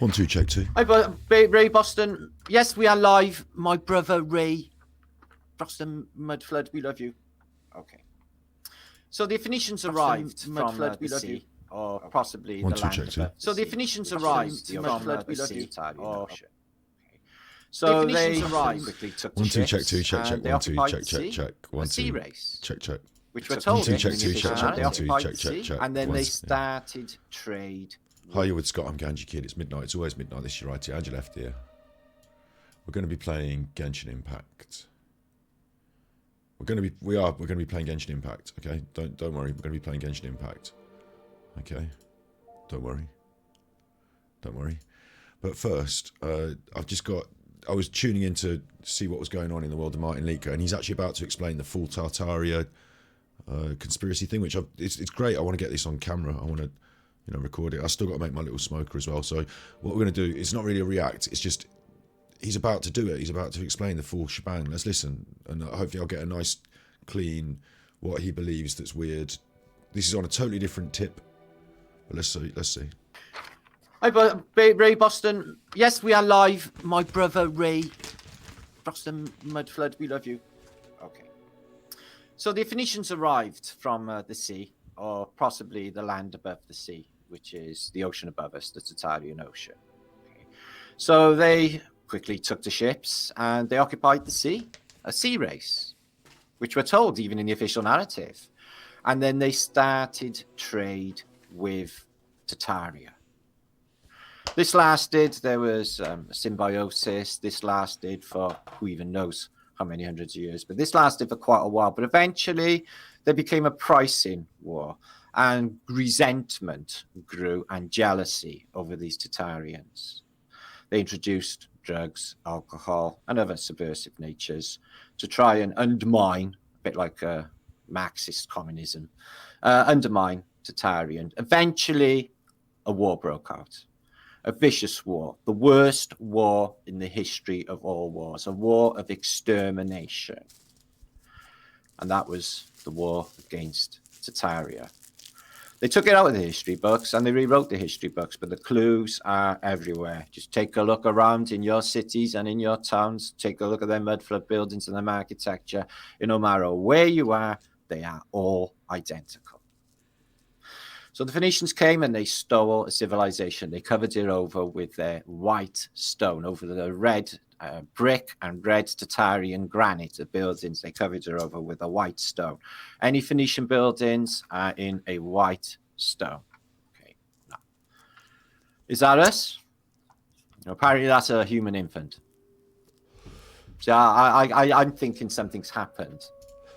1, 2, check 2. Hi, Ray Boston. Yes, we are live. My brother Ray Boston Mudflood, we love you. Okay. So the Phoenicians arrived from the sea, or possibly 1, the 2, land check 2. above. So the Phoenicians arrived from the sea. Oh shit. So they quickly took the 1, 2, check ships 2, check, and check, they 1, 2, occupied check, the check, sea. check, 1, A sea 2, race, check, check. which were 1, told 2, in check the 2, official check, check, 1, 2, narrative, check, check, check. and then they 1, started trade. Hi, you with Scott. I'm Ganji Kid. It's midnight. It's always midnight. This is your right here. Angela left here. We're going to be playing Genshin Impact. We're going to be playing Genshin Impact. Okay, don't worry. We're going to be playing Genshin Impact. Okay, don't worry. But first, I was tuning in to see what was going on in the world of Martin Leaker, and he's actually about to explain the full Tartaria conspiracy thing, which it's great. I want to get this on camera. I want to, record it. I still got to make my little smoker as well. So what we're going to do, it's not really a react. It's just he's about to do it. He's about to explain the full shebang. Let's listen, and hopefully I'll get a nice, clean, what he believes that's weird. This is on a totally different tip, but let's see. Hi, Ray Boston. Yes, we are live. My brother Ray Boston Mudflood, we love you. Okay. So the Phoenicians arrived from the sea, or possibly the land above the sea, which is the ocean above us, the Tartarian Ocean. Okay. So they quickly took to ships and they occupied the sea, a sea race, which we're told even in the official narrative. And then they started trade with Tartaria. This lasted, there was symbiosis. This lasted for who even knows how many hundreds of years, but this lasted for quite a while. But eventually there became a pricing war, and resentment grew and jealousy over these Tartarians. They introduced drugs, alcohol, and other subversive natures to try and undermine, a bit like Marxist communism, undermine Tartarian. Eventually, a war broke out. A vicious war, the worst war in the history of all wars, a war of extermination. And that was the war against Tartaria. They took it out of the history books and they rewrote the history books, but the clues are everywhere. Just take a look around in your cities and in your towns. Take a look at their mudflood buildings and their architecture. No matter where you are, they are all identical. So the Phoenicians came and they stole a civilization. They covered it over with their white stone, over the red brick and red Tartarian granite, the buildings. They covered it over with a white stone. Any Phoenician buildings are in a white stone. Okay, now, is that us? Apparently that's a human infant. So I'm thinking something's happened.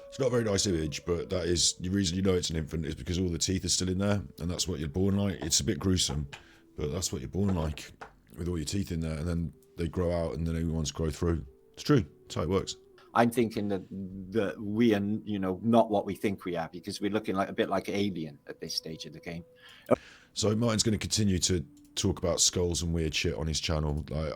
It's not a very nice image, but that is the reason you know it's an infant is because all the teeth are still in there, and that's what you're born like. It's a bit gruesome, but that's what you're born like, with all your teeth in there, and then they grow out, and then new ones grow through. It's true. That's how it works. I'm thinking that we are, not what we think we are, because we're looking like a bit like Alien at this stage of the game. So Martin's going to continue to talk about skulls and weird shit on his channel. Like,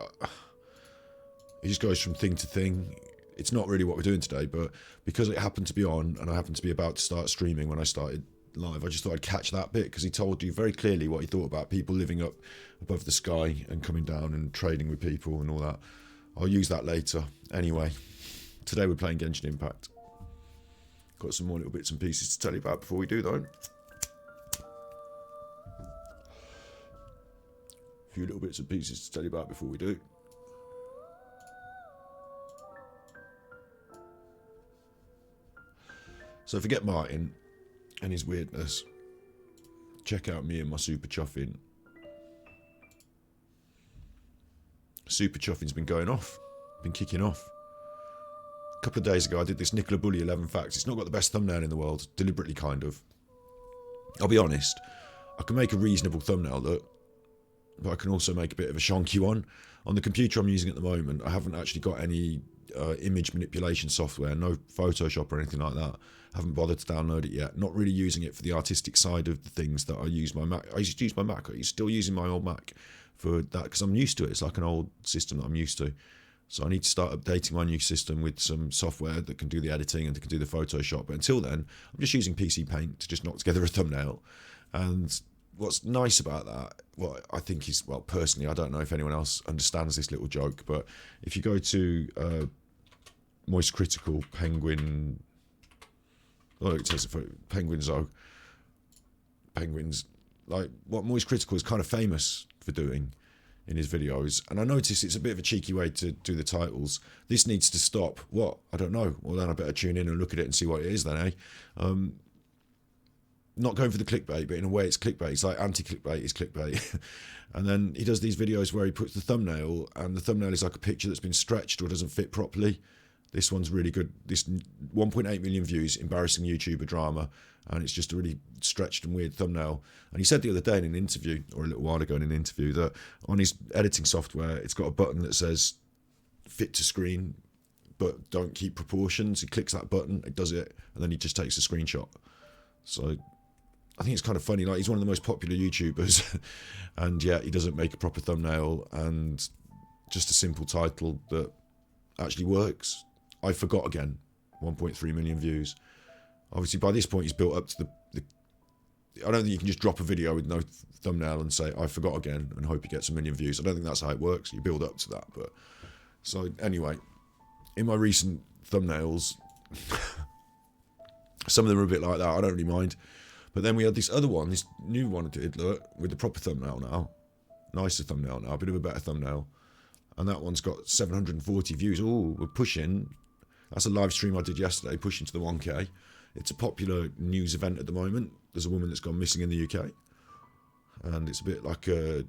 he just goes from thing to thing. It's not really what we're doing today, but because it happened to be on and I happened to be about to start streaming when I started live, I just thought I'd catch that bit because he told you very clearly what he thought about people living up above the sky and coming down and trading with people and all that. I'll use that later. Anyway, today we're playing Genshin Impact. Got some more little bits and pieces to tell you about before we do though. A few little bits and pieces to tell you about before we do. So forget Martin and his weirdness. Check out me and my super chuffing. Super chuffing's been going off. Been kicking off. A couple of days ago I did this Nicola Bully 11 facts. It's not got the best thumbnail in the world. Deliberately kind of. I'll be honest. I can make a reasonable thumbnail look. But I can also make a bit of a shonky one. On the computer I'm using at the moment, I haven't actually got any image manipulation software, no Photoshop or anything like that. I haven't bothered to download it yet. Not really using it for the artistic side of the things that I use my Mac. I used to use my Mac. I'm still using my old Mac for that because I'm used to it. It's like an old system that I'm used to. So I need to start updating my new system with some software that can do the editing and that can do the Photoshop. But until then, I'm just using PC Paint to just knock together a thumbnail. And what's nice about that, what I think is, well, personally, I don't know if anyone else understands this little joke, but if you go to Moist Critical Penguin, oh, it says Penguin Zoo, Penguins, like what Moist Critical is kind of famous for doing in his videos, and I notice it's a bit of a cheeky way to do the titles. This needs to stop. What? I don't know. Well, then I better tune in and look at it and see what it is then, eh? Not going for the clickbait, but in a way it's clickbait. It's like anti-clickbait is clickbait. And then he does these videos where he puts the thumbnail, and the thumbnail is like a picture that's been stretched or doesn't fit properly. This one's really good. This 1.8 million views, embarrassing YouTuber drama, and it's just a really stretched and weird thumbnail. And he said the other day in an interview, or a little while ago in an interview, that on his editing software, it's got a button that says fit to screen, but don't keep proportions. He clicks that button, it does it, and then he just takes a screenshot. So I think it's kind of funny. Like, he's one of the most popular YouTubers, and yet he doesn't make a proper thumbnail and just a simple title that actually works. I Forgot Again, 1.3 million views. Obviously, by this point, he's built up to the I don't think you can just drop a video with no thumbnail and say, I forgot again, and hope you get a million views. I don't think that's how it works. You build up to that. But so, anyway, in my recent thumbnails, some of them are a bit like that. I don't really mind. But then we had this other one, this new one I did, look, with the proper thumbnail now. Nicer thumbnail now, a bit of a better thumbnail. And that one's got 740 views. Oh, we're pushing. That's a live stream I did yesterday, pushing to the 1K. It's a popular news event at the moment. There's a woman that's gone missing in the UK. And it's a bit like a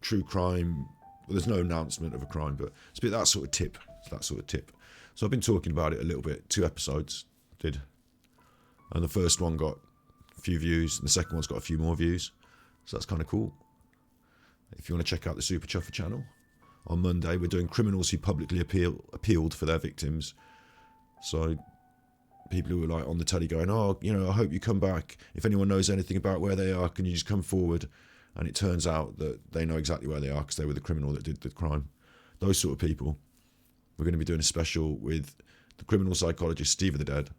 true crime. Well, there's no announcement of a crime, but it's a bit that sort of tip. It's that sort of tip. So I've been talking about it a little bit. 2 episodes did. And the first one got a few views, and the second one's got a few more views. So that's kind of cool. If you want to check out the Super Chuffer channel, on Monday we're doing criminals who publicly appealed for their victims. So people who were like on the telly going, oh, you know, I hope you come back. If anyone knows anything about where they are, can you just come forward? And it turns out that they know exactly where they are because they were the criminal that did the crime. Those sort of people. We're going to be doing a special with the criminal psychologist, Steve of the Dead.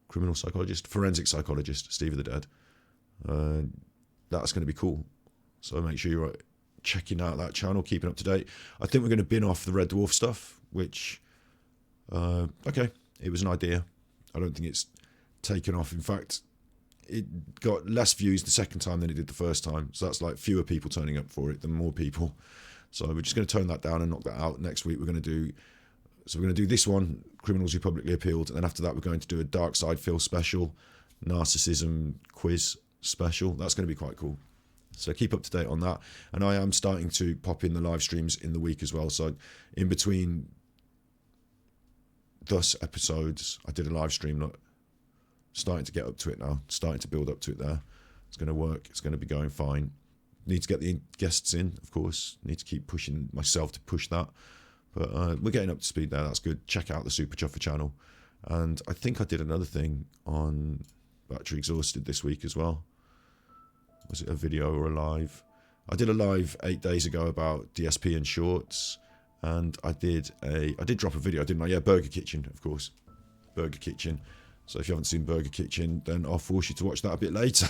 Criminal psychologist? Forensic psychologist, Steve of the Dead. That's going to be cool. So make sure you're checking out that channel, keeping up to date. I think we're going to bin off the Red Dwarf stuff, which, okay, it was an idea. I don't think it's taken off. In fact, it got less views the second time than it did the first time. So that's like fewer people turning up for it than more people. So we're just going to turn that down and knock that out. Next week we're going to do, so we're going to do this one, Criminals Who Publicly Appealed, and then after that we're going to do a Dark Side Phil special, narcissism quiz special. That's going to be quite cool. So keep up to date on that. And I am starting to pop in the live streams in the week as well. So in between thus episodes, I did a live stream. Look, starting to get up to it now. Starting to build up to it there. It's going to work. It's going to be going fine. Need to get the guests in, of course. Need to keep pushing myself to push that. But we're getting up to speed there. That's good. Check out the Super Chuffer channel. And I think I did another thing on Battery Exhausted this week as well. Was it a video or a live? I did a live 8 days ago about DSP and shorts, and I did drop a video, didn't I? Yeah, Burger Kitchen, of course. Burger Kitchen. So if you haven't seen Burger Kitchen, then I'll force you to watch that a bit later.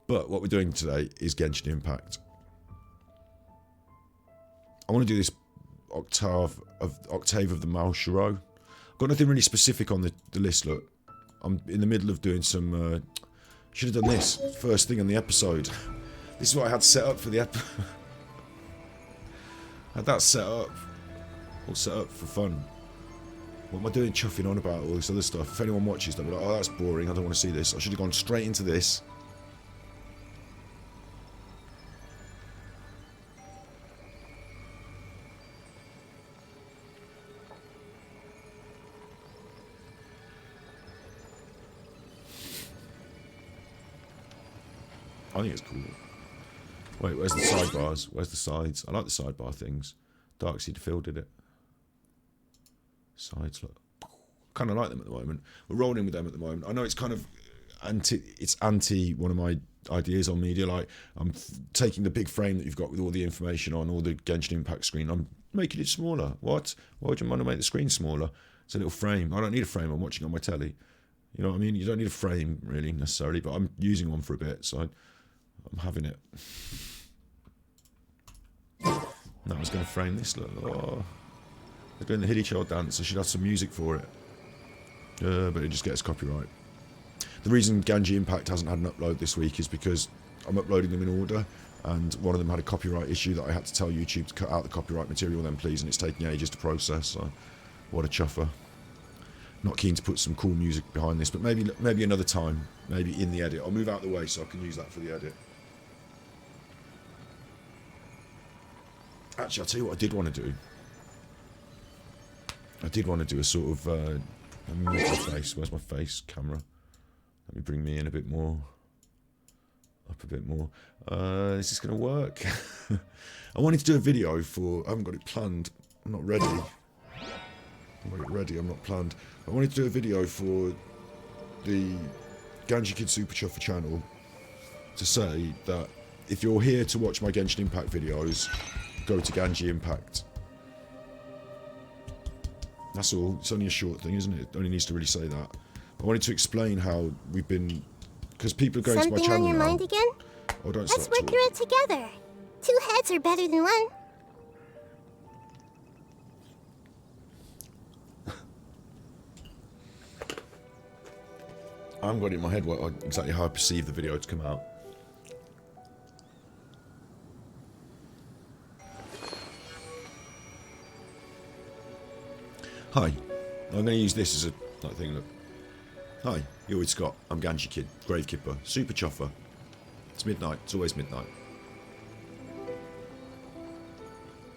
But what we're doing today is Genshin Impact. I want to do this Octave of the Malshiro. Got nothing really specific on the list, look. I'm in the middle of doing some... should have done this first thing on the episode. This is what I had set up for the episode. I had that set up. All set up for fun. What am I doing chuffing on about all this other stuff? If anyone watches, they'll be like, oh, that's boring. I don't want to see this. I should have gone straight into this. I think it's cool. Wait, where's the sidebars? Where's the sides? I like the sidebar things. Darkseid Phil did it. Sides, look. Kind of like them at the moment. We're rolling with them at the moment. I know it's kind of anti one of my ideas on media. Like, I'm taking the big frame that you've got with all the information on, all the Genshin Impact screen. I'm making it smaller. What? Why would you want to make the screen smaller? It's a little frame. I don't need a frame. I'm watching on my telly. You know what I mean? You don't need a frame really necessarily, but I'm using one for a bit, so I'm having it. Now I was going to frame this. Look, oh, they're doing the Hilly Child dance. I should have some music for it, but it just gets copyright. The reason Ganji Impact hasn't had an upload this week is because I'm uploading them in order, and one of them had a copyright issue that I had to tell YouTube to cut out the copyright material then please, and it's taking ages to process, so what a chuffer. Not keen to put some cool music behind this, but maybe another time, maybe in the edit. I'll move out of the way so I can use that for the edit. Actually, I'll tell you what I did want to do. I did want to do a sort of, let me move my face. Where's my face camera? Let me bring me in a bit more. Up a bit more. Is this going to work? I wanted to do a video for, I haven't got it planned. I'm not ready. I've got it ready, I'm not planned. I wanted to do a video for the Ganji Kid Super Chuffer channel to say that if you're here to watch my Genshin Impact videos, go to Ganji Impact. That's all. It's only a short thing, isn't it? It only needs to really say that. I wanted to explain how we've been, because people are going to my channel now. Something on your mind again? Oh, don't Let's start work through it together. 2 heads are better than 1. I haven't got it in my head exactly how I perceive the video to come out. Hi, I'm going to use this as a thing. Look. Hi, you're with Scott. I'm Ganji Kid, Gravekipper, Super Chuffer. It's midnight. It's always midnight.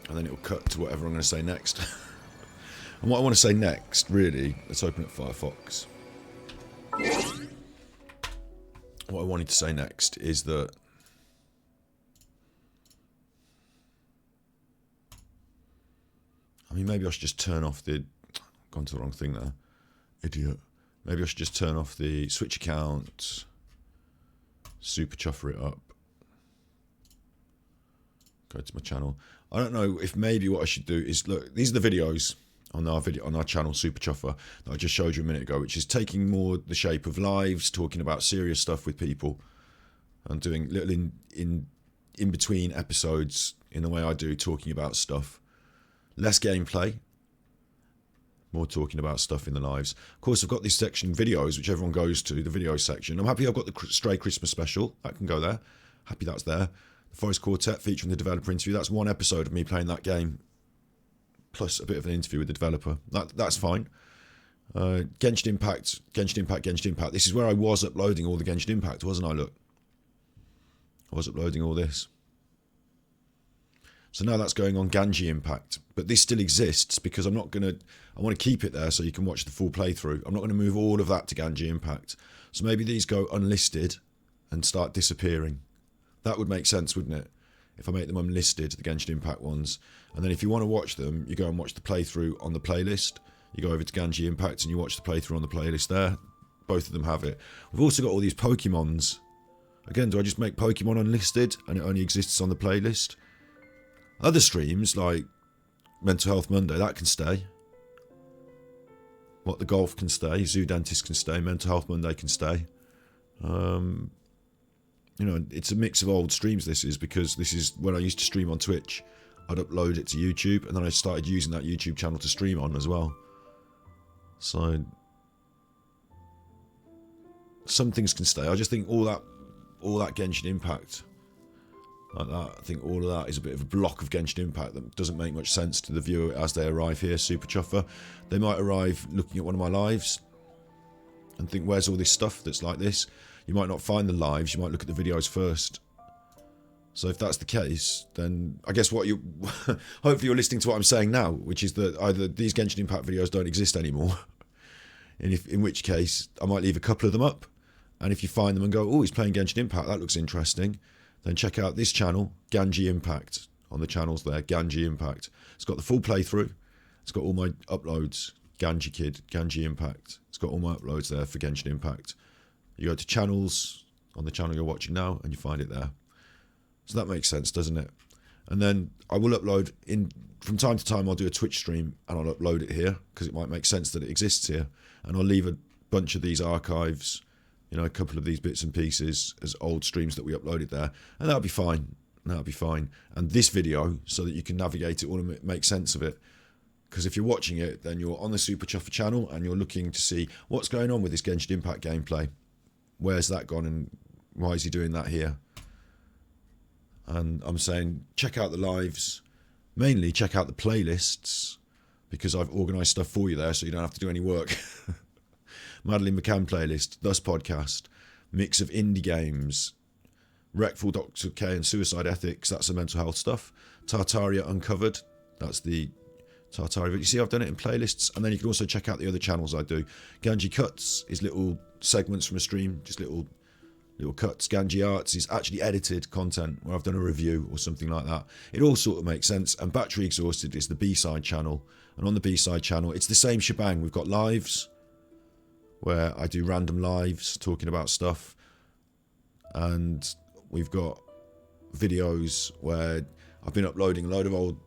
And then it'll cut to whatever I'm going to say next. And what I want to say next, really, let's open up Firefox. What I wanted to say next is that I mean, maybe I should just turn off the... Gone to the wrong thing there. Idiot. Maybe I should just turn off the Switch account. Super Chuffer it up. Go to my channel. I don't know if maybe what I should do is... Look, these are the videos on our channel, Super Chuffer, that I just showed you a minute ago, which is taking more the shape of lives, talking about serious stuff with people, and doing little in between episodes in the way I do, talking about stuff. Less gameplay, more talking about stuff in the lives. Of course, I've got this section, videos, which everyone goes to, the video section. I'm happy I've got the Stray Christmas special. That can go there. Happy that's there. The Forest Quartet featuring the developer interview. That's one episode of me playing that game, plus a bit of an interview with the developer. That's fine. Genshin Impact. This is where I was uploading all the Genshin Impact, wasn't I? Look. I was uploading all this. So now that's going on Ganji Impact. But this still exists because I want to keep it there so you can watch the full playthrough. I'm not going to move all of that to Ganji Impact. So maybe these go unlisted and start disappearing. That would make sense, wouldn't it? If I make them unlisted, the Genshin Impact ones. And then if you want to watch them, you go and watch the playthrough on the playlist. You go over to Ganji Impact and you watch the playthrough on the playlist there. Both of them have it. We've also got all these Pokemons. Again, do I just make Pokemon unlisted and it only exists on the playlist? Other streams, like Mental Health Monday, that can stay. What the Golf can stay, Zoo Dentist can stay, Mental Health Monday can stay. You know, it's a mix of old streams, this is, because this is when I used to stream on Twitch. I'd upload it to YouTube, and then I started using that YouTube channel to stream on as well. So, some things can stay. I just think all that Genshin Impact, like that, I think all of that is a bit of a block of Genshin Impact that doesn't make much sense to the viewer as they arrive here, Super Chuffer. They might arrive looking at one of my lives and think, where's all this stuff that's like this? You might not find the lives, you might look at the videos first. So if that's the case, then I guess what you... hopefully you're listening to what I'm saying now, which is that either these Genshin Impact videos don't exist anymore, and in which case I might leave a couple of them up, and if you find them and go, oh, he's playing Genshin Impact, that looks interesting, then check out this channel, Ganji Impact, on the channels there, Ganji Impact. It's got the full playthrough, it's got all my uploads, Ganji Kid, Ganji Impact. It's got all my uploads there for Genshin Impact. You go to channels, on the channel you're watching now, and you find it there. So that makes sense, doesn't it? And then I will upload, from time to time I'll do a Twitch stream, and I'll upload it here, because it might make sense that it exists here. And I'll leave bunch of these archives, you know, a couple of these bits and pieces as old streams that we uploaded there, and that'll be fine. That'll be fine. And this video, so that you can navigate it all and make sense of it. Because if you're watching it, then you're on the Super Chuffer channel and you're looking to see what's going on with this Genshin Impact gameplay. Where's that gone and why is he doing that here? And I'm saying check out the lives, mainly check out the playlists, because I've organised stuff for you there so you don't have to do any work. Madeline McCann playlist, Thus Podcast, mix of indie games, Wreckful Dr. K and Suicide Ethics, that's the mental health stuff. Tartaria Uncovered, that's the Tartaria. You see, I've done it in playlists, and then you can also check out the other channels I do. Ganji Cuts is little segments from a stream, just little cuts. Ganji Arts is actually edited content where I've done a review or something like that. It all sort of makes sense. And Battery Exhausted is the B-side channel, and on the B-side channel, it's the same shebang. We've got lives where I do random lives talking about stuff, and we've got videos where I've been uploading a load of old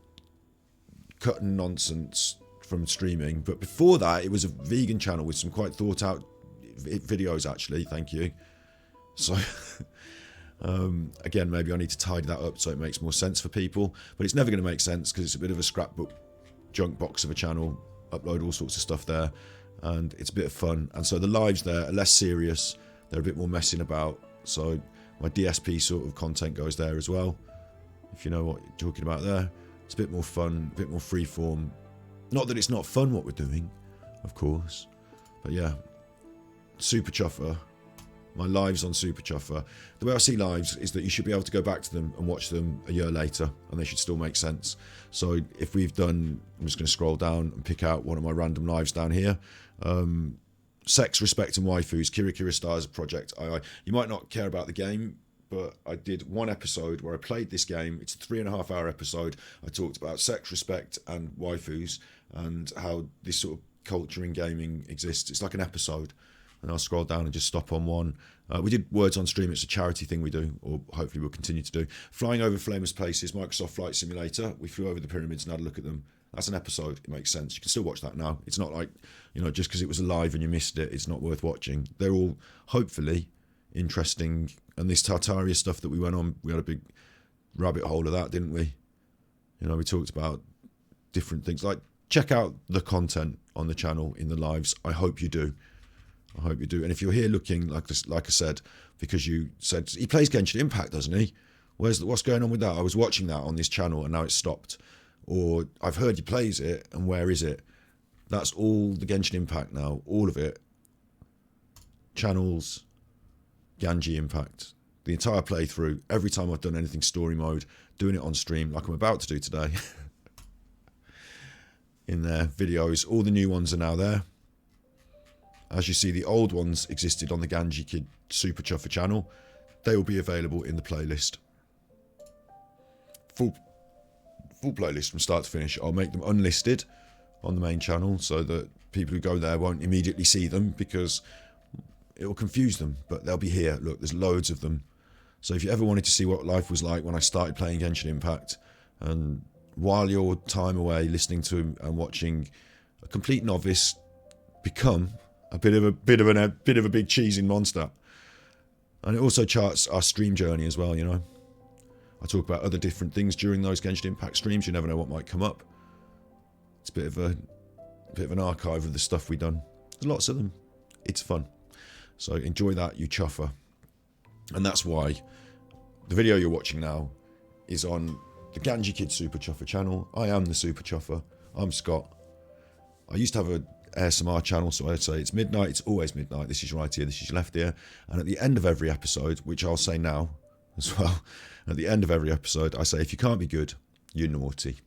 cutting nonsense from streaming. But before that, it was a vegan channel with some quite thought out videos, actually. Thank you. So again, maybe I need to tidy that up so it makes more sense for people, but it's never going to make sense because it's a bit of a scrapbook junk box of a channel. Upload all sorts of stuff there, and it's a bit of fun. And so the lives there are less serious, they're a bit more messing about, so my DSP sort of content goes there as well, if you know what you're talking about there. It's a bit more fun, a bit more freeform. Not that it's not fun what we're doing, of course, but yeah. Super Chuffer, my lives on Super Chuffer. The way I see lives is that you should be able to go back to them and watch them a year later, and they should still make sense. So if we've done, I'm just going to scroll down and pick out one of my random lives down here. Sex, Respect and Waifus, Kira Kira Stars Project II. You might not care about the game, but I did one episode where I played this game. It's a 3.5 hour episode. I talked about sex, respect and waifus and how this sort of culture in gaming exists. It's like an episode. And I'll scroll down and just stop on one. We did Words on Stream. It's a charity thing we do, or hopefully we'll continue to do. Flying Over Flameless Places, Microsoft Flight Simulator. We flew over the pyramids and had a look at them. That's an episode. It makes sense. You can still watch that now. It's not like, you know, just because it was live and you missed it, it's not worth watching. They're all, hopefully, interesting. And this Tartaria stuff that we went on, we had a big rabbit hole of that, didn't we? You know, we talked about different things. Like, check out the content on the channel in the lives. I hope you do. I hope you do. And if you're here looking, like I said, because you said, he plays Genshin Impact, doesn't he? What's going on with that? I was watching that on this channel and now it's stopped. Or I've heard he plays it, and where is it? That's all the Genshin Impact now. All of it. Channels, Ganji Impact. The entire playthrough. Every time I've done anything story mode, doing it on stream, like I'm about to do today. In their videos. All the new ones are now there. As you see, the old ones existed on the Ganji Kid Super Chuffer channel. They will be available in the playlist. Full playlist from start to finish. I'll make them unlisted on the main channel so that people who go there won't immediately see them because it will confuse them, but they'll be here. Look, there's loads of them. So if you ever wanted to see what life was like when I started playing Genshin Impact, and while your time away listening to and watching a complete novice become a bit of a big cheesing monster. And it also charts our stream journey as well, you know. I talk about other different things during those Genshin Impact streams. You never know what might come up. It's a bit of an archive of the stuff we've done. There's lots of them. It's fun. So enjoy that, you chuffer. And that's why the video you're watching now is on the Ganji Kid Super Chuffer channel. I am the Super Chuffer. I'm Scott. I used to have a ASMR channel, so I'd say it's midnight. It's always midnight. This is your right ear, this is your left ear. And at the end of every episode, which I'll say now as well, at the end of every episode, I say, if you can't be good, you're naughty.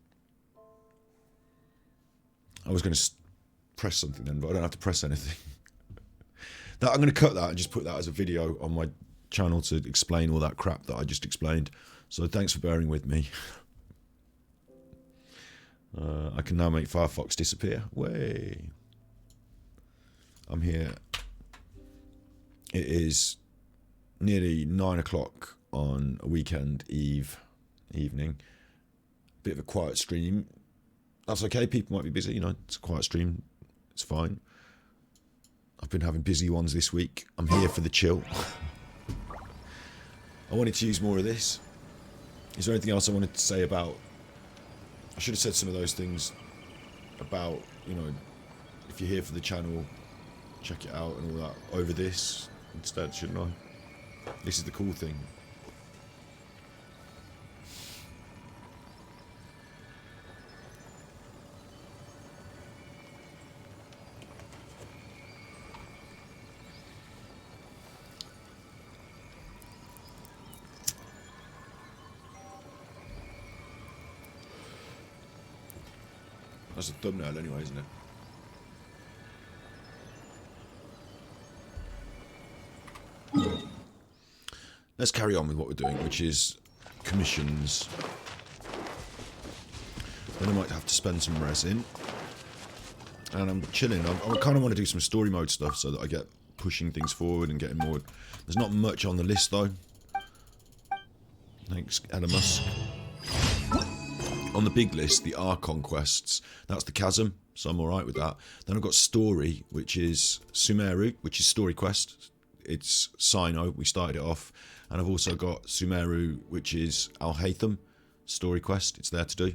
I was going to press something then, but I don't have to press anything. That I'm going to cut that and just put that as a video on my channel to explain all that crap that I just explained. So thanks for bearing with me. I can now make Firefox disappear. Way. I'm here. It is nearly 9 o'clock on a weekend evening. Bit of a quiet stream. That's okay. People might be busy. You know, it's a quiet stream. It's fine. I've been having busy ones this week. I'm here for the chill. I wanted to use more of this. Is there anything else I wanted to say about... I should have said some of those things about, you know, if you're here for the channel, check it out and all that over this instead, shouldn't I? This is the cool thing. That's a thumbnail anyway, isn't it? Let's carry on with what we're doing, which is commissions. Then I might have to spend some resin. And I'm chilling. I kind of want to do some story mode stuff so that I get pushing things forward and getting more... There's not much on the list though. Thanks, Elon Musk. On the big list, the Archon quests, that's the Chasm, so I'm alright with that. Then I've got Story, which is Sumeru, which is Story Quest. It's Sino, we started it off. And I've also got Sumeru, which is Al-Haytham, Story Quest, it's there to do.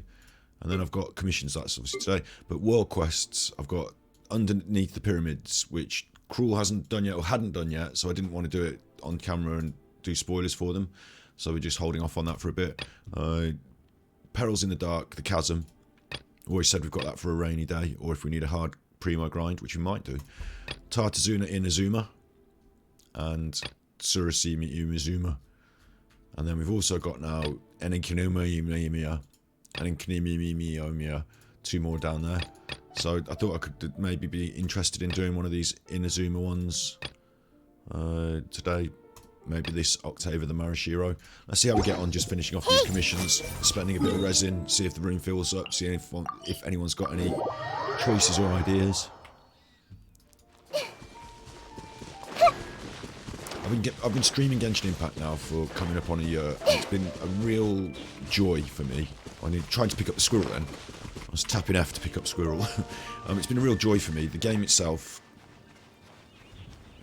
And then I've got commissions, that's obviously today. But World Quests, I've got Underneath the Pyramids, which Cruel hasn't done yet, or hadn't done yet, so I didn't want to do it on camera and do spoilers for them. So we're just holding off on that for a bit. Perils in the Dark, the Chasm. Always said we've got that for a rainy day, or if we need a hard primo grind, which we might do. Tartazuna Inazuma, and Surasimi Umizuma. And then we've also got now Eninkinuma and Eninkinimiyomiya, 2 more down there. So I thought I could maybe be interested in doing one of these Inazuma ones today. Maybe this Octave of the Marashiro. Let's see how we get on just finishing off these commissions, spending a bit of resin, see if the room fills up, see if anyone's got any choices or ideas. I've been streaming Genshin Impact now for coming up on a year. It's been a real joy for me. I'm trying to pick up the squirrel then. I was tapping F to pick up squirrel. It's been a real joy for me. The game itself,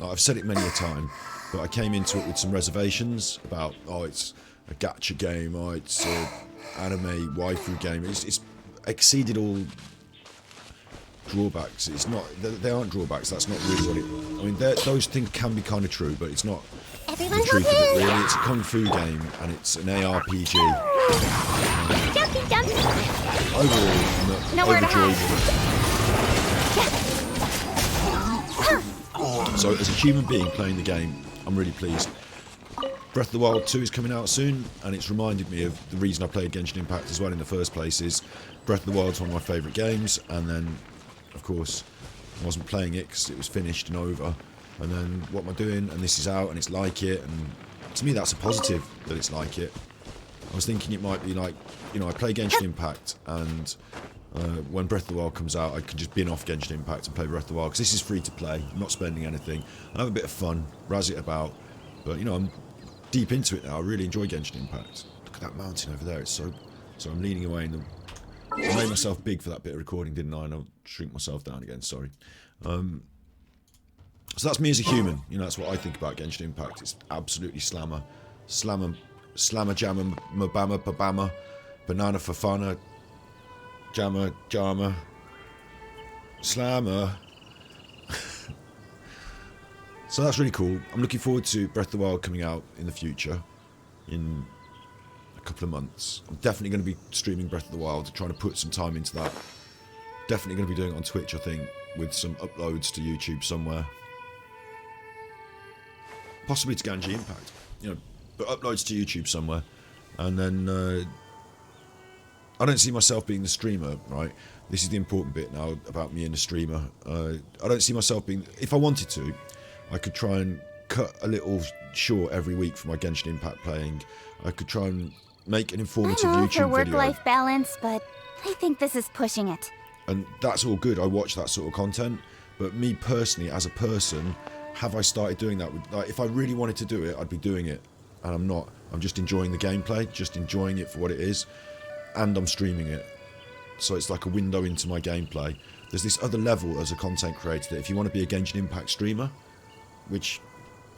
I've said it many a time, but I came into it with some reservations about, oh, it's a gacha game, oh, it's an anime waifu game. It's exceeded all drawbacks. It's not, they aren't drawbacks, that's not really what it, I mean, those things can be kind of true, but it's not Everyone the truth of it, really. It's a kung fu game, and it's an ARPG. Jumpy, jumpy. Overall, I'm Nowhere to overjoyed with it. So, as a human being playing the game, I'm really pleased. Breath of the Wild 2 is coming out soon, and it's reminded me of the reason I played Genshin Impact as well in the first place. Is Breath of the Wild is one of my favourite games, and then, of course, I wasn't playing it because it was finished and over. And then, what am I doing? And this is out, and it's like it, and to me that's a positive that it's like it. I was thinking it might be like, you know, I play Genshin Impact, and when Breath of the Wild comes out, I can just bin off Genshin Impact and play Breath of the Wild, because this is free to play. I'm not spending anything. I have a bit of fun, razz it about, but, you know, I'm deep into it now. I really enjoy Genshin Impact. Look at that mountain over there. It's so I'm leaning away in the... I made myself big for that bit of recording, didn't I? And I'll shrink myself down again, sorry. So that's me as a human. You know, that's what I think about Genshin Impact. It's absolutely slammer. Slammer, jammer, mabama, babama, banana fafana, jammer, jama, slammer. So that's really cool. I'm looking forward to Breath of the Wild coming out in the future, in a couple of months. I'm definitely going to be streaming Breath of the Wild, trying to put some time into that. Definitely going to be doing it on Twitch, I think, with some uploads to YouTube somewhere. Possibly to Genshin Impact, you know, but uploads to YouTube somewhere. And then, I don't see myself being the streamer, right? This is the important bit now about me and the streamer. I don't see myself being... If I wanted to, I could try and cut a little short every week for my Genshin Impact playing. I could try and make an informative I'm all YouTube for video. work-life balance, but I think this is pushing it. And that's all good. I watch that sort of content. But me personally, as a person, have I started doing that? Like, if I really wanted to do it, I'd be doing it. And I'm not. I'm just enjoying the gameplay, just enjoying it for what it is. And I'm streaming it. So it's like a window into my gameplay. there's this other level as a content creator that if you want to be a Genshin Impact streamer, which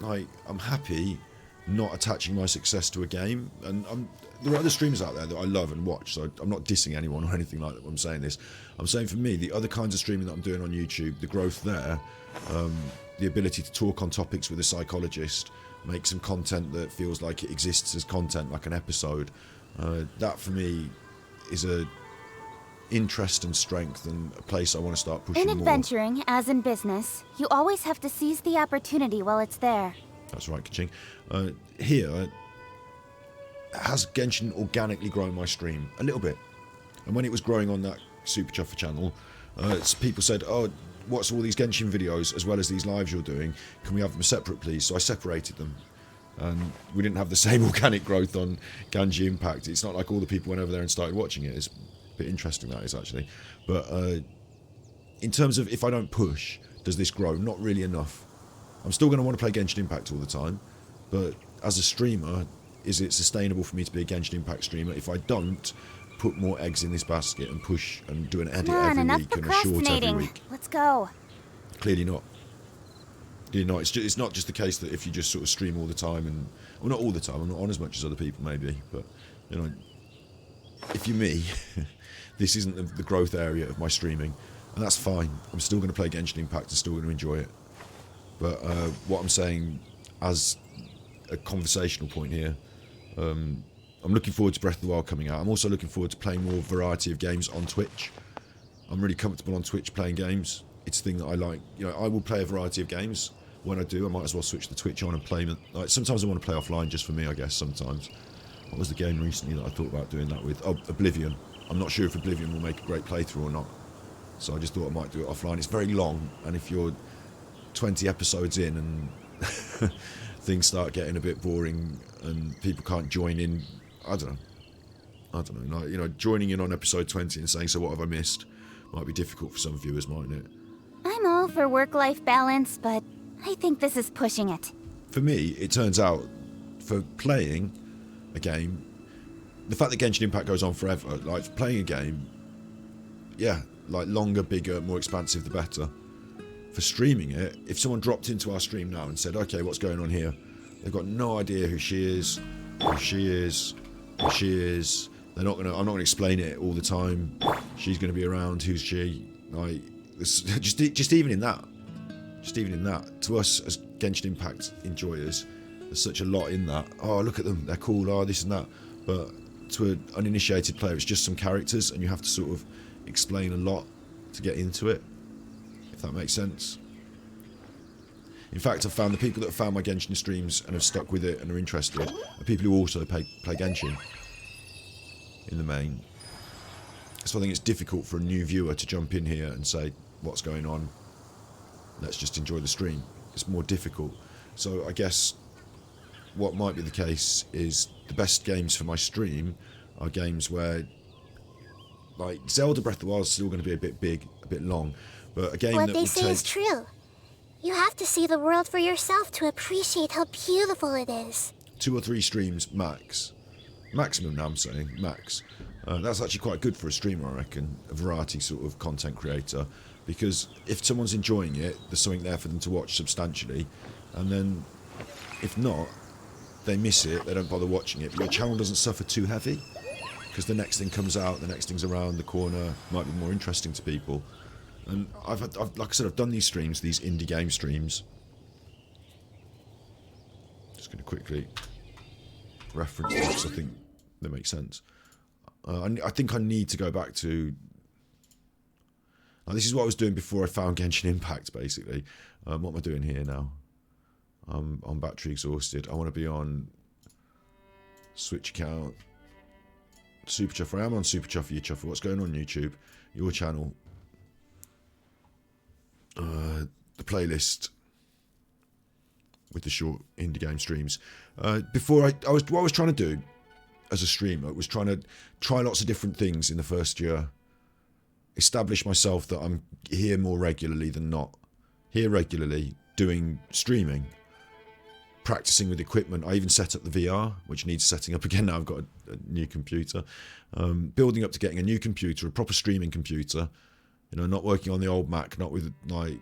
I'm happy not attaching my success to a game, and there are other streamers out there that I love and watch, so I'm not dissing anyone or anything like that when I'm saying this. I'm saying for me, the other kinds of streaming that I'm doing on YouTube, the growth there, the ability to talk on topics with a psychologist, make some content that feels like it exists as content, like an episode, that for me is a interest and strength and a place I want to start pushing In more. adventuring, as in business, you always have to seize the opportunity while it's there. That's right, Kaching. Here, has Genshin organically grown my stream? A little bit. And when it was growing on that Super Chuffer channel, people said, oh, what's all these Genshin videos as well as these lives you're doing? Can we have them separate, please? So I separated them. And we didn't have the same organic growth on Genshin Impact. It's not like all the people went over there and started watching it. It's a bit interesting, that is, actually. But in terms of if I don't push, does this grow? Not really enough. I'm still going to want to play Genshin Impact all the time, but as a streamer, is it sustainable for me to be a Genshin Impact streamer if I don't put more eggs in this basket and push and do an edit Come on, every enough week and a short every procrastinating. week? Let's go. Clearly not. Clearly not. It's not just the case that if you just sort of stream all the time, and well, not all the time, I'm not on as much as other people maybe, but you know, if you're me, this isn't the growth area of my streaming, and that's fine. I'm still going to play Genshin Impact and still going to enjoy it. But what I'm saying as a conversational point here, I'm looking forward to Breath of the Wild coming out. I'm also looking forward to playing more variety of games on Twitch. I'm really comfortable on Twitch playing games. It's a thing that I like. You know, I will play a variety of games. When I do, I might as well switch the Twitch on and play them. Like, sometimes I want to play offline just for me, I guess, sometimes. What was the game recently that I thought about doing that with? Oh, Oblivion. I'm not sure if Oblivion will make a great playthrough or not. So I just thought I might do it offline. It's very long, and if you're 20 episodes in and things start getting a bit boring and people can't join in, I don't know, like, you know, joining in on episode 20 and saying, so what have I missed, might be difficult for some viewers, mightn't it? I'm all for work-life balance, but I think this is pushing it. For me, it turns out, for playing a game, the fact that Genshin Impact goes on forever, like, for playing a game, yeah, like, longer, bigger, more expansive, the better. For streaming it, if someone dropped into our stream now and said, okay, what's going on here? They've got no idea who she is, who she is, who she is. I'm not gonna explain it all the time. She's gonna be around, who's she? Like, just even in that, to us as Genshin Impact enjoyers, there's such a lot in that. Oh, look at them, they're cool, oh, this and that. But to an uninitiated player, it's just some characters, and you have to sort of explain a lot to get into it. If that makes sense. In fact, I've found the people that have found my Genshin streams and have stuck with it and are interested are people who also play Genshin in the main. So I think it's difficult for a new viewer to jump in here and say, what's going on? Let's just enjoy the stream. It's more difficult. So I guess what might be the case is the best games for my stream are games where, like, Zelda Breath of the Wild is still going to be a bit big, a bit long, but a game What that they would say take... is true. You have to see the world for yourself to appreciate how beautiful it is. 2 or 3 streams max. Maximum now, I'm saying, max. That's actually quite good for a streamer, I reckon, a variety sort of content creator, because if someone's enjoying it, there's something there for them to watch substantially, and then if not, they miss it, they don't bother watching it, but your channel doesn't suffer too heavy, because the next thing comes out, the next thing's around the corner, might be more interesting to people. And I've like I said, I've done these streams, these indie game streams. Just going to quickly reference them because I think they make sense. I think I need to go back to... this is what I was doing before I found Genshin Impact, basically. What am I doing here now? I'm battery exhausted. I want to be on Switch account. Super Chuffer. I am on Super Chuffer, you Chuffer. What's going on, YouTube? Your channel. The playlist with the short indie game streams. Before what I was trying to do as a streamer was trying to try lots of different things in the first year. Establish myself that I'm here more regularly than not. Here regularly, doing streaming, practicing with equipment. I even set up the VR, which needs setting up again now. I've got a new computer. Building up to getting a new computer, a proper streaming computer, You know, not working on the old Mac, not with like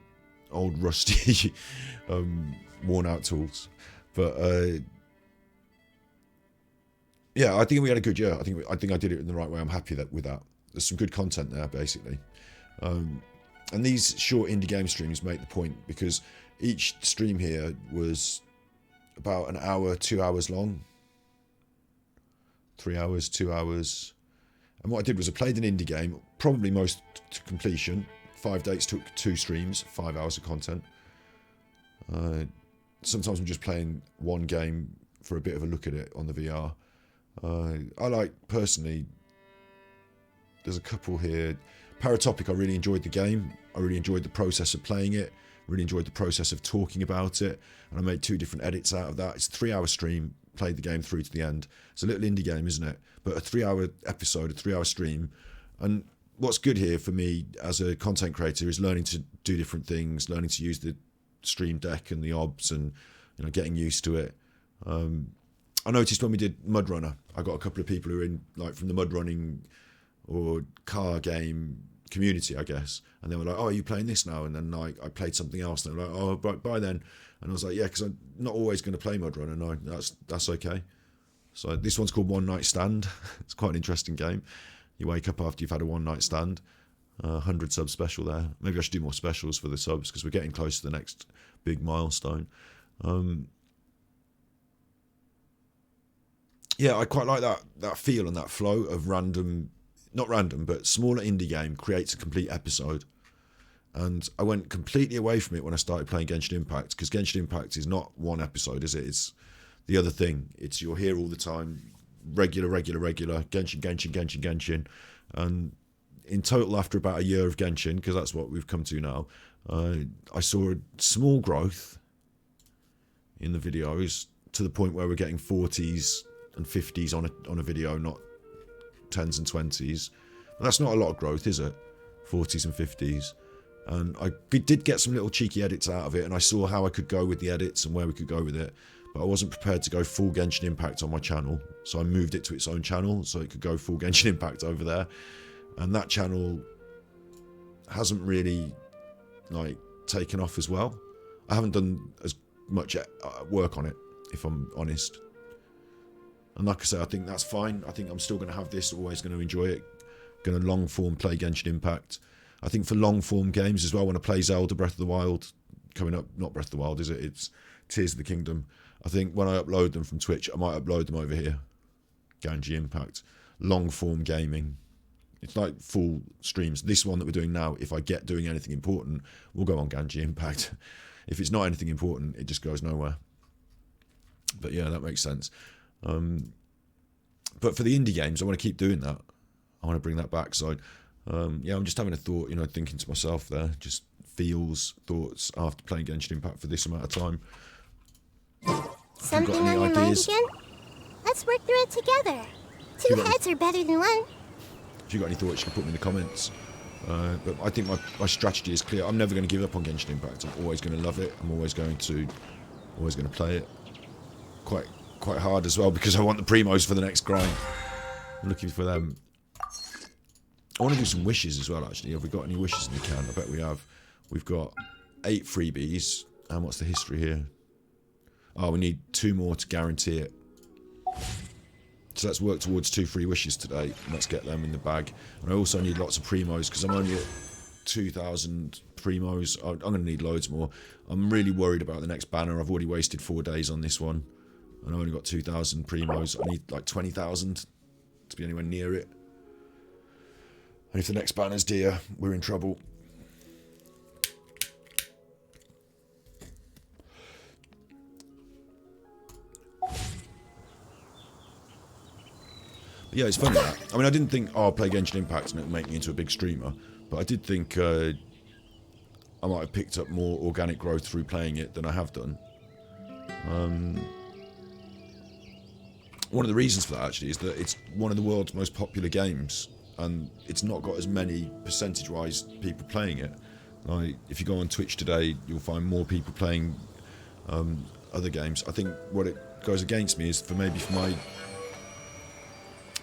old rusty, worn out tools. But yeah, I think we had a good year. I think I did it in the right way. I'm happy with that. There's some good content there, basically. And these short indie game streams make the point, because each stream here was about an hour, 2 hours long. 3 hours, 2 hours. And what I did was I played an indie game, probably most to completion. 5 dates took 2 streams, 5 hours of content. Sometimes I'm just playing one game for a bit of a look at it on the VR. I like, personally, there's a couple here. Paratopic, I really enjoyed the game. I really enjoyed the process of playing it. Really enjoyed the process of talking about it. And I made 2 different edits out of that. It's a 3-hour stream, played the game through to the end. It's a little indie game, isn't it? But a 3-hour episode, a 3-hour stream. And what's good here for me as a content creator is learning to do different things, learning to use the Stream Deck and the OBS, and you know, getting used to it. I noticed when we did Mud Runner, I got a couple of people who are in, like, from the mud running or car game community, I guess, and they were like, "Oh, are you playing this now?" And then like I played something else, and they were like, "Oh, bye then." And I was like, "Yeah, because I'm not always going to play Mud Runner. No, that's okay." So this one's called One Night Stand. It's quite an interesting game. You wake up after you've had a one night stand. 100 sub special there. Maybe I should do more specials for the subs, because we're getting close to the next big milestone. Yeah, I quite like that feel and that flow of random, not random, but smaller indie game creates a complete episode. And I went completely away from it when I started playing Genshin Impact, because Genshin Impact is not one episode, is it? It's the other thing. It's you're here all the time, regular, Genshin. And in total, after about a year of Genshin, because that's what we've come to now, I saw a small growth in the videos, to the point where we're getting 40s and 50s on a video, not 10s and 20s. But that's not a lot of growth, is it? 40s and 50s. And I did get some little cheeky edits out of it, and I saw how I could go with the edits and where we could go with it. But I wasn't prepared to go full Genshin Impact on my channel, so I moved it to its own channel so it could go full Genshin Impact over there. And that channel hasn't really like taken off as well. I haven't done as much work on it, if I'm honest. And like I say, I think that's fine. I think I'm still going to have this, always going to enjoy it. Going to long form play Genshin Impact. I think for long form games as well, when I play Zelda Breath of the Wild, coming up, not Breath of the Wild, is it? It's Tears of the Kingdom. I think when I upload them from Twitch, I might upload them over here. Genshin Impact. Long form gaming. It's like full streams. This one that we're doing now, if I get doing anything important, we'll go on Genshin Impact. If it's not anything important, it just goes nowhere. But yeah, that makes sense. But for the indie games, I want to keep doing that. I want to bring that back. So yeah, I'm just having a thought, thinking to myself there, just thoughts after playing Genshin Impact for this amount of time. Something on your mind again? Let's work through it together. 2 heads are better than 1. If you've got any thoughts, you can put them in the comments. But I think my strategy is clear. I'm never going to give up on Genshin Impact. I'm always going to love it. I'm always going to play it. Quite hard as well, because I want the primos for the next grind. I'm looking for them. I want to do some wishes as well, actually. Have we got any wishes in the can? I bet we have. We've got 8 freebies. And what's the history here? Oh, we need 2 more to guarantee it. So let's work towards 2 free wishes today. And let's get them in the bag. And I also need lots of primos, because I'm only at 2,000 primos. I'm going to need loads more. I'm really worried about the next banner. I've already wasted 4 days on this one. And I've only got 2,000 primos. I need like 20,000 to be anywhere near it. And if the next banner's dear, we're in trouble. But yeah, it's funny that. I mean, I didn't think, I'll play Genshin Impact and it'll make me into a big streamer. But I did think I might have picked up more organic growth through playing it than I have done. One of the reasons for that, actually, is that it's one of the world's most popular games. And it's not got as many, percentage-wise, people playing it. Like, if you go on Twitch today, you'll find more people playing other games. I think what it goes against me is for my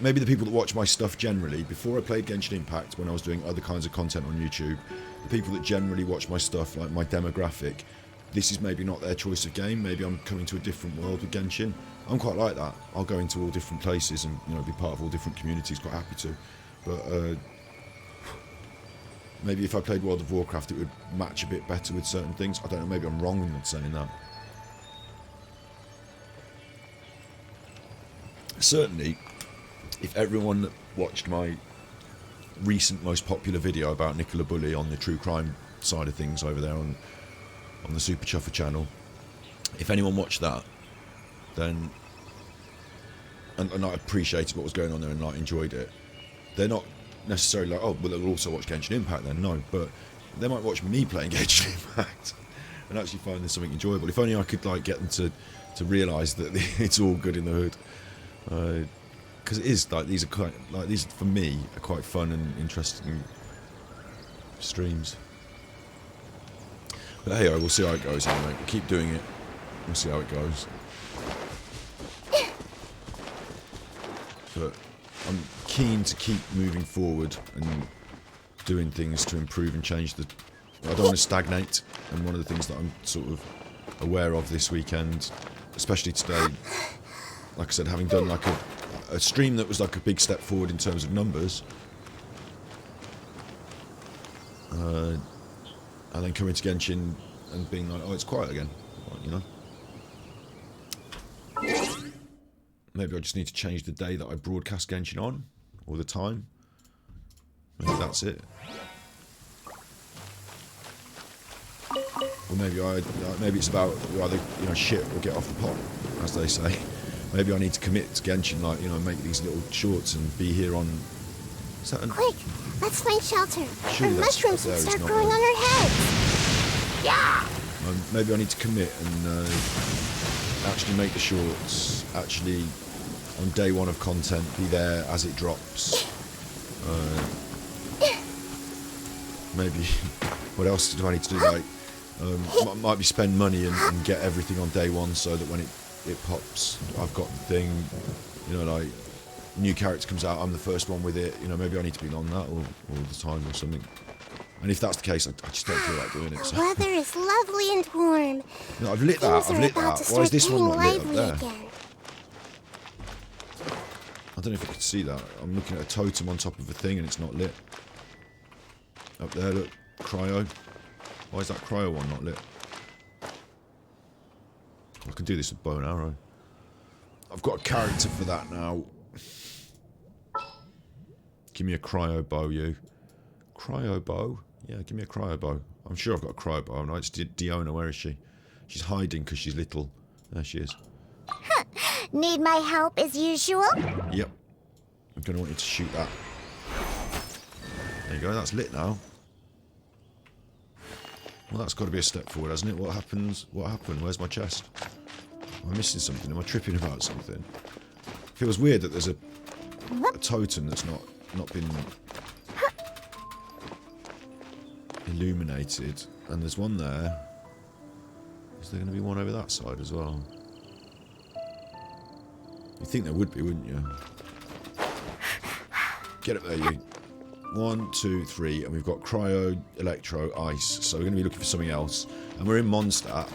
maybe the people that watch my stuff generally, before I played Genshin Impact, when I was doing other kinds of content on YouTube, the people that generally watch my stuff, like my demographic, this is maybe not their choice of game. Maybe I'm coming to a different world with Genshin. I'm quite like that. I'll go into all different places and, you know, be part of all different communities. Quite happy to. But maybe if I played World of Warcraft, it would match a bit better with certain things. I don't know. Maybe I'm wrong in saying that. Certainly, if everyone that watched my recent most popular video about Nicola Bully on the true crime side of things over there on the Super Chuffer channel, if anyone watched that, then and I appreciated what was going on there and I enjoyed it, they're not necessarily like, oh, well, they'll also watch Genshin Impact then. No, but they might watch me playing Genshin Impact and actually find there's something enjoyable. If only I could like get them to realise that it's all good in the hood. Because it is like these for me are quite fun and interesting streams. But hey, we'll see how it goes anyway. We'll keep doing it. We'll see how it goes. But I'm keen to keep moving forward and doing things to improve and change the. I don't want to stagnate. And one of the things that I'm sort of aware of this weekend, especially today, like I said, having done like a stream that was like a big step forward in terms of numbers, and then coming to Genshin and being like, oh, it's quiet again, you know. Maybe I just need to change the day that I broadcast Genshin on, or the time. Maybe that's it. Or maybe maybe it's about rather, you know, shit or get off the pot, as they say. Maybe I need to commit to Genshin, like, you know, make these little shorts and be here on. Is that Quick, let's find shelter. Surely Or that's mushrooms there, will it's start not growing there. on our heads. Yeah. Maybe I need to commit and actually make the shorts. Actually, on day one of content, be there as it drops. Maybe. What else do I need to do? Like, might be spend money and get everything on day one so that when it pops, I've got the thing. You know, like new character comes out, I'm the first one with it. You know, maybe I need to be on that all the time or something. And if that's the case, I just don't feel like doing it. The So. weather is lovely and warm. No, I've lit that. Things I've are lit about that. to Why is start this one getting not lit up lively there? again. I don't know if you can see that. I'm looking at a totem on top of a thing and it's not lit. Up there, look. Cryo. Why is that cryo one not lit? I can do this with bow and arrow. I've got a character for that now. Give me a cryo bow, you. Cryo bow? Yeah, give me a cryo bow. I'm sure I've got a cryo bow. No, it's Diona. Where is she? She's hiding because she's little. There she is. Need my help as usual? Yep. I'm going to want you to shoot that. There you go. That's lit now. Well, that's got to be a step forward, hasn't it? What happens? What happened? Where's my chest? Am I missing something? Am I tripping about something? It feels weird that there's a totem that's not been illuminated, and there's one there. Is there going to be one over that side as well? You'd think there would be, wouldn't you? Get up there, you. 1, 2, 3, and we've got cryo, electro, ice. So we're going to be looking for something else. And we're in Mondstadt.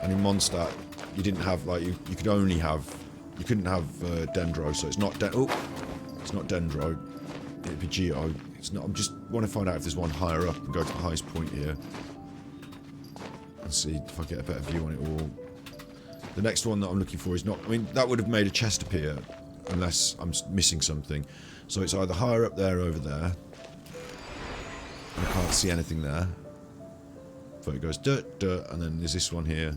And in Mondstadt, you didn't have, like, you could only have, you couldn't have Dendro. So it's not, it's not Dendro. It'd be Geo. It's not, I just want to find out if there's one higher up and go to the highest point here. And see if I get a better view on it all. The next one that I'm looking for is not, I mean, that would have made a chest appear. Unless I'm missing something. So it's either higher up there or over there. I can't see anything there. So it goes dirt, dirt, and then there's this one here.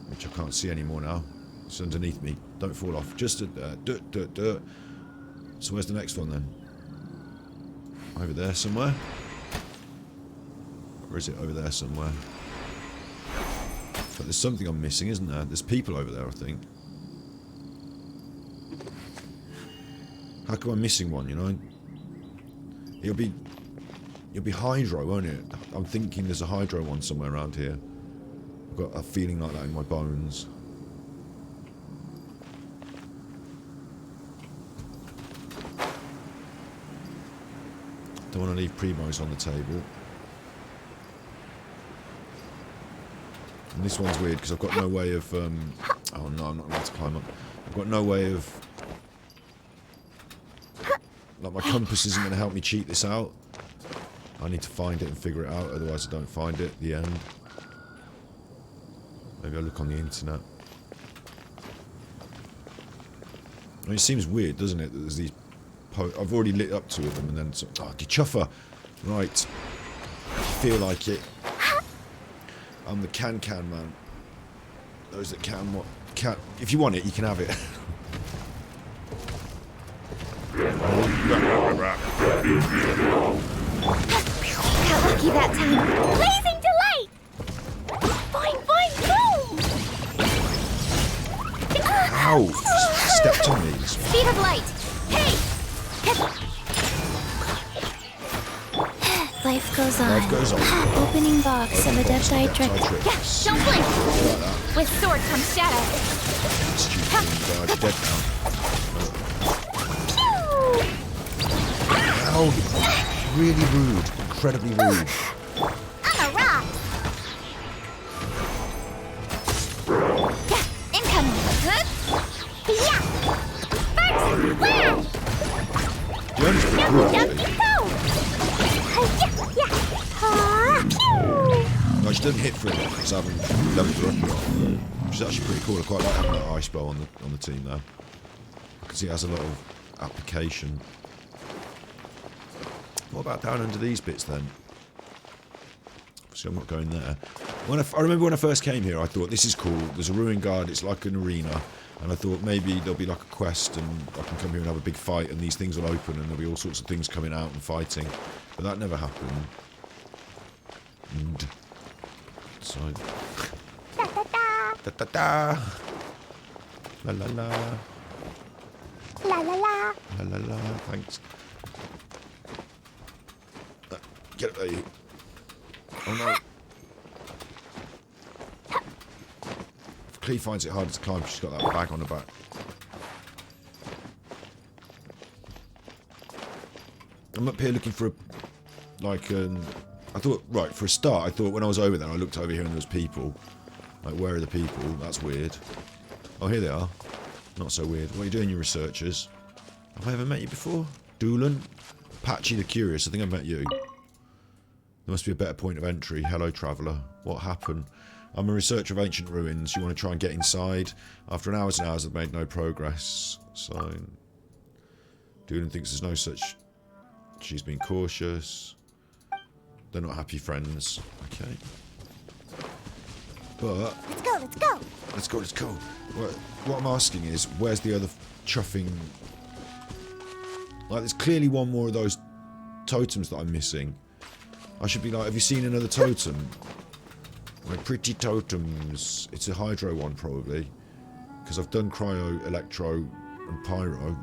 Which I can't see anymore now. It's underneath me. Don't fall off. Just dirt, dirt, dirt. So where's the next one then? Over there somewhere? Or is it over there somewhere? But there's something I'm missing, isn't there? There's people over there, I think. How come I'm missing one, you know? It'll be Hydro, won't it? I'm thinking there's a Hydro one somewhere around here. I've got a feeling like that in my bones. Don't want to leave Primos on the table. And this one's weird because I've got no way of... oh no, I'm not allowed to climb up. I've got no way of... Like, my compass isn't going to help me cheat this out. I need to find it and figure it out, otherwise I don't find it at the end. Maybe I'll look on the internet. I mean, it seems weird, doesn't it, that there's these... I've already lit up two of them and then... Oh, Gichuffer! Right. I feel like it. I'm the can man. Those that can what... Can... If you want it, you can have it. Got lucky that time. Blazing delight! Boing, boing, boom! Ow! Stepped on these. Speed of light! Hey! Life goes on. Life goes on. Opening box of Adepti trick. Yeah, don't blink! Like that. With sword comes shadow. Stupid thing, guys. Dead now. Ow! Really rude. Incredibly rude. I'm a rock! Yeah, incoming! Huh? Yeah! First! Wow! The only thing good, actually. No, she doesn't hit for him because I haven't leveled her up yet. Which is actually pretty cool. I quite like having that ice bow on the team now. Because it has a lot of application. What about down under these bits then? So I'm not going there. I remember when I first came here, I thought this is cool. There's a ruin guard. It's like an arena. And I thought maybe there'll be like a quest and I can come here and have a big fight and these things will open and there'll be all sorts of things coming out and fighting. But that never happened. And so... Da da da! La la la! La la la. La la la, thanks. Get up there, you. Oh no. Clee finds it harder to climb, she's got that bag on her back. I'm up here looking for a... Like, I thought, right, for a start, I thought when I was over there, I looked over here and there was people. Like, where are the people? That's weird. Oh, here they are. Not so weird. What are you doing, you researchers? Have I ever met you before? Doolan? Patchy the Curious, I think I met you. There must be a better point of entry. Hello, traveller. What happened? I'm a researcher of ancient ruins. You want to try and get inside? After hours and hours, I've made no progress. So, Doolan thinks there's no such... She's been cautious. They're not happy friends. Okay. But... Let's go, let's go. Let's go, let's go. What I'm asking is, where's the other chuffing... Like, there's clearly one more of those totems that I'm missing. I should be like, have you seen another totem? Like, pretty totems. It's a hydro one, probably. Because I've done cryo, electro, and pyro.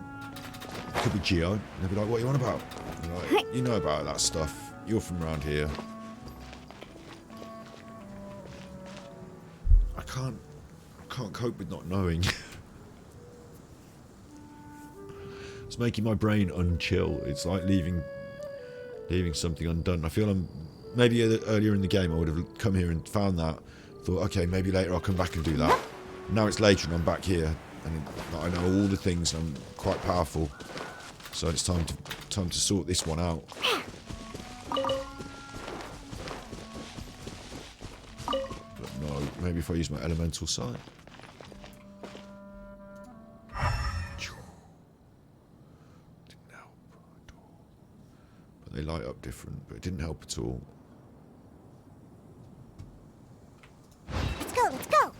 It could be geo. And they'll be like, what are you on about? And I'm like, you know about that stuff. You're from around here. I can't cope with not knowing. It's making my brain unchill. It's like leaving something undone. I feel I'm... Maybe earlier in the game I would have come here and found that. Thought, okay, maybe later I'll come back and do that. Now it's later and I'm back here. And I know all the things and I'm quite powerful. So it's time to sort this one out. But no, maybe if I use my elemental side. Didn't help at all. But they light up different, but it didn't help at all. Let's go, let's go.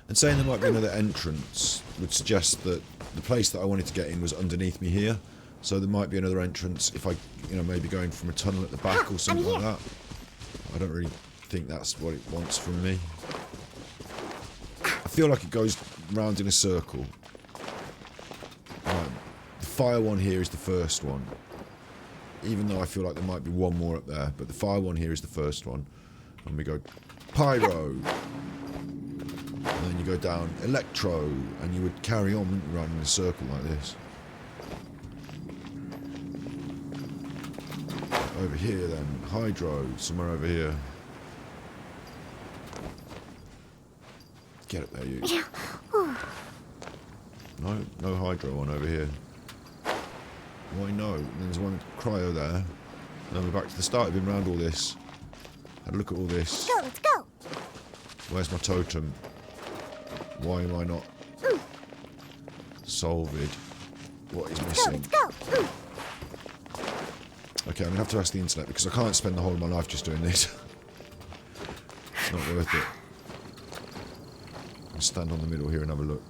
And saying there might be another entrance would suggest that the place that I wanted to get in was underneath me here. So there might be another entrance if I, maybe going from a tunnel at the back or something like that. I don't really think that's what it wants from me. I feel like it goes round in a circle. The fire one here is the first one. Even though I feel like there might be one more up there. But the fire one here is the first one. And we go pyro. And then you go down electro. And you would carry on, wouldn't you, running in a circle like this. Over here then, hydro, somewhere over here. Get up there, you. No hydro one over here. Why no? And there's one cryo there. And then we're back to the start. We've been around all this. Had a look at all this. Let's go. Where's my totem? Why am I not solved? What is missing? Go. Okay, I'm going to have to ask the internet because I can't spend the whole of my life just doing this. It's not worth it. I'll stand on the middle here and have a look.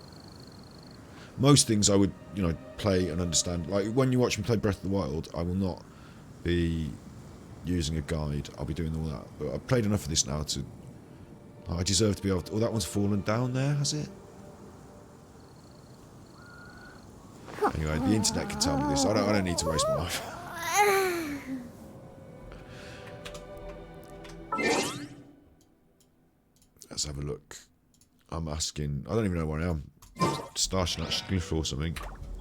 Most things I would, you know, play and understand. Like, when you watch me play Breath of the Wild, I will not be using a guide. I'll be doing all that. But I've played enough of this now to... I deserve to be able to... Oh, that one's fallen down there, has it? Anyway, the internet can tell me this. I don't need to waste my life. Let's have a look. I'm asking... I don't even know where I am. Starsnatch Glyph or something.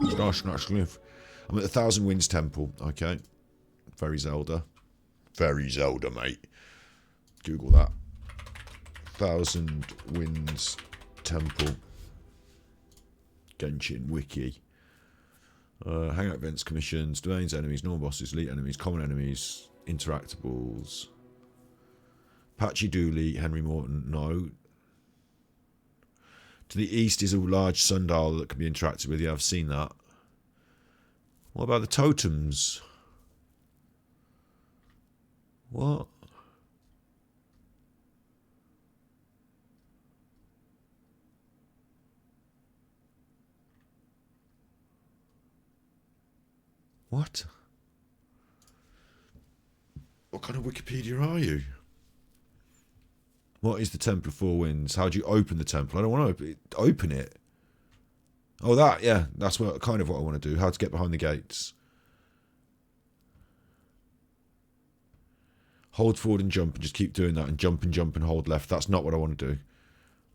Starsnatch Glyph. I'm at the Thousand Winds Temple. Okay. Very Zelda. Very Zelda, mate. Google that. Thousand Winds Temple. Genshin Wiki. Hangout events, commissions, domains, enemies, normal bosses, elite enemies, common enemies, interactables. Patchy Dooley, Henry Morton, no. To the east is a large sundial that can be interacted with. Yeah, I've seen that. What about the totems? What? What? What kind of Wikipedia are you? What is the Temple of Four Winds? How do you open the temple? I don't want to open it. Oh, that, yeah. That's kind of what I want to do. How to get behind the gates. Hold forward and jump and just keep doing that. And jump and hold left. That's not what I want to do.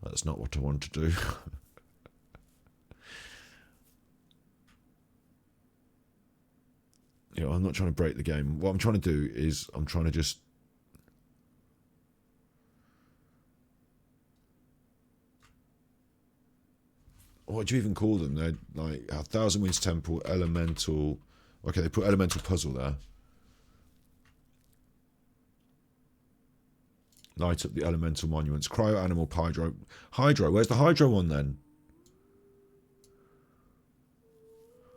That's not what I want to do. You know, I'm not trying to break the game. What I'm trying to do is I'm trying to just... What do you even call them? They're like a Thousand Winds Temple, Elemental... Okay, they put Elemental Puzzle there. Light up the Elemental Monuments. Cryo, Animal, Hydro. Hydro, where's the Hydro one then?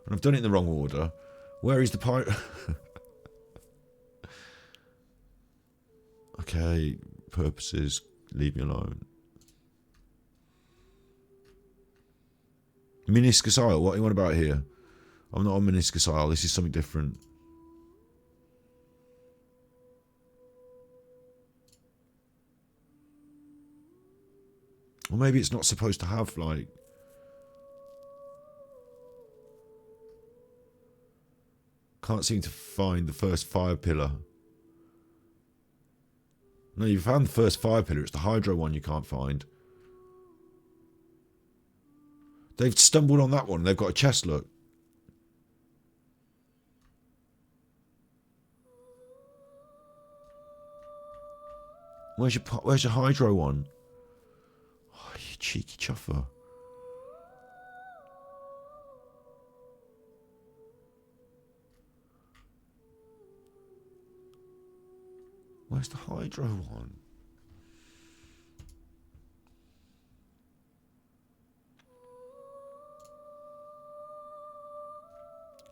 And I've done it in the wrong order. Where is the pyro? Okay, purposes, leave me alone. Meniscus Isle, what do you want about here? I'm not on Meniscus Isle, this is something different. Or maybe it's not supposed to have, like... Can't seem to find the first fire pillar. No, you found the first fire pillar. It's the Hydro one you can't find. They've stumbled on that one. They've got a chest, look. Where's your Hydro one? Oh, you cheeky chuffer. Where's the Hydro one?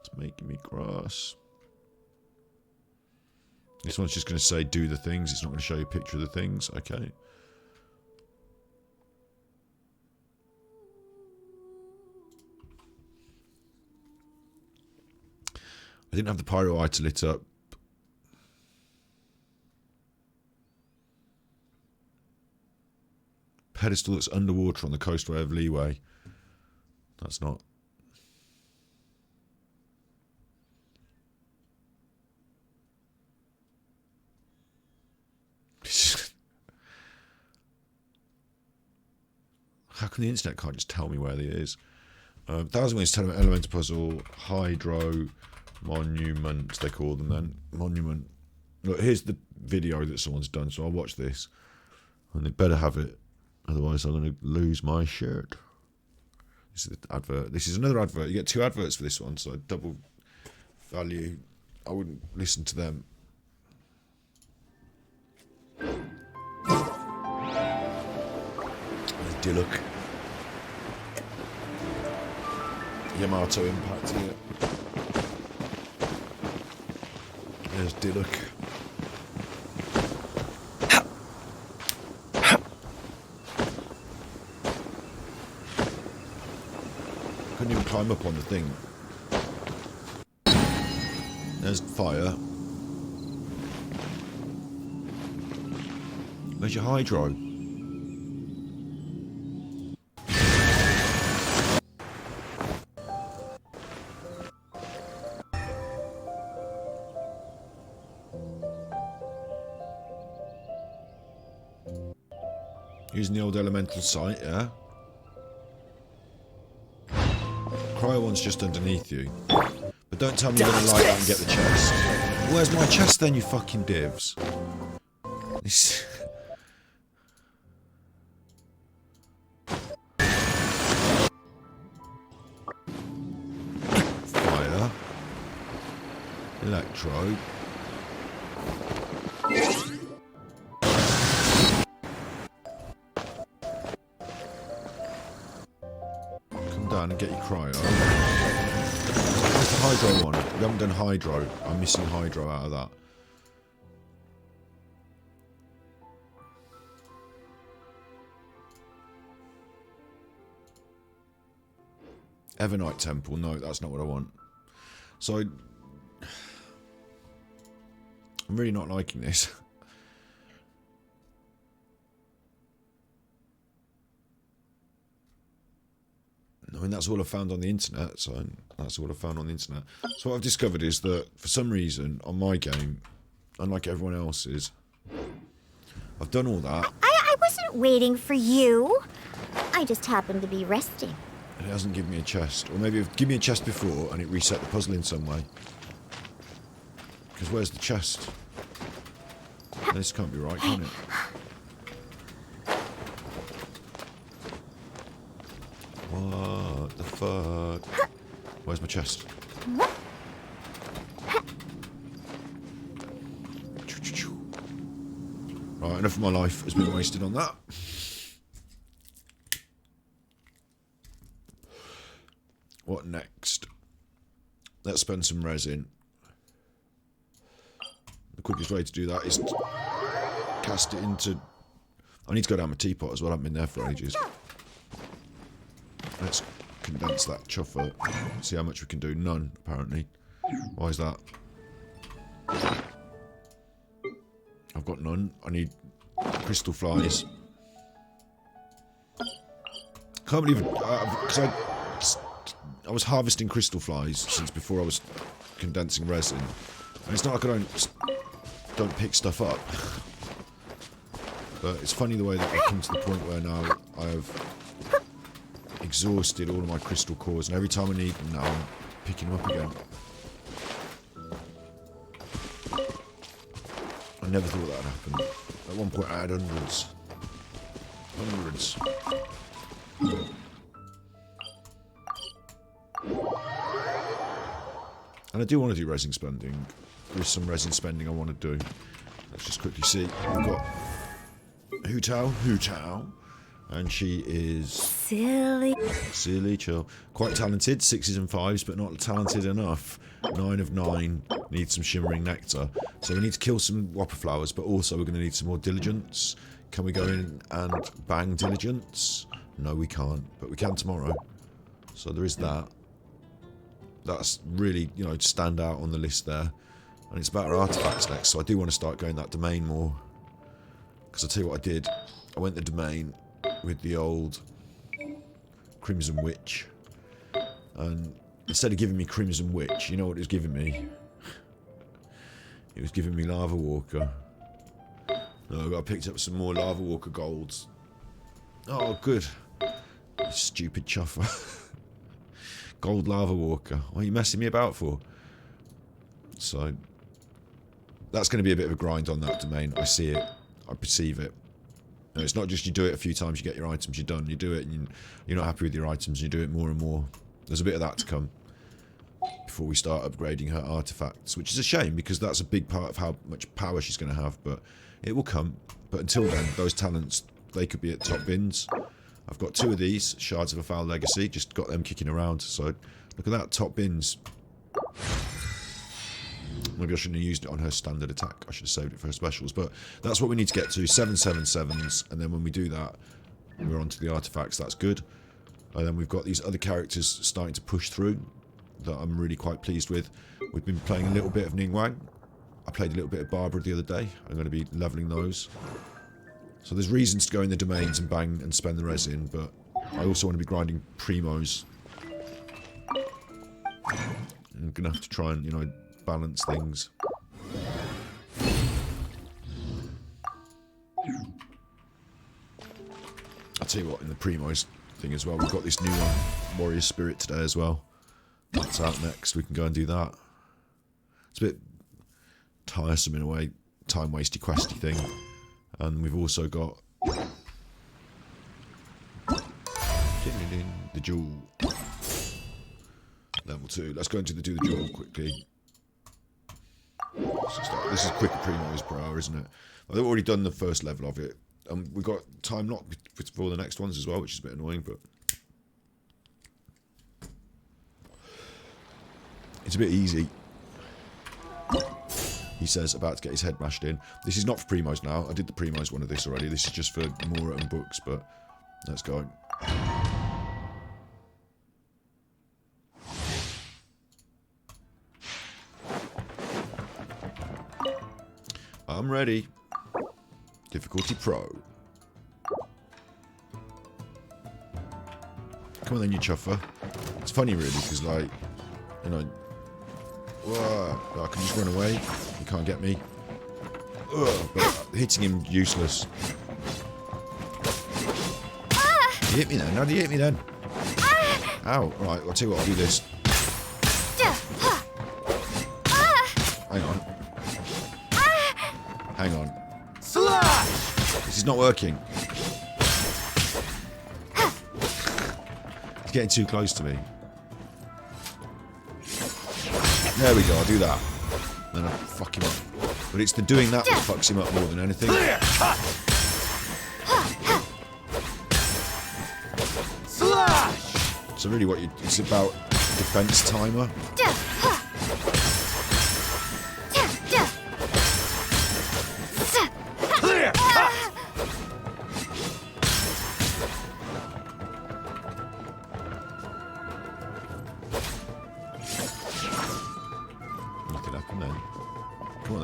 It's making me cross. This one's just going to say do the things. It's not going to show you a picture of the things. Okay. I didn't have the pyro eye to lit up. Pedestal that's underwater on the coastway of Leeway. That's not. How come the internet can't just tell me where it is? 1,000 Ways to Tell Them Elemental Puzzle, Hydro, Monument, they call them then. Monument. Look, here's the video that someone's done, so I'll watch this. And they better have it, otherwise I'm going to lose my shirt. This is the advert. This is another advert. You get 2 adverts for this one, so double value. I wouldn't listen to them. Diluc. Yamato Impact here. There's Diluc. Couldn't even climb up on the thing. There's fire. Where's your hydro? Using the old elemental site, yeah? Cryo one's just underneath you. But don't tell me you're gonna light that and get the chest. Where's my chest then, you fucking divs? This... Fire. Electro. And get your cryo. Where's the hydro one? We haven't done hydro. I'm missing hydro out of that. Evernight Temple. No, that's not what I want. So I'm really not liking this. I mean, that's all I found on the internet, so that's all I found on the internet. So what I've discovered is that, for some reason, on my game, unlike everyone else's, I've done all that. I wasn't waiting for you. I just happened to be resting. And it hasn't given me a chest. Or maybe give me a chest before, and it reset the puzzle in some way. Because where's the chest? This can't be right, can it? What the fuck? Where's my chest? Right, enough of my life has been wasted on that. What next? Let's spend some resin. The quickest way to do that is to cast it into... I need to go down my teapot as well, I haven't been there for ages. Let's condense that chuffer. See how much we can do. None, apparently. Why is that? I've got none. I need crystal flies. Can't believe it. Because I was harvesting crystal flies since before I was condensing resin. And it's not like I don't pick stuff up. But it's funny the way that I've come to the point where now I have exhausted all of my crystal cores, and every time I need them now, I'm picking them up again. I never thought that would happen. At one point I had hundreds. Hundreds. And I do want to do resin spending. There's some resin spending I want to do. Let's just quickly see. We've got Hu Tao. And she is... Silly chill. Quite talented, 6s and 5s, but not talented enough. 9 of 9, needs some shimmering nectar. So we need to kill some whopper flowers, but also we're going to need some more diligence. Can we go in and bang diligence? No, we can't, but we can tomorrow. So there is that. That's really, you know, stand out on the list there. And it's about our artifacts next, so I do want to start going that domain more. Because I'll tell you what I did. I went the domain with the old Crimson Witch, and instead of giving me Crimson Witch, you know what it was giving me? It was giving me Lava Walker. No, I picked up some more Lava Walker golds. Oh, good. Stupid chuffer. Gold lava walker. What are you messing me about for? So that's going to be a bit of a grind on that domain. I see it. I perceive it. No, it's not just you do it a few times, you get your items, you're done. You do it and you're not happy with your items, you do it more and more. There's a bit of that to come before we start upgrading her artifacts, which is a shame because that's a big part of how much power she's going to have, but it will come. But until then, those talents, they could be at top bins. I've got 2 of these, Shards of a Foul Legacy, just got them kicking around. So look at that, top bins. Maybe I shouldn't have used it on her standard attack. I should have saved it for her specials. But that's what we need to get to. 777s. And then when we do that, we're on to the artifacts. That's good. And then we've got these other characters starting to push through that I'm really quite pleased with. We've been playing a little bit of Ningguang. I played a little bit of Barbara the other day. I'm going to be leveling those. So there's reasons to go in the domains and bang and spend the res in. But I also want to be grinding primos. I'm going to have to try and, you know, balance things. I'll tell you what, in the primos thing as well, we've got this new one, Warrior Spirit, today as well. That's out next. We can go and do that. It's a bit tiresome in a way, time wasty questy thing. And we've also got the jewel. Level 2. Let's go into do the jewel quickly. This is quicker primos per hour, isn't it? Well, they've already done the first level of it. We've got time locked for the next ones as well, which is a bit annoying, but it's a bit easy. He says, about to get his head mashed in. This is not for primos now. I did the primos one of this already. This is just for Mora and books, but let's go. I'm ready. Difficulty Pro. Come on then, you chuffer. It's funny really, because like, you know, whoa, I can just run away. He can't get me. Ugh, but hitting him useless. You hit me then? How do you hit me then? Ow. Right, I'll tell you what, I'll do this. Hang on. Hang on. This is not working. He's getting too close to me. There we go, I'll do that. Then I'll fuck him up. But it's the doing that that fucks him up more than anything. So really what it's about defense timer.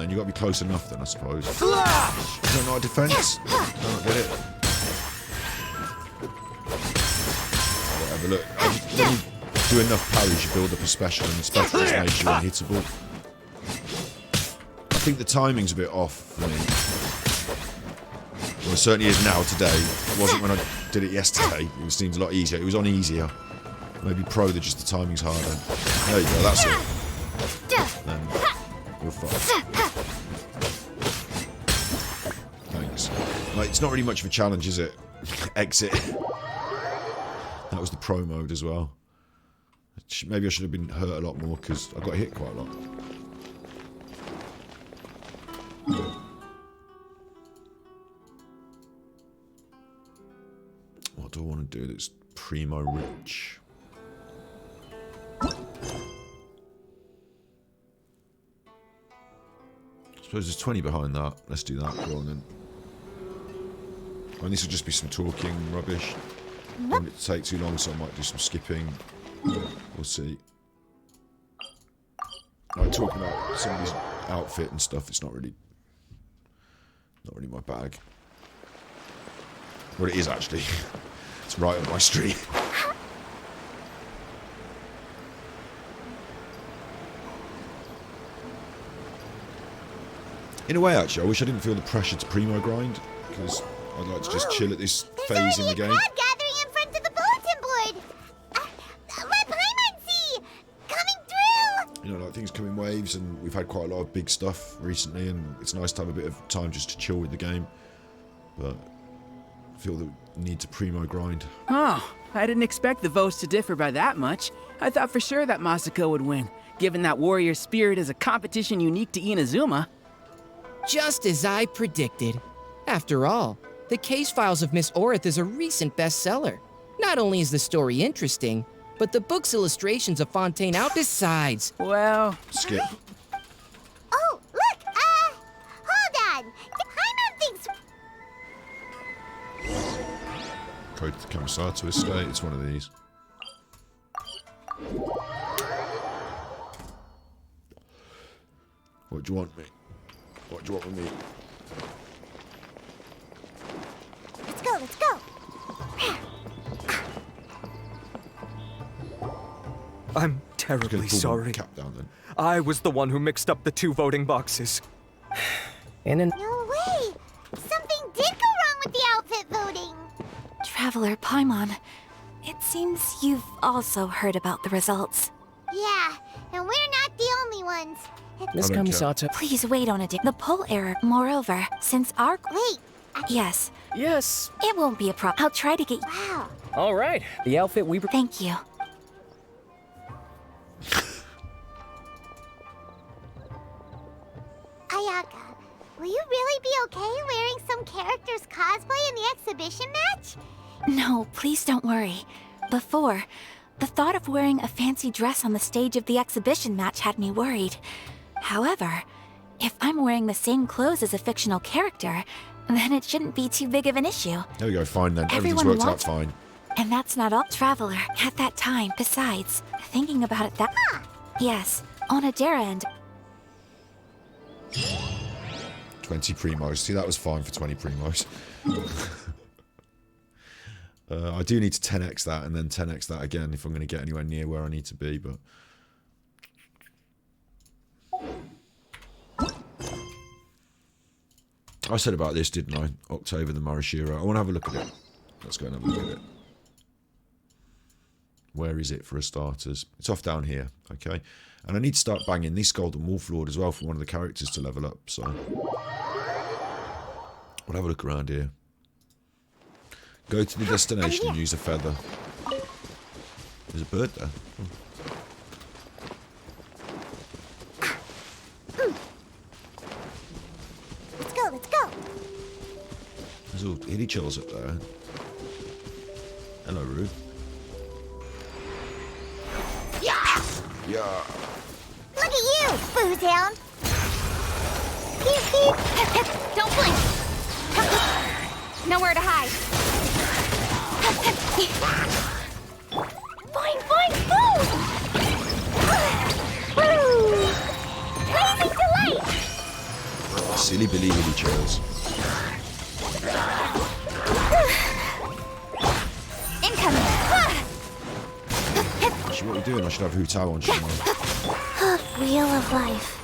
You've got to be close enough then, I suppose. Flash! You don't know our defense? I don't get it. Whatever, look. When you do enough parries, you build up a special, and the special just makes you unhittable. I think the timing's a bit off for me. Well, it certainly is now, today. It wasn't when I did it yesterday. It seems a lot easier. It was on easier. Maybe Pro, that just the timing's harder. There you go, that's it. Then you're fine. Thanks. Like, it's not really much of a challenge, is it? Exit. That was the Pro mode as well. Maybe I should have been hurt a lot more, because I got hit quite a lot. What do I want to do that's primo rich? I suppose there's 20 behind that. Let's do that. Go on then. I mean, this will just be some talking rubbish. Won't it take too long, so I might do some skipping. We'll see. Like, talking about somebody's outfit and stuff, it's not really my bag. Well, it is actually. It's right up my street. In a way, actually, I wish I didn't feel the pressure to primo grind, because I'd like to just chill at this phase in the game. Crowd gathering in front of the bulletin things come in waves, and we've had quite a lot of big stuff recently, and it's nice to have a bit of time just to chill with the game. But I feel the need to primo grind. Oh, I didn't expect the votes to differ by that much. I thought for sure that Masako would win, given that warrior spirit is a competition unique to Inazuma. Just as I predicted. After all, The Case Files of Miss Orith is a recent bestseller. Not only is the story interesting, but the book's illustrations of Fontaine out. Besides, Well, Skip. Oh, look! Hold on! Paimon thinks... Code to the Kamisato estate. It's one of these. What do you want me? What do you want with me? Let's go, let's go! I'm Just terribly gonna pull my sorry. cap down then. I was the one who mixed up the 2 voting boxes. in an No way! Something did go wrong with the outfit voting! Traveler Paimon, it seems you've also heard about the results. Yeah, and we're not the only ones. Miss I don't care. Kamisato. Please wait on it. The poll error. Moreover, since our... Wait, Yes, Yes. it won't be a problem. I'll try to get... wow. All right. The outfit we... Thank you. Ayaka, will you really be okay wearing some character's cosplay in the exhibition match? No, please don't worry. Before, the thought of wearing a fancy dress on the stage of the exhibition match had me worried. However, if I'm wearing the same clothes as a fictional character, then it shouldn't be too big of an issue. There we go, fine then. Everything's Everyone worked out wants- fine. And that's not all. Traveler, at that time, besides, thinking about it that... Yes, Onodera and... 20 primos. See, that was fine for 20 primos. I do need to 10x that and then 10x that again if I'm going to get anywhere near where I need to be, but... I said about this, didn't I? October the Marashiro. I want to have a look at it. Let's go and have a look at it. Where is it for a starters? It's off down here, okay? And I need to start banging this Golden Wolf Lord as well for one of the characters to level up, so... We'll have a look around here. Go to the destination and use a feather. There's a bird there. Let's go, let's go! There's all hilly chills up there. Hello, Rue. Yeah! Yeah. Look at you, Bootown! Pew, pew! Don't blink! Nowhere to hide. Boing, boing, boom! Woo! Blazing delight! Silly Billy hilly chills. Incoming! Actually, what are we doing? I should have Hu Tao on, shouldn't I? Wheel of life.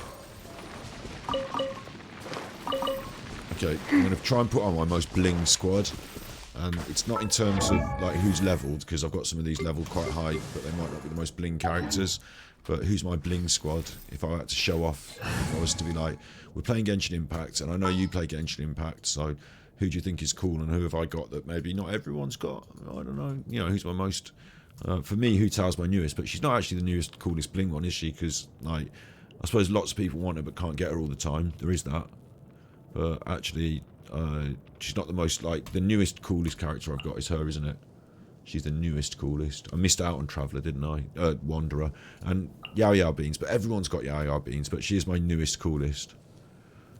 Okay, I'm going to try and put on my most bling squad. And it's not in terms of like who's leveled, because I've got some of these leveled quite high, but they might not be the most bling characters. But who's my bling squad? If I had to show off, if I was to be like, we're playing Genshin Impact, and I know you play Genshin Impact, so who do you think is cool, and who have I got that maybe not everyone's got? I don't know. You know, who's my most... for me, Hu Tao's my newest, but she's not actually the newest, coolest bling one, is she? Because, like, I suppose lots of people want her but can't get her all the time. There is that. But actually, she's not the most, like, the newest, coolest character I've got is her, isn't it? She's the newest, coolest. I missed out on Traveller, didn't I? Wanderer. And Yao Yao Beans, but everyone's got Yao Yao Beans, but she is my newest, coolest.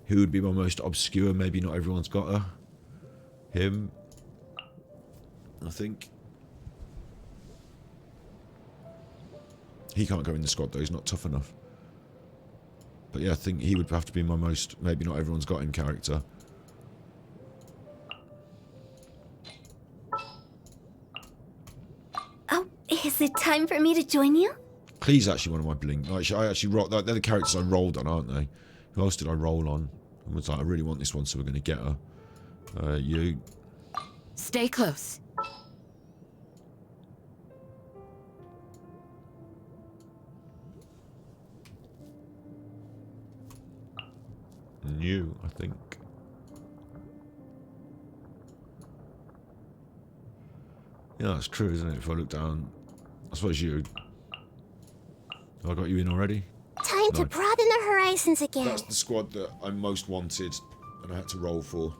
Who would be my most obscure? Maybe not everyone's got her. Him. I think. He can't go in the squad though, he's not tough enough. But yeah, I think he would have to be my most, maybe not everyone's got him character. Oh, is it time for me to join you? Klee's actually one of my bling. Like, I actually rolled, they're the characters I rolled on, aren't they? Who else did I roll on? I was like, I really want this one, so we're going to get her. You. Stay close. new, I think. Yeah, that's true, isn't it? If I look down, I suppose you. Have I got you in already? Time to No. broaden the horizons again. That's the squad that I most wanted, and I had to roll for.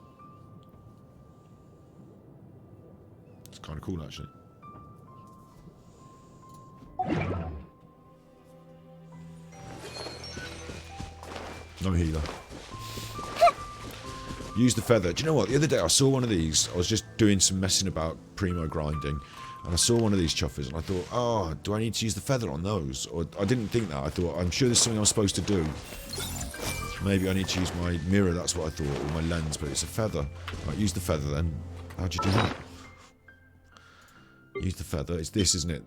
It's kind of cool, actually. No healer. Use the feather. Do you know what? The other day I saw one of these. I was just doing some messing about primo grinding, and I saw one of these chuffers, and I thought, oh, do I need to use the feather on those? Or I didn't think that. I thought, I'm sure there's something I'm supposed to do. Maybe I need to use my mirror, that's what I thought, or my lens, but it's a feather. Right, use the feather then. How'd you do that? Use the feather. It's this, isn't it?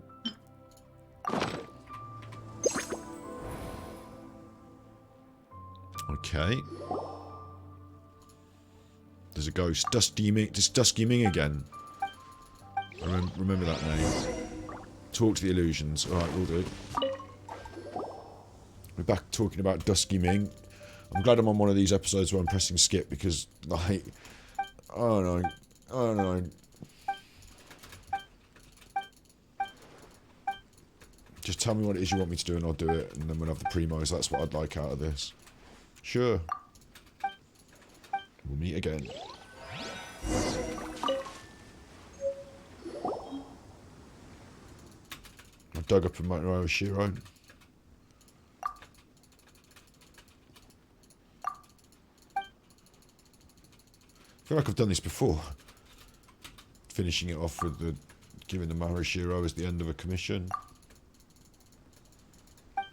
Okay. There's a ghost. Dusky Ming. It's Dusky Ming again. I remember that name. Talk to the illusions. Alright, we'll do. We're back talking about Dusky Ming. I'm glad I'm on one of these episodes where I'm pressing skip because, like, I don't know. Just tell me what it is you want me to do and I'll do it, and then we'll have the primos. That's what I'd like out of this. Sure. We'll meet again. I dug up a Moto Shiro. I feel like I've done this before. Finishing it off with the giving the Marashiro as the end of a commission.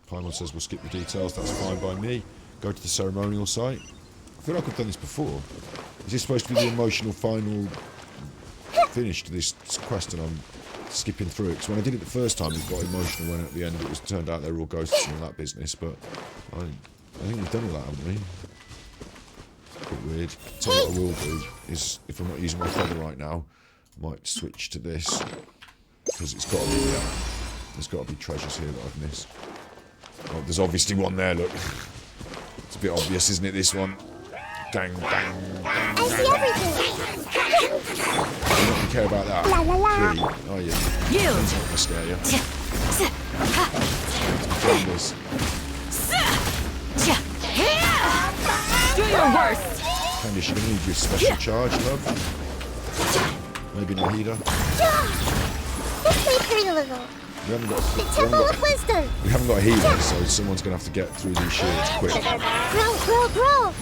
Paimon says we'll skip the details, that's fine by me. Go to the ceremonial site. I feel like I've done this before. Is this supposed to be the emotional final finish to this quest and I'm skipping through it? Because when I did it the first time it got emotional when at the end it was turned out they were all ghosts and all that business, but I think we've done all that, haven't we? It's a bit weird. So what I will do is, if I'm not using my feather right now, I might switch to this. Because it's got to be, there's got to be treasures here that I've missed. Oh, there's obviously one there, look. It's a bit obvious, isn't it, this one? Dang, dang, dang, I see everything. You don't care about that. La la la. Really? Oh, yeah. You! That's not going to scare you. Fingers. Do your worst! Candice, you're going to need your special charge, love. Maybe no healer. This may hurt a little. We haven't got The Temple of Wisdom. we haven't got a healer, so someone's going to have to get through these shields quick. Grow, grow, grow.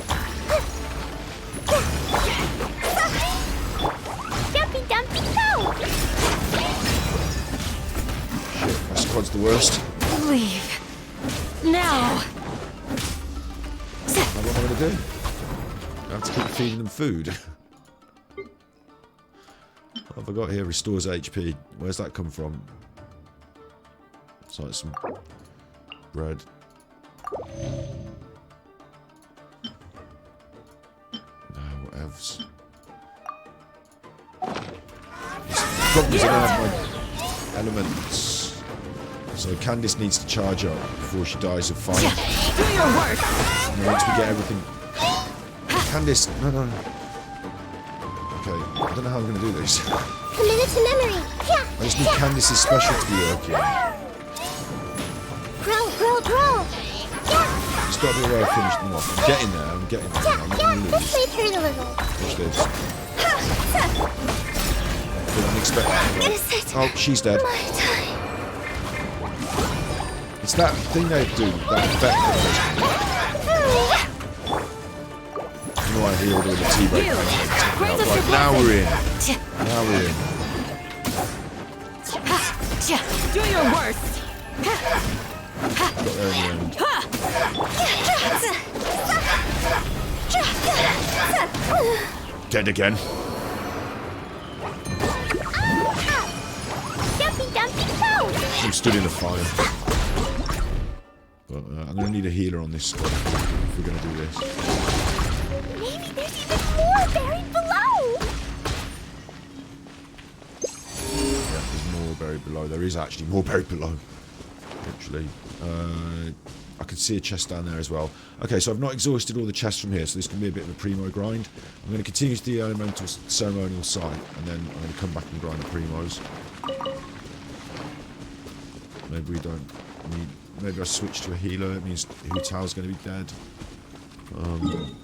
Dumpy, dumpy, go. Shit, my squad's the worst. Leave. Now! Now what am I going to do? I have to keep feeding them food. What have I got here? Restores HP. Where's that come from? It's like some bread. Whatevs. The problem is I don't have my elements. So Candice needs to charge up before she dies of fire. Do your worst! And then once we get everything... Candice, no. Okay, I don't know how I'm going to do this. Committed to memory. I just need Candice's special to be working. Grow, grow, grow. There's got to be a way of finishing them off. I'm getting there, I'm not going to This lose. may hurt a little. Watch this. Didn't expect that. Is it Oh, she's dead. my time? It's that thing they do, that effect that you know, I healed all the T-break. Right, now we're in. Now we're in. Do your worst! Got there in the end. Dead again. Dumpy, dumpy, go. I'm stood in the fire. But I'm going to need a healer on this squad if we're going to do this. Maybe there's even more buried below. Yeah, there's more buried below. There is actually more buried below. Actually. I can see a chest down there as well. Okay, so I've not exhausted all the chests from here, so this can be a bit of a primo grind. I'm going to continue to the elemental ceremonial site, and then I'm going to come back and grind the primos. Maybe we don't need... Maybe I switch to a healer. It means Hu Tao's going to be dead. I'm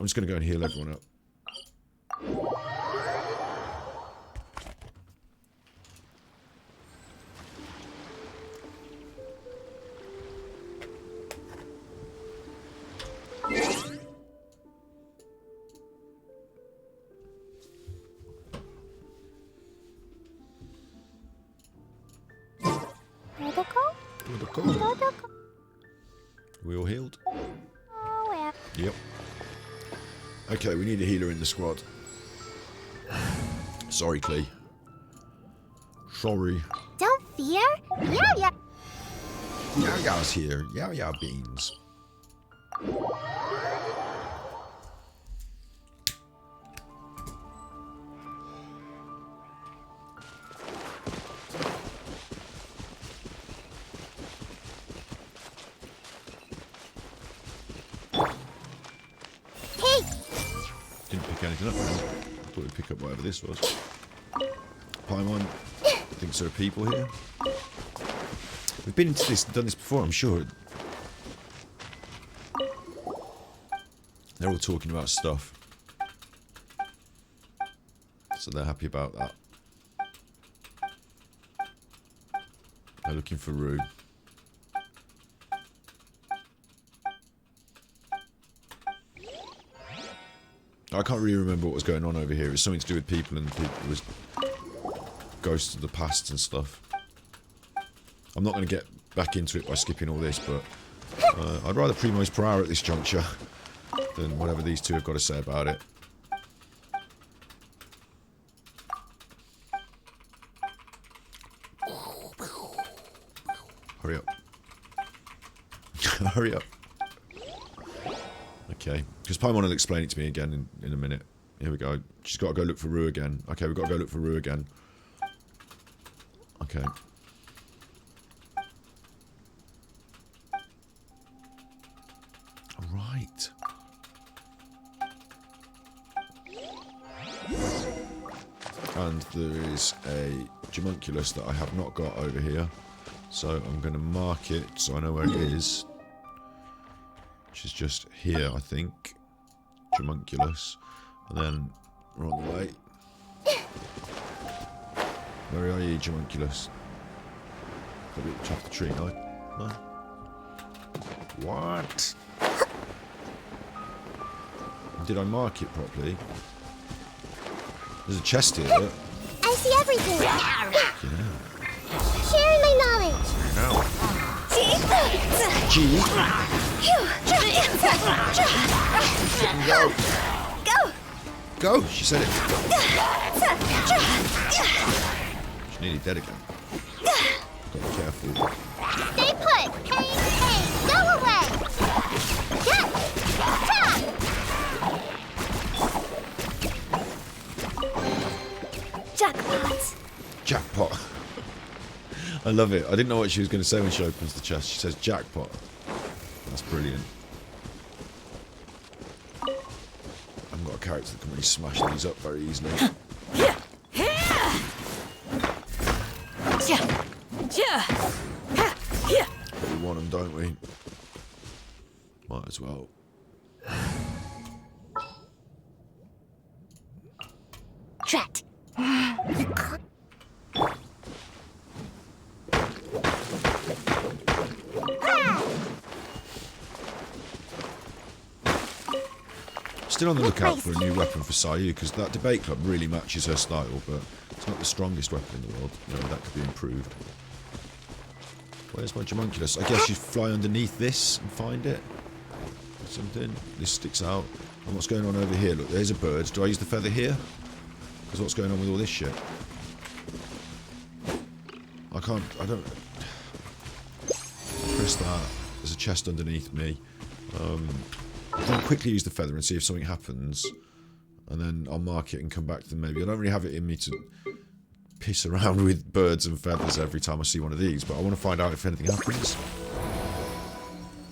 just going to go and heal everyone up. We all healed? Oh, well. Yep. Okay, we need a healer in the squad. Sorry, Klee. Sorry. Don't fear. Yao Yao. Yao Yao's here. Yao Yao beans. Didn't pick anything up. I thought we'd pick up whatever this was. Paimon thinks there are people here. We've been into this, done this before, I'm sure. They're all talking about stuff. So they're happy about that. They're looking for Rue. I can't really remember what was going on over here. It was something to do with people and it was ghosts of the past and stuff. I'm not going to get back into it by skipping all this, but I'd rather primos per hour at this juncture than whatever these two have got to say about it. Hurry up. Hurry up. Okay, because Paimon will explain it to me again in a minute. Here we go. She's got to go look for Rue again. Okay, we've got to go look for Rue again. Okay. Right. And there is a Homunculus that I have not got over here. So I'm going to mark it so I know where it is. Which is just here, I think. Homunculus. And then we're on the way. Where are you, Homunculus? Got a bit top of the tree, no? No? What? Did I mark it properly? There's a chest here, look. I see everything. Yeah. Sharing my knowledge. Ow. Gee. Go. Go, she said it. She's nearly dead again. Gotta be careful. Stay put. Hey, go away. Get. Tap. Jackpot. Jackpot. I love it. I didn't know what she was going to say when she opens the chest. She says jackpot. That's brilliant. I haven't got a character that can really smash these up very easily. But we want them, don't we? Might as well. Drat. Still on the lookout for a new weapon for Sayu, because that debate club really matches her style, but it's not the strongest weapon in the world. You know, that could be improved. Where's my Homunculus? I guess you fly underneath this and find it. Or something. This sticks out. And what's going on over here? Look, there's a bird. Do I use the feather here? Because what's going on with all this shit? I don't... Press that. There's a chest underneath me. I'll quickly use the feather and see if something happens. And then I'll mark it and come back to them maybe. I don't really have it in me to piss around with birds and feathers every time I see one of these, but I want to find out if anything happens.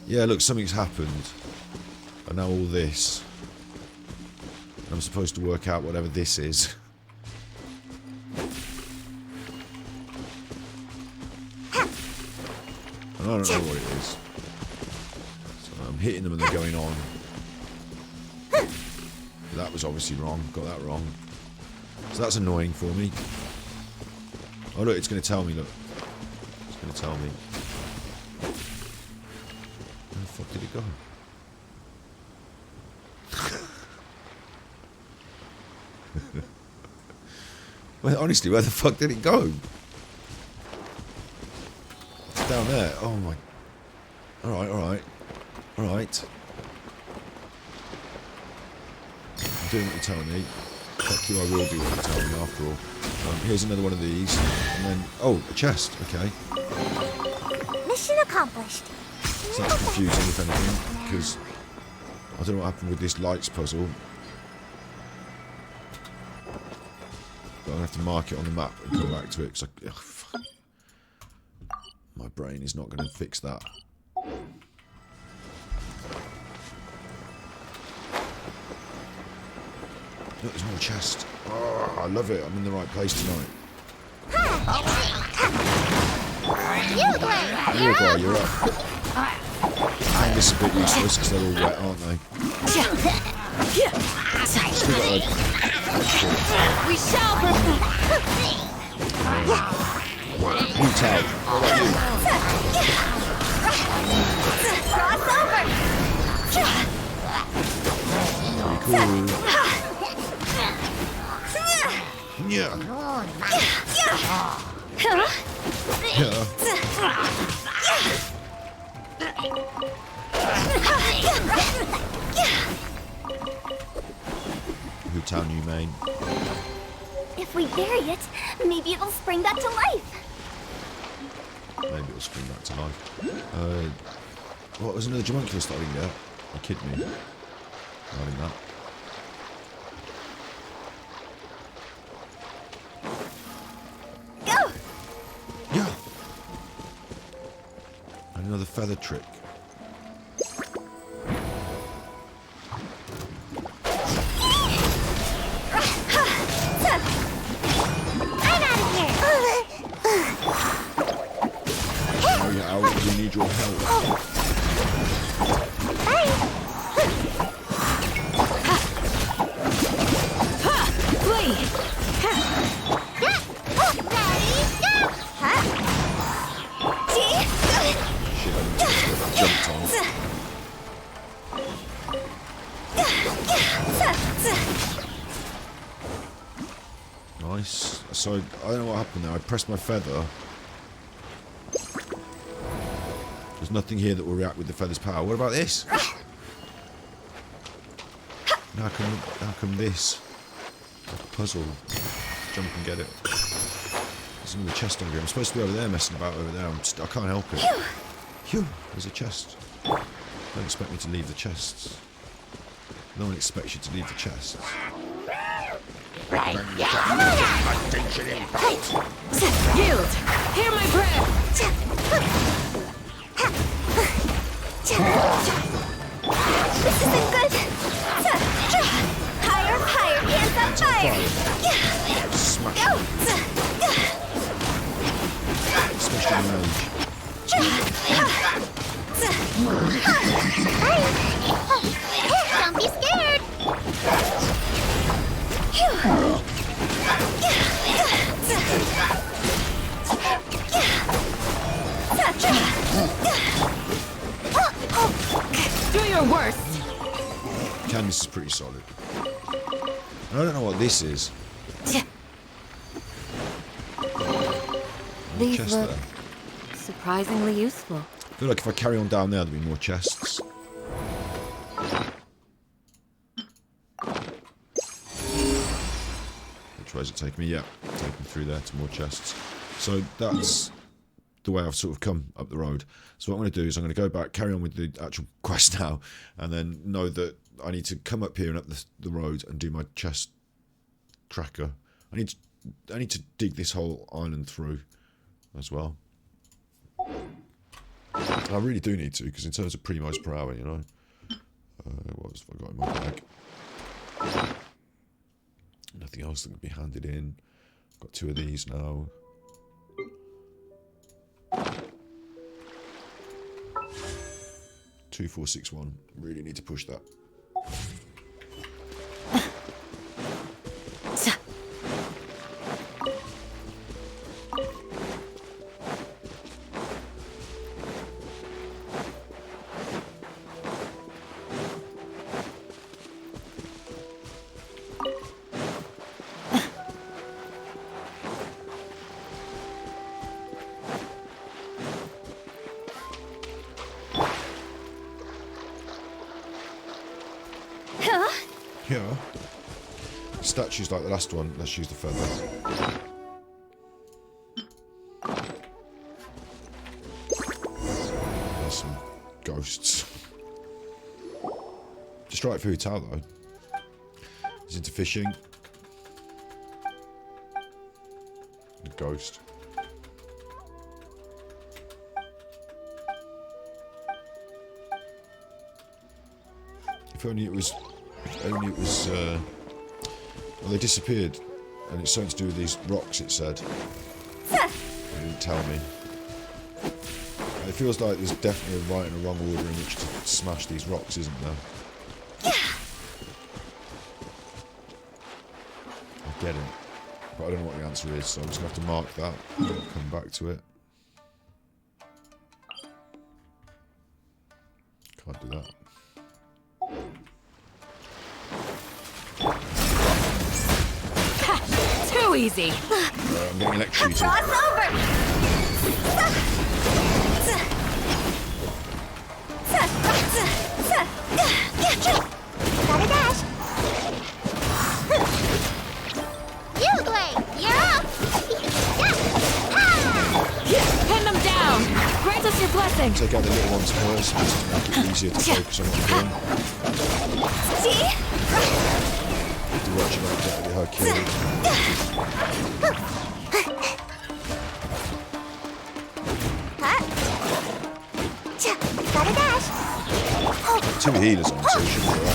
Yeah, look, something's happened. And now all this. I'm supposed to work out whatever this is. And I don't know what it is. So I'm hitting them and they're going on. That was obviously wrong. Got that wrong. So that's annoying for me. Oh look, it's going to tell me, look. It's going to tell me. Where the fuck did it go? Well, honestly, where the fuck did it go? It's down there. Oh my. Alright, alright. Alright. I'm doing what you tell me. Fuck you, I will do what you tell me after all. Here's another one of these. And then. Oh, a chest. Okay. Mission accomplished. So that's confusing, if anything. Because I don't know what happened with this lights puzzle. But I'm going to have to mark it on the map and come back to it. Because fuck. My brain is not going to fix that. Look, there's more chest. Oh, I love it. I'm in the right place tonight. Uruguay, you're up. And this is a bit useless because they're all wet, aren't they? We shall perfect. You tell. What about you? Cross over. Pretty cool. Yeah. Good town, you mean? If we bury it, maybe it'll spring back to life. Maybe it'll spring back to life. What was another homunculus that I didn't get? You kidding me? I didn't that. Go! Yeah. And another feather trick. I'm out of here. Oh, you're out. We need your help. Jumped on it. Nice. So, I don't know what happened there. I pressed my feather. There's nothing here that will react with the feather's power. What about this? How come this? Like a puzzle. Jump and get it. There's another chest over here. I'm supposed to be over there messing about over there. I can't help it. Phew! There's a chest. Don't expect me to leave the chests. No one expects you to leave the chests. Yield. Hear my prayer. This isn't good. Higher, higher, hands on fire. Smash it. Especially mage. Don't be scared. Do your worst. Candice is pretty solid. I don't know what this is. These Chest look there. surprisingly useful. I feel like if I carry on down there, there'll be more chests. Which way does it take me? Yeah, take me through there to more chests. So that's the way I've sort of come up the road. So what I'm going to do is I'm going to go back, carry on with the actual quest now, and then know that I need to come up here and up the road and do my chest tracker. I need to dig this whole island through as well. I really do need to, because in terms of primos per hour, you know. What else have I got in my bag? Nothing else that can be handed in. Got 2 of these now. Two, 4, 6, 1. Really need to push that. Yeah. Statues like the last one. Let's use the feather. There's some ghosts. Just right for Hu Tao though. He's into fishing. The ghost. If only it was. If only it was. Well, they disappeared, and it's something to do with these rocks. It said. They didn't tell me. It feels like there's definitely a right and a wrong order in which to smash these rocks, isn't there? I get it, but I don't know what the answer is, so I'm just gonna have to mark that. And come back to it. Can't do that. Too easy. I'm getting electrocuted. Gotta dash. You, Glade, you're up. Pin them down. Grant us your blessing. Take out the little ones first, just to make it easier to focus on what I'm doing. See? To watch about exactly her killed. Gotta dash. 2 healers on, so you should be alright.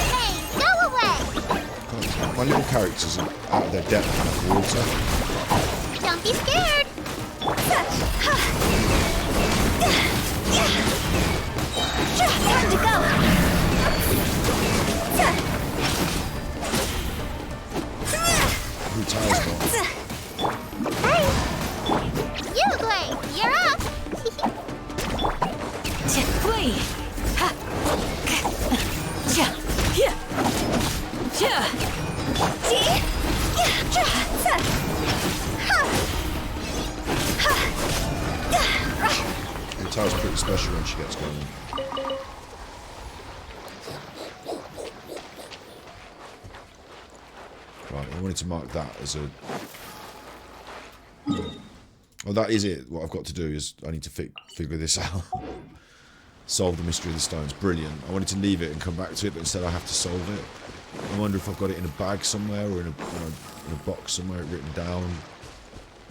Hey, go away. My little characters are out of their depth in the water. Don't be scared. Time to go. Hu Tao's not. Hey. You, Glade, you're up. Flee. Hu Tao's pretty special when she gets going. Right, I wanted to mark that as a... Well, that is it. What I've got to do is I need to figure this out. Solve the mystery of the stones. Brilliant. I wanted to leave it and come back to it, but instead I have to solve it. I wonder if I've got it in a bag somewhere or in a box somewhere written down.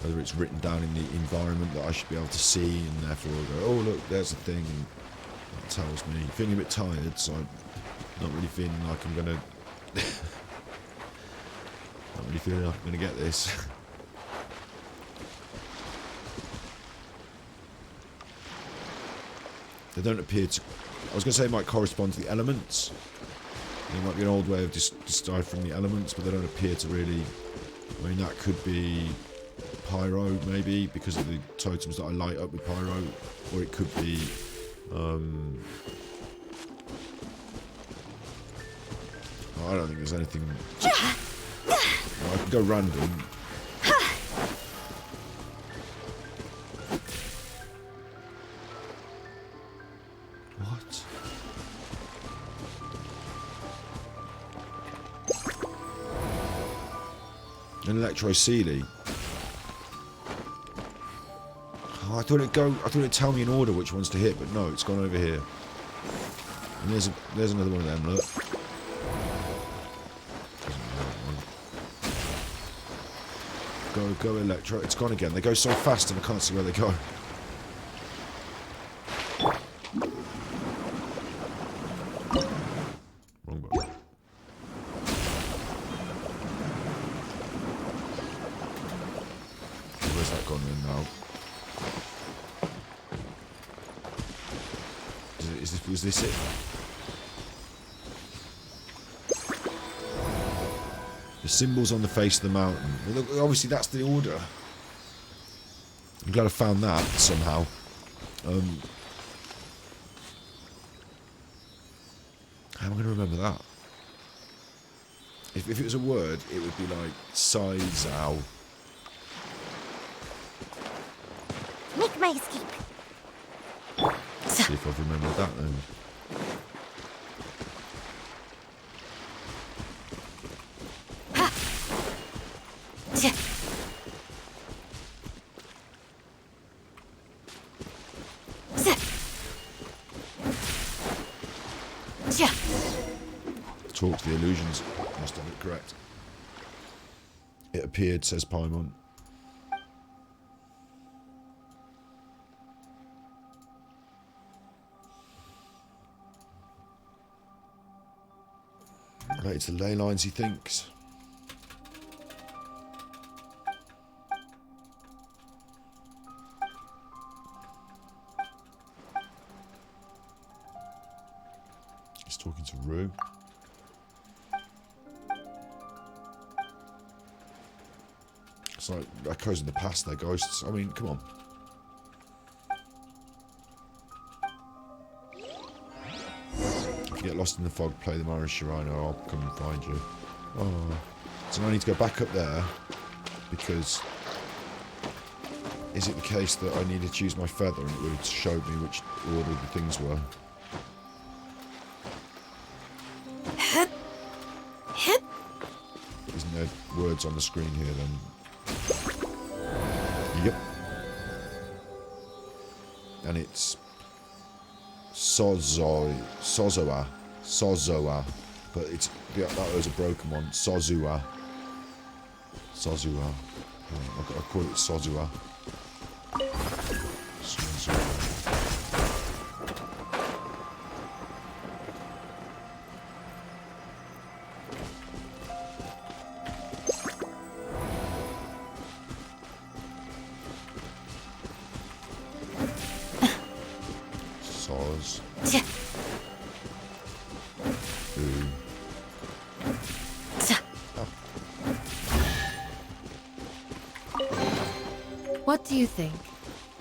Whether it's written down in the environment that I should be able to see, and therefore I'll go, oh look, there's a thing. And that tells me. Feeling a bit tired, so I'm not really feeling like I'm gonna... not really feeling like I'm gonna get this. They don't appear to... I was going to say it might correspond to the elements. There might be an old way of deciphering the elements, but they don't appear to really... I mean, that could be pyro, maybe, because of the totems that I light up with pyro. Or it could be... I don't think there's anything... Well, I can go random. What? An Electro Sealy. Oh, I thought it'd tell me in order which ones to hit, but no, it's gone over here. And there's another one of them, look. Go, Electro. It's gone again. They go so fast and I can't see where they go. Wrong button. Where's that gone in now? Was this it? The symbols on the face of the mountain. Well, look, obviously that's the order. I'm glad I found that somehow. How am I going to remember that? If it was a word, it would be like Sai-Zao. Make my escape. See if I've remembered that then. Talk to the illusions. Must have it correct. It appeared, says Paimon. Related to ley lines, he thinks. He's talking to Rue. It's like echoes in the past, they're ghosts. I mean, come on. If you get lost in the fog, play the Mara Shirano, I'll come and find you. Oh. So now I need to go back up there, because is it the case that I need to choose my feather and it would have showed me which order the things were? Isn't there words on the screen here then? Yep. And it's Sozoa, but it's that was a broken one. Sozua. I'll call it Sozua. Soz. What do you think?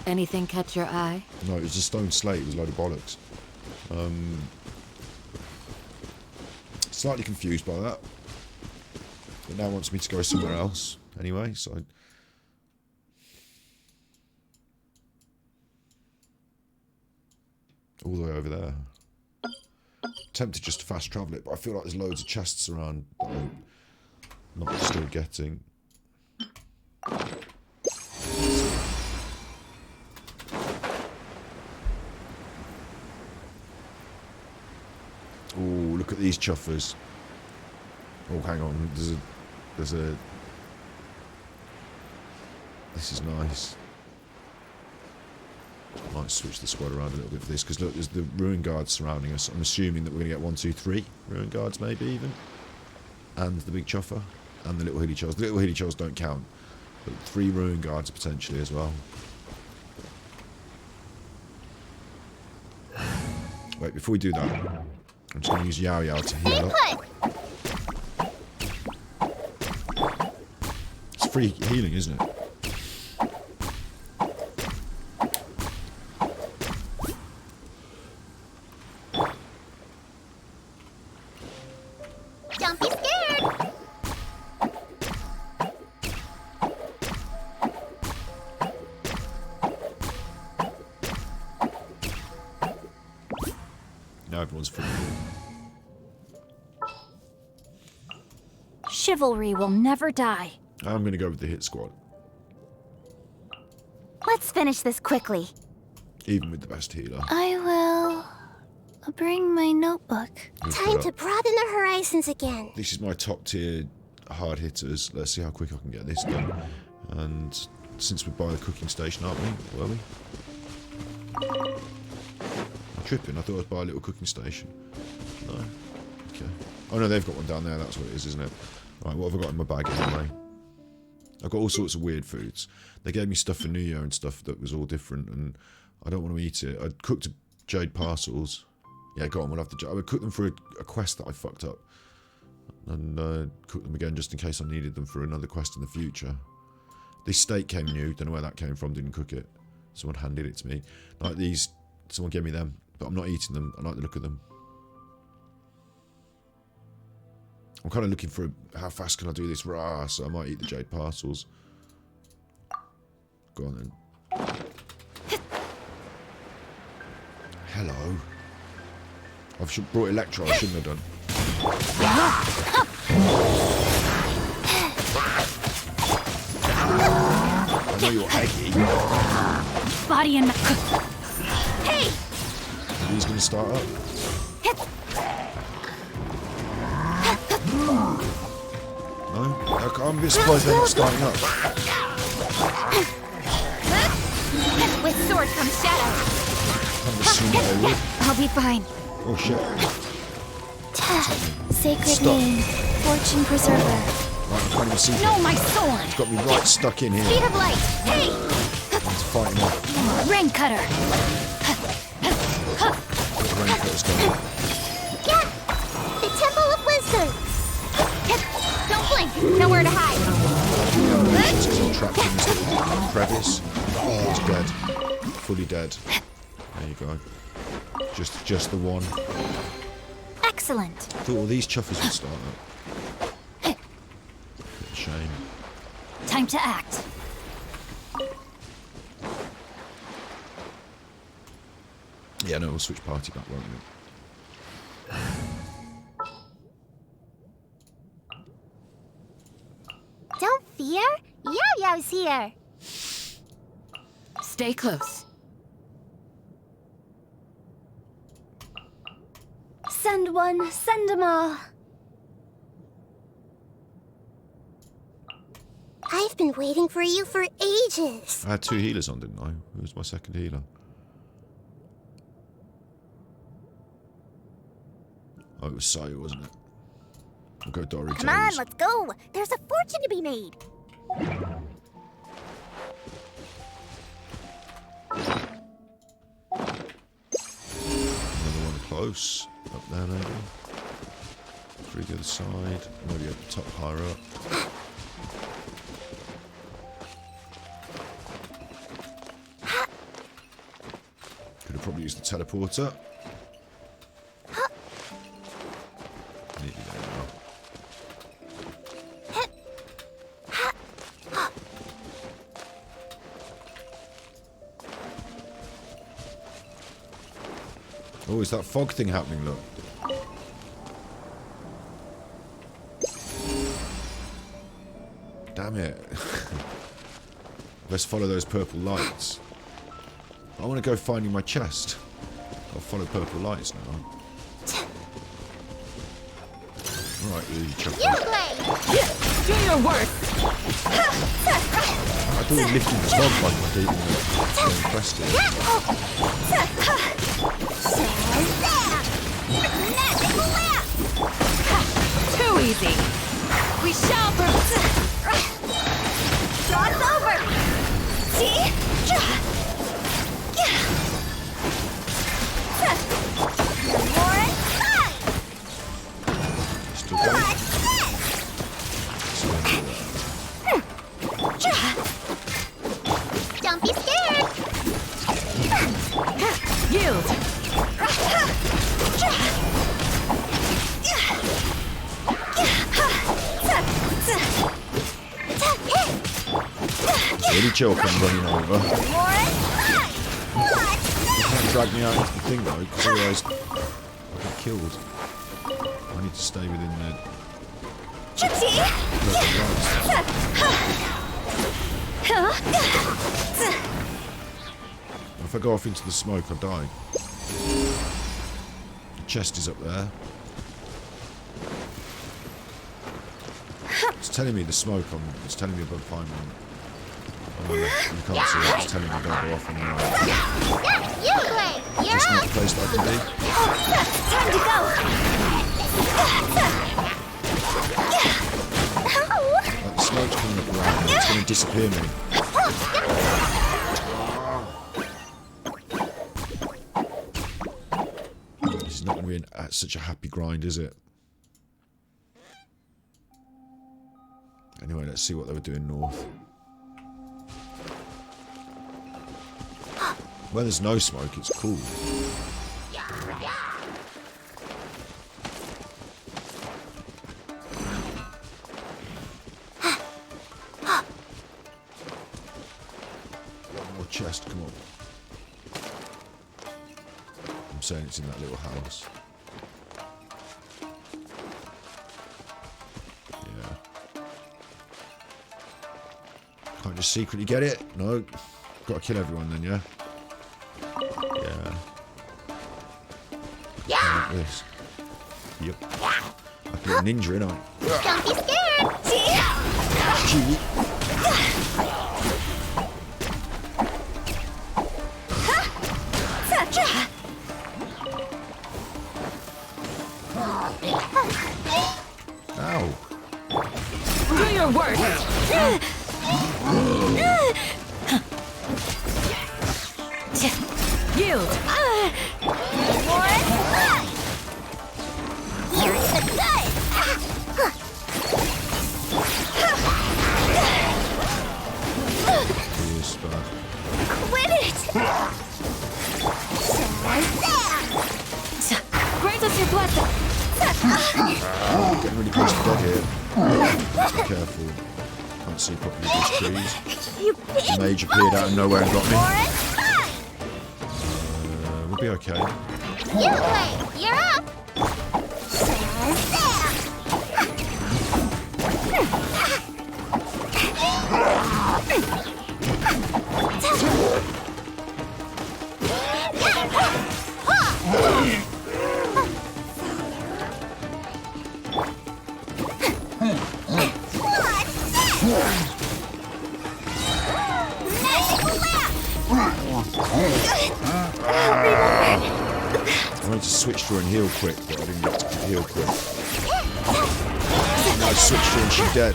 Anything catch your eye? No, it was a stone slate. It was a load of bollocks. Slightly confused by that. It now wants me to go somewhere else. Anyway, so... all the way over there. Tempted just to fast travel it, but I feel like there's loads of chests around that I'm not still getting. Oh, look at these chuffers. Oh, hang on. There's a... This is nice. I might switch the squad around a little bit for this, because look, there's the ruin guards surrounding us. I'm assuming that we're going to get 1, 2, 3 ruin guards, maybe even. And the big chuffer. And the little hilly churls. The little hilly churls don't count. But 3 ruin guards potentially as well. Wait, before we do that, I'm just going to use Yao Yao to heal up. It's free healing, isn't it? Don't be scared. Now everyone's full. Chivalry will never die. I'm going to go with the hit squad. Let's finish this quickly. Even with the best healer. I will bring my notebook. Time to broaden the horizons again. This is my top tier hard hitters. Let's see how quick I can get this done. And since we're by the cooking station, aren't we? Were we? I'm tripping. I thought I was by a little cooking station. No. Okay. Oh no, they've got one down there. That's what it is, isn't it? Right, what have I got in my bag anyway? I've got all sorts of weird foods. They gave me stuff for New Year and stuff that was all different, and I don't want to eat it. I cooked jade parcels. Yeah, go on, we'll have to... I would cook them for a quest that I fucked up. And cook them again just in case I needed them for another quest in the future. This steak came new. Don't know where that came from. Didn't cook it. Someone handed it to me. Like these, someone gave me them. But I'm not eating them. I like the look of them. I'm kind of looking for how fast can I do this. Rah, so I might eat the jade parcels. Go on then. Hello. I've brought Electro, I shouldn't have done. I know you're eggy. Body and... Hey! He's going to start up. No? I'm a bit surprised they're not starting up. With sword comes shadow. I'm assuming they would. I'll be fine. Oh shit. Sacred Stop. name, fortune preserver. Right, I can't even see. No, my sword! It's got me right stuck in here. Speed of light! Hey! It's fighting off. Rain cutter! The rain cutter's gone. Yeah! The Temple of Wisdom! Don't blink! Nowhere to hide! It's still trapped in this little crevice. It's dead. Fully dead. There you go. Just the one. Excellent. I thought all these chuffers would start up. Bit of a shame. Time to act. Yeah, no, we'll switch party back, won't we? Don't fear. Yo-Yo's here. Stay close. Send one, send 'em all. I've been waiting for you for ages. I had 2 healers on, didn't I? Who was my second healer? Oh, it was Sayu, wasn't it? We'll go Doritos. Come on, let's go. There's a fortune to be made. Another one close. Up there, maybe. Through the other side. Maybe up the top, higher up. Could have probably used the teleporter. Nearly there now. Oh, is that fog thing happening? Look. Damn it. Let's follow those purple lights. I want to go finding my chest. I'll follow purple lights now. Right, you chuck You play. Do your worst. I thought it lifted the fog like my feet and pressed it. Too easy. We shall Cross over. See? More inside. Still going? Don't be scared. Yield. Really chill come running over. More inside. You can't drag me out into the thing though, because otherwise I'll get killed. I need to stay within the purple lights. If I go off into the smoke, I'll die. The chest is up there. It's telling me the smoke. It's telling me about Pine Mountain. Oh, you can't see it. It's telling me don't go off on the right. You play! You're Just not up! the place that I can be. Time to go! Like the smoke's coming up around me. It's going to disappear me. This is not going to be such a happy grind, is it? Anyway, let's see what they were doing north. Where there's no smoke, it's cool. One more chest, come on. I'm saying it's in that little house. Yeah. Can't just secretly get it? No. Gotta kill everyone then, yeah? Yeah. Like this. Yep. Like a little ninja, innit? Don't be scared! Gee. Ow. Do your worst. Yield. Yes, but Quit it! Grant us your blessing. getting really close to dead here. Be careful. Can't see properly these trees. The mage appeared out of nowhere and got me. We'll be okay. You play! You're up! I wanted to switch to her and heal quick, but I didn't get to heal quick. I switched to her and she's dead.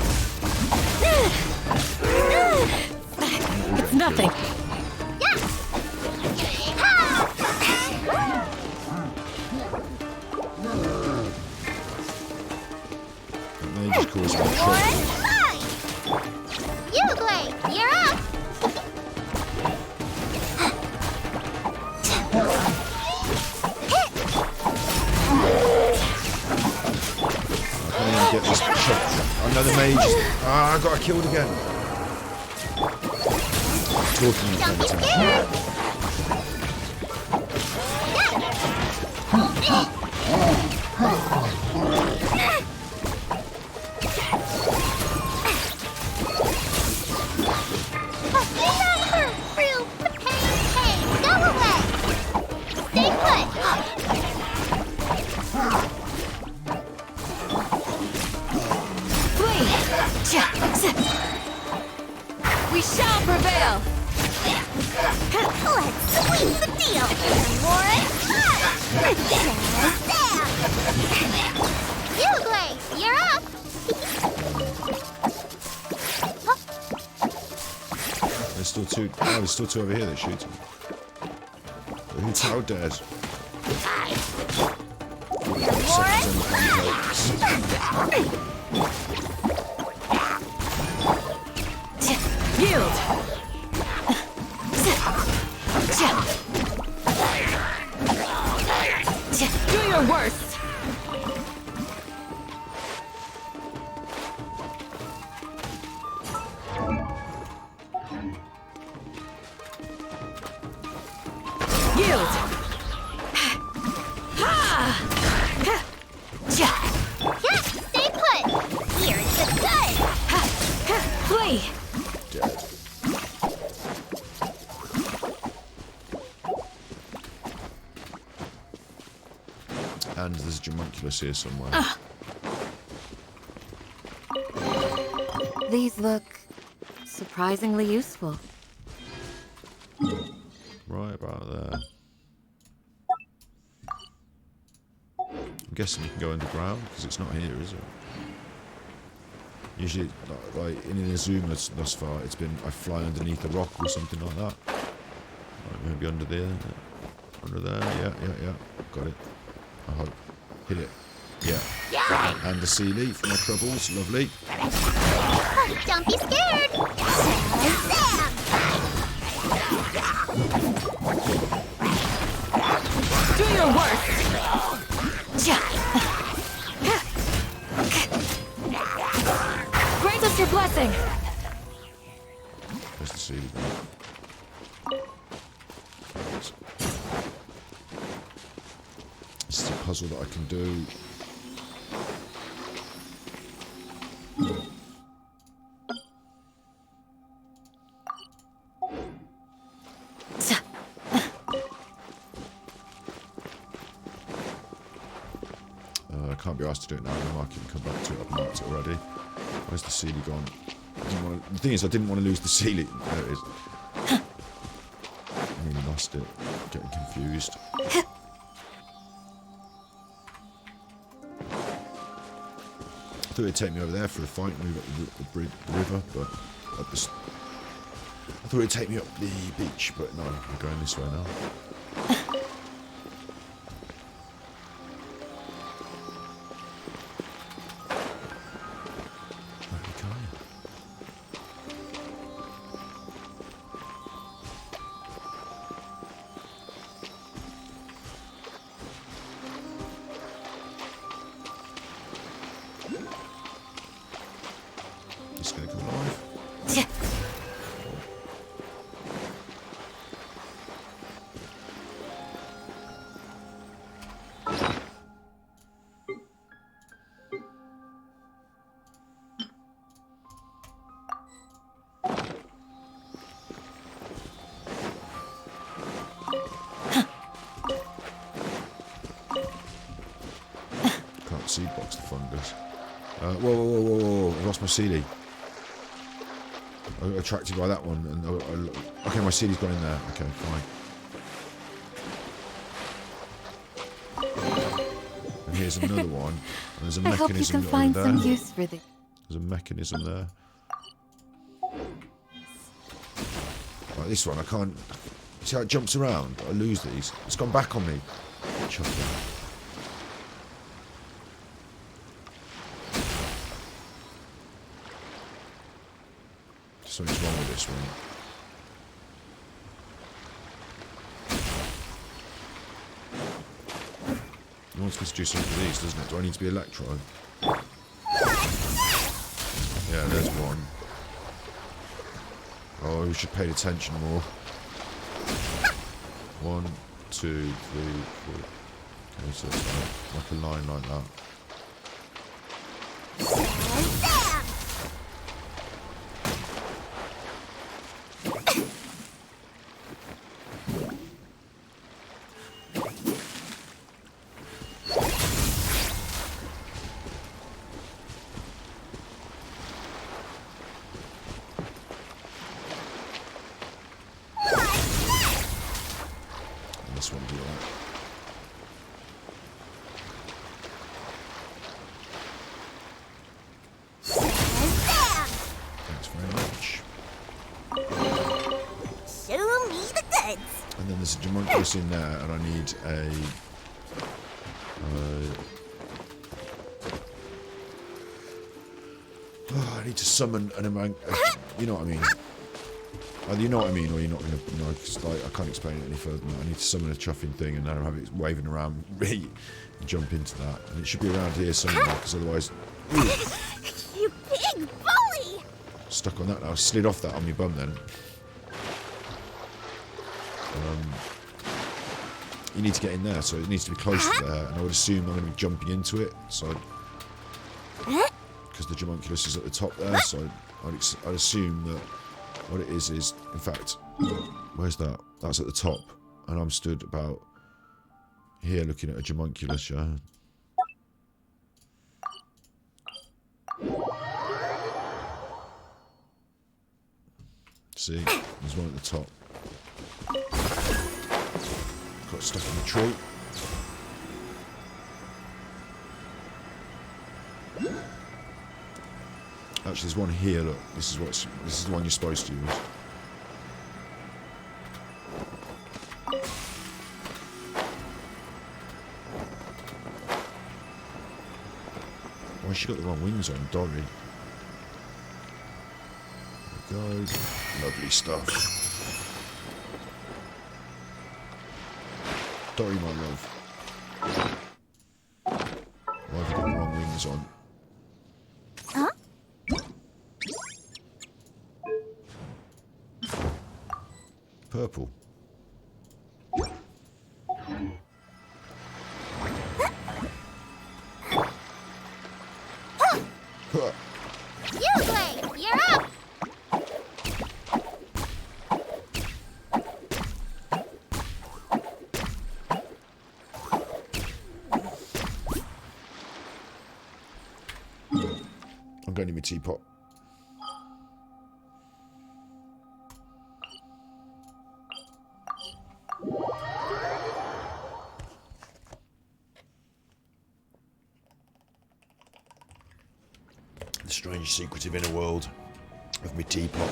It's nothing. That may just cause me trouble. You play! You're up! I can't even get this shot. Another mage. Ah, I got killed again. Talking Don't be about scared! Real pain! Go away! Stay put! We shall prevail. Let's sweep the deal! Warren! You play! You're up! There's still two. Oh, there's still two over here that shoot. Who's how dead? 40 seconds on the pancakes. Yield. Do your worst. Yield. Yeah, stay put! Here's the good! Flee. Dead. Homunculus here somewhere. These look surprisingly useful. Right about there. I'm guessing you can go underground because it's not here, is it? Usually, like in Inazuma thus far, it's been I fly underneath a rock or something like that. Right, maybe under there. Under there. Yeah. Got it. I hope. Hit it. Yeah. And the sea leaf for my troubles. Lovely. Don't be scared! Sam! Do your worst! Grant us your blessing! Where's the sea leaf? This is a puzzle that I can do. I can't be asked to do it now. I'm mark it and come back to it. I've marked it already. Where's the Sealy gone? The thing is, I didn't want to lose the Sealy. There it is. I nearly lost it. Getting confused. I thought it'd take me over there for a fight, move up the river, but I thought it'd take me up the beach, but no, we're going this way now. Just gonna come alive. Can't seed box the fungus. Whoa! I lost my Sealy. I got attracted by that one, and okay, my Sealy's gone in there. Okay, fine. And here's another one. And there's a I hope you mechanism can find there. some use for this. There's a mechanism there. Like this one, I can't. See how it jumps around? I lose these. It's gone back on me. Chuck it. Something's wrong with this one. It wants me to do something with these, doesn't it? Do I need to be Electro? Yeah, there's one. Oh, we should pay attention more. 1, 2, 3, 4. Okay, so it's like a line like that. This one will do that. Thanks very much. Show me the goods. And then there's a Homunculus in there, and I need a... I need to summon an you know what I mean? Either you know what I mean, or you're not going to... You know, 'cause, like, I can't explain it any further. I need to summon a chuffing thing, and then I'll have it waving around me and jump into that. And it should be around here somewhere, because otherwise... You big bully! Stuck on that now. I slid off that on my bum then. You need to get in there, so it needs to be close to there, and I would assume I'm going to be jumping into it, so... Because the Homunculus is at the top there, so I'd assume that what it is, in fact, where's that? That's at the top, and I'm stood about here looking at a Homunculus, yeah? see. There's one at the top. Got stuck in the tree. Actually, there's one here. Look, this is the one you're supposed to use. Why she got the wrong wings on, Dory? There we go. Lovely stuff. Dory, my love. Why have you got the wrong wings on? Huh? Purple. Huh. You, Blade, you're up! I'm going to my teapot. The strange secretive inner world of my teapot.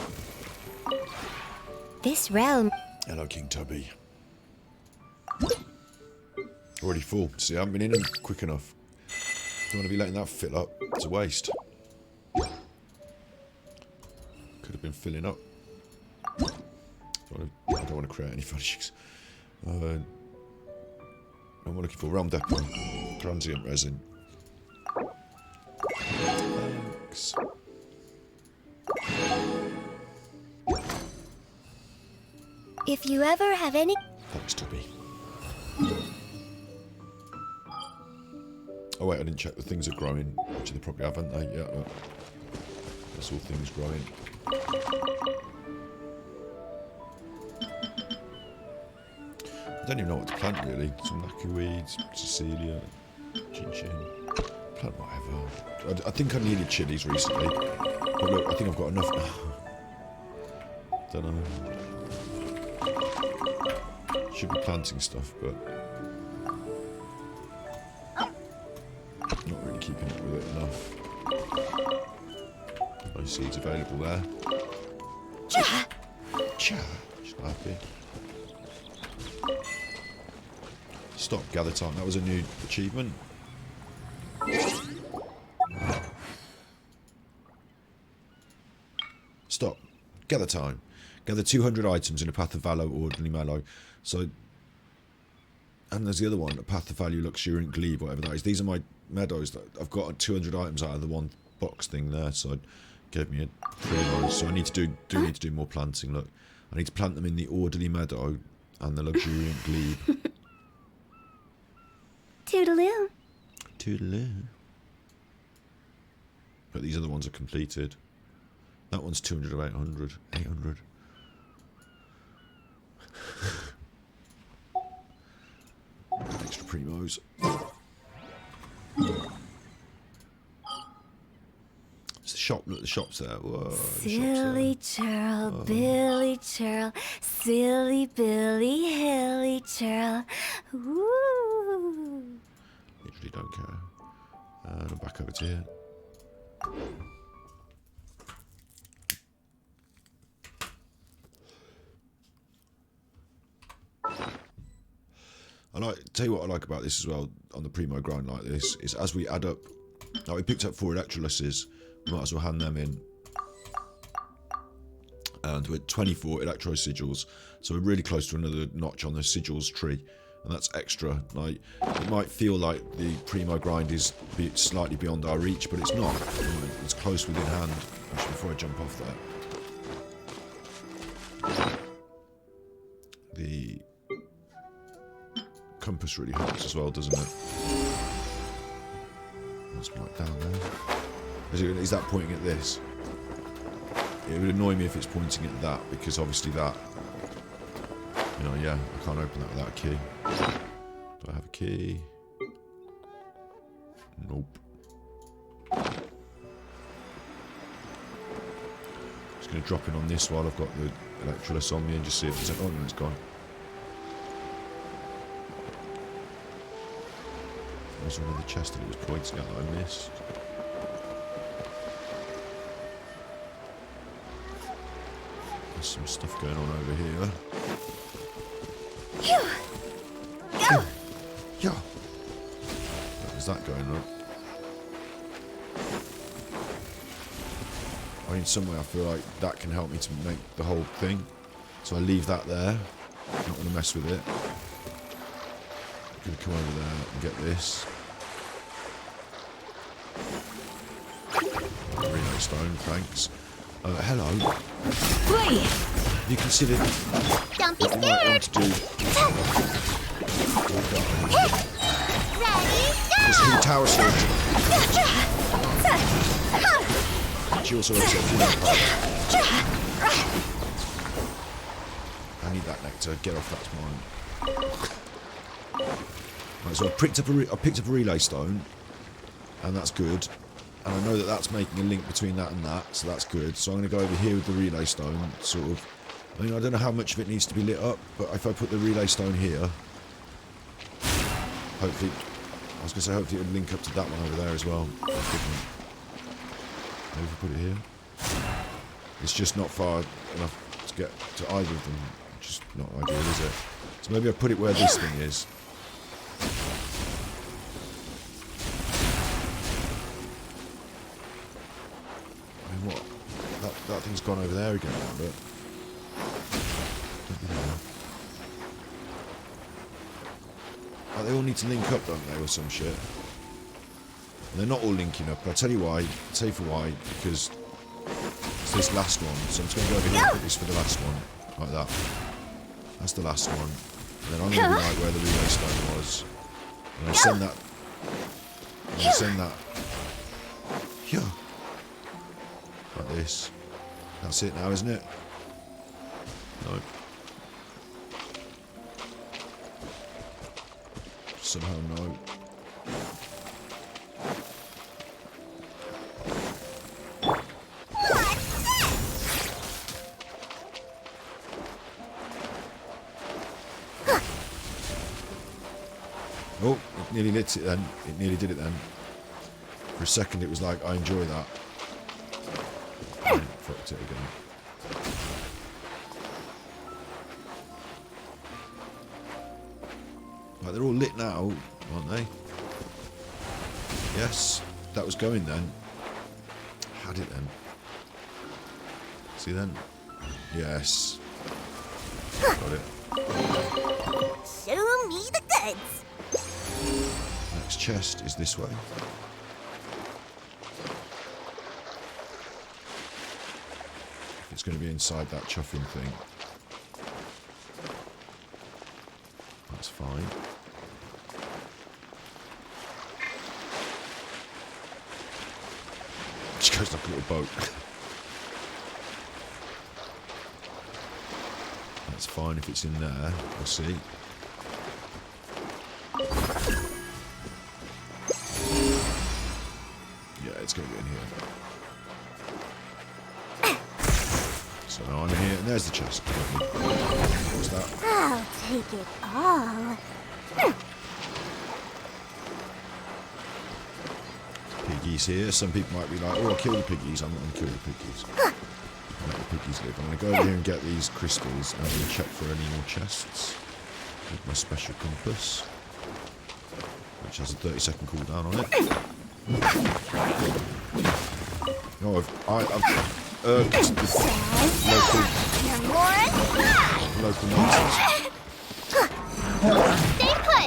This realm. Hello, King Tubby. Already full. See, I haven't been in them quick enough. Don't want to be letting that fill up. It's a waste. Could have been filling up. I don't want to create any furnishings. What am I looking for? Realm Depot. Transient resin. Thanks. If you ever have any. Thanks, Tubby. Oh wait, I didn't check the things are growing. Actually, they probably haven't they? Yeah, look. That's all things growing. I don't even know what to plant really. Some knackerweeds, Cecilia, chin chin. Plant whatever. I think I needed chilies recently. But look, I think I've got enough now. Don't know. Should be planting stuff, but not really keeping up with it enough. No seeds available there. Cha! Cha! She's not happy. Stop, gather time. That was a new achievement. Stop. Gather time. Gather 200 items in a Path of Valor Ordinary Mallow. So, and there's the other one, a Path of Value Luxuriant Glebe, whatever that is. These are my meadows. That I've got 200 items out of the one box thing there, so it gave me 3 of those. So I need to need to do more planting. Look, I need to plant them in the Orderly Meadow and the Luxuriant Glebe. Toodaloo. Toodaloo. But these other ones are completed. That one's 200 of 800. 800. Extra primos. It's the shop. Look, the shop's there. Whoa, Silly churl, Billy churl, silly Billy, hilly churl. Woo! Literally don't care. And I'm back over to here. Tell you what I like about this as well on the primo grind like this is as we add up. Like we picked up 4 electrolyses, we might as well hand them in. And we're at 24 electro sigils, so we're really close to another notch on the sigils tree, and that's extra. Like it might feel like the primo grind is slightly beyond our reach, but it's not. You know, it's close within hand. Actually, before I jump off that, the compass really helps as well, doesn't it? What's right down there? Is that pointing at this? It would annoy me if it's pointing at that, because obviously that, you know, yeah, I can't open that without a key. Do I have a key? Nope. Just going to drop in on this while I've got the Electrolus on me and just see if it's... Oh, no, it's gone. There's one of the chest that it was pointing at that I missed. There's some stuff going on over here. Yeah. What is that going on? I mean, some way I feel like that can help me to make the whole thing. So I leave that there. I'm not going to mess with it. I'm going to come over there and get this. Relay stone, thanks. Hello. Have you considered Don't be what you might want to do? Just hit tower sword. She also accepted that. I need that nectar. Get off, that's mine. Right, so I picked up a relay stone, and that's good. And I know that that's making a link between that and that, so that's good. So I'm going to go over here with the relay stone, sort of. I mean, I don't know how much of it needs to be lit up, but if I put the relay stone here, hopefully, I was going to say hopefully it'll link up to that one over there as well. Maybe if we put it here. It's just not far enough to get to either of them. Just not ideal, is it? So maybe I put it where this thing is. I mean, what? That thing's gone over there again, but... Like, they all need to link up, don't they, or some shit? And they're not all linking up, but I'll tell you why. I'll tell you for why, because it's this last one. So I'm just going to go over here and put this for the last one. Like that. That's the last one. And then I'm going to be like where the relay stone was. And I send that... And I send that... Yeah. Like this. That's it now, isn't it? No. Somehow no. Oh, it nearly lit it then. It nearly did it then. For a second it was like, I enjoy that. Fucked it again. Right, they're all lit now, aren't they? Yes, that was going then. Had it then. See then? Yes. Got it. Show me the goods. Next chest is this way. It's going to be inside that chuffing thing. That's fine. She goes like a little boat. That's fine if it's in there. We'll see. Yeah, it's going to be in here. So now I'm here, and there's the chest. What's that? I'll take it all. Piggies here. Some people might be like, oh, I'll kill the piggies. I'm not going to kill the piggies. Let the piggies live. I'm going to go over here and get these crystals, and I'm going to check for any more chests with my special compass, which has a 30-second cooldown on it. No, I've irked the local monsters. Stay put.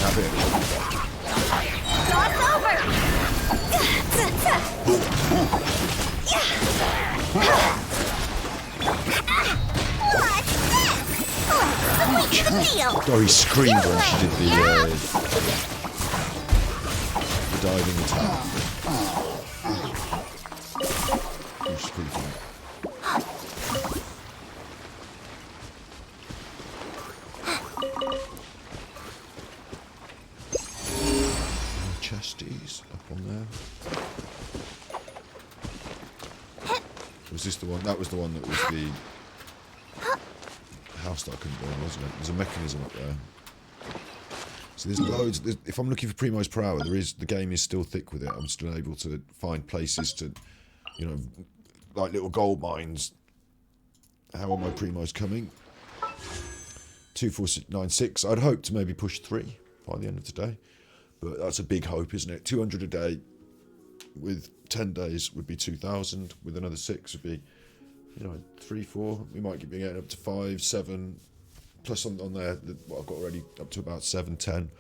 Have it. Cross over. What's the deal? Dory screamed when she did the diving attack. Which is pretty funny. Chesties up on there. Was this the one? That was the one that was the house that I couldn't go in, wasn't it? There's a mechanism up there. So there's loads. If I'm looking for primos per hour, the game is still thick with it. I'm still able to find places to, you know, like little gold mines. How are my primos coming? 2496. I'd hope to maybe push 3 by the end of today, but that's a big hope, isn't it? 200 a day with 10 days would be 2,000. With another 6 would be, you know, 3, 4. We might be getting up to 5, 7. Plus on there, what I've got already up to about 7, 10.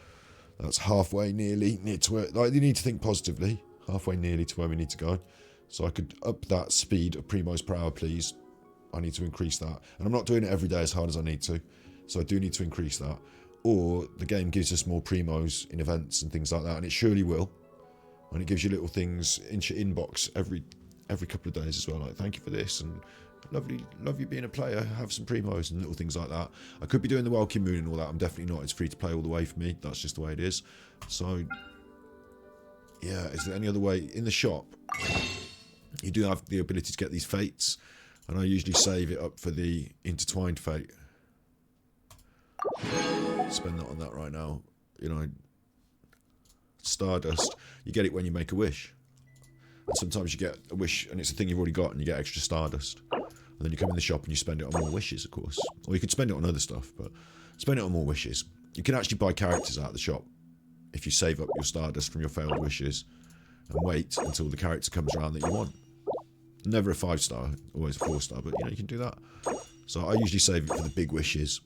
That's halfway nearly near to it. Like, you need to think positively. Halfway nearly to where we need to go. So I could up that speed of primos per hour, please. I need to increase that. And I'm not doing it every day as hard as I need to. So I do need to increase that. Or the game gives us more primos in events and things like that. And it surely will. And it gives you little things in your inbox every couple of days as well. Like, thank you for this. And love you being a player. Have some primos and little things like that. I could be doing the Welkin Moon and all that. I'm definitely not. It's free to play all the way for me. That's just the way it is. So, yeah. Is there any other way? In the shop, you do have the ability to get these fates. And I usually save it up for the intertwined fate. Spend that on that right now. You know, Stardust. You get it when you make a wish. And sometimes you get a wish and it's a thing you've already got and you get extra Stardust. And then you come in the shop and you spend it on more wishes, of course. Or you could spend it on other stuff, but spend it on more wishes. You can actually buy characters out of the shop if you save up your Stardust from your failed wishes and wait until the character comes around that you want. Never a 5-star, always a 4-star, but you know, you can do that. So I usually save it for the big wishes.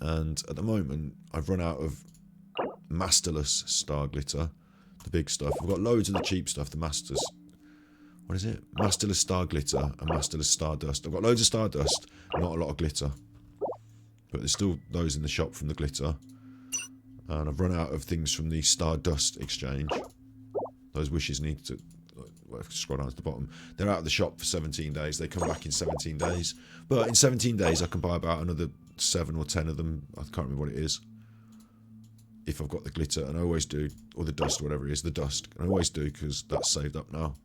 And at the moment, I've run out of Masterless Star Glitter, the big stuff. I've got loads of the cheap stuff, the Masters. What is it? Masterless Star Glitter and Masterless Stardust. I've got loads of Stardust, not a lot of glitter. But there's still those in the shop from the glitter. And I've run out of things from the Stardust exchange. Those wishes need to... Well, scroll down to the bottom. They're out of the shop for 17 days. They come back in 17 days. But in 17 days, I can buy about another 7 or 10 of them. I can't remember what it is. If I've got the glitter, and I always do. Or the dust, or whatever it is. The dust. And I always do, because that's saved up now.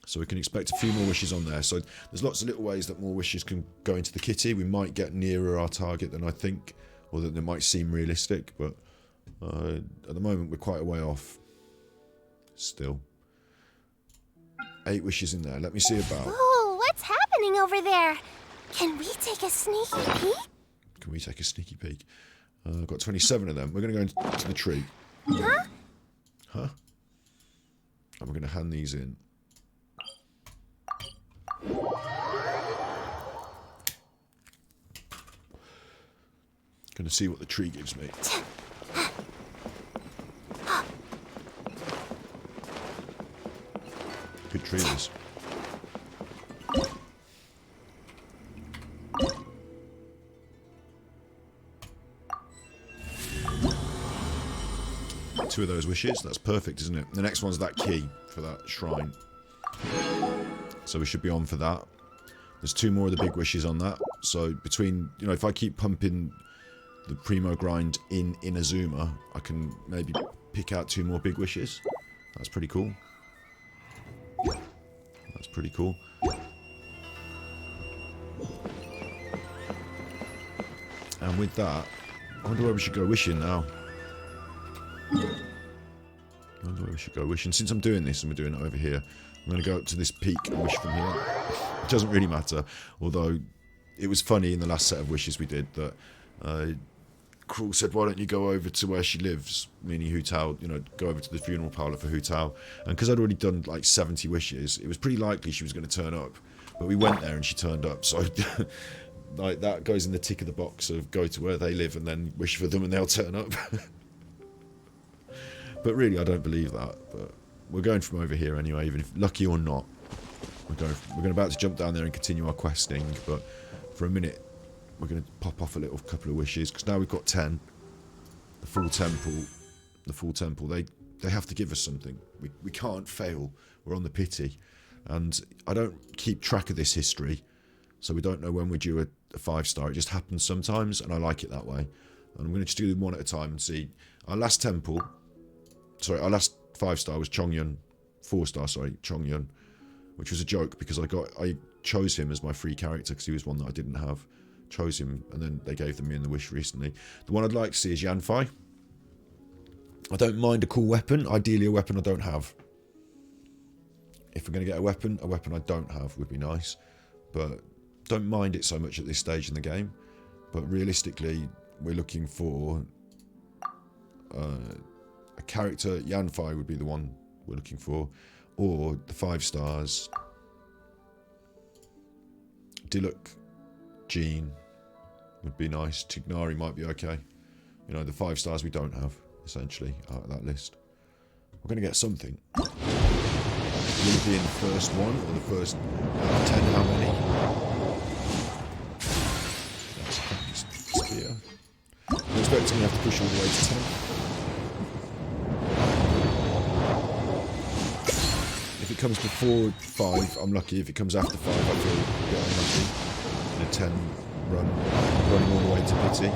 So we can expect a few more wishes on there. So there's lots of little ways that more wishes can go into the kitty. We might get nearer our target than I think. Or that they might seem realistic. But at the moment, we're quite a way off. Still. 8 wishes in there. Let me see about. Oh, what's happening over there? Can we take a sneaky peek? Can we take a sneaky peek? I've got 27 of them. We're going to go into the tree. Huh? Huh? And we're going to hand these in. Going to see what the tree gives me. Good tree this. Two of those wishes. That's perfect, isn't it? The next one's that key for that shrine. So we should be on for that. There's 2 more of the big wishes on that. So between, you know, if I keep pumping the Primo grind in Inazuma, I can maybe pick out 2 more big wishes. That's pretty cool. That's pretty cool. And with that, I wonder where we should go wishing now. I wonder where we should go wishing. Since I'm doing this and we're doing it over here, I'm going to go up to this peak and wish from here. It doesn't really matter. Although, it was funny in the last set of wishes we did that Cruel said, why don't you go over to where she lives, meaning Hu Tao, you know, go over to the funeral parlour for Hu Tao. And because I'd already done like 70 wishes, it was pretty likely she was going to turn up. But we went there and she turned up. So, like, that goes in the tick of the box of go to where they live and then wish for them and they'll turn up. But really, I don't believe that. But we're going from over here anyway, even if lucky or not. We're about to jump down there and continue our questing. But for a minute, we're going to pop off a little couple of wishes because now we've got 10. The full temple. They have to give us something. We can't fail. We're on the pity, and I don't keep track of this history, so we don't know when we're due a 5-star. It just happens sometimes, and I like it that way. And I'm going to just do them one at a time and see. Our last 5-star was Chongyun 4-star, sorry, Chong Yun, which was a joke because I chose him as my free character because he was one that I didn't have. Chose him, and then they gave them me in the wish recently. The one I'd like to see is Yanfei. I don't mind a cool weapon. Ideally, a weapon I don't have. If we're going to get a weapon I don't have would be nice. But don't mind it so much at this stage in the game. But realistically, we're looking for a character. Yanfei would be the one we're looking for. Or the 5 stars. Diluc, Jean would be nice. Tignari might be okay. You know, the 5 stars we don't have, essentially, out of that list. We're going to get something. Will it be in the first one or the first 10? How many? That's a crappy spear. I'm expecting you have to push all the way to 10. If it comes before 5, I'm lucky. If it comes after 5, I feel a bit unlucky. In a 10 run, running all the way to pity.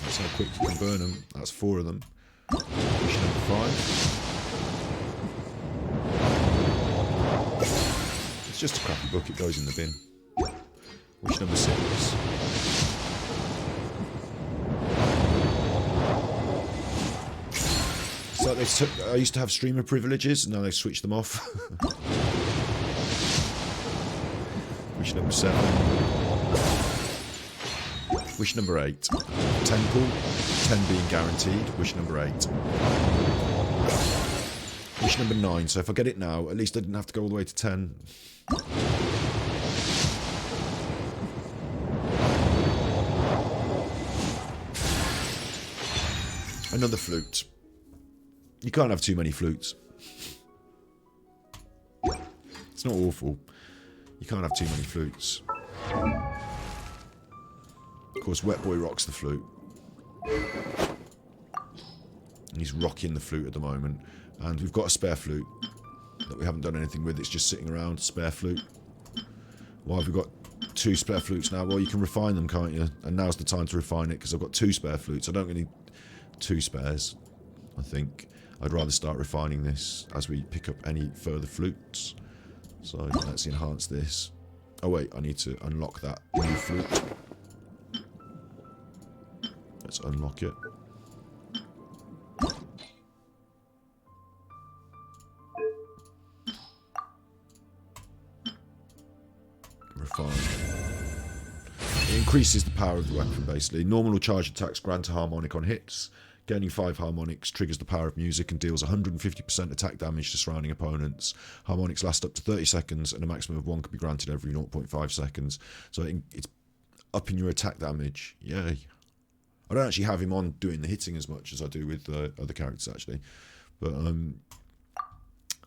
That's how quick you can burn them. That's 4 of them. Wish number 5. It's just a crappy book. It goes in the bin. Wish number 6. So I used to have streamer privileges, and now they've switched them off. Wish number 7. Wish number 8. Temple, 10 being guaranteed. Wish number 8. Wish number 9. So if I get it now, at least I didn't have to go all the way to 10. Another flute. You can't have too many flutes. It's not awful. You can't have too many flutes. Of course, Wet Boy rocks the flute. And he's rocking the flute at the moment. And we've got a spare flute that we haven't done anything with. It's just sitting around, spare flute. Why have we got 2 spare flutes now? Well, you can refine them, can't you? And now's the time to refine it because I've got 2 spare flutes. I don't really need 2 spares, I think. I'd rather start refining this as we pick up any further flutes. So let's enhance this. Oh wait, I need to unlock that new flute. Let's unlock it. Refine. It increases the power of the weapon, basically. Normal or charge attacks grant a harmonic on hits. Gaining 5 harmonics triggers the power of music and deals 150% attack damage to surrounding opponents. Harmonics last up to 30 seconds, and a maximum of 1 can be granted every 0.5 seconds. So it's upping your attack damage. Yay. I don't actually have him on doing the hitting as much as I do with other characters, actually. But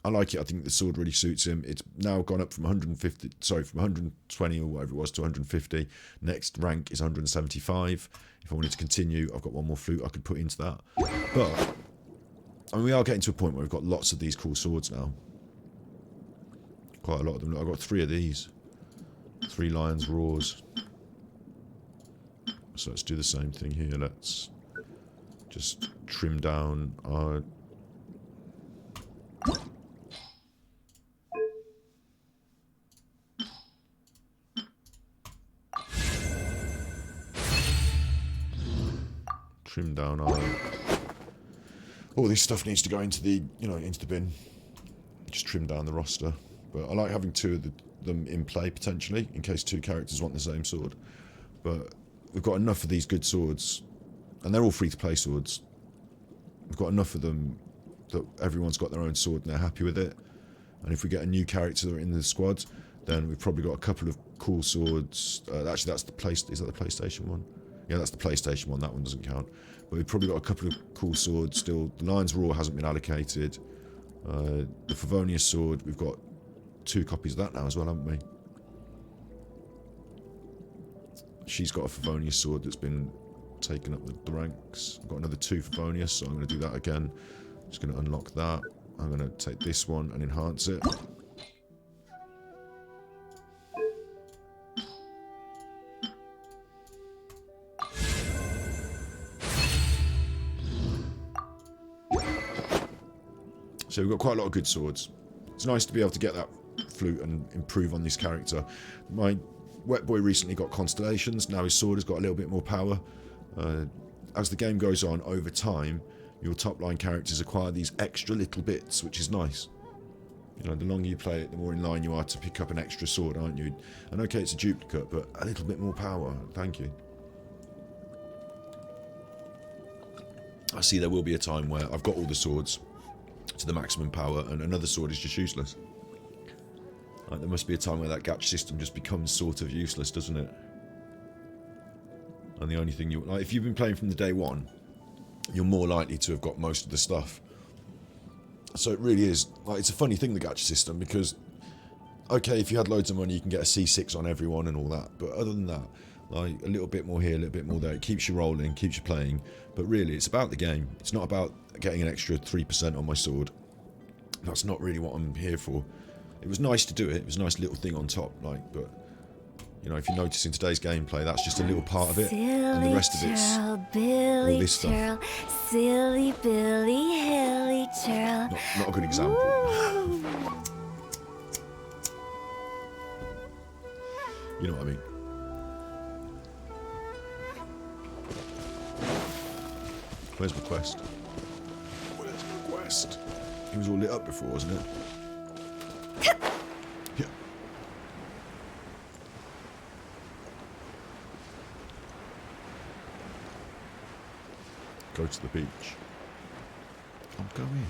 I like it. I think the sword really suits him. It's now gone up from 120 or whatever it was to 150. Next rank is 175. If I wanted to continue, I've got 1 more flute I could put into that. But I mean, we are getting to a point where we've got lots of these cool swords now. Quite a lot of them. I've got 3 of these. 3 Lion's Roars. So let's do the same thing here. Let's just trim down our... Trim down our... All this stuff needs to go into the, into the bin. Just trim down the roster. But I like having 2 of them in play, potentially, in case 2 characters want the same sword. But we've got enough of these good swords, and they're all free-to-play swords. We've got enough of them that everyone's got their own sword and they're happy with it. And if we get a new character in the squad, then we've probably got a couple of cool swords. Actually, that's the is that the PlayStation one? Yeah, that's the PlayStation one. That one doesn't count. But we've probably got a couple of cool swords still. The Lion's Roar hasn't been allocated. The Favonius sword, we've got 2 copies of that now as well, haven't we? She's got a Favonius sword that's been taken up the ranks. I've got another 2 Favonius, so I'm going to do that again. Just going to unlock that. I'm going to take this one and enhance it. So we've got quite a lot of good swords. It's nice to be able to get that flute and improve on this character. My wet boy recently got constellations. Now his sword has got a little bit more power. As the game goes on, over time, your top line characters acquire these extra little bits, which is nice. You know, the longer you play it, the more in line you are to pick up an extra sword, aren't you? And okay, it's a duplicate, but a little bit more power. Thank you. I see there will be a time where I've got all the swords to the maximum power and another sword is just useless. Like, there must be a time where that gacha system just becomes sort of useless, doesn't it? And the only thing you... Like, if you've been playing from the day one, you're more likely to have got most of the stuff. So it really is... Like, it's a funny thing, the gacha system, because... Okay, if you had loads of money, you can get a C6 on everyone and all that. But other than that, like, a little bit more here, a little bit more there. It keeps you rolling, keeps you playing. But really, it's about the game. It's not about getting an extra 3% on my sword. That's not really what I'm here for. It was nice to do it. It was a nice little thing on top, like, but... You know, if you notice in today's gameplay, that's just a little part of it. And the rest of it's all this stuff. Silly Billy, hilly churl. Not a good example. You know what I mean? Where's my quest? Where's my quest? It was all lit up before, wasn't it? Yeah. Go to the beach. I'm going.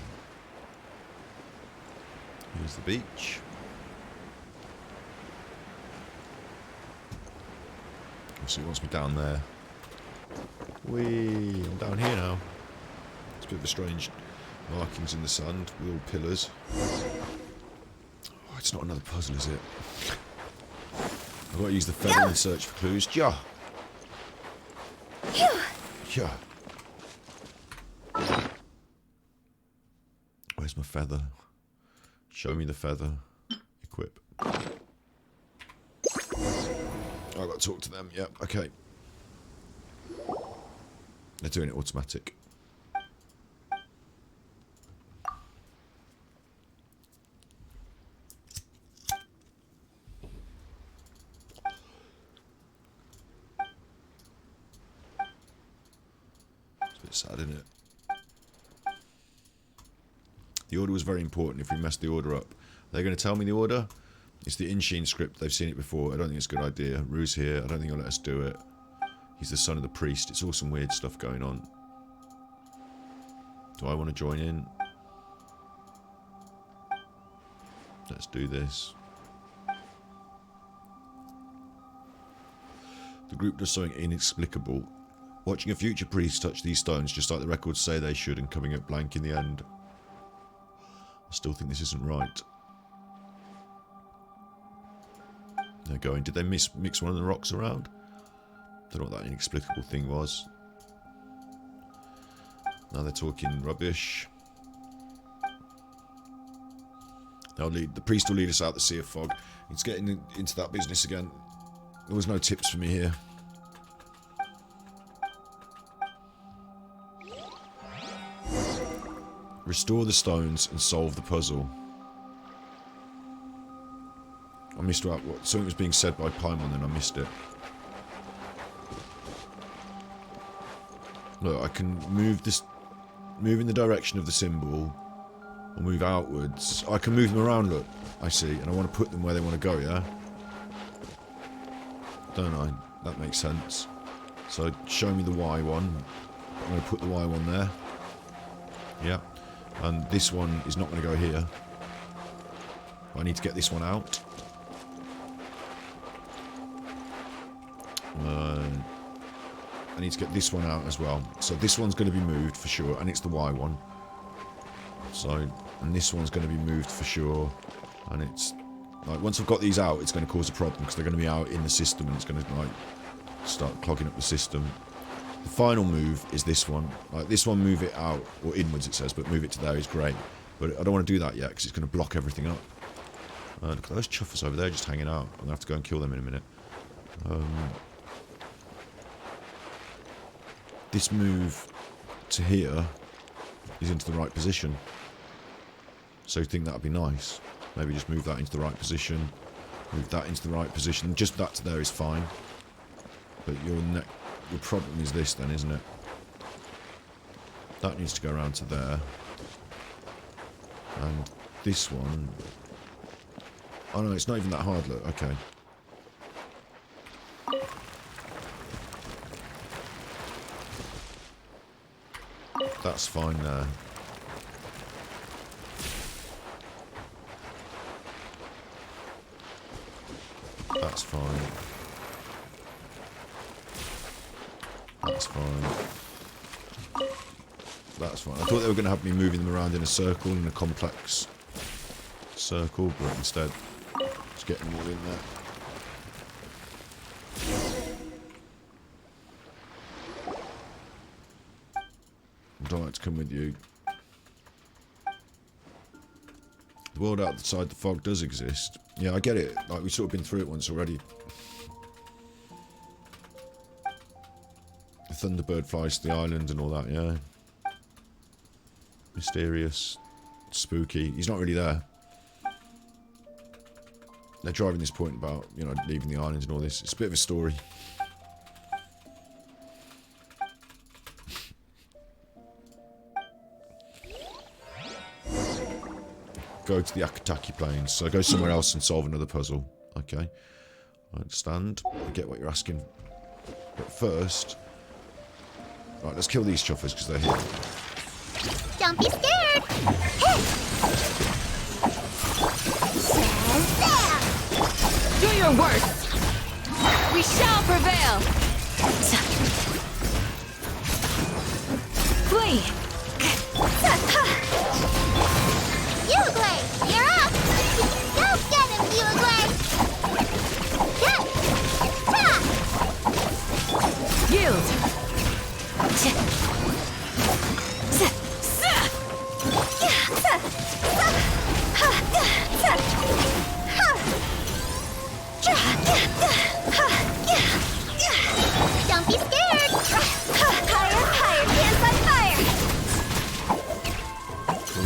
Here's the beach. So he wants me down there. Whee! I'm down here now. It's a bit of a strange markings in the sand with all pillars. Oh, it's not another puzzle, is it? I've got to use the feather and search for clues. Ja! Ja! Where's my feather? Show me the feather. Equip. I've got to talk to them. Yep, okay. They're doing it automatic. It's a bit sad, isn't it? The order was very important. If we mess the order up, they're going to tell me the order. It's the Inshin script. They've seen it before. I don't think it's a good idea. Rue's here. I don't think he'll let us do it. He's the son of the priest. It's all some weird stuff going on. Do I want to join in? Let's do this. The group does something inexplicable. Watching a future priest touch these stones just like the records say they should and coming up blank in the end. I still think this isn't right. They're going. Did they mix one of the rocks around? Don't know what that inexplicable thing was. Now they're talking rubbish. The priest will lead us out the Sea of Fog. It's getting into that business again. There was no tips for me here. Restore the stones and solve the puzzle. I missed what something was being said by Paimon, and I missed it. Look, I can move in the direction of the symbol, or move outwards. I can move them around, look, I see, and I want to put them where they want to go, yeah? Don't I? That makes sense. So, show me the Y one. I'm going to put the Y one there. Yeah. And this one is not going to go here. I need to get this one out. I need to get this one out as well. So this one's going to be moved for sure, and it's the Y one. So, and this one's going to be moved for sure, and it's like once I've got these out, it's going to cause a problem because they're going to be out in the system, and it's going to like start clogging up the system. The final move is this one. Like this one, move it out or inwards, it says, but move it to there is great. But I don't want to do that yet because it's going to block everything up. Look at those chuffers over there just hanging out. I'm going to have to go and kill them in a minute. This move to here is into the right position. So you think that would be nice. Maybe just move that into the right position. Move that into the right position. Just that to there is fine. But your problem is this then, isn't it? That needs to go around to there. And this one... Oh no, it's not even that hard, look. Okay. That's fine there. That's fine. That's fine. That's fine. I thought they were going to have me moving them around in a circle, in a complex circle, but instead, just getting them all in there. I'd like to come with you. The world outside the fog does exist. Yeah, I get it. Like, we've sort of been through it once already. The Thunderbird flies to the island and all that, yeah. Mysterious. Spooky. He's not really there. They're driving this point about, you know, leaving the island and all this. It's a bit of a story. Go to the Akataki Plains. So go somewhere else and solve another puzzle. Okay. I understand. I get what you're asking. But first... Right, let's kill these chuffers because they're here. Don't be scared! Do your worst! We shall prevail! Flee! Uruguay, you're up! Go get him, Uruguay! Yield! Don't be scared! Higher, higher, hands on fire!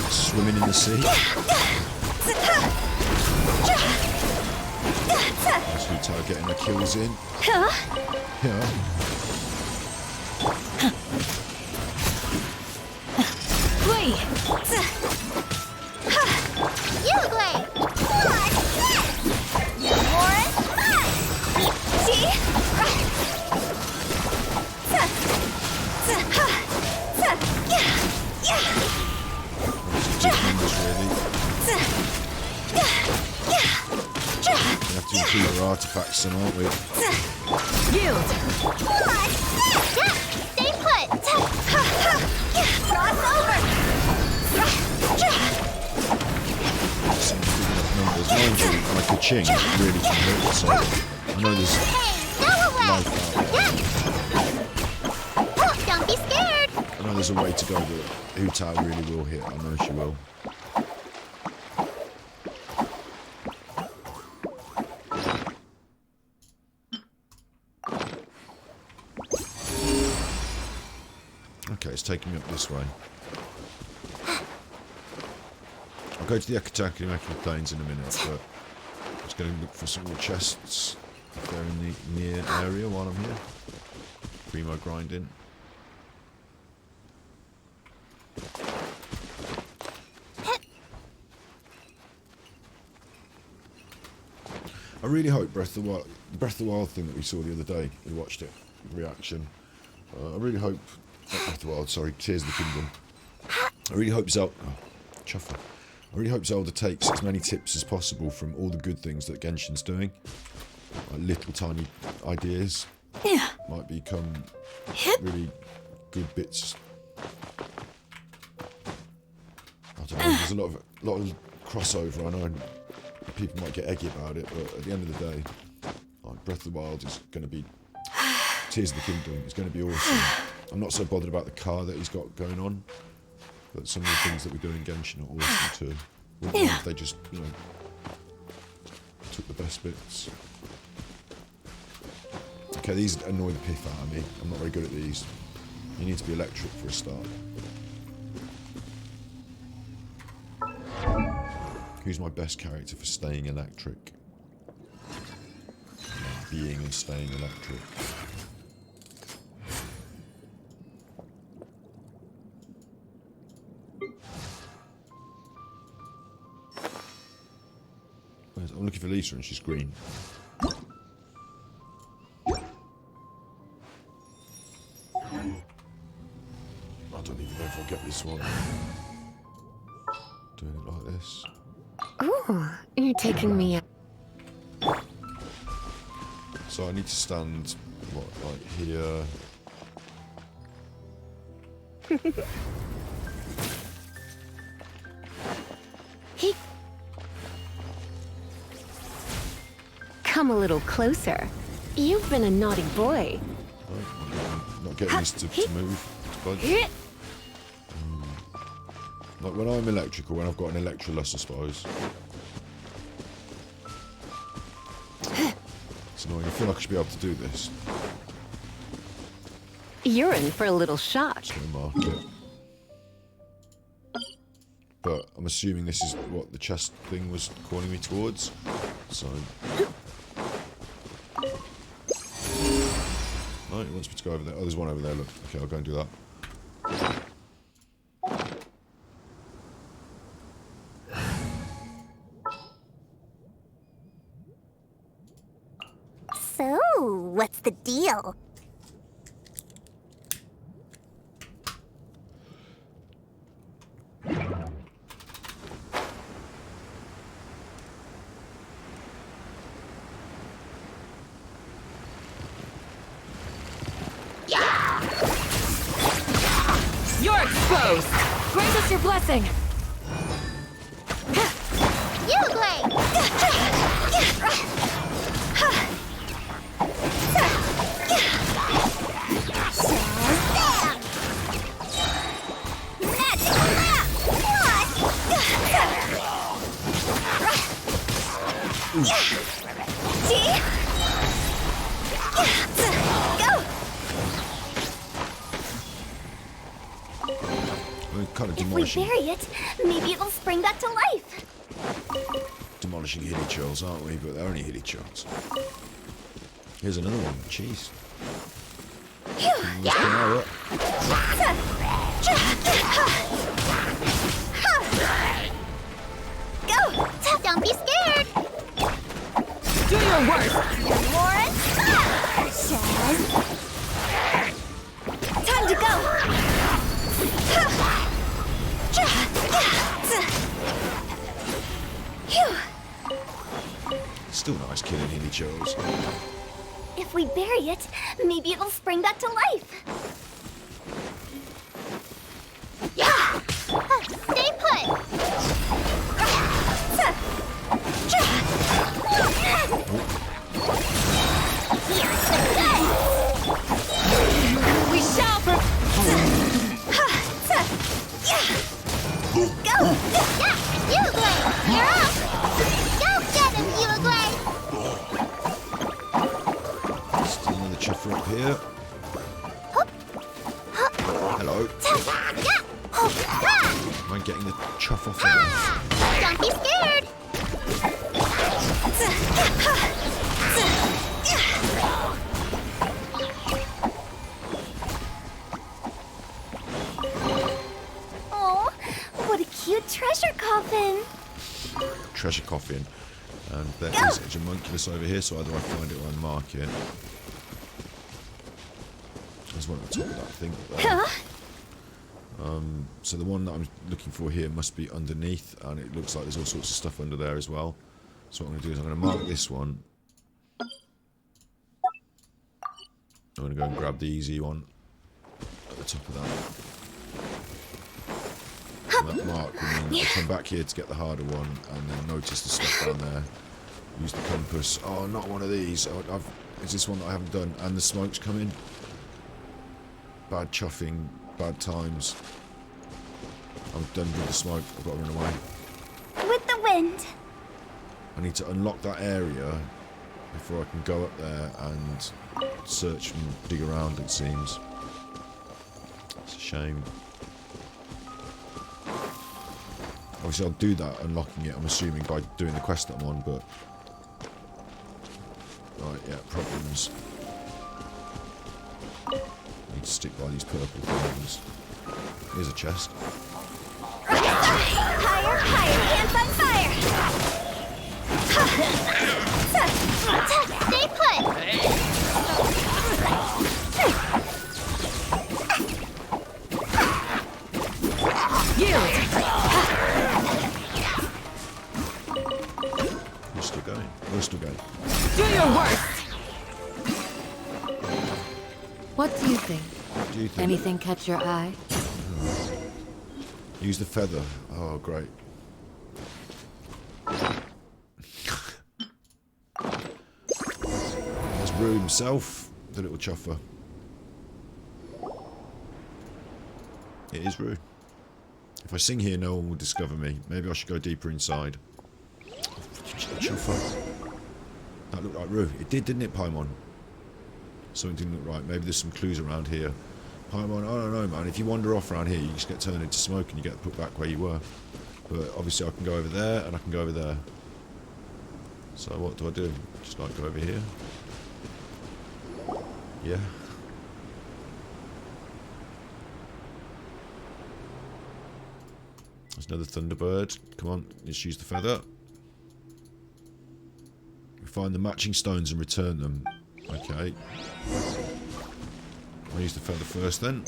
Swimming in the sea. That's Hutao getting her kills in. Yeah. Flee! Uruguay! What's this? Morris, see? We have to include our artifacts then, aren't we? Yield! What's this? Stay put! Cross over! Some big enough numbers. Mind you, like a ching really can hurt, so I know there's Hey, go away! life out. Oh, don't be scared! I know there's a way to go that Hutao really will hit. I know she will. Okay, it's taking me up this way. I'll go to the Akataki Plains in a minute, but I'm just going to look for some more chests if they're in the near area while I'm here. Primo grinding. I really hope Breath of the Wild thing that we saw the other day, we watched it, reaction. I really hope, not Breath of the Wild, sorry, Tears of the Kingdom. I really hope Zelda, Chuffer. I really hope Zelda takes as many tips as possible from all the good things that Genshin's doing. Like little tiny ideas might become really good bits. I don't know, there's a lot of crossover, I know people might get eggy about it, but at the end of the day, like Breath of the Wild is going to be Tears of the Kingdom. It's going to be awesome. I'm not so bothered about the car that he's got going on, but some of the things that we do in Genshin are awesome too. Wouldn't mind if they just, you know, took the best bits. Okay, these annoy the piff out of me. I'm not very good at these. You need to be electric for a start. Who's my best character for staying electric? Being and staying electric. I'm looking for Lisa and she's green. I don't even know if I'll get this one. Doing it like this. Ooh, you're taking me out. So I need to stand, what, like here? Come a little closer. You've been a naughty boy. I'm not getting this to move, to budge. Like when I'm electrical, when I've got an Electrolux, I suppose. It's annoying. I feel like I should be able to do this. You're in for a little shock. Just gonna mark it. But I'm assuming this is what the chest thing was calling me towards. So. No, it wants me to go over there. Oh, there's one over there, look. Okay, I'll go and do that. So, what's the deal? You're exposed! Grant us your blessing! You play! Kind of If we demolishing, bury it, maybe it'll spring back to life. demolishing hilly churls, aren't we? But they're only hilly churls. Here's another one. Jeez. Let's go out. Go! Don't be scared! Do your worst! Lawrence! Shaz! Time to go! Still nice killing hilly churls. If we bury it, maybe it'll spring back to life. Yeah! Stay put! Here's the good! We shall Go! Yeah! Uruguay! You're up! Go get him, Uruguay! Still another chuffer up here. Hello. Am I getting the chuff off again? Don't be scared! Oh, what a cute treasure coffin! Treasure coffin. And there is a homunculus over here, so either I find it or I mark it. There's one at the top of that thing. So the one that I'm looking for here must be underneath, and it looks like there's all sorts of stuff under there as well. So what I'm going to do is I'm going to mark this one. I'm going to go and grab the easy one at the top of that. And that mark will mean I'll come back here to get the harder one, and then notice the stuff down there. Use the compass. Oh, not one of these. It's this one that I haven't done. And the smoke's coming. Bad chuffing, bad times. I'm done with the smoke. I've got to run away. With the wind. I need to unlock that area before I can go up there and search and dig around, it seems. It's a shame. Obviously, I'll do that, unlocking it, I'm assuming, by doing the quest that I'm on, but... Right, yeah, problems. Need to stick by these purple things. Here's a chest. Higher, higher, hands on fire! Stay put! Yield! We're still going. We're still going. Do your worst! What do you think? What do you think? Anything catch your eye? Use the feather. Oh, great. There's Rue himself, the little chuffer. It is Rue. If I sing here, no one will discover me. Maybe I should go deeper inside. Chuffer. That looked like Rue. It did, didn't it, Paimon? Something didn't look right. Maybe there's some clues around here. Paimon, I don't know, man. If you wander off around here, you just get turned into smoke and you get put back where you were. But obviously I can go over there and I can go over there. So what do I do? Just like go over here? Yeah. There's another Thunderbird. Come on, let's use the feather. We find the matching stones and return them. Okay. I'll use the feather first then.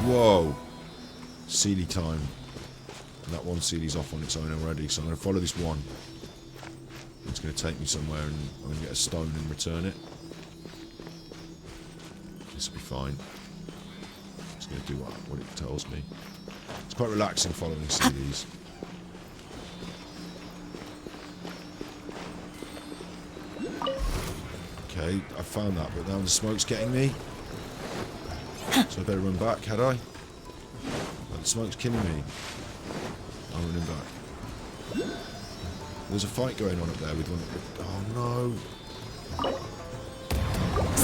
Whoa! Sealy time. And that one Sealy's off on its own already, so I'm going to follow this one. It's going to take me somewhere and I'm going to get a stone and return it. This will be fine. It's going to do what it tells me. It's quite relaxing following Sealy's. Okay, I found that, but now the smoke's getting me. So I better run back, had I? But the smoke's killing me. I'm running back. There's a fight going on up there with one of the... Oh no!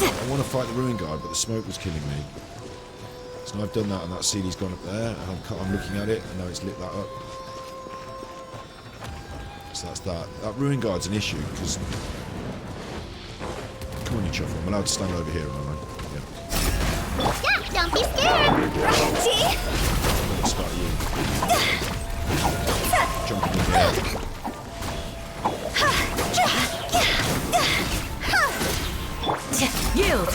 I want to fight the Ruin Guard, but the smoke was killing me. So now I've done that, and that Sealy's gone up there, and I'm looking at it, and now it's lit that up. So that's that. That Ruin Guard's an issue, because... Come on, you chuffle. I'm allowed to stand over here, aren't I? Yeah. Don't be scared! Gee! Let's start you. Jumping in the air. Yield!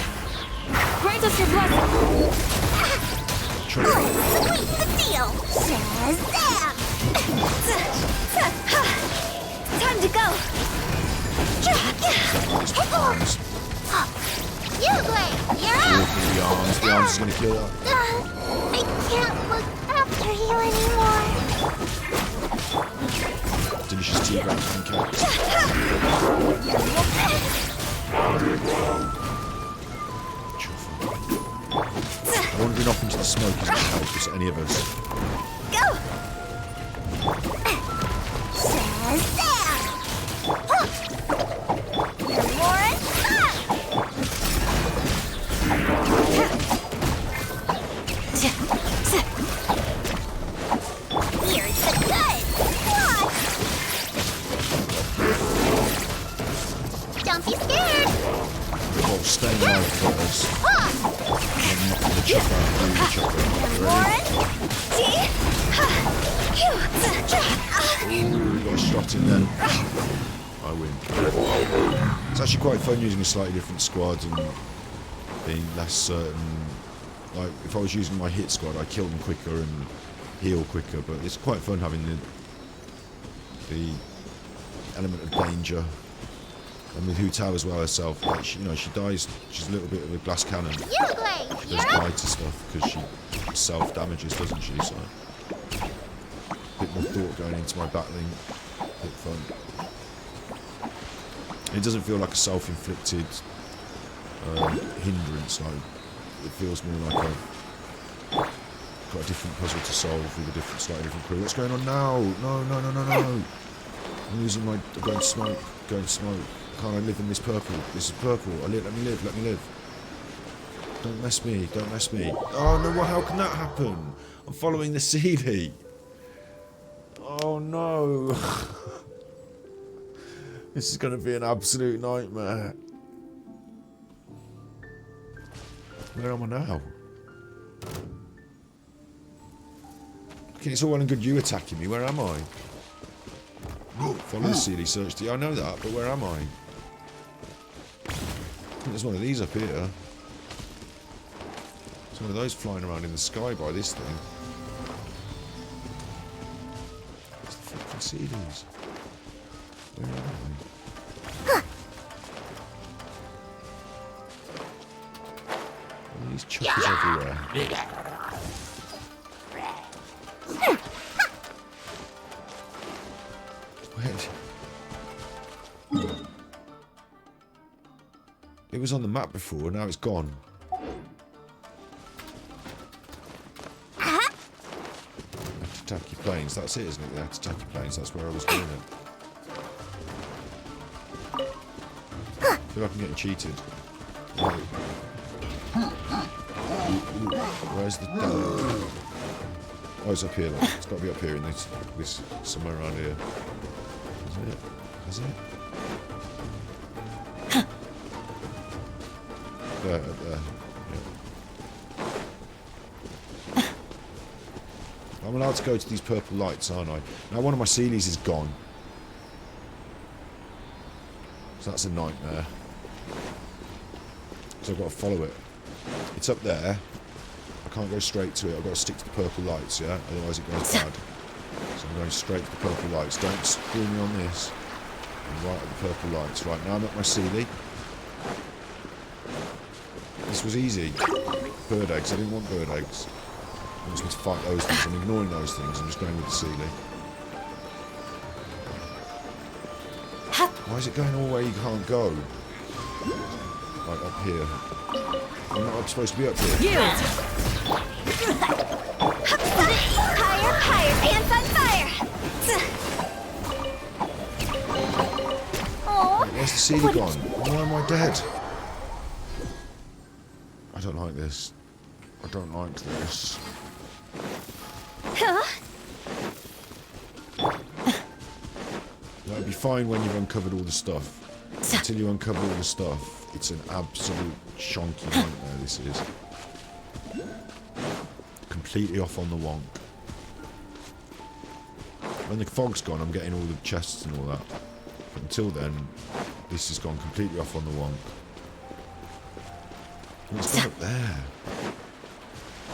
Grant us your blessing! Sweet the deal! Shazam! Time to go! You, Blade! You're up! The arms is going to kill her. I can't look after you anymore. Delicious tea bags and cakes. Wandering off into the smoke isn't helpful to any of us. Go! Shazam! You're more inside! Here's the good! Don't be scared! Oh, stay alive first. I'm not going to chop out the chopper. Warren? Ooh, got a shot in there. I win. It's actually quite fun using a slightly different squad and being less certain. Like, if I was using my hit squad, I'd kill them quicker and heal quicker, but it's quite fun having the element of danger. And with Hu Tao as well herself, like she dies, she's a little bit of a glass cannon. She does bite to stuff because she self-damages, doesn't she? So, a bit more thought going into my battling, a bit fun. It doesn't feel like a self-inflicted hindrance, like, it feels more like I've got a different puzzle to solve with a slightly different crew. What's going on now? No. I'm losing my... I'm going smoke. Can't I live in this purple? This is purple. Let me live. Don't mess me. Oh no, how can that happen? I'm following the Sealy. Oh no. This is going to be an absolute nightmare. Where am I now? Okay, it's all well and good you attacking me. Where am I? Follow the Seelie search. I know that, but where am I? I think there's one of these up here. There's one of those flying around in the sky by this thing. Where's the fucking Seelies? Where are they? All these chuckers everywhere. Where? It was on the map before, now it's gone. Attack your planes, that's it, isn't it? The attack your planes, that's where I was doing it. I feel like I'm getting cheated. Right. Where's the down? Oh, it's up here, look. It's got to be up here in this somewhere around here. Is it? Is it? There, up there. Yeah. I'm allowed to go to these purple lights, aren't I? Now one of my Seelies is gone. So that's a nightmare. So I've got to follow it. It's up there. I can't go straight to it. I've got to stick to the purple lights, yeah? Otherwise it goes bad. So I'm going straight to the purple lights. Don't screw me on this. I'm right at the purple lights. Right, now I'm at my Seelie. This was easy. Bird eggs. I didn't want bird eggs. I just want to fight those things. I'm ignoring those things. I'm just going with the Seelie. Why is it going all the way you can't go? Right, up here. I'm not supposed to be up here. Higher, higher, hands on fire! Wait, where's the Seelie gone? Why am I dead? I don't like this. I don't like this. That'd be fine when you've uncovered all the stuff. Until you uncover all the stuff, it's an absolute shonky nightmare, this is. Completely off on the wonk. When the fog's gone, I'm getting all the chests and all that. But until then, this has gone completely off on the wonk. And it's gone up there.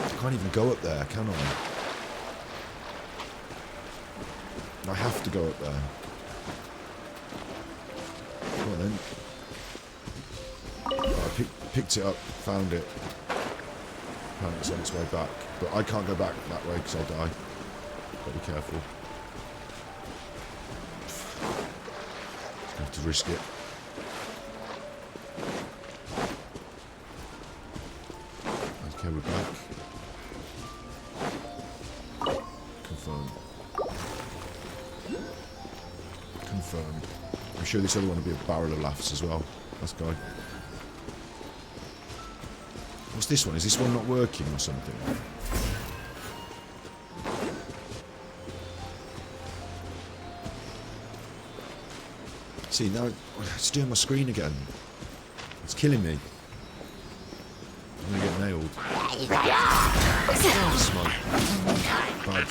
I can't even go up there, can I? I have to go up there. Come on then. Oh, I picked it up, found it. Apparently it's on its way back. But I can't go back that way because I'll die. Gotta be careful. I have to risk it. Okay, we're back. Confirm. Confirmed. I'm sure this other one will be a barrel of laughs as well. Let's go. What's this one? Is this one not working or something? See, now it's doing my screen again. It's killing me. I'm gonna get nailed. Smoke. Bad.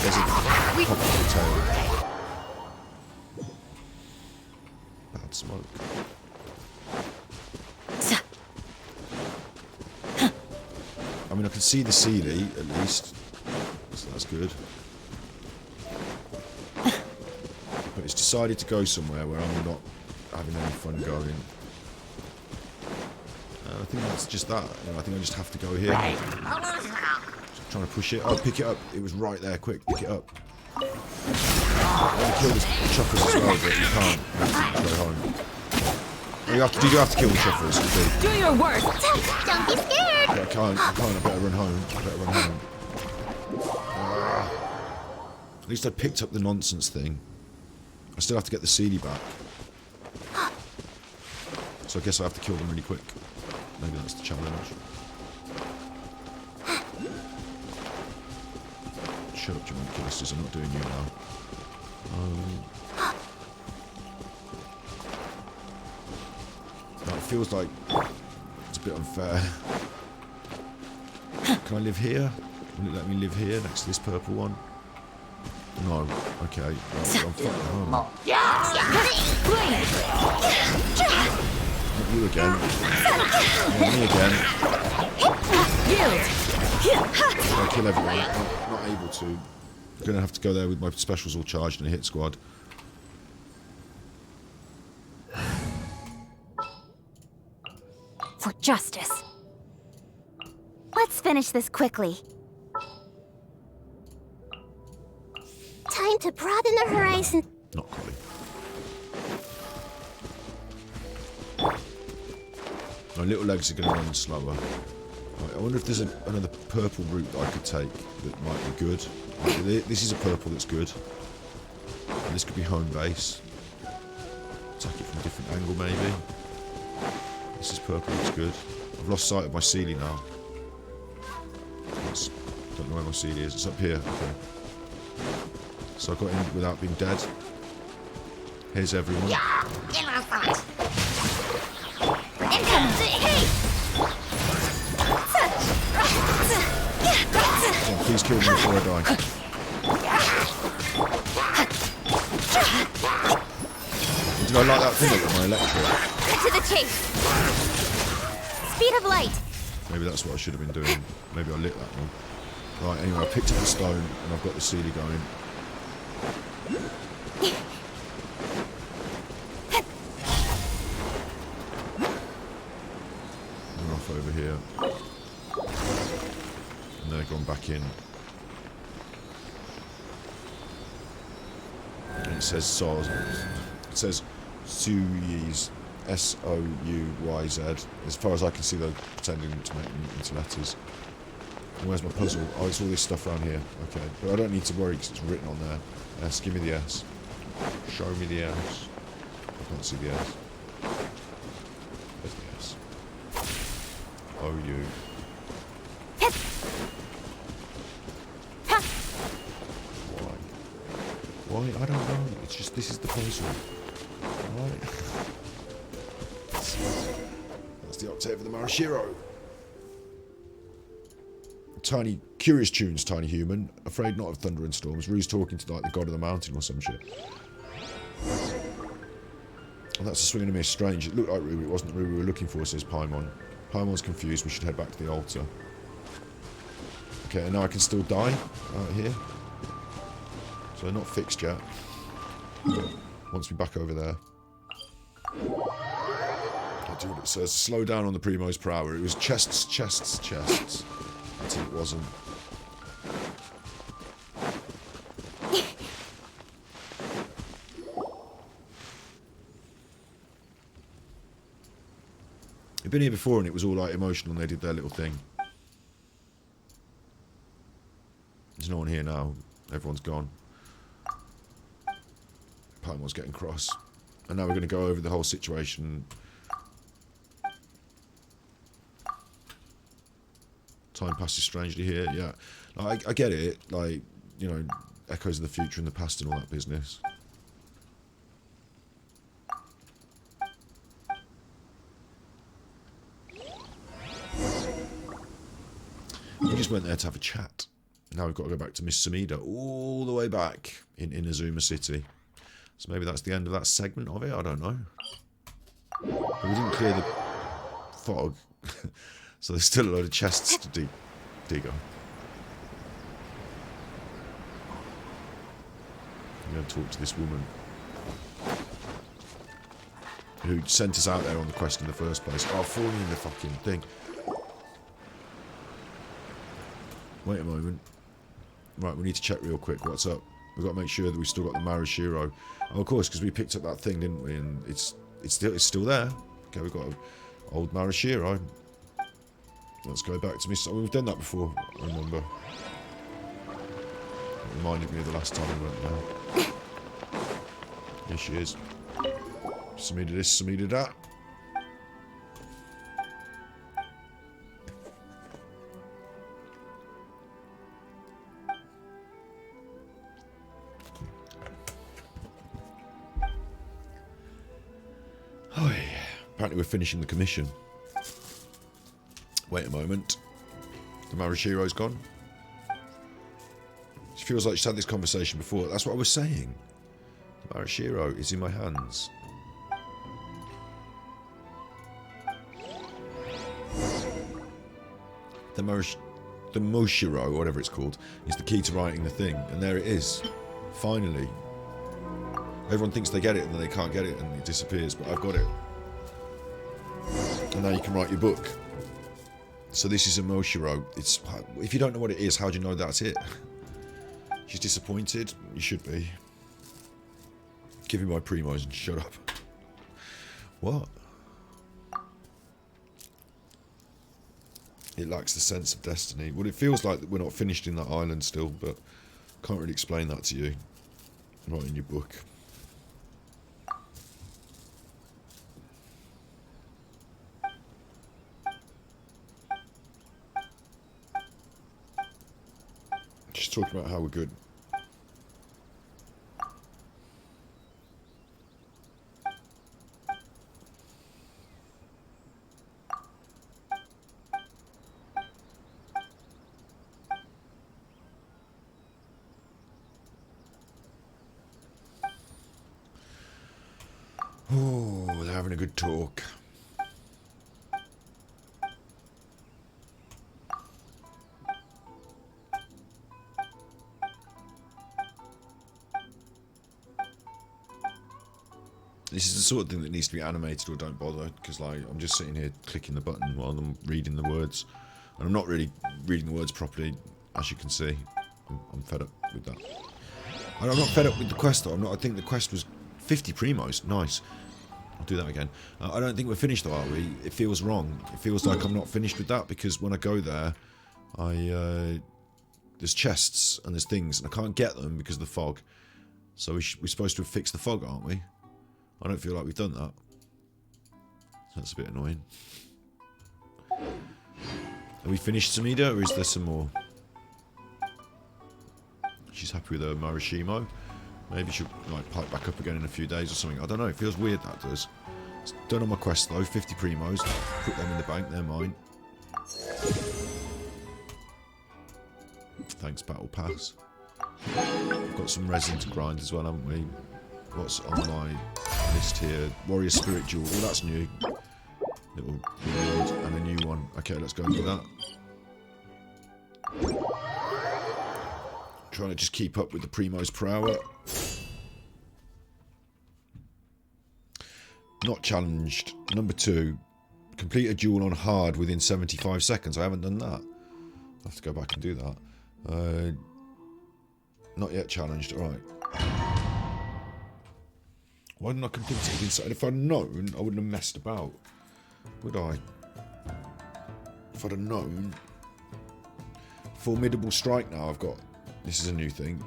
There's a pop of the tail. Bad smoke. I mean, I can see the Seelie, at least. So that's good. But it's decided to go somewhere where I'm not having any fun going. I think that's just that. You know, I think I just have to go here. Just trying to push it. Oh, pick it up. It was right there. Quick, pick it up. I want to kill the chuffers as well, but you can't. You have to go home. Oh, you do have to kill the chuffers. Do your worst. Don't be scared. But I can't. I better run home. At least I picked up the nonsense thing. I still have to get the Seelie back. So I guess I have to kill them really quick. Maybe that's the challenge. Shut up, Jamuculus. I'm not doing you now. It feels like it's a bit unfair. Can I live here? Will it let me live here next to this purple one? No. Okay. Right, I'm fucking home. Not you again. Not me again. I'll kill everyone. I'm not able to. I'm going to have to go there with my specials all charged and a hit squad. For justice. Let's finish this quickly. Time to broaden the horizon. Not Collie. My little legs are going to run slower. Right, I wonder if there's another purple route that I could take that might be good. Right, this is a purple that's good. And this could be home base. Attack it from a different angle maybe. This is purple, looks good. I've lost sight of my Sealy now. Don't know where my Sealy is. It's up here. Okay. So I got in without being dead. Here's everyone. Oh, please kill me before I die. Did I like that thing with my electric? To the chase. Speed of light. Maybe that's what I should have been doing. Maybe I lit that one. Right, anyway, I picked up the stone and I've got the Sealy going. We're off over here. And they're gone back in. And it says Soz. It says Souyz. S-O-U-Y-Z. As far as I can see, they're pretending to make them into letters. And where's my puzzle? Oh, it's all this stuff around here. Okay, but I don't need to worry because it's written on there. S, give me the S. Show me the S. I can't see the S. Where's the S? O-U. Why? I don't know. It's just, this is the puzzle. Right. That's the octave of the Marashiro. Tiny, curious tunes, tiny human. Afraid not of thunder and storms. Rue's talking to like the god of the mountain or some shit. Oh, that's a swing and a miss. Strange. It looked like Rue. It wasn't the Rue we were looking for, says Paimon. Paimon's confused. We should head back to the altar. Okay, and now I can still die out here. So not fixed yet. Wants me back over there. I'll do what it says. Slow down on the primos per hour. It was chests, chests, chests. Until it wasn't. I've been here before and it was all like emotional and they did their little thing. There's no one here now. Everyone's gone. Paimon's getting cross. And now we're going to go over the whole situation. Time passes strangely here, yeah. Like, I get it, like, you know, echoes of the future and the past and all that business. We just went there to have a chat. Now we've got to go back to Miss Sumida, all the way back in Inazuma City. So maybe that's the end of that segment of it, I don't know. But we didn't clear the fog. So there's still a load of chests to dig on. I'm going to talk to this woman who sent us out there on the quest in the first place. Oh, falling in the fucking thing. Wait a moment. Right, we need to check real quick. What's up? We've got to make sure that we've still got the Marashiro. Oh, of course, because we picked up that thing, didn't we? And it's still there. Okay, we've got an old Marashiro. Let's go back to Miss... Oh, we've done that before, I remember. It reminded me of the last time we went there. Here she is. Sumida this, Sumida that. Oh, apparently we're finishing the commission. Wait a moment. The Marashiro's gone. She feels like she's had this conversation before. That's what I was saying. The Marashiro is in my hands. The Moshiro, whatever it's called, is the key to writing the thing. And there it is. Finally. Everyone thinks they get it and then they can't get it and it disappears, but I've got it. And now you can write your book. So this is a Moshiro. It's, if you don't know what it is, how do you know that's it? She's disappointed. You should be. Give me my primos and shut up. What? It lacks the sense of destiny. Well, it feels like we're not finished in that island still, but can't really explain that to you. Not in your book. Just talking about how we're good. Oh, they're having a good talk. This is the sort of thing that needs to be animated or don't bother, because like I'm just sitting here clicking the button while I'm reading the words, and I'm not really reading the words properly, as you can see. I'm fed up with that. And I'm not fed up with the quest though. I think the quest was 50 primos. Nice. I'll do that again. I don't think we're finished though, are we? It feels wrong. It feels like I'm not finished with that, because when I go there, there's chests and there's things, and I can't get them because of the fog. So we're supposed to have fixed the fog, aren't we? I don't feel like we've done that. That's a bit annoying. Are we finished, Samida, or is there some more? She's happy with her Marashimo. Maybe she'll like pipe back up again in a few days or something. I don't know. It feels weird, that does. It's done on my quest though. 50 primos. Put them in the bank. They're mine. Thanks, Battle Pass. We've got some resin to grind as well, haven't we? What's on my list here? Warrior Spirit Jewel. Oh, that's new. Little reward and a new one. Okay, let's go and do that. Trying to just keep up with the primos per hour. Not challenged. Number 2. Complete a duel on hard within 75 seconds. I haven't done that. I'll have to go back and do that. Not yet challenged. Alright. Why didn't I complete it inside? If I'd known, I wouldn't have messed about. Would I? If I'd have known. Formidable Strike now I've got. This is a new thing.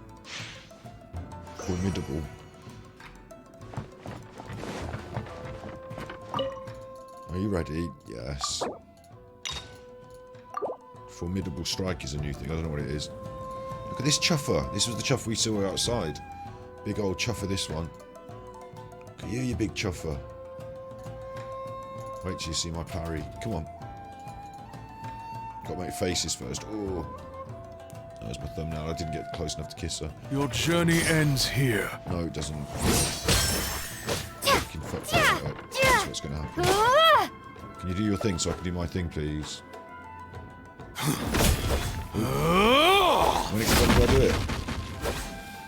Formidable. Are you ready? Yes. Formidable Strike is a new thing. I don't know what it is. Look at this chuffer. This was the chuffer we saw outside. Big old chuffer, this one. Look at you, you big chuffer. Wait till you see my parry. Come on. Got to make faces first. Oh. That was my thumbnail. I didn't get close enough to kiss her. Your journey ends here. No, it doesn't. Fucking fuck that up. That's what's going to happen. Can you do your thing so I can do my thing, please? When it's done, do I do it?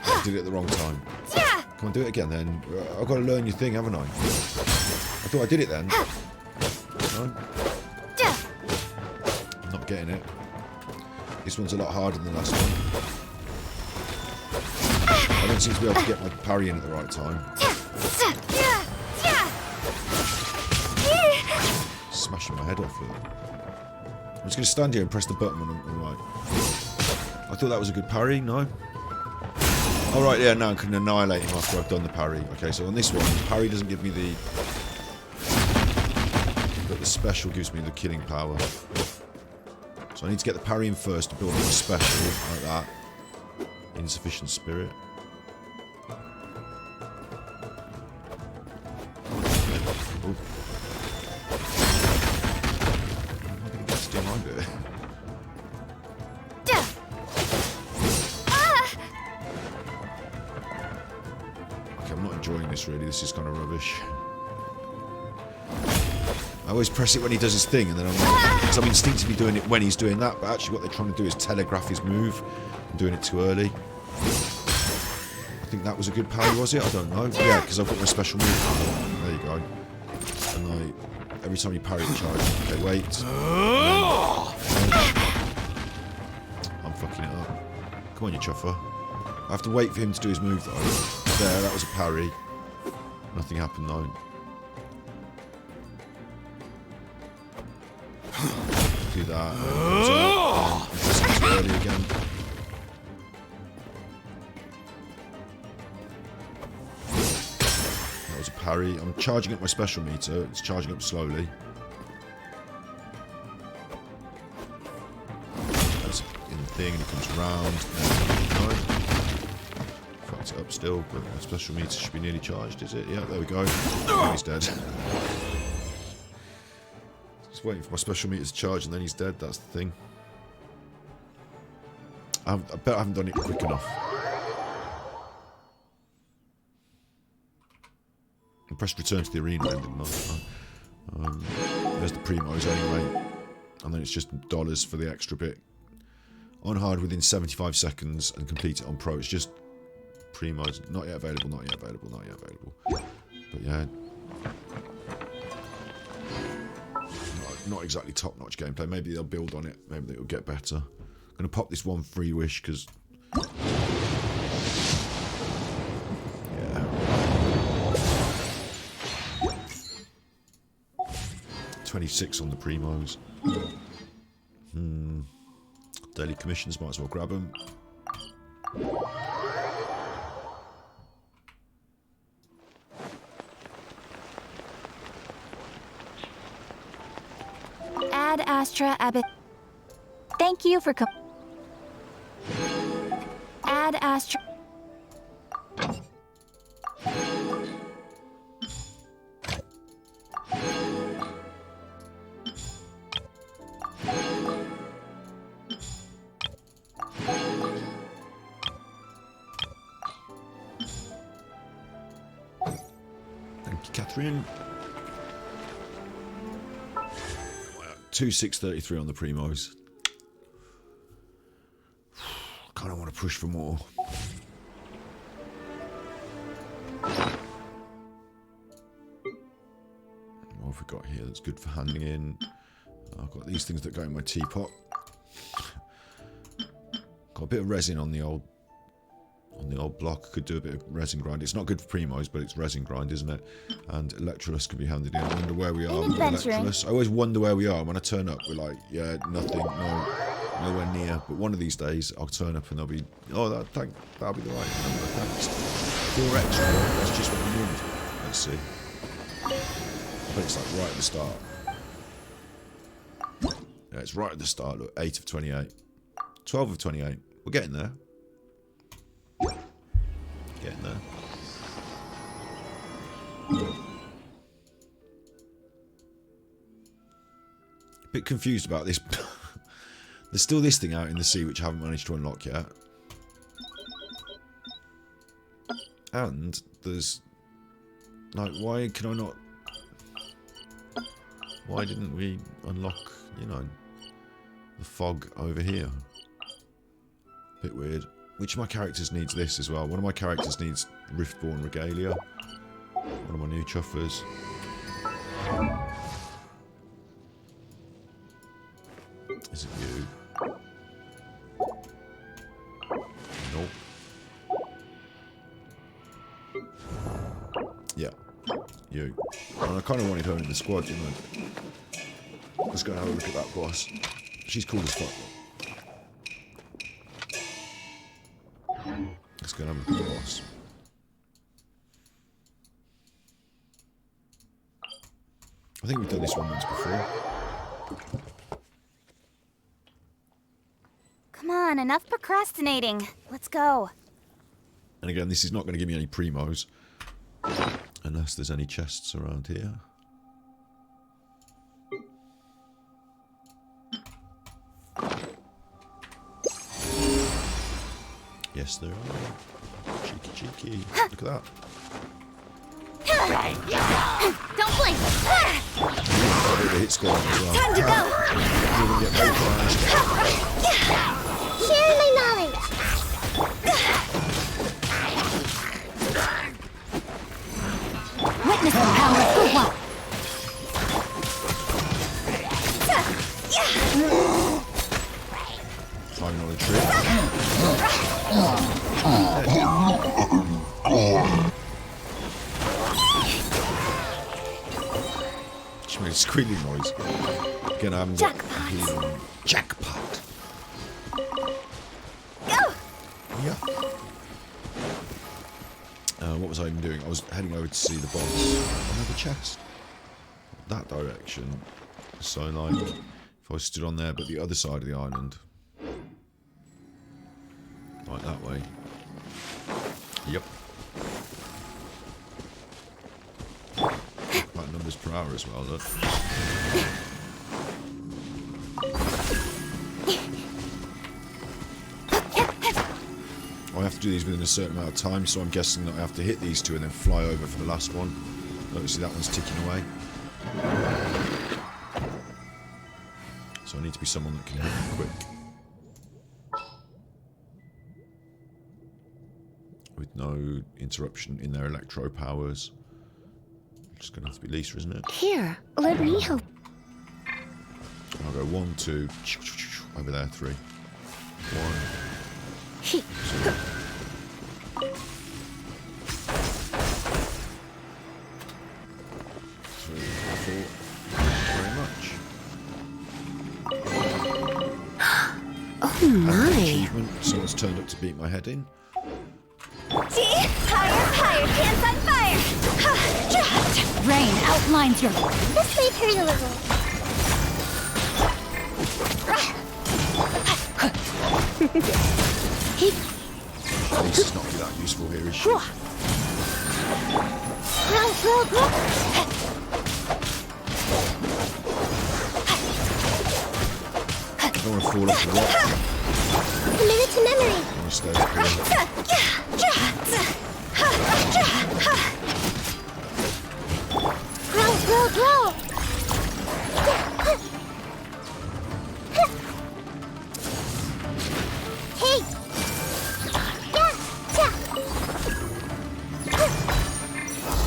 I did it at the wrong time. Come on, do it again then. I've got to learn your thing, haven't I? I thought I did it then. No? I'm not getting it. This one's a lot harder than the last one. I don't seem to be able to get my parry in at the right time. Smashing my head off with it. I'm just going to stand here and press the button when I'm right. I thought that was a good parry, no? Alright, yeah, now I can annihilate him after I've done the parry. Okay, so on this one, the parry doesn't give me the... But the special gives me the killing power. So I need to get the parry in first to build up the special, like that. Insufficient spirit. Oh. find it. Okay, I'm not enjoying this really. This is kind of rubbish. I always press it when he does his thing, and then I'm like, because I'm instinctively doing it when he's doing that, but actually what they're trying to do is telegraph his move. I'm doing it too early. I think that was a good parry, was it? I don't know. Yeah, because I've got my special move. There you go. And every time you parry the charge, okay, wait. I'm fucking it up. Come on, you chuffer. I have to wait for him to do his move, though. There, that was a parry. Nothing happened, though. Do that. Too early again. That was a parry. I'm charging up my special meter. It's charging up slowly. That's in the thing, and it comes round. No. Fucked it up still, but my special meter should be nearly charged, is it? Yeah, there we go. Oh, he's dead. Just waiting for my special meter to charge, and then he's dead. That's the thing. I bet I haven't done it quick enough. I pressed return to the arena then, didn't I? There's the primos anyway. And then it's just dollars for the extra bit. On hard within 75 seconds and complete it on pro. It's just primos. Not yet available, not yet available, not yet available. But yeah. Not exactly top-notch gameplay. Maybe they'll build on it. Maybe it'll get better. I'm going to pop this one free wish because... yeah. 26 on the primos. Daily commissions, might as well grab them. Ad Astra Abbott. Thank you for Ad Astra. Thank you, Catherine. 2633 on the primos. Kind of want to push for more. What have we got here that's good for handing in? I've got these things that go in my teapot. Got a bit of resin on the old block. Could do a bit of resin grind. It's not good for primos, but it's resin grind, isn't it? And Electrolux can be handed in. I wonder where we are with Electrolux. I always wonder where we are. When I turn up, we're like, yeah, nothing, no, nowhere near. But one of these days, I'll turn up and they'll be, oh, that'll be the right number. Thanks. 4 extra. That's just what we need. Let's see. I bet it's like right at the start. Yeah, it's right at the start. Look, 8 of 28. 12 of 28. We're getting there. Getting there. A bit confused about this. There's still this thing out in the sea which I haven't managed to unlock yet. And there's... like, why can I not... why didn't we unlock, you know, the fog over here? Bit weird. Which of my characters needs this as well? One of my characters needs Riftborn Regalia. One of my new chuffers. Is it you? Nope. Yeah. You. And I kind of wanted her in the squad, didn't I? Let's go and have a look at that boss. She's cool as fuck. Let's go and have a look at the boss. I think we've done this one once before. Come on, enough procrastinating. Let's go. And again, this is not going to give me any primos. Unless there's any chests around here. Yes, there are. Cheeky, cheeky. Look at that. Don't blink! Oh, the hit squad as well. Time to go! You're gonna get vaporized. Share my knowledge. Witness the power of the one. Trying on a trick. She made a squealing noise. Again, I haven't got healing. Jackpot. Go! Yeah. What was I even doing? I was heading over to see the boss. Another chest. That direction. So, like, if I stood on there, but the other side of the island. Like that way. Yep. About numbers per hour as well, look. I have to do these within a certain amount of time, so I'm guessing that I have to hit these two and then fly over for the last one. Obviously that one's ticking away. So I need to be someone that can hit them quick. With no interruption in their electro powers. Just gonna have to be Lisa, isn't it? Here, let me help. I'll go 1, 2, over there, 3. 1, 2, 3, 4. Very much. Oh An my. achievement. Someone's turned up to beat my head in. See? Higher, pants on fire! Rain outlines your... This may hurt a little. Lisa's not be that useful here, is she? Grow. I don't want to fall off the rock. Commit it to memory. I want to stay up here. Grow. Hey.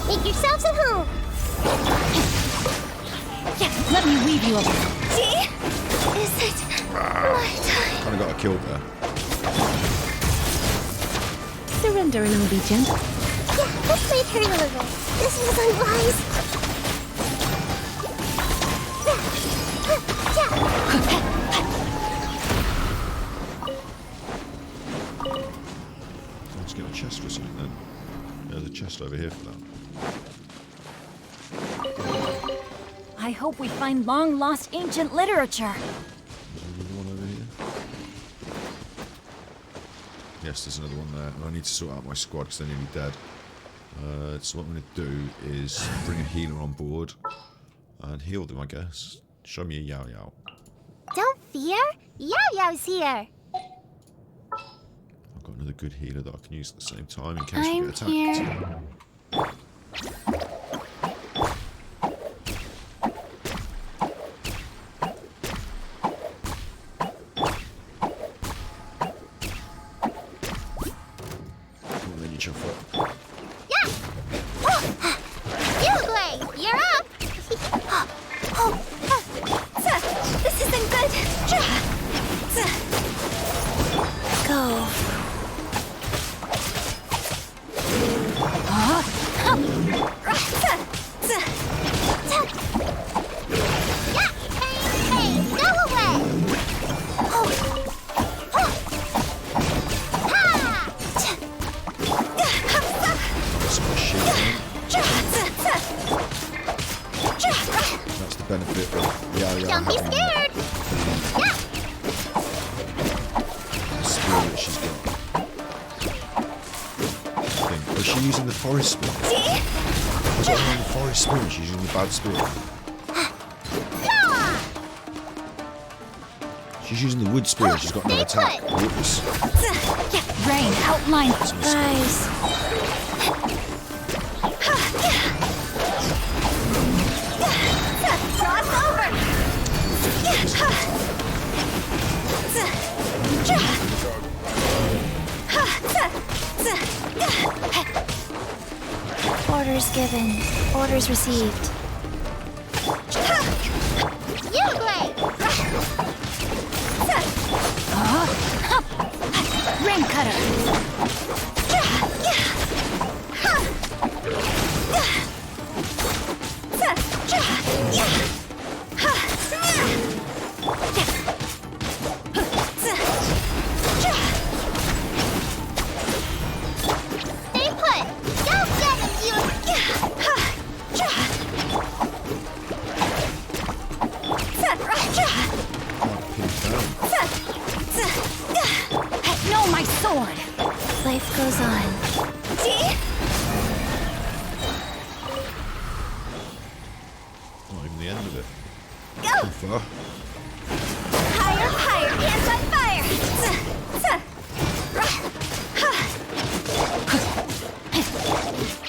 Make yourselves at home. Let me weave you over. See? Is it my time? Kind of got her killed there. Surrender and I'll be gentle. Yeah, this may hurt a little. This was unwise. Let's get a chest for something then. There's a chest over here for that. I hope we find long-lost ancient literature. Is there another one over here? Yes, there's another one there. And I need to sort out my squad because they're nearly dead. So what I'm going to do is bring a healer on board and heal them, I guess. Show me a Yao Yao. Don't fear. Yao Yao's here. I've got another good healer that I can use at the same time in case we I'm get attacked. here. Come on then, you chuffer. Yugway, you're up. This isn't good. Go. Hey, go away. That's my shield. That's the benefit of Yao Yao Don't be having scared. the spear that she's got. Was she using the forest spear? Was it on the forest spear? She's using the bad spear. She's using the wood spear. She's got no attack. Whoops. Rain, outline, Rise. Cross over. Orders given, orders received. Rain cutter. Stay put! Don't get it, you! No, my sword! Life goes on. Not even the end of it. Go! Too far. Higher, higher, hands on fire!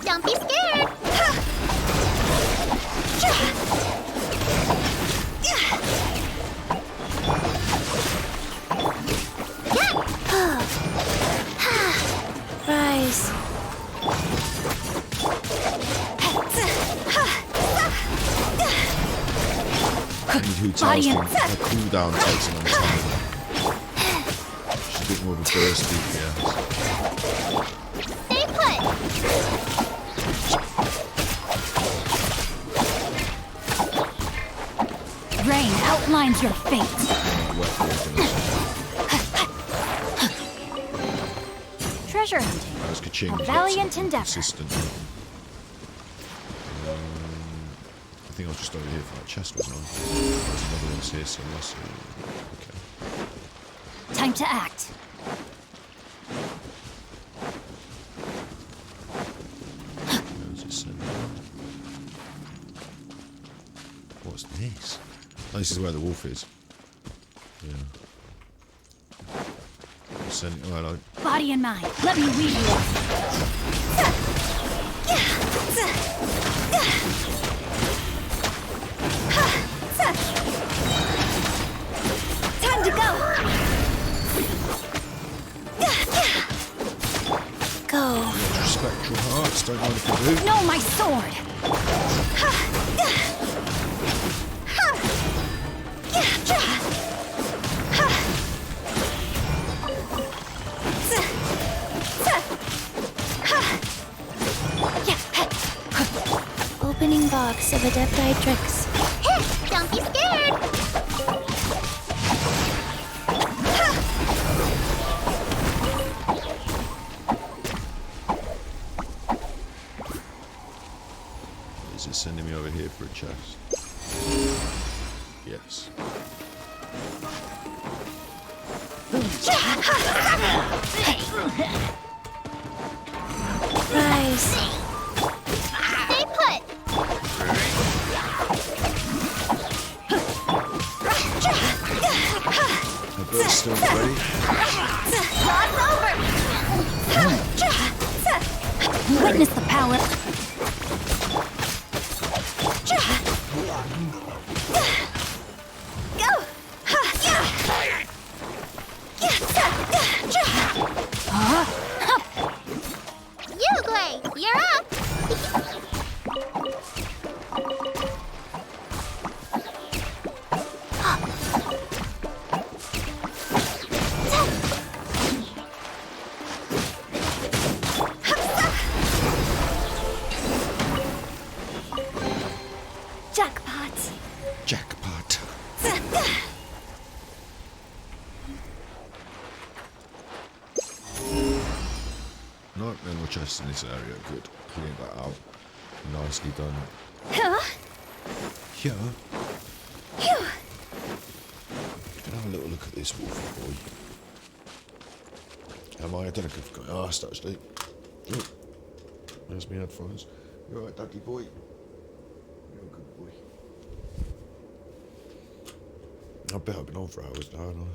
Don't be scared! Rise. Who tells me her cooldown takes a long time. She's a bit more of a burst DPS. Stay put! Rain outlines your fate. Treasure hunting. Those Kaching A drops valiant are endeavor. consistent. I think I was just over here for that chest, wasn't I? There's another one's here, so let's see. Okay. Time to act. Where's it sent? What's this? Oh, this is where the wolf is. Yeah. Send, oh, hello. Body and mind. Let me weave you. Time to go! Go. Spectral hearts, don't mind if I do. No, my sword. Opening box of Adepti tricks. Don't be scared! Is it sending me over here for a chest? Yes. Rise. Stay put! The bird's still ready. Witness the power. Yuglei, you're up! Jackpot! Jackpot. No, no more chests in this area. Good. Clearing that out. Nicely done. Here. Can I have a little look at this wolf boy? Am I? I don't know if I've got asked actually. Oh, there's my headphones. You alright, Dudley boy? You're a good boy. I bet I've been on for hours now, haven't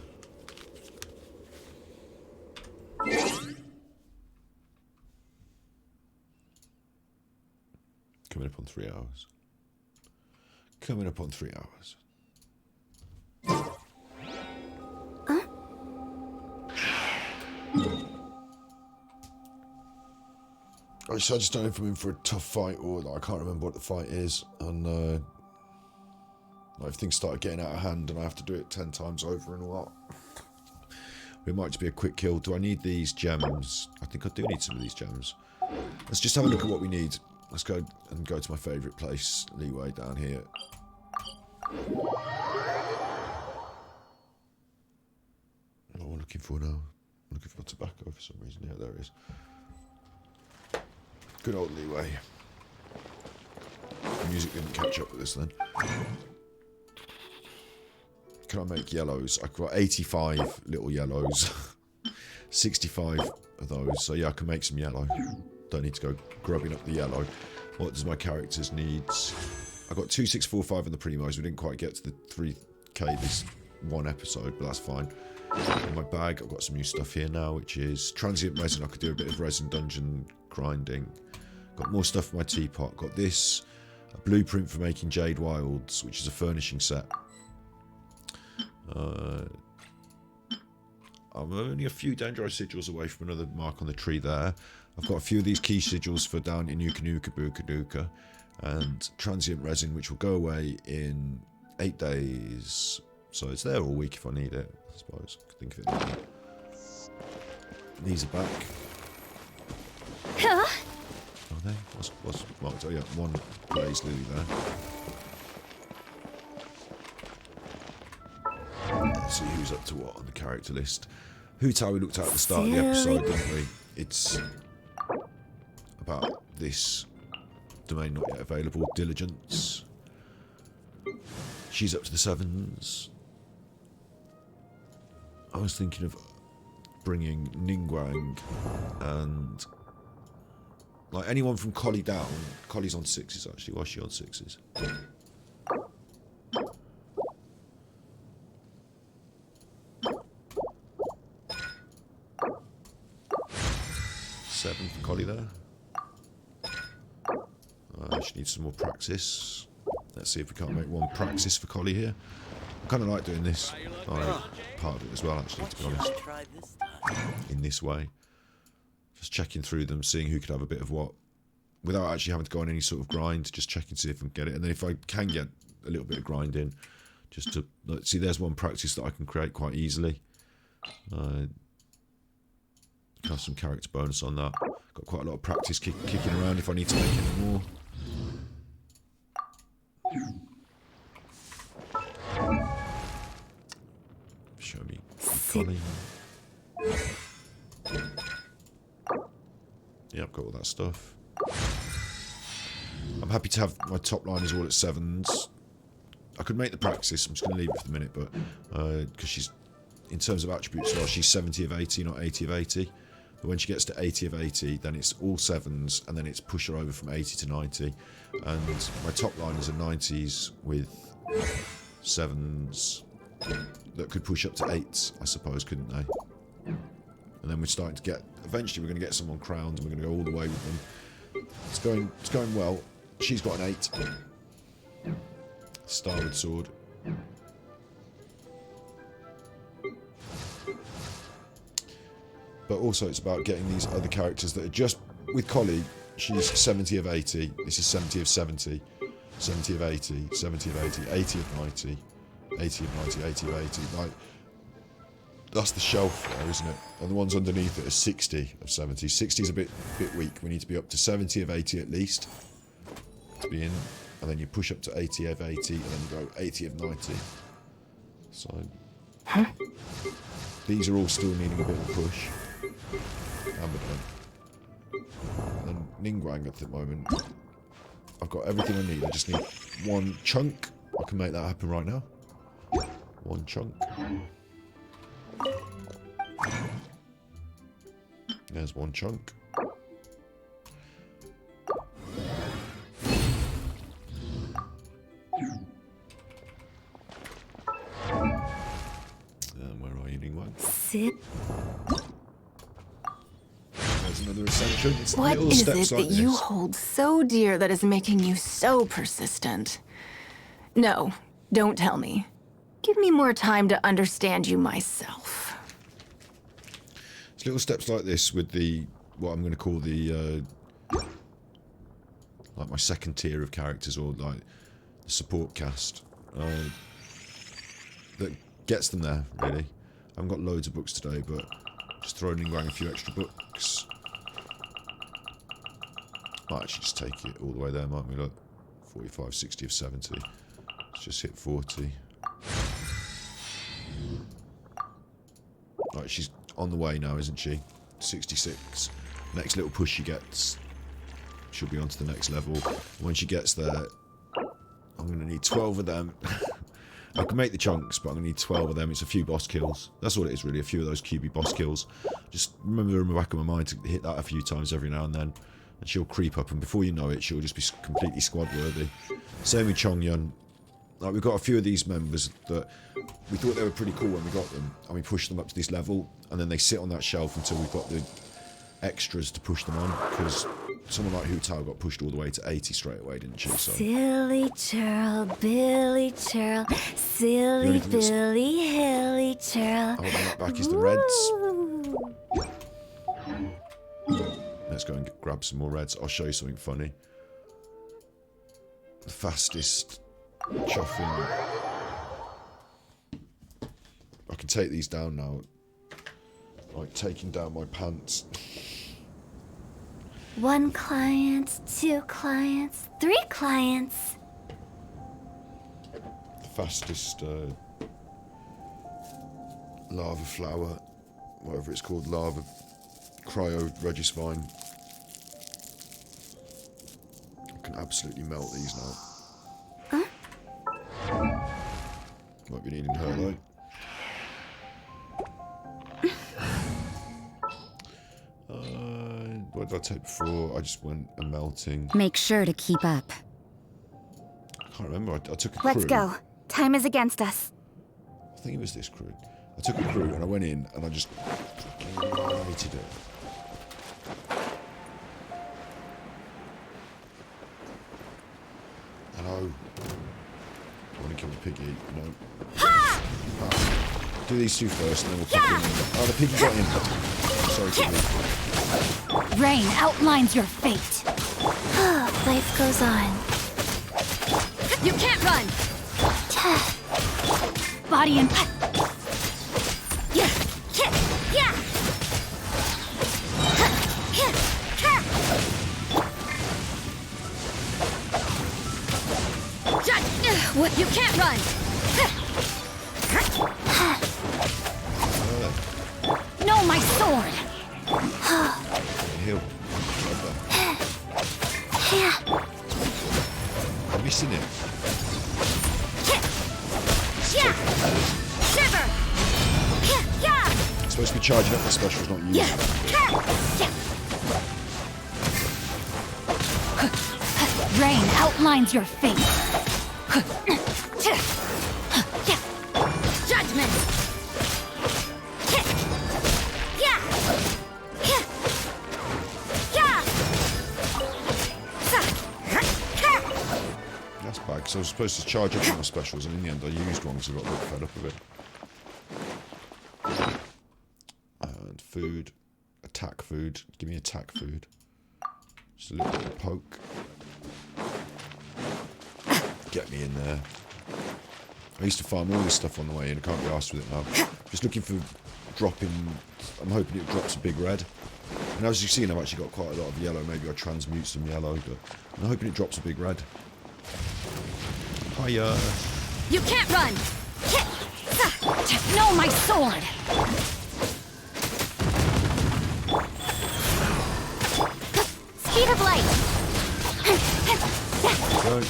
I? hours. Coming up on 3 hours. I just don't know if I'm in for a tough fight or like, I can't remember what the fight is, and like, if things started getting out of hand and I have to do it 10 times over and all that. It might just be a quick kill. Do I need these gems? I think I do need some of these gems. Let's just have a look at what we need. Let's go to my favourite place, Leeway, down here. What am I looking for now? I'm looking for tobacco for some reason. Yeah, there it is. Good old Leeway. The music didn't catch up with this then. Can I make yellows? I've got 85 little yellows. 65 of those. So yeah, I can make some yellow. Don't need to go grubbing up the yellow. What does my characters need? I got 2645 in the primos. We didn't quite get to the 3k this one episode, but that's fine. In my bag, I've got some new stuff here now, which is transient resin. I could do a bit of resin dungeon grinding. Got more stuff in my teapot. Got this, a blueprint for making Jade Wilds, which is a furnishing set. I'm only a few Dendro sigils away from another mark on the tree there. I've got a few of these key sigils for down in Nuka Nuka Buka Duka, and transient resin, which will go away in 8 days. So it's there all week if I need it, I suppose. I could think of it like that. These are back. Huh? Are they? What's marked? Oh yeah, one blaze lily there. Let's see who's up to what on the character list. Hu Tao we looked at the start of the episode, didn't we? It's about this domain not yet available. Diligence. She's up to the 7s. I was thinking of bringing Ningguang and like anyone from Collie down. Collie's on 6s actually. Why is she on 6s? 7 for Collie there. She needs some more practice. Let's see if we can't make one practice for Collie here. I kind of like doing this. I like part of it as well, actually, to be honest. In this way. Just checking through them, seeing who could have a bit of what. Without actually having to go on any sort of grind, just checking to see if I can get it. And then if I can get a little bit of grind in, just to... Let's see, there's one practice that I can create quite easily. Have some character bonus on that. Got quite a lot of practice kicking around if I need to make any more. Show me Collie. Yeah, I've got all that stuff. I'm happy to have my top line is all at 7s. I could make the practice. I'm just going to leave it for the minute, but because she's in terms of attributes, well, she's 70 of 80, not 80 of 80. But when she gets to 80 of 80, then it's all 7s, and then it's push her over from 80 to 90. And my top liners are 90s with 7s that could push up to 8s, I suppose, couldn't they? And then we're starting to get... Eventually, we're going to get someone crowned, and we're going to go all the way with them. It's going well. She's got an 8. Starwood Sword. But also it's about getting these other characters that are just... With Collie, she's 70 of 80. This is 70 of 70. 70 of 80. 70 of 80. 80 of 90. 80 of 90. 80 of 80. Like, that's the shelf there, isn't it? And the ones underneath it are 60 of 70. 60 is a bit weak. We need to be up to 70 of 80 at least to be in. And then you push up to 80 of 80, and then you go 80 of 90. So... Huh? These are all still needing a bit of a push. Abaddon. And then Ningguang at the moment. I've got everything I need. I just need one chunk. I can make that happen right now. One chunk. There's one chunk. Where are you, Ningguang? Sit. There's another ascension. It's What little is steps it like that you this. hold so dear that is making you so persistent? No, don't tell me. Give me more time to understand you myself. It's little steps like this with the what I'm going to call the like my second tier of characters, or like the support cast, that gets them there. Really, I haven't got loads of books today, but just throwing in a few extra books. Might actually just take it all the way there, might we? Look, 45, 60 of 70. Let's just hit 40. Right, she's on the way now, isn't she? 66. Next little push she gets, she'll be on to the next level. When she gets there, I'm going to need 12 of them. I can make the chunks, but I'm going to need 12 of them. It's a few boss kills. That's all it is, really. A few of those QB boss kills. Just remember in the back of my mind to hit that a few times every now and then. And she'll creep up, and before you know it, she'll just be completely squad-worthy. Same with Chongyun. Like, we've got a few of these members that we thought they were pretty cool when we got them, and we pushed them up to this level, and then they sit on that shelf until we've got the extras to push them on, because someone like Hu Tao got pushed all the way to 80 straight away, didn't she? So Silly churl, Billy churl, silly Billy, hilly churl. holding that back is the reds. Let's go and grab some more reds. I'll show you something funny. The fastest chuffing. I can take these down now. Like taking down my pants. 1 client, 2 clients, 3 clients. The fastest lava flower, whatever it's called, lava cryo Regisvine. I can absolutely melt these now. Might be needing her though. What did I take before? I just went a melting. Make sure to keep up. I can't remember. I took a crew. Let's go. Time is against us. I think it was this crew. I took a crew and I went in and I just hated it. Hello. I want to kill the piggy. No. Do these two first and then we'll pop in. Oh, the piggy got in. Sorry, piggy. Rain outlines your fate. Life goes on. You can't run. Body and Yeah. What? You can't run. No, my sword. Heal. I'm missing it. Shiver. It's supposed to be charging up the specials, not using it. Rain outlines your fate. Judgment. That's bad, because I was supposed to charge up on my specials, and in the end I used one because I got a bit fed up of it. And food. Attack food. Give me attack food. Just a little bit of poke. Get me in there. I used to farm all this stuff on the way in. I can't be arsed with it now. Just looking for dropping. I'm hoping it drops a big red. And as you've seen, I've actually got quite a lot of yellow. Maybe I transmute some yellow, but I'm hoping it drops a big red. Hiya. You can't run. No, my sword. Speed of light.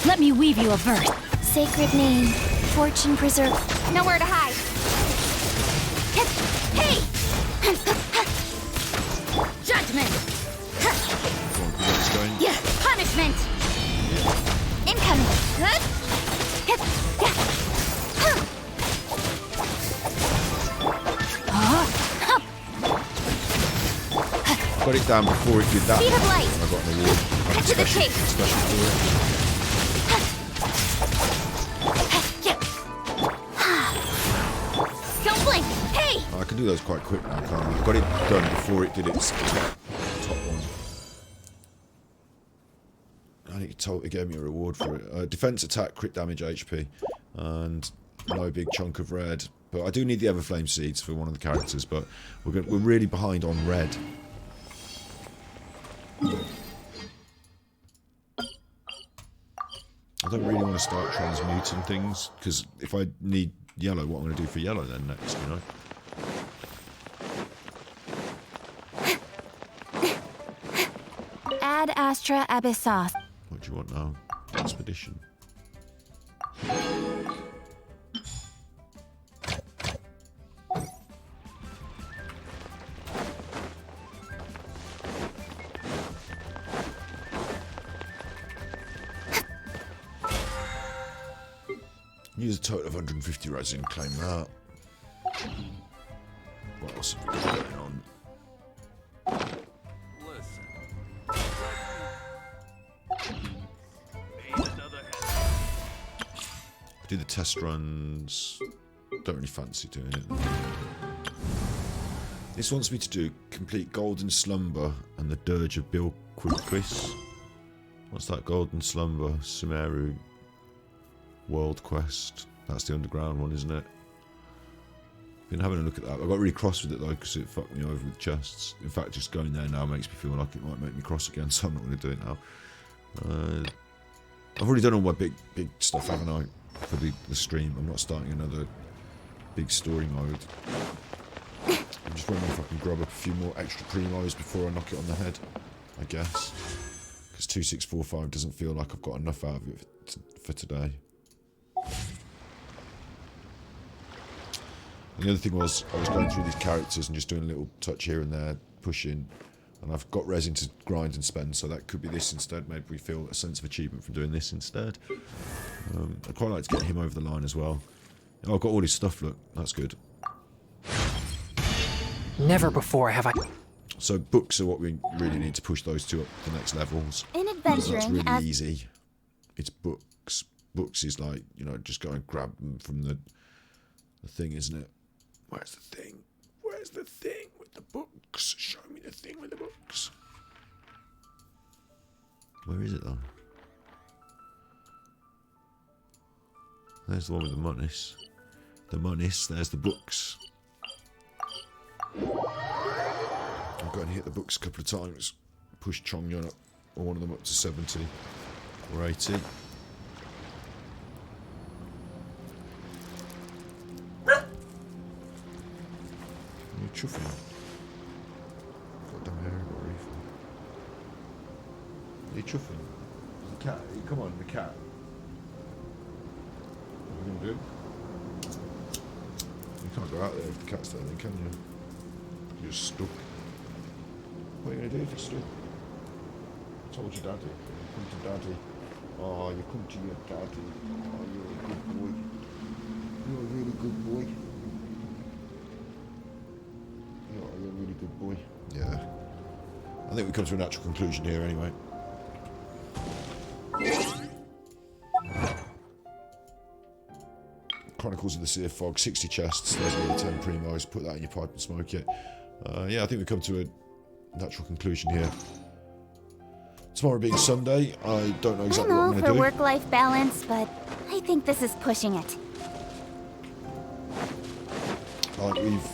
Let me weave you a verse. Sacred name. Fortune preserve. Nowhere to hide. Hey! Judgment. What's going? Yeah. Punishment. Incoming. Good. got it down before it did that. Speed of light. And I got an award. Cut to the chase. Special for it. Don't blink. Hey! I can do those quite quick now, can't I? I got it done before it did its top one. I think it gave me a reward for it. Defense, attack, crit damage, HP, and no big chunk of red. But I do need the Everflame seeds for one of the characters. But we're really behind on red. I don't really want to start transmuting things because if I need yellow, what I'm going to do for yellow then next, you know? Ad Astra Abyssos. What do you want now? Expedition. Use a total of 150 resin, claim that. What else have we got going on? Do the test runs. Don't really fancy doing it. This wants me to do complete Golden Slumber and the Dirge of Bilquis. What's that? Golden Slumber, Sumeru World Quest. That's the underground one, isn't it? Been having a look at that. I got really cross with it though because it fucked me over with chests. In fact, just going there now makes me feel like it might make me cross again, so I'm not going to do it now. I've already done all my big stuff, haven't I? For the stream. I'm not starting another big story mode. I'm just wondering if I can grab up a few more extra primos before I knock it on the head, I guess. Because 2645 doesn't feel like I've got enough out of it for today. And the other thing was, I was going through these characters and just doing a little touch here and there, pushing, and I've got resin to grind and spend, so that could be this instead. Maybe we feel a sense of achievement from doing this instead. I'd quite like to get him over the line as well. Oh, I've got all his stuff, look, that's good. Never before have I... So books are what we really need to push those two up to the next levels. In adventuring, that's really easy. It's books. Books is like, you know, just go and grab them from the thing, isn't it? Where's the thing? Where's the thing with the books? Show me the thing with the books. Where is it though? There's the one with the Munis. The Munis, there's the books. I've got to hit the books a couple of times. Push Chongyun up, or one of them up to 70 or 80. You're chuffing. Goddamn hair, got reefer. Are you chuffing? The cat, come on, the cat. What are you going to do? You can't go out there if the cat's there then, can you? You're stuck. What are you going to do if you're stuck? I told you, Daddy. Come to Daddy. Oh, you come to your Daddy. Oh, you're a good boy. You're a really good boy. You're a really good boy. Yeah. I think we come to a natural conclusion here anyway. Chronicles of the Sea of Fog, 60 chests, there's another 10 primos, put that in your pipe and smoke it. Yeah, I think we come to a natural conclusion here. Tomorrow being Sunday, I don't know exactly what I'm going to do. For work-life balance, but I think this is pushing it. Like we've...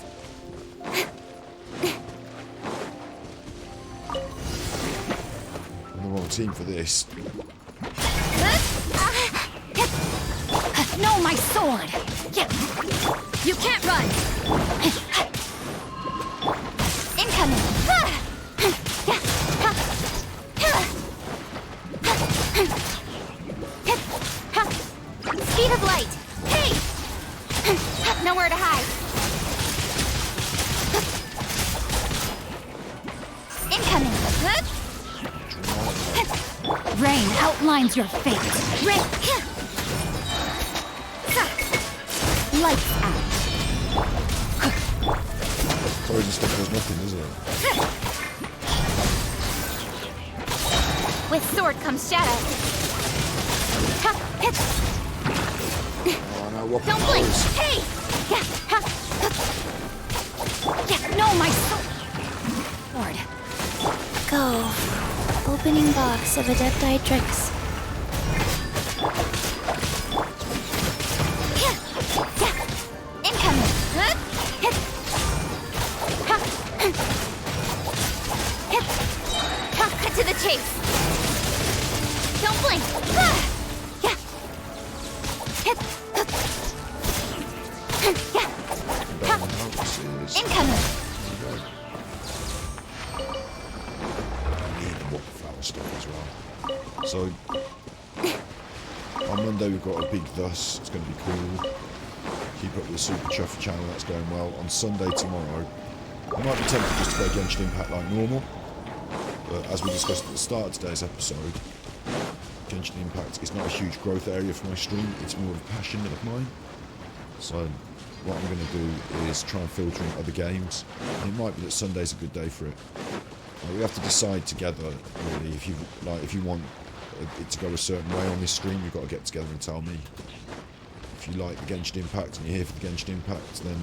I'm the wrong team for this. No, my sword! You can't run! Incoming! Speed of light! Hey! Nowhere to hide! Incoming! Rain outlines your fate! Rain! Lights out. Poison stuff does nothing, does it? With sword comes shadow. Oh no, what Don't blink! powers? Hey! Yeah, no, my sword. Go. Opening box of Adepti-Trix. Incoming. Cut to the chase. Don't blink. Incoming. Stuff as well. So on Monday we've got a big thus. It's going to be cool. Keep up with the Super Chuff channel. That's going well. On Sunday tomorrow, I might be tempted just to play Genshin Impact like normal. But as we discussed at the start of today's episode, Genshin Impact is not a huge growth area for my stream. It's more of a passion of mine. So what I'm going to do is try and filter in other games. And it might be that Sunday's a good day for it. We have to decide together, really. If you want it to go a certain way on this stream, you've got to get together and tell me. If you like the Genshin Impact and you're here for the Genshin Impact, then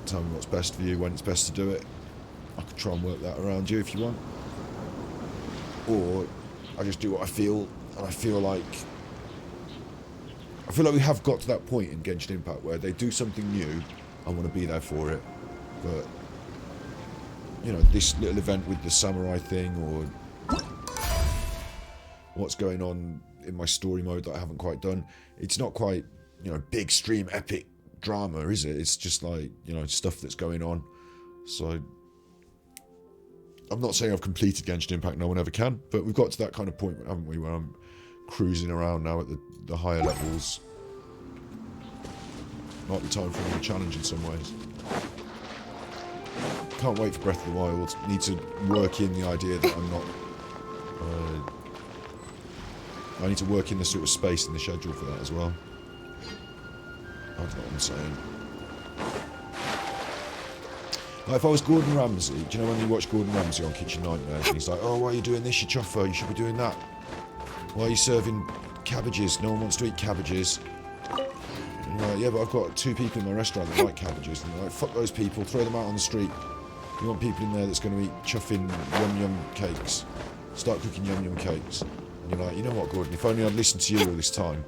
tell me what's best for you, when it's best to do it. I could try and work that around you if you want. Or I just do what I feel, and I feel like we have got to that point in Genshin Impact where they do something new. I want to be there for it, but this little event with the samurai thing, or what's going on in my story mode that I haven't quite done. It's not quite, big stream epic drama, is it? It's just like, stuff that's going on. So I'm not saying I've completed Genshin Impact, no one ever can, but we've got to that kind of point, haven't we, where I'm cruising around now at the higher levels. Might be time for a new challenge in some ways. Can't wait for Breath of the Wild. Need to work in the idea that I'm not... I need to work in the sort of space in the schedule for that as well. I don't know what I'm saying. Like if I was Gordon Ramsay, do you know when you watch Gordon Ramsay on Kitchen Nightmares and he's like, oh, why are you doing this, you chuffer? You should be doing that. Why are you serving cabbages? No one wants to eat cabbages. And you're like, yeah, but I've got 2 people in my restaurant that like cabbages. And they're like, fuck those people, throw them out on the street. You want people in there that's going to eat chuffing yum-yum cakes. Start cooking yum-yum cakes. And you're like, you know what, Gordon, if only I'd listened to you all this time.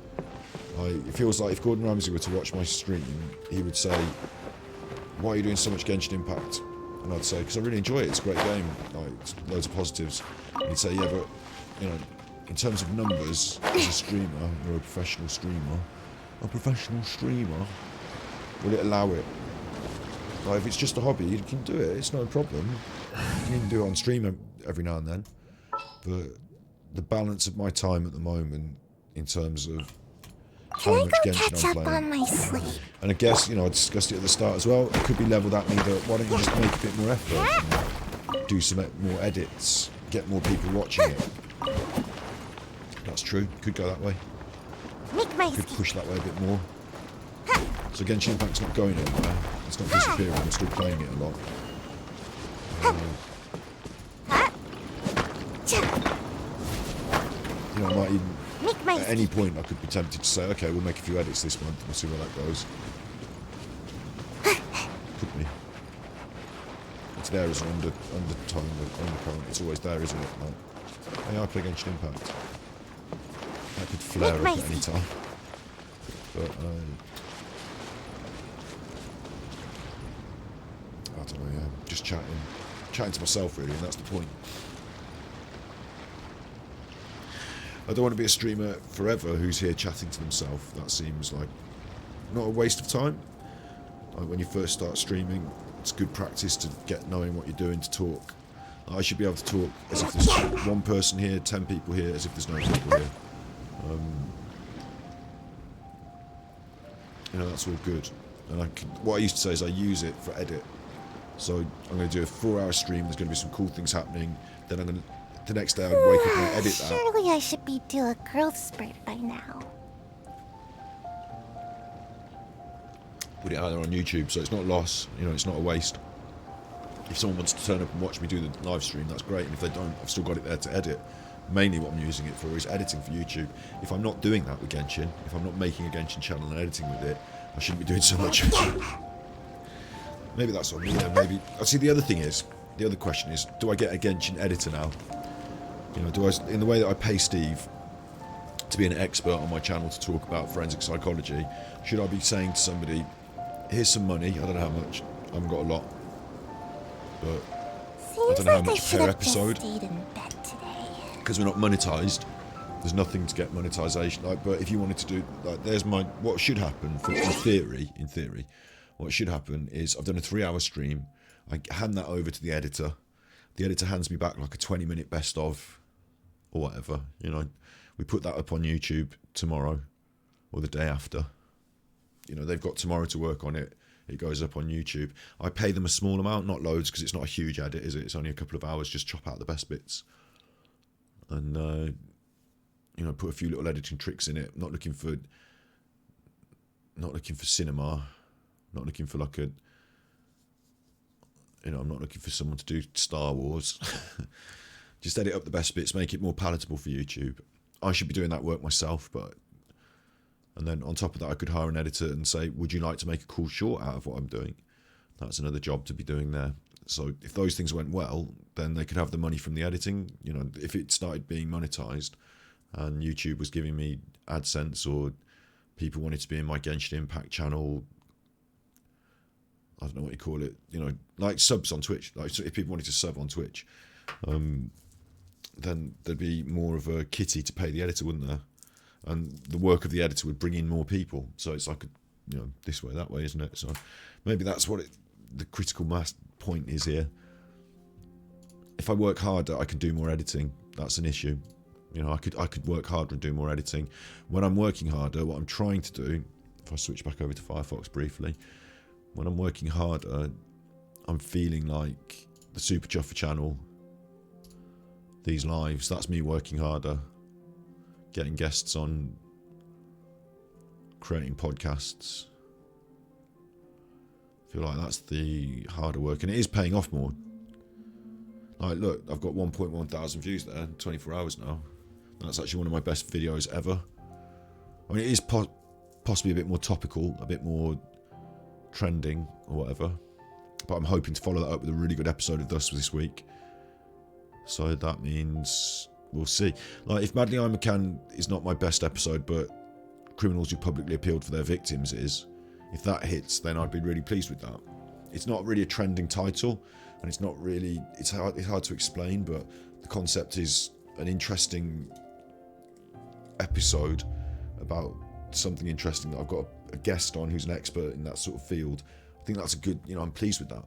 It feels like if Gordon Ramsay were to watch my stream, he would say, why are you doing so much Genshin Impact? And I'd say, because I really enjoy it, it's a great game, it's loads of positives. And he'd say, yeah, but, in terms of numbers, as a streamer, you're a professional streamer. Will it allow it? Like, if it's just a hobby, you can do it, it's no problem. You can even do it on stream every now and then. But the balance of my time at the moment, in terms of how much Genshin I'm playing. On my sleep? And I guess, I discussed it at the start as well, it could be levelled at me that why don't you just make a bit more effort and do some more edits, get more people watching it. That's true, could go that way. Could push that way a bit more. So Genshin Impact's not going anywhere, it's not disappearing, I'm still playing it a lot. I might even, at any point I could be tempted to say, okay, we'll make a few edits this month and we'll see where that goes. Could be. It's there as an undertone, undercurrent, it's always there, isn't it? Like, hey, I play Genshin Impact. That could flare up at any time. But, I don't know, yeah, just chatting to myself really, and that's the point. I don't want to be a streamer forever who's here chatting to themselves. That seems like not a waste of time. Like when you first start streaming, it's good practice to get knowing what you're doing to talk. I should be able to talk as if there's one person here, 10 people here, as if there's no people here. That's all good. And what I used to say is I use it for edit. So I'm going to do a 4-hour stream, there's going to be some cool things happening, then the next day I'd wake up and I'd edit that. Surely I should be due a growth spurt by now. Put it out there on YouTube, so it's not loss, it's not a waste. If someone wants to turn up and watch me do the live stream, that's great, and if they don't, I've still got it there to edit. Mainly what I'm using it for is editing for YouTube. If I'm not doing that with Genshin, if I'm not making a Genshin channel and editing with it, I shouldn't be doing so much. Maybe that's on me, yeah, maybe. See, the other question is, do I get a Genshin editor now? You know, do I, in the way that I pay Steve to be an expert on my channel to talk about forensic psychology, should I be saying to somebody, here's some money, I don't know how much, I haven't got a lot, but I don't know how much per episode, because we're not monetized, there's nothing to get monetization, like, but if you wanted to do, like, there's my, what should happen, in theory, what should happen is, I've done a 3-hour stream, I hand that over to the editor hands me back like a 20-minute best of, or whatever, you know, we put that up on YouTube tomorrow, or the day after, you know, they've got tomorrow to work on it, it goes up on YouTube, I pay them a small amount, not loads, because it's not a huge edit, is it, it's only a couple of hours, just chop out the best bits, and, you know, put a few little editing tricks in it, not looking for cinema, not looking for like a, you know, I'm not looking for someone to do Star Wars. Just edit up the best bits, make it more palatable for YouTube. I should be doing that work myself, but... And then on top of that, I could hire an editor and say, would you like to make a cool short out of what I'm doing? That's another job to be doing there. So if those things went well, then they could have the money from the editing. You know, if it started being monetized and YouTube was giving me AdSense, or people wanted to be in my Genshin Impact channel, I don't know what you call it, you know, like subs on Twitch. Like, so if people wanted to sub on Twitch, then there'd be more of a kitty to pay the editor, wouldn't there? And the work of the editor would bring in more people. So it's like, you know, this way, that way, isn't it? So maybe that's what the critical mass point is here. If I work harder, I can do more editing. That's an issue. You know, I could work harder and do more editing. When I'm working harder, what I'm trying to do, if I switch back over to Firefox briefly, when I'm working harder, I'm feeling like the Super Chuffer channel, these lives, that's me working harder, getting guests on, creating podcasts. I feel like that's the harder work, and it is paying off more. Like, look, I've got 1.1 thousand views there in 24 hours now. That's actually one of my best videos ever. I mean, it is possibly a bit more topical, a bit more trending or whatever, but I'm hoping to follow that up with a really good episode of Thus this week. So that means we'll see. Like, if Madly I McCann is not my best episode, but Criminals Who Publicly Appealed for Their Victims is, if that hits, then I'd be really pleased with that. It's not really a trending title, and it's not really, it's hard to explain, but the concept is an interesting episode about something interesting that I've got a guest on who's an expert in that sort of field. I think that's a good, you know, I'm pleased with that.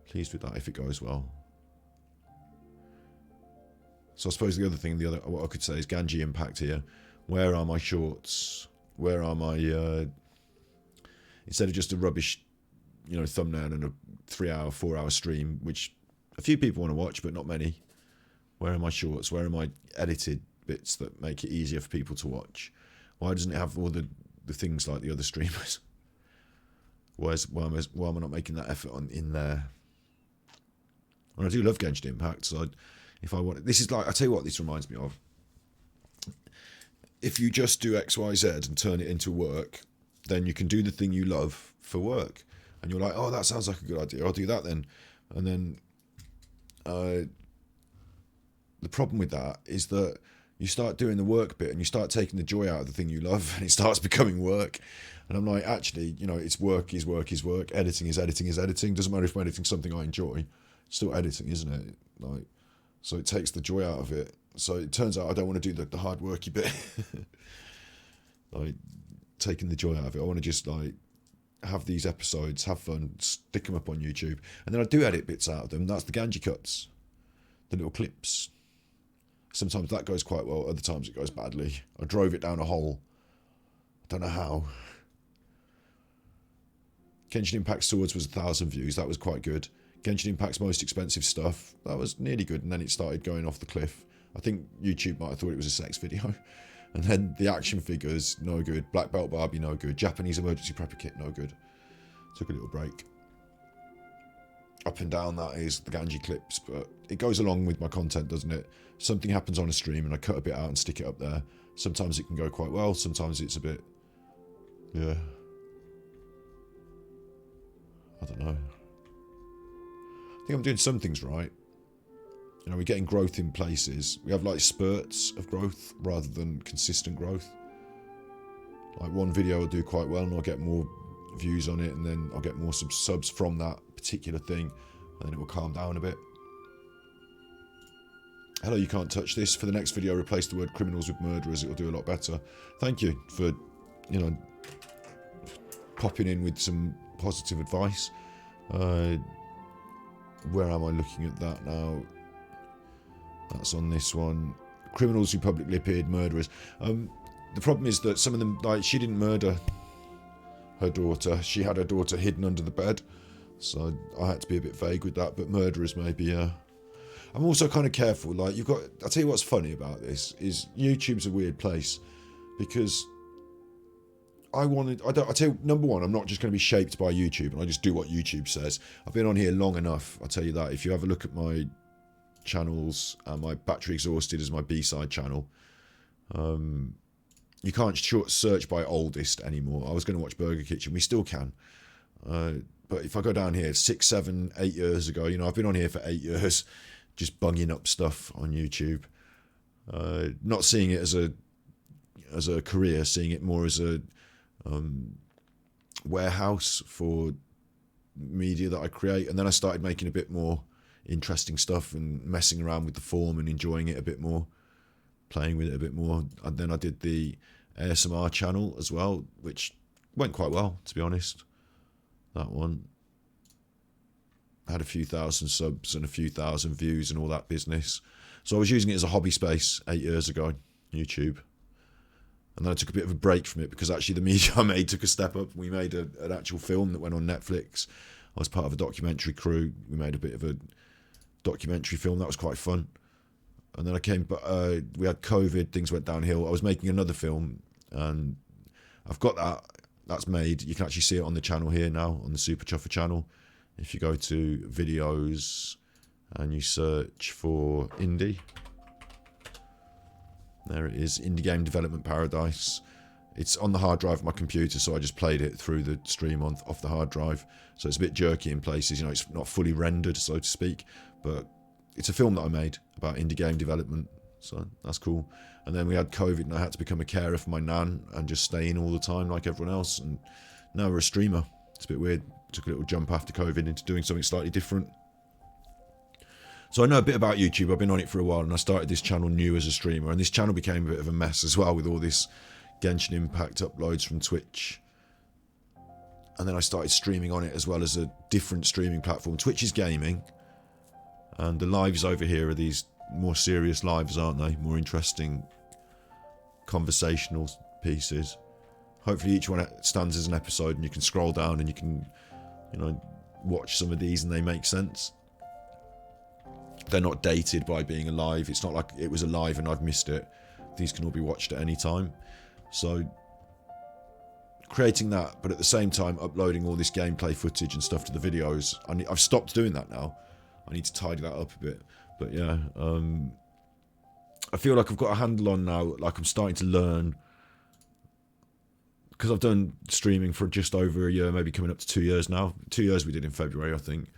Pleased with that if it goes well. So I suppose the other thing, what I could say is Ganji Impact here. Where are my shorts? Where are my, instead of just a rubbish, you know, thumbnail and a 3-hour, 4-hour stream, which a few people want to watch, but not many. Where are my shorts? Where are my edited bits that make it easier for people to watch? Why doesn't it have all the things like the other streamers? Why am I not making that effort in there? And I do love Genshin Impact, so if I want, this is like, I tell you what this reminds me of. If you just do X, Y, Z and turn it into work, then you can do the thing you love for work. And you're like, oh, that sounds like a good idea, I'll do that then. And then the problem with that is that you start doing the work bit and you start taking the joy out of the thing you love, and it starts becoming work. And I'm like, actually, you know, it's work is work is work. Editing is editing is editing. Doesn't matter if I'm editing something I enjoy. It's still editing, isn't it? Like, so it takes the joy out of it. So it turns out I don't want to do the hard worky bit. Like, taking the joy out of it. I want to just, like, have these episodes, have fun, stick them up on YouTube. And then I do edit bits out of them. That's the Ganji cuts. The little clips. Sometimes that goes quite well. Other times it goes badly. I drove it down a hole. I don't know how. Genshin Impact Swords was 1,000 views. That was quite good. Genshin Impact's most expensive stuff. That was nearly good. And then it started going off the cliff. I think YouTube might have thought it was a sex video. And then the action figures, no good. Black Belt Barbie, no good. Japanese emergency prepper kit, no good. Took a little break. up and down that is the Ganji clips, but it goes along with my content, doesn't it? Something happens on a stream and I cut a bit out and stick it up there. Sometimes it can go quite well, sometimes it's a bit, yeah, I don't know. I think I'm doing some things right. You know, we're getting growth in places. We have like spurts of growth rather than consistent growth. Like one video will do quite well and I'll get more views on it, and then I'll get more subs from that particular thing, and then it will calm down a bit. Hello, you can't touch this. For the next video, replace the word criminals with murderers. It will do a lot better. Thank you for, you know, popping in with some positive advice. Where am I looking at that now? That's on this one. Criminals who publicly appeared murderers. The problem is that some of them, like, she didn't murder her daughter. She had her daughter hidden under the bed. So I had to be a bit vague with that. But murderers maybe, I'm also kind of careful. Like, you've got, I'll tell you what's funny about this is YouTube's a weird place, because I'll tell you, number one, I'm not just going to be shaped by YouTube and I just do what YouTube says. I've been on here long enough, I'll tell you that. If you have a look at my channels, my Battery Exhausted is my B-side channel. You can't search by oldest anymore. I was going to watch Burger Kitchen. We still can. But if I go down here 6, 7, 8 years ago, you know, I've been on here for 8 years just bunging up stuff on YouTube. Not seeing it as a career, seeing it more as a warehouse for media that I create. And then I started making a bit more interesting stuff and messing around with the form and enjoying it a bit more, playing with it a bit more. And then I did the ASMR channel as well, which went quite well, to be honest. That one had a few thousand subs and a few thousand views and all that business. So I was using it as a hobby space 8 years ago, YouTube. And then I took a bit of a break from it because actually the media I made took a step up. We made an actual film that went on Netflix. I was part of a documentary crew. We made a bit of a documentary film. That was quite fun. And then I came, but we had COVID, things went downhill. I was making another film and I've got that. That's made. You can actually see it on the channel here now, on the Super Chuffer channel. If you go to videos and you search for indie, there it is, Indie Game Development Paradise. It's on the hard drive of my computer, so I just played it through the stream off the hard drive. So it's a bit jerky in places, you know, it's not fully rendered, so to speak. But it's a film that I made about indie game development, so that's cool. And then we had COVID and I had to become a carer for my nan and just stay in all the time like everyone else. And now we're a streamer. It's a bit weird. Took a little jump after COVID into doing something slightly different. So I know a bit about YouTube. I've been on it for a while and I started this channel new as a streamer. And this channel became a bit of a mess as well with all this Genshin Impact uploads from Twitch. And then I started streaming on it as well as a different streaming platform. Twitch is gaming. And the lives over here are these more serious lives, aren't they? More interesting conversational pieces. Hopefully each one stands as an episode and you can scroll down and you can, you know, watch some of these and they make sense. They're not dated by being alive. It's not like it was alive and I've missed it. These can all be watched at any time. So creating that, but at the same time uploading all this gameplay footage and stuff to the videos. I've stopped doing that now. I need to tidy that up a bit. But yeah, I feel like I've got a handle on now. Like I'm starting to learn, because I've done streaming for just over a year, maybe coming up to 2 years now. 2 years we did in February, I think.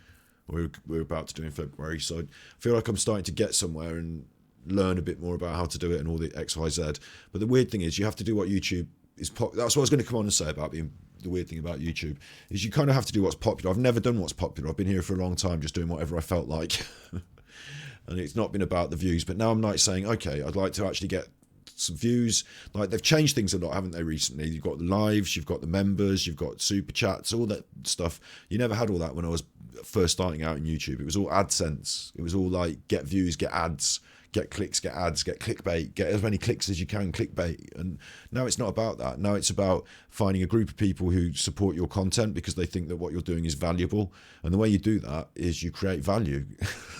We were about to do in February. So I feel like I'm starting to get somewhere and learn a bit more about how to do it and all the X, Y, Z. But the weird thing is you have to do what YouTube is. That's what I was going to come on and say about being the weird thing about YouTube is you kind of have to do what's popular. I've never done what's popular. I've been here for a long time just doing whatever I felt like. And it's not been about the views. But now I'm like saying, okay, I'd like to actually get some views. Like they've changed things a lot, haven't they, recently? You've got the lives, you've got the members, you've got super chats, all that stuff. You never had all that when I was first starting out in YouTube. It was all AdSense. It was all like get views, get ads, get clicks, get ads, get clickbait, get as many clicks as you can, clickbait. And now it's not about that. Now it's about finding a group of people who support your content because they think that what you're doing is valuable. And the way you do that is you create value.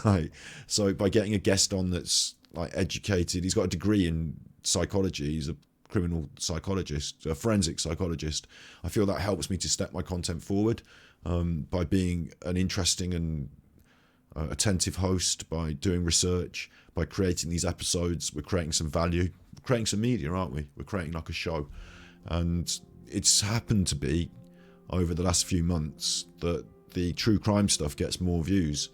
Right? So by getting a guest on that's like educated, he's got a degree in psychology, he's a criminal psychologist, a forensic psychologist. I feel that helps me to step my content forward by being an interesting and attentive host, by doing research, by creating these episodes. We're creating some value, we're creating some media, aren't we? We're creating like a show. And it's happened to be over the last few months that the true crime stuff gets more views.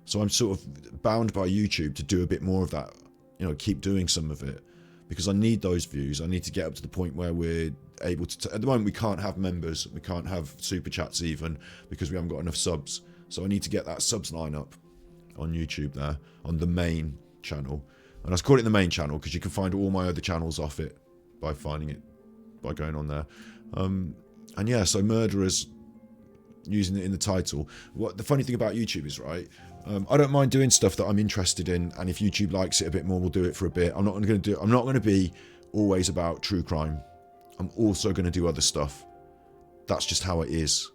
So I'm sort of bound by YouTube to do a bit more of that, you know, keep doing some of it, because I need those views. I need to get up to the point where we're able to, at the moment we can't have members, we can't have super chats even, because we haven't got enough subs. So I need to get that subs line up on YouTube there, on the main channel. And I call it the main channel because you can find all my other channels off it by finding it, by going on there. And yeah, so Murderers, using it in the title. What the funny thing about YouTube is, right, I don't mind doing stuff that I'm interested in, and if YouTube likes it a bit more, we'll do it for a bit. I'm not going to be always about true crime. I'm also going to do other stuff. That's just how it is.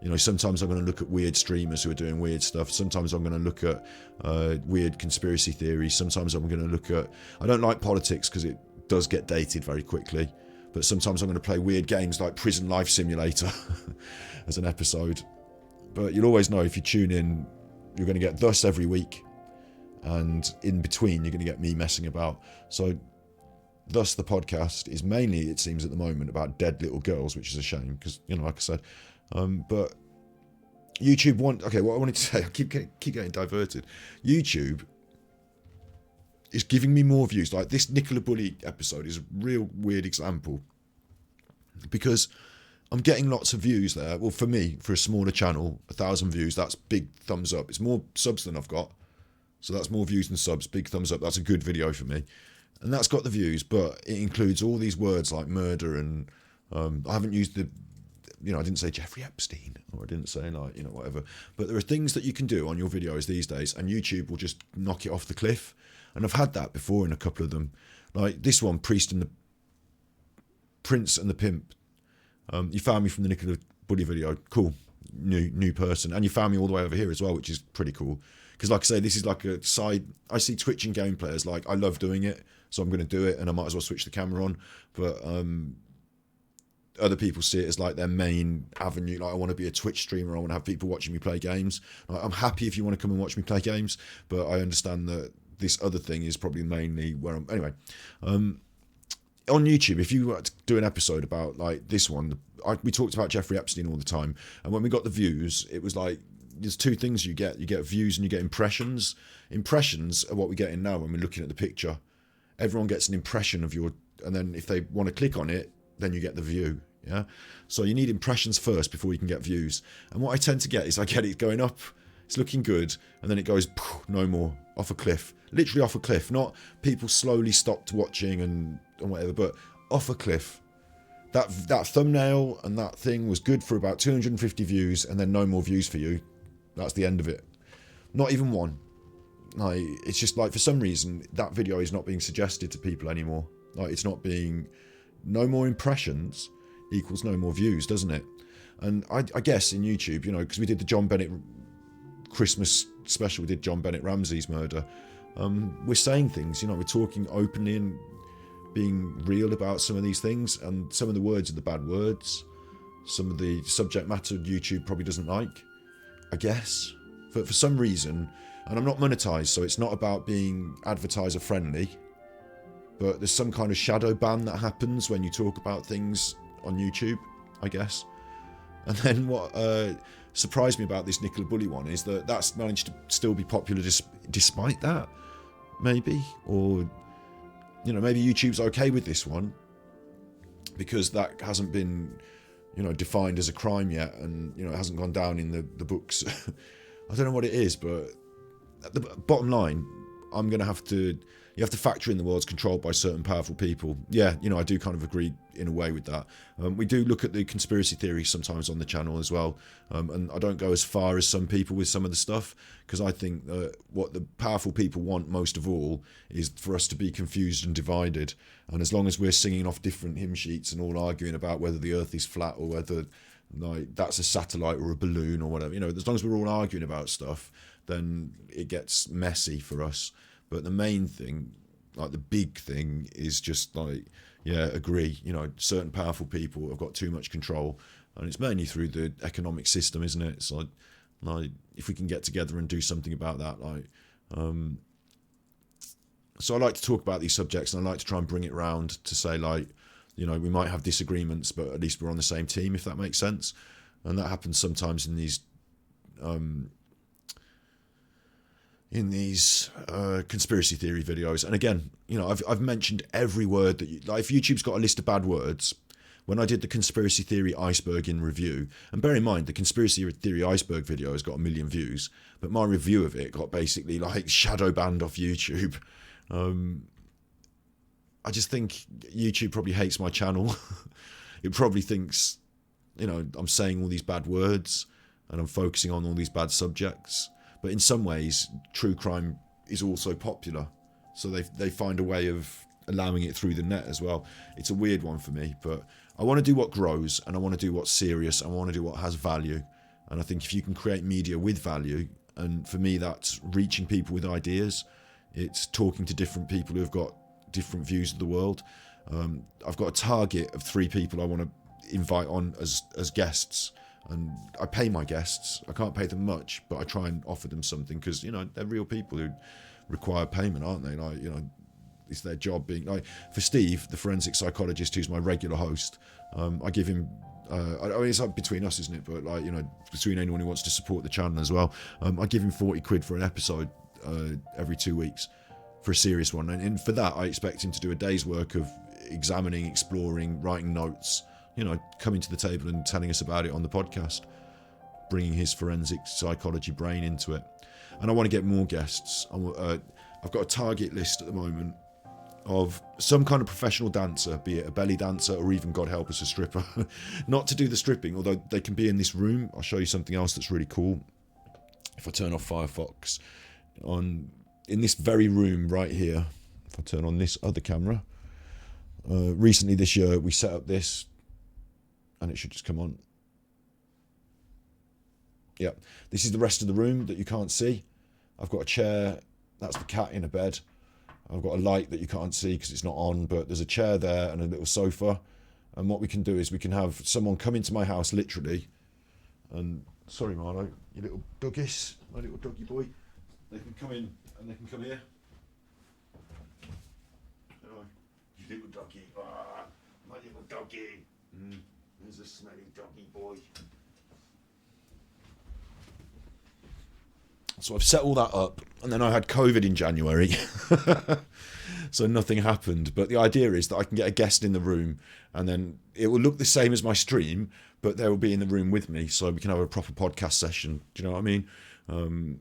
You know, sometimes I'm going to look at weird streamers who are doing weird stuff. Sometimes I'm going to look at weird conspiracy theories. Sometimes I'm going to look at... I don't like politics because it does get dated very quickly. But sometimes I'm going to play weird games like Prison Life Simulator as an episode. But you'll always know if you tune in, you're going to get Thus every week. And in between, you're going to get me messing about. So Thus, the podcast is mainly, it seems at the moment, about dead little girls, which is a shame because, you know, like I said... but YouTube what I wanted to say, I keep getting diverted. YouTube is giving me more views. Like this Nicola Bully episode is a real weird example because I'm getting lots of views there. Well, for me, for a smaller channel, 1,000 views, that's big thumbs up. It's more subs than I've got, so that's more views than subs. Big thumbs up. That's a good video for me, and that's got the views, but it includes all these words like murder and I haven't used the... You know, I didn't say Jeffrey Epstein, or I didn't say, like, you know, whatever. But there are things that you can do on your videos these days, and YouTube will just knock it off the cliff. And I've had that before in a couple of them. Like this one, Prince and the Pimp. You found me from the Nicola Bully video. Cool. New person. And you found me all the way over here as well, which is pretty cool. Because, like I say, this is like a side... I see Twitch and game players, like, I love doing it, so I'm going to do it, and I might as well switch the camera on. But... other people see it as like their main avenue. Like, I want to be a Twitch streamer. I want to have people watching me play games. Like, I'm happy if you want to come and watch me play games, but I understand that this other thing is probably mainly where I'm... Anyway, on YouTube, if you were to do an episode about like this one, we talked about Jeffrey Epstein all the time, and when we got the views, it was like, there's two things you get. You get views and you get impressions. Impressions are what we're getting now when we're looking at the picture. Everyone gets an impression of your... And then if they want to click on it, then you get the view. Yeah, so you need impressions first before you can get views. And what I tend to get is I get it going up, it's looking good, and then it goes no more, off a cliff, literally off a cliff. Not people slowly stopped watching and whatever, but off a cliff. That thumbnail and that thing was good for about 250 views, and then no more views for you. That's the end of it. Not even one. Like, it's just like, for some reason that video is not being suggested to people anymore. Like, it's not being... No more impressions equals no more views, doesn't it? And I guess in YouTube, you know, because we did the John Bennett Christmas special, we did John Bennett Ramsey's murder. We're saying things, you know, we're talking openly and being real about some of these things, and some of the words are the bad words. Some of the subject matter YouTube probably doesn't like, I guess, for some reason. And I'm not monetized, so it's not about being advertiser friendly. But there's some kind of shadow ban that happens when you talk about things on YouTube, I guess. And then what surprised me about this Nicola Bully one is that that's managed to still be popular despite that, maybe. Or, you know, maybe YouTube's okay with this one because that hasn't been, you know, defined as a crime yet, and, you know, it hasn't gone down in the books. I don't know what it is, but at the bottom line, I'm going to have to... You have to factor in the world's controlled by certain powerful people. Yeah, you know, I do kind of agree in a way with that. We do look at the conspiracy theories sometimes on the channel as well. And I don't go as far as some people with some of the stuff, because I think that what the powerful people want most of all is for us to be confused and divided. And as long as we're singing off different hymn sheets and all arguing about whether the earth is flat or whether, like, that's a satellite or a balloon or whatever, you know, as long as we're all arguing about stuff, then it gets messy for us. But the main thing like the big thing is just like, yeah, agree. You know, certain powerful people have got too much control, and it's mainly through the economic system, isn't it? It's like if we can get together and do something about that, like. So I like to talk about these subjects, and I like to try and bring it round to say, like, you know, we might have disagreements, but at least we're on the same team, if that makes sense. And that happens sometimes in these conspiracy theory videos. And again, you know, I've mentioned every word that like if YouTube's got a list of bad words, when I did the conspiracy theory iceberg in review, and bear in mind the conspiracy theory iceberg video has got 1 million views, but my review of it got basically like shadow banned off YouTube. I just think YouTube probably hates my channel. It probably thinks, you know, I'm saying all these bad words and I'm focusing on all these bad subjects. But in some ways, true crime is also popular. So they find a way of allowing it through the net as well. It's a weird one for me, but I want to do what grows, and I want to do what's serious. I want to do what has value. And I think if you can create media with value, and for me that's reaching people with ideas, it's talking to different people who've got different views of the world. I've got a target of 3 people I want to invite on as guests, and I pay my guests. I can't pay them much, but I try and offer them something, because, you know, they're real people who require payment, aren't they? Like, you know, it's their job being like, for Steve, the forensic psychologist who's my regular host, I give him I mean, it's up between us, isn't it? But, like, you know, between anyone who wants to support the channel as well, I give him 40 quid for an episode every 2 weeks for a serious one, and for that I expect him to do a day's work of examining, exploring, writing notes, you know, coming to the table and telling us about it on the podcast, bringing his forensic psychology brain into it. And I want to get more guests. I've got a target list at the moment of some kind of professional dancer, be it a belly dancer or even, God help us, a stripper. Not to do the stripping, although they can be in this room. I'll show you something else that's really cool. If I turn off Firefox, in this very room right here, if I turn on this other camera, recently this year we set up this, and it should just come on. Yeah, this is the rest of the room that you can't see. I've got a chair, that's the cat in a bed. I've got a light that you can't see because it's not on, but there's a chair there and a little sofa. And what we can do is we can have someone come into my house, literally, and, sorry Marlo, you little doggies, my little doggy boy. They can come in and they can come here. Oh, you little doggy, my little doggy. There's a smelly doggy boy. So I've set all that up, and then I had COVID in January, so nothing happened. But the idea is that I can get a guest in the room, and then it will look the same as my stream, but they will be in the room with me, so we can have a proper podcast session. Do you know what I mean?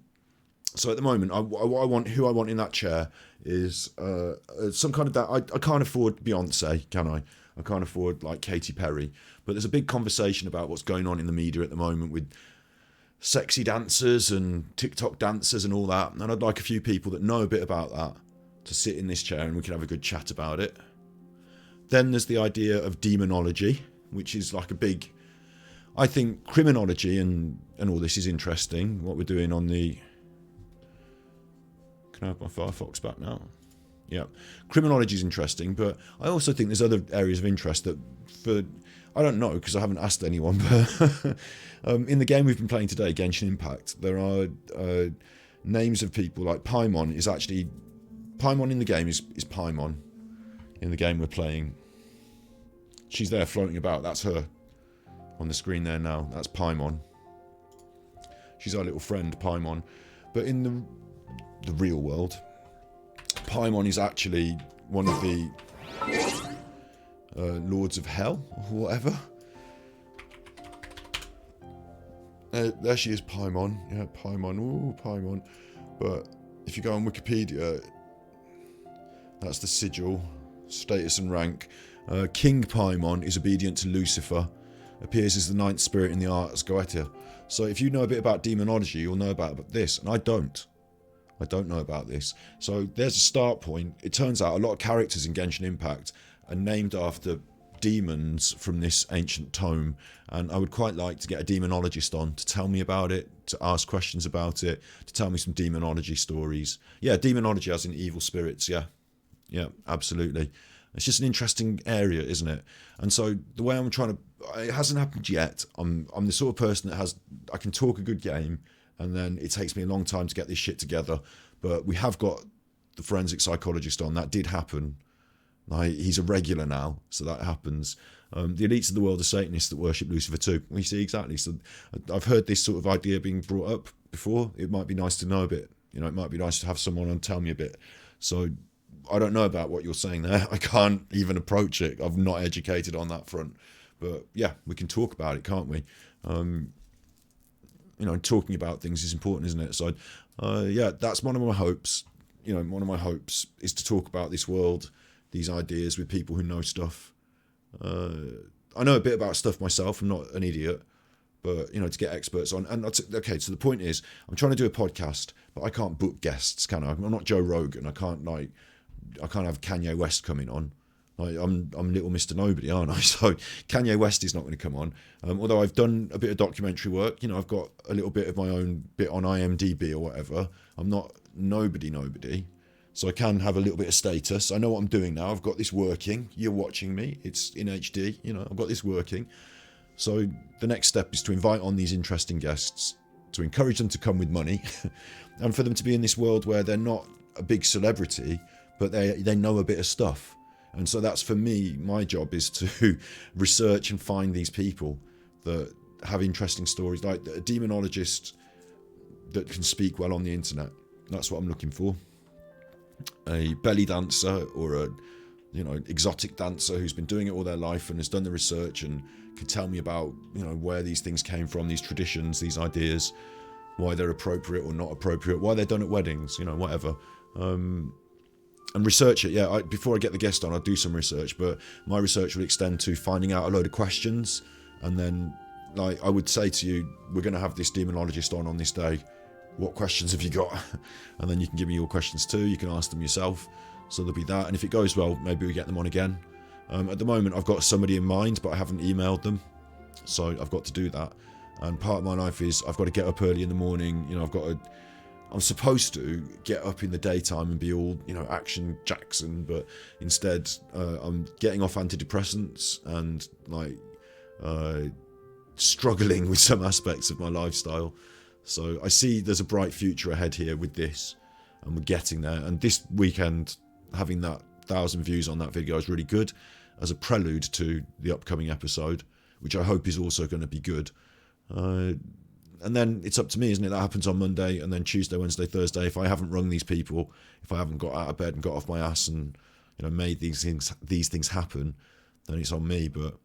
So at the moment, who I want in that chair is some kind of that. I can't afford Beyonce, can I? I can't afford like Katy Perry, but there's a big conversation about what's going on in the media at the moment with sexy dancers and TikTok dancers and all that, and I'd like a few people that know a bit about that to sit in this chair and we can have a good chat about it. Then there's the idea of demonology, which is like a big, I think criminology and all this is interesting, what we're doing on the, can I have my Firefox back now? Yeah, criminology is interesting, but I also think there's other areas of interest that, for, I don't know because I haven't asked anyone, but in the game we've been playing today, Genshin Impact, there are names of people like Paimon is actually, Paimon in the game is Paimon in the game we're playing. She's there floating about, that's her on the screen there now, that's Paimon. She's our little friend, Paimon. But in the real world, Paimon is actually one of the Lords of Hell, or whatever. There she is, Paimon. Yeah, Paimon. Ooh, Paimon. But if you go on Wikipedia, that's the sigil, status and rank. King Paimon is obedient to Lucifer, appears as the ninth spirit in the Ars Goetia. So if you know a bit about demonology, you'll know about this, and I don't. I don't know about this. So there's a start point. It turns out a lot of characters in Genshin Impact are named after demons from this ancient tome, and I would quite like to get a demonologist on to tell me about it, to ask questions about it, to tell me some demonology stories. Yeah, demonology as in evil spirits, yeah. Yeah, absolutely. It's just an interesting area, isn't it? And so the way I'm trying to, it hasn't happened yet. I'm the sort of person that I can talk a good game, and then it takes me a long time to get this shit together. But we have got the forensic psychologist on. That did happen. Like, he's a regular now, so that happens. The elites of the world are Satanists that worship Lucifer too. We see exactly. So I've heard this sort of idea being brought up before. It might be nice to know a bit. You know, it might be nice to have someone on tell me a bit. So I don't know about what you're saying there. I can't even approach it. I'm not educated on that front. But yeah, we can talk about it, can't we? You know, talking about things is important, isn't it? So yeah, that's one of my hopes. You know, one of my hopes is to talk about this world, these ideas with people who know stuff. I know a bit about stuff myself. I'm not an idiot. But, you know, to get experts on. And okay, so the point is, I'm trying to do a podcast, but I can't book guests, can I? I'm not Joe Rogan. I can't have Kanye West coming on. Like, I'm little Mr. Nobody, aren't I? So Kanye West is not going to come on. Although I've done a bit of documentary work, you know, I've got a little bit of my own bit on IMDb or whatever. I'm not nobody. So I can have a little bit of status. I know what I'm doing now. I've got this working. You're watching me. It's in HD. You know, I've got this working. So the next step is to invite on these interesting guests, to encourage them to come with money, and for them to be in this world where they're not a big celebrity, but they know a bit of stuff. And so that's, for me, my job is to research and find these people that have interesting stories, like a demonologist that can speak well on the internet. That's what I'm looking for. A belly dancer or a, you know, exotic dancer who's been doing it all their life and has done the research and can tell me about, you know, where these things came from, these traditions, these ideas, why they're appropriate or not appropriate, why they're done at weddings, you know, whatever. And research it. Yeah, before I get the guest on, I'll do some research, but my research will extend to finding out a load of questions. And then, like, I would say to you, we're going to have this demonologist on this day. What questions have you got? And then you can give me your questions too. You can ask them yourself. So there'll be that. And if it goes well, maybe we get them on again. At the moment, I've got somebody in mind, but I haven't emailed them. So I've got to do that. And part of my life is I've got to get up early in the morning. You know, I'm supposed to get up in the daytime and be all, you know, Action Jackson, but instead I'm getting off antidepressants and, like, struggling with some aspects of my lifestyle. So I see there's a bright future ahead here with this, and we're getting there. And this weekend, having that 1,000 views on that video is really good as a prelude to the upcoming episode, which I hope is also going to be good. And then it's up to me, isn't it? That happens on Monday, and then Tuesday, Wednesday, Thursday. If I haven't rung these people, if I haven't got out of bed and got off my ass and, you know, made these things happen, then it's on me. But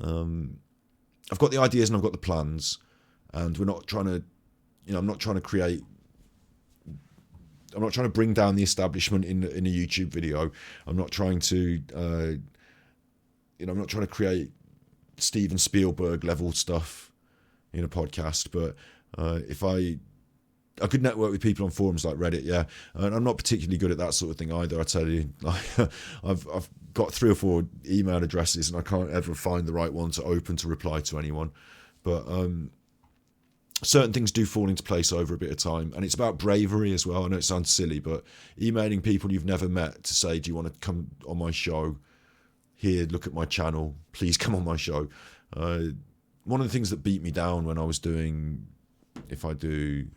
I've got the ideas and I've got the plans, and we're not trying to, you know, I'm not trying to bring down the establishment in a YouTube video. I'm not trying to, you know, I'm not trying to create Steven Spielberg level stuff in a podcast, but if I could network with people on forums like Reddit, yeah, and I'm not particularly good at that sort of thing either. I tell you, like, I've got 3 or 4 email addresses and I can't ever find the right one to open to reply to anyone. But certain things do fall into place over a bit of time, and it's about bravery as well. I know it sounds silly, but emailing people you've never met to say, do you want to come on my show? Here, look at my channel, please come on my show. One of the things that beat me down when I was doing, if I do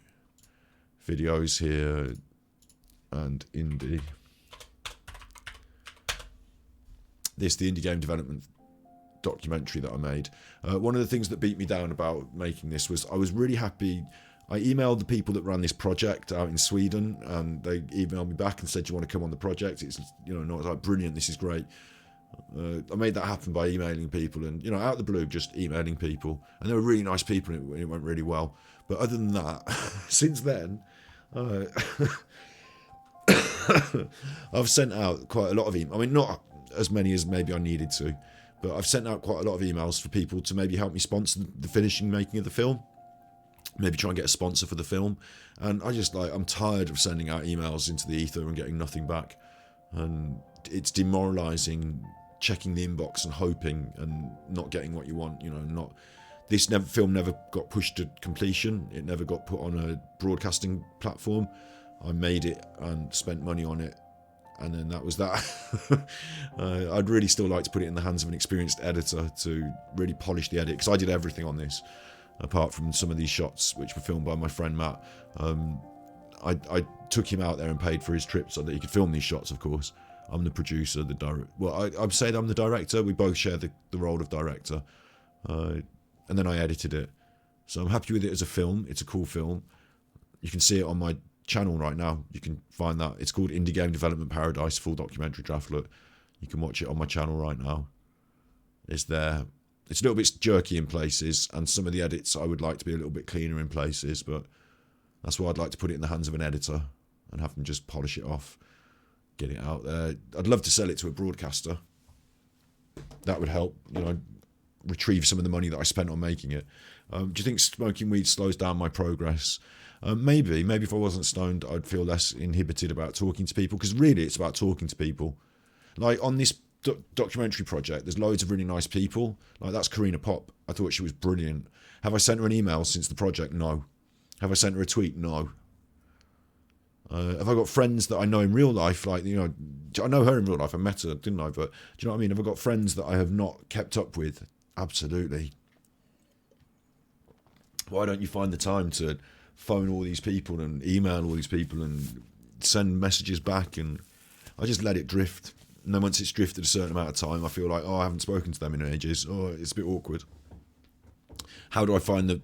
videos here and indie, the indie game development documentary that I made, one of the things that beat me down about making this was I was really happy. I emailed the people that ran this project out in Sweden, and they emailed me back and said, do you want to come on the project? It's, you know, and I was like, brilliant, this is great. I made that happen by emailing people, and, you know, out of the blue, just emailing people, and they were really nice people, and it went really well. But other than that, since then, I've sent out quite a lot of emails. I mean, not as many as maybe I needed to, but I've sent out quite a lot of emails for people to maybe help me sponsor the finishing making of the film, maybe try and get a sponsor for the film. And I just, like, I'm tired of sending out emails into the ether and getting nothing back, and it's demoralizing checking the inbox and hoping and not getting what you want. You know, this film never got pushed to completion. It never got put on a broadcasting platform. I made it and spent money on it, and then that was that. I'd really still like to put it in the hands of an experienced editor to really polish the edit, because I did everything on this, apart from some of these shots which were filmed by my friend Matt. I took him out there and paid for his trip so that he could film these shots, of course. I'm the producer, the director. Well, I'd say that I'm the director. We both share the role of director. And then I edited it. So I'm happy with it as a film. It's a cool film. You can see it on my channel right now. You can find that. It's called Indie Game Development Paradise, full documentary draft look. You can watch it on my channel right now. It's there. It's a little bit jerky in places, and some of the edits I would like to be a little bit cleaner in places, but that's why I'd like to put it in the hands of an editor and have them just polish it off, get it out there. I'd love to sell it to a broadcaster. That would help, retrieve some of the money that I spent on making it. Do you think smoking weed slows down my progress? Maybe if I wasn't stoned, I'd feel less inhibited about talking to people, because really it's about talking to people. Like on this documentary project, there's loads of really nice people. Like that's Karina Pop. I thought she was brilliant. Have I sent her an email since the project? No. Have I sent her a tweet? No. Have I got friends that I know in real life? Like, I know her in real life. I met her, didn't I? But do you know what I mean? Have I got friends that I have not kept up with? Absolutely. Why don't you find the time to phone all these people and email all these people and send messages back? And I just let it drift. And then once it's drifted a certain amount of time, I feel like, I haven't spoken to them in ages. It's a bit awkward. How do I find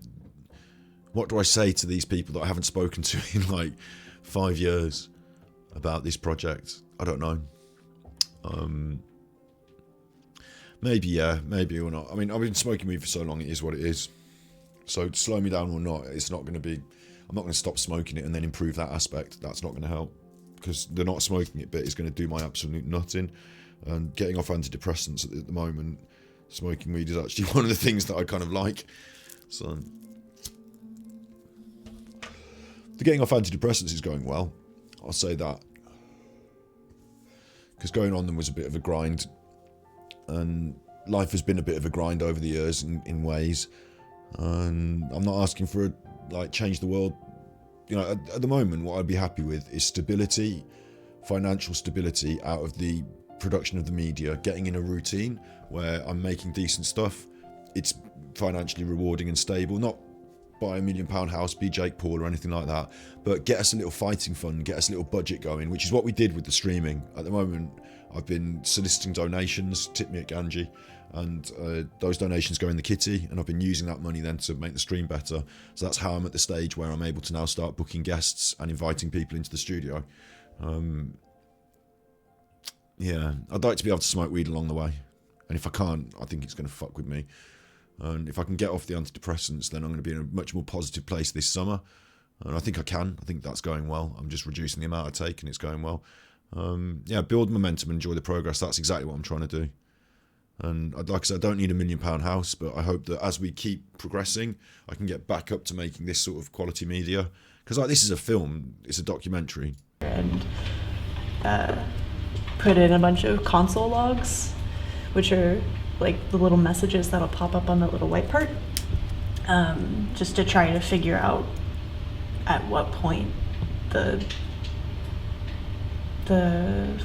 what do I say to these people that I haven't spoken to in like 5 years about this project? I don't know. Maybe yeah, maybe or not. I mean, I've been smoking weed for so long, it is what it is. So slow me down or not, it's not going to be, I'm not going to stop smoking it and then improve that aspect. That's not going to help, because the not smoking it bit is going to do my absolute nutting. And getting off antidepressants at the moment, smoking weed is actually one of the things that I kind of like. So the getting off antidepressants is going well, I'll say that, because going on them was a bit of a grind, and life has been a bit of a grind over the years in ways, and I'm not asking for change the world. At the moment, what I'd be happy with is stability, financial stability out of the production of the media, getting in a routine where I'm making decent stuff. It's financially rewarding and stable, not buy £1 million house, be Jake Paul or anything like that, but get us a little fighting fund, get us a little budget going, which is what we did with the streaming. At the moment, I've been soliciting donations, tip me at Ganji, and those donations go in the kitty, and I've been using that money then to make the stream better. So that's how I'm at the stage where I'm able to now start booking guests and inviting people into the studio. Yeah, I'd like to be able to smoke weed along the way, and if I can't, I think it's going to fuck with me. And if I can get off the antidepressants, then I'm going to be in a much more positive place this summer. And I think I can. I think that's going well. I'm just reducing the amount I take, and it's going well. Yeah, build momentum and enjoy the progress. That's exactly what I'm trying to do. And like I said, I don't need £1 million house, but I hope that as we keep progressing, I can get back up to making this sort of quality media. Because this is a film, it's a documentary. And put in a bunch of console logs, which are like the little messages that'll pop up on the little white part, just to try to figure out at what point the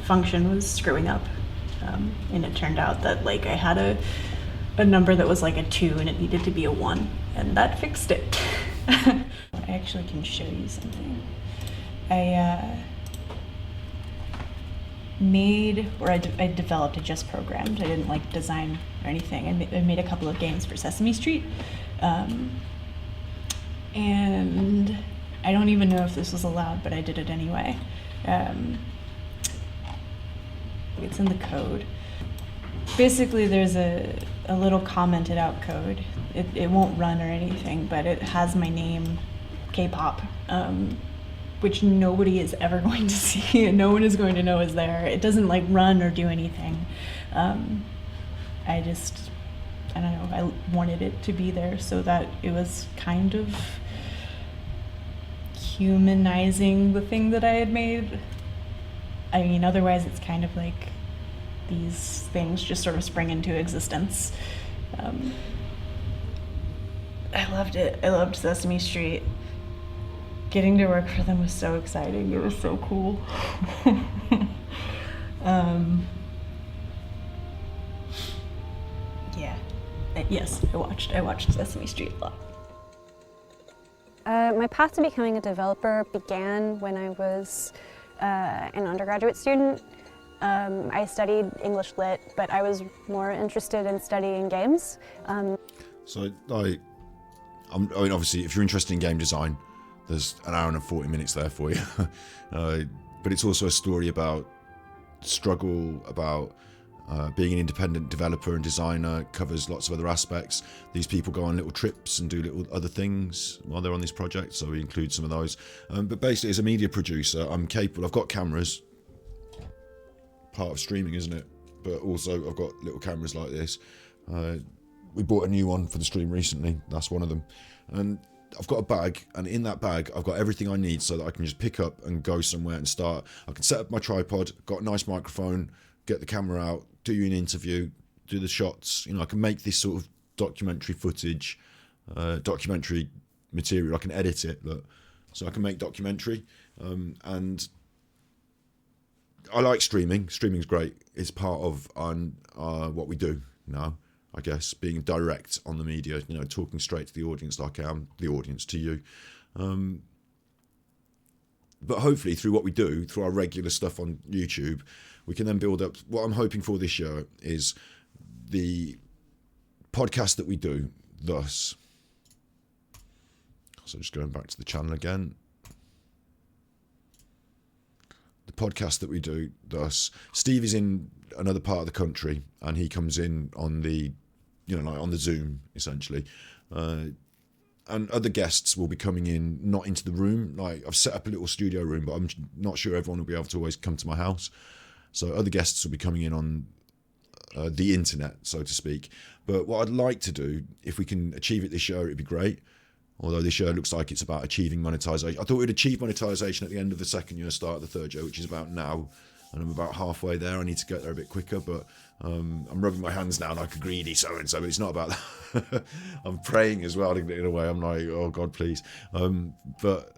function was screwing up. And it turned out that I had a number that was like a 2 and it needed to be a 1, and that fixed it. I actually can show you something. I developed, I just programmed. I didn't design or anything. I made a couple of games for Sesame Street. And I don't even know if this was allowed, but I did it anyway. It's in the code. Basically, there's a little commented out code. It won't run or anything, but it has my name, K-pop, which nobody is ever going to see, and no one is going to know is there. It doesn't run or do anything. I don't know, I wanted it to be there so that it was kind of humanizing the thing that I had made. I mean, otherwise it's kind of these things just sort of spring into existence. I loved it. I loved Sesame Street. Getting to work for them was so exciting. It was so cool. Yeah. Yes, I watched Sesame Street a lot. My path to becoming a developer began when I was an undergraduate student. I studied English Lit, but I was more interested in studying games. So, like, I mean, obviously, if you're interested in game design, there's an hour and 40 minutes there for you. But it's also a story about struggle, about being an independent developer and designer. It covers lots of other aspects. These people go on little trips and do little other things while they're on this project, so we include some of those. But basically, as a media producer, I'm capable. I've got cameras, part of streaming, isn't it? But also, I've got little cameras like this. We bought a new one for the stream recently. That's one of them. And I've got a bag, and in that bag, I've got everything I need so that I can just pick up and go somewhere and start. I can set up my tripod, got a nice microphone, get the camera out, do you an interview, do the shots. You know, I can make this sort of documentary footage, documentary material. I can edit it, look, so I can make documentary. And I like streaming. Streaming's great. It's part of what we do now, I guess, being direct on the media, you know, talking straight to the audience like I am the audience to you. But hopefully through what we do, through our regular stuff on YouTube, we can then build up. What I'm hoping for this year is the podcast that we do, thus. So just going back to the channel again. The podcast that we do, thus. Steve is in another part of the country, and he comes in on the, you know, like on the Zoom, essentially. And other guests will be coming in, not into the room. Like, I've set up a little studio room, but I'm not sure everyone will be able to always come to my house. So other guests will be coming in on the internet, so to speak. But what I'd like to do, if we can achieve it this year, it'd be great. Although this year looks like it's about achieving monetization. I thought we'd achieve monetization at the end of the second year, start of the third year, which is about now. And I'm about halfway there. I need to get there a bit quicker, but I'm rubbing my hands now like a greedy so-and-so, but it's not about that. I'm praying as well to get it away. I'm like, oh God, please. But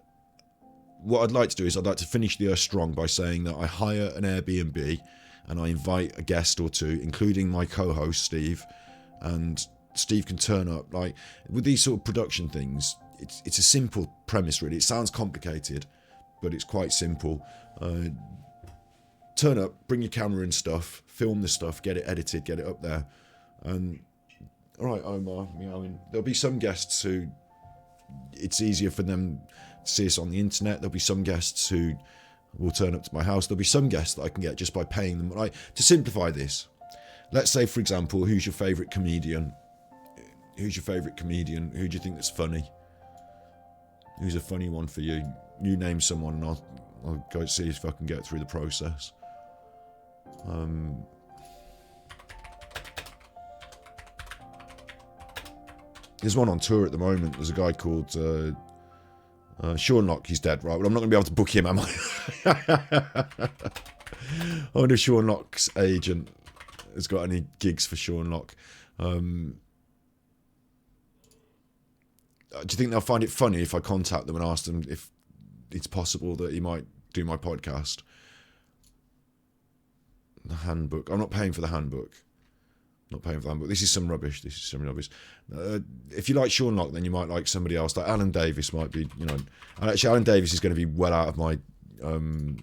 what I'd like to do is I'd like to finish the year strong by saying that I hire an Airbnb and I invite a guest or two, including my co-host, Steve, and Steve can turn up. Like, with these sort of production things, it's a simple premise, really. It sounds complicated, but it's quite simple. Turn up, bring your camera and stuff, film the stuff, get it edited, get it up there. And all right, Omar, meowing. There'll be some guests who it's easier for them to see us on the internet. There'll be some guests who will turn up to my house. There'll be some guests that I can get just by paying them. Like, to simplify this, let's say, for example, who's your favourite comedian? Who's your favourite comedian? Who do you think that's funny? Who's a funny one for you? You name someone and I'll go see if I can get through the process. There's one on tour at the moment. There's a guy called Sean Locke. He's dead, right? Well, I'm not going to be able to book him, am I? I wonder if Sean Locke's agent has got any gigs for Sean Locke. Do you think they'll find it funny if I contact them and ask them if it's possible that he might do my podcast? The handbook. I'm not paying for the handbook. Not paying for the handbook. This is some rubbish. If you like Sean Locke, then you might like somebody else. Like Alan Davis might be, you know. And actually, Alan Davis is going to be well out of my, well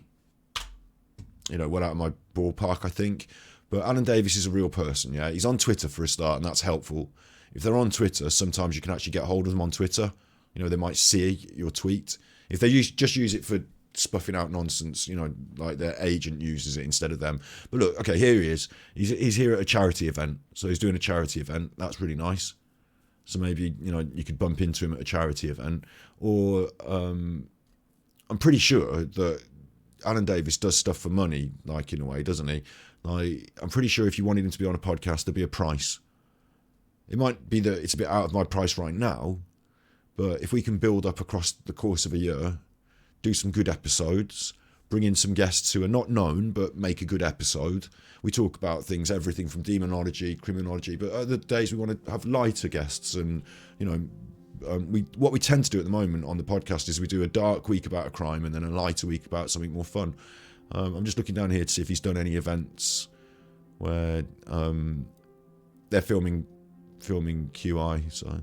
out of my ballpark, I think. But Alan Davis is a real person, yeah. He's on Twitter for a start, and that's helpful. If they're on Twitter, sometimes you can actually get hold of them on Twitter. You know, they might see your tweet. If they just use it for spuffing out nonsense, you know, like their agent uses it instead of them. But look, okay, here he is. He's here at a charity event. So he's doing a charity event. That's really nice. So maybe, you know, you could bump into him at a charity event. Or I'm pretty sure that Alan Davis does stuff for money, like, in a way, doesn't he? Like, I'm pretty sure if you wanted him to be on a podcast, there'd be a price. It might be that it's a bit out of my price right now, but if we can build up across the course of a year, do some good episodes, bring in some guests who are not known, but make a good episode. We talk about things, everything from demonology, criminology, but other days we want to have lighter guests. And, you know, what we tend to do at the moment on the podcast is we do a dark week about a crime and then a lighter week about something more fun. I'm just looking down here to see if he's done any events where they're filming QI. So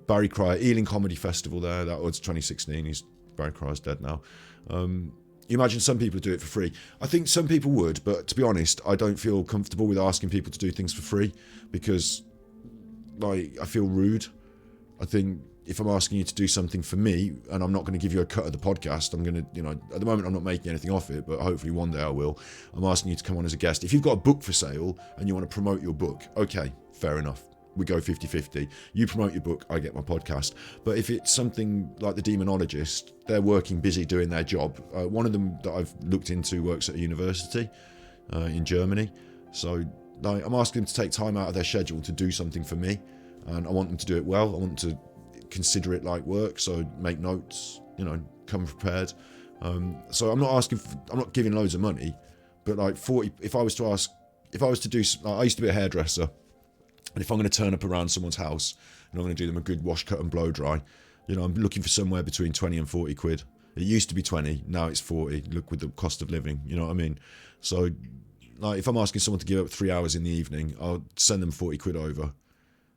Barry Cryer, Ealing Comedy Festival there. That was 2016. Barry Cryer's dead now. You imagine some people do it for free. I think some people would, but to be honest, I don't feel comfortable with asking people to do things for free because, like, I feel rude. I think if I'm asking you to do something for me and I'm not going to give you a cut of the podcast, I'm going to, you know, at the moment I'm not making anything off it, but hopefully one day I will. I'm asking you to come on as a guest. If you've got a book for sale and you want to promote your book, okay, fair enough. We go 50-50. You promote your book, I get my podcast. But if it's something like The Demonologist, they're working busy doing their job. One of them that I've looked into works at a university in Germany. So like, I'm asking them to take time out of their schedule to do something for me. And I want them to do it well. I want them to consider it like work. So make notes, you know, come prepared. So I'm not giving loads of money, but like 40, if I was to do, I used to be a hairdresser. And if I'm going to turn up around someone's house and I'm going to do them a good wash, cut and blow dry, you know, I'm looking for somewhere between 20 and 40 quid. It used to be 20, now it's 40. Look, with the cost of living, you know what I mean? So, like, if I'm asking someone to give up 3 hours in the evening, I'll send them 40 quid over.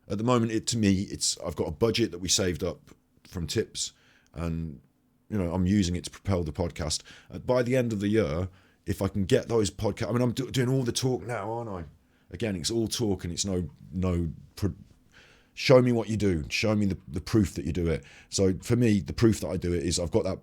At the moment, I've got a budget that we saved up from tips, and, you know, I'm using it to propel the podcast. By the end of the year, if I can get those podcasts, I mean, I'm doing all the talk now, aren't I? Again, it's all talk and it's no. Show me what you do. Show me the proof that you do it. So for me, the proof that I do it is I've got that.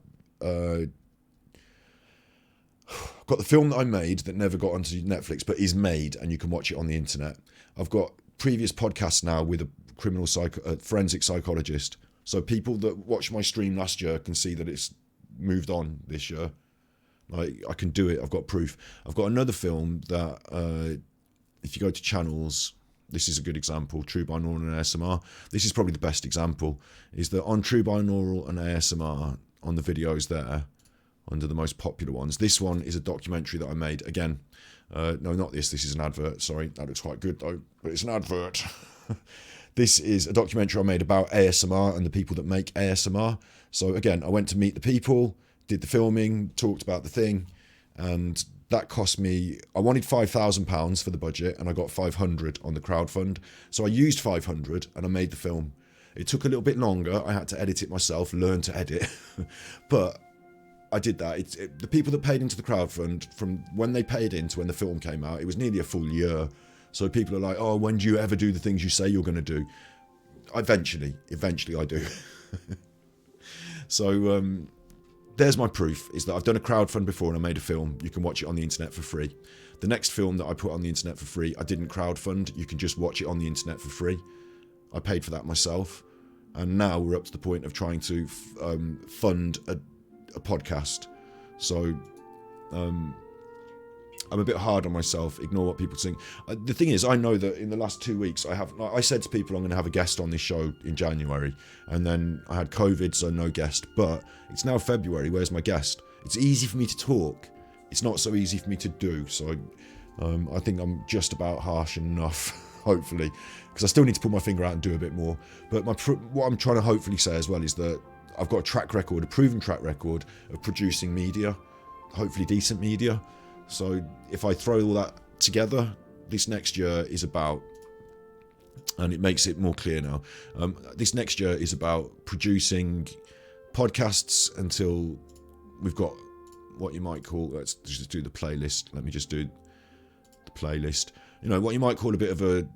Got the film that I made that never got onto Netflix, but is made and you can watch it on the internet. I've got previous podcasts now with a forensic psychologist. So people that watched my stream last year can see that it's moved on this year. Like, I can do it. I've got proof. I've got another film that. If you go to channels, this is a good example, True Binaural and ASMR. This is probably the best example, is that on True Binaural and ASMR, on the videos there, under the most popular ones, this one is a documentary that I made. Again, no, not this is an advert, sorry, that looks quite good though, but it's an advert. This is a documentary I made about ASMR and the people that make ASMR. So again, I went to meet the people, did the filming, talked about the thing, and that cost me, I wanted £5,000 for the budget and I got 500 on the crowdfund. So I used 500 and I made the film. It took a little bit longer. I had to edit it myself, learn to edit. But I did that. The people that paid into the crowdfund, from when they paid in to when the film came out, it was nearly a full year. So people are like, oh, when do you ever do the things you say you're going to do? Eventually I do. So, there's my proof, is that I've done a crowdfund before and I made a film. You can watch it on the internet for free. The next film that I put on the internet for free, I didn't crowdfund. You can just watch it on the internet for free. I paid for that myself. And now we're up to the point of trying to fund a podcast. So I'm a bit hard on myself, ignore what people think. The thing is, I know that in the last 2 weeks, I said to people I'm going to have a guest on this show in January, and then I had COVID, so no guest. But it's now February, where's my guest? It's easy for me to talk. It's not so easy for me to do, so I think I'm just about harsh enough, hopefully, because I still need to put my finger out and do a bit more. But what I'm trying to hopefully say as well is that I've got a proven track record of producing media, hopefully decent media. So if I throw all that together, this next year is about, and it makes it more clear now, this next year is about producing podcasts until we've got what you might call, let's just do the playlist. Let me just do the playlist. You know, what you might call a bit of a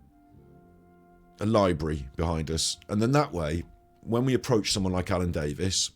library behind us. And then that way, when we approach someone like Alan Davis,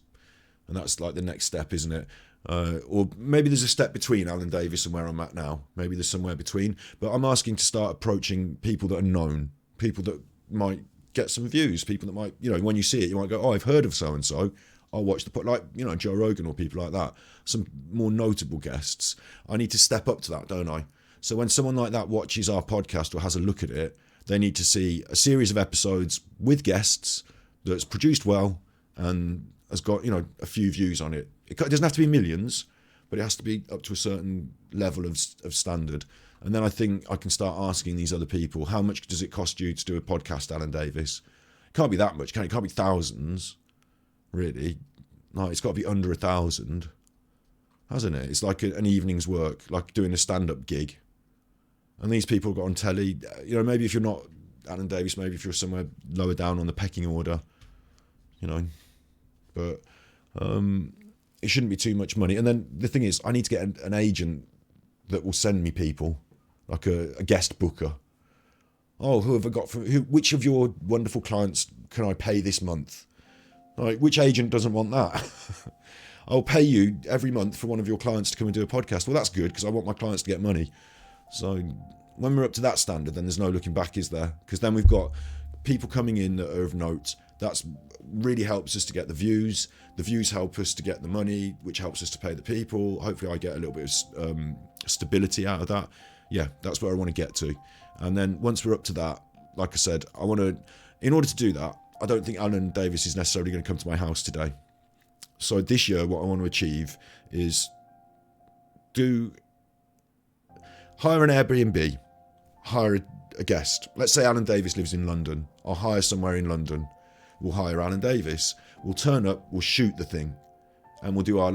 and that's like the next step, isn't it? Or maybe there's a step between Alan Davis and where I'm at now. Maybe there's somewhere between. But I'm asking to start approaching people that are known, people that might get some views, people that might, you know, when you see it, you might go, oh, I've heard of so-and-so. I'll watch like, you know, Joe Rogan or people like that. Some more notable guests. I need to step up to that, don't I? So when someone like that watches our podcast or has a look at it, they need to see a series of episodes with guests that's produced well and has got, you know, a few views on it. It doesn't have to be millions, but it has to be up to a certain level of standard. And then I think I can start asking these other people, how much does it cost you to do a podcast, Alan Davis? It can't be that much, can it? It can't be thousands, really. No, it's got to be under 1,000. hasn't it? It's like an evening's work, like doing a stand-up gig. And these people got on telly, you know, maybe if you're not Alan Davis, maybe if you're somewhere lower down on the pecking order, you know, but it shouldn't be too much money. And then the thing is, I need to get an agent that will send me people, like a guest booker. Oh, who have I got which of your wonderful clients can I pay this month? Like, which agent doesn't want that? I'll pay you every month for one of your clients to come and do a podcast. Well, that's good, because I want my clients to get money. So when we're up to that standard, then there's no looking back, is there? Because then we've got people coming in that are of note. That's really helps us to get the views. The views help us to get the money, which helps us to pay the people. Hopefully I get a little bit of stability out of that. Yeah, that's where I want to get to. And then once we're up to that, like I said, in order to do that, I don't think Alan Davis is necessarily going to come to my house today. So this year, what I want to achieve is hire an Airbnb, hire a guest. Let's say Alan Davis lives in London. I'll hire somewhere in London. We'll hire Alan Davis. We'll turn up, we'll shoot the thing, and we'll do our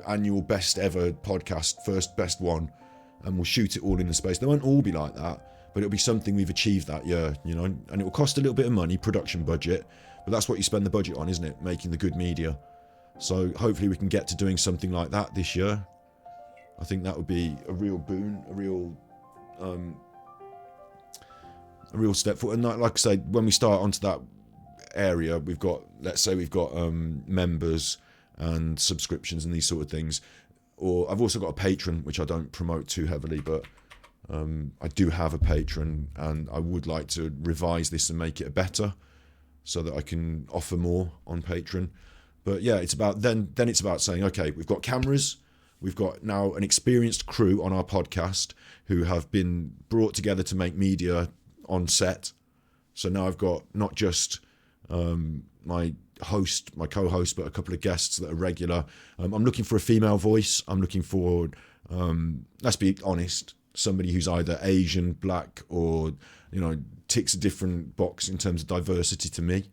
annual best ever podcast, first best one, and we'll shoot it all in the space. They won't all be like that, but it'll be something we've achieved that year, and it will cost a little bit of money, production budget, but that's what you spend the budget on, isn't it? Making the good media. So hopefully we can get to doing something like that this year. I think that would be a real boon, a real step forward. And like I say, when we start onto that area, we've got members and subscriptions and these sort of things. Or I've also got a patron, which I don't promote too heavily, but I do have a patron, and I would like to revise this and make it better so that I can offer more on Patreon. But yeah, it's about then it's about saying, okay, we've got cameras, we've got now an experienced crew on our podcast who have been brought together to make media on set. So now I've got not just my co-host, but a couple of guests that are regular. I'm looking for a female voice. I'm looking for, let's be honest, somebody who's either Asian, black, or, ticks a different box in terms of diversity to me.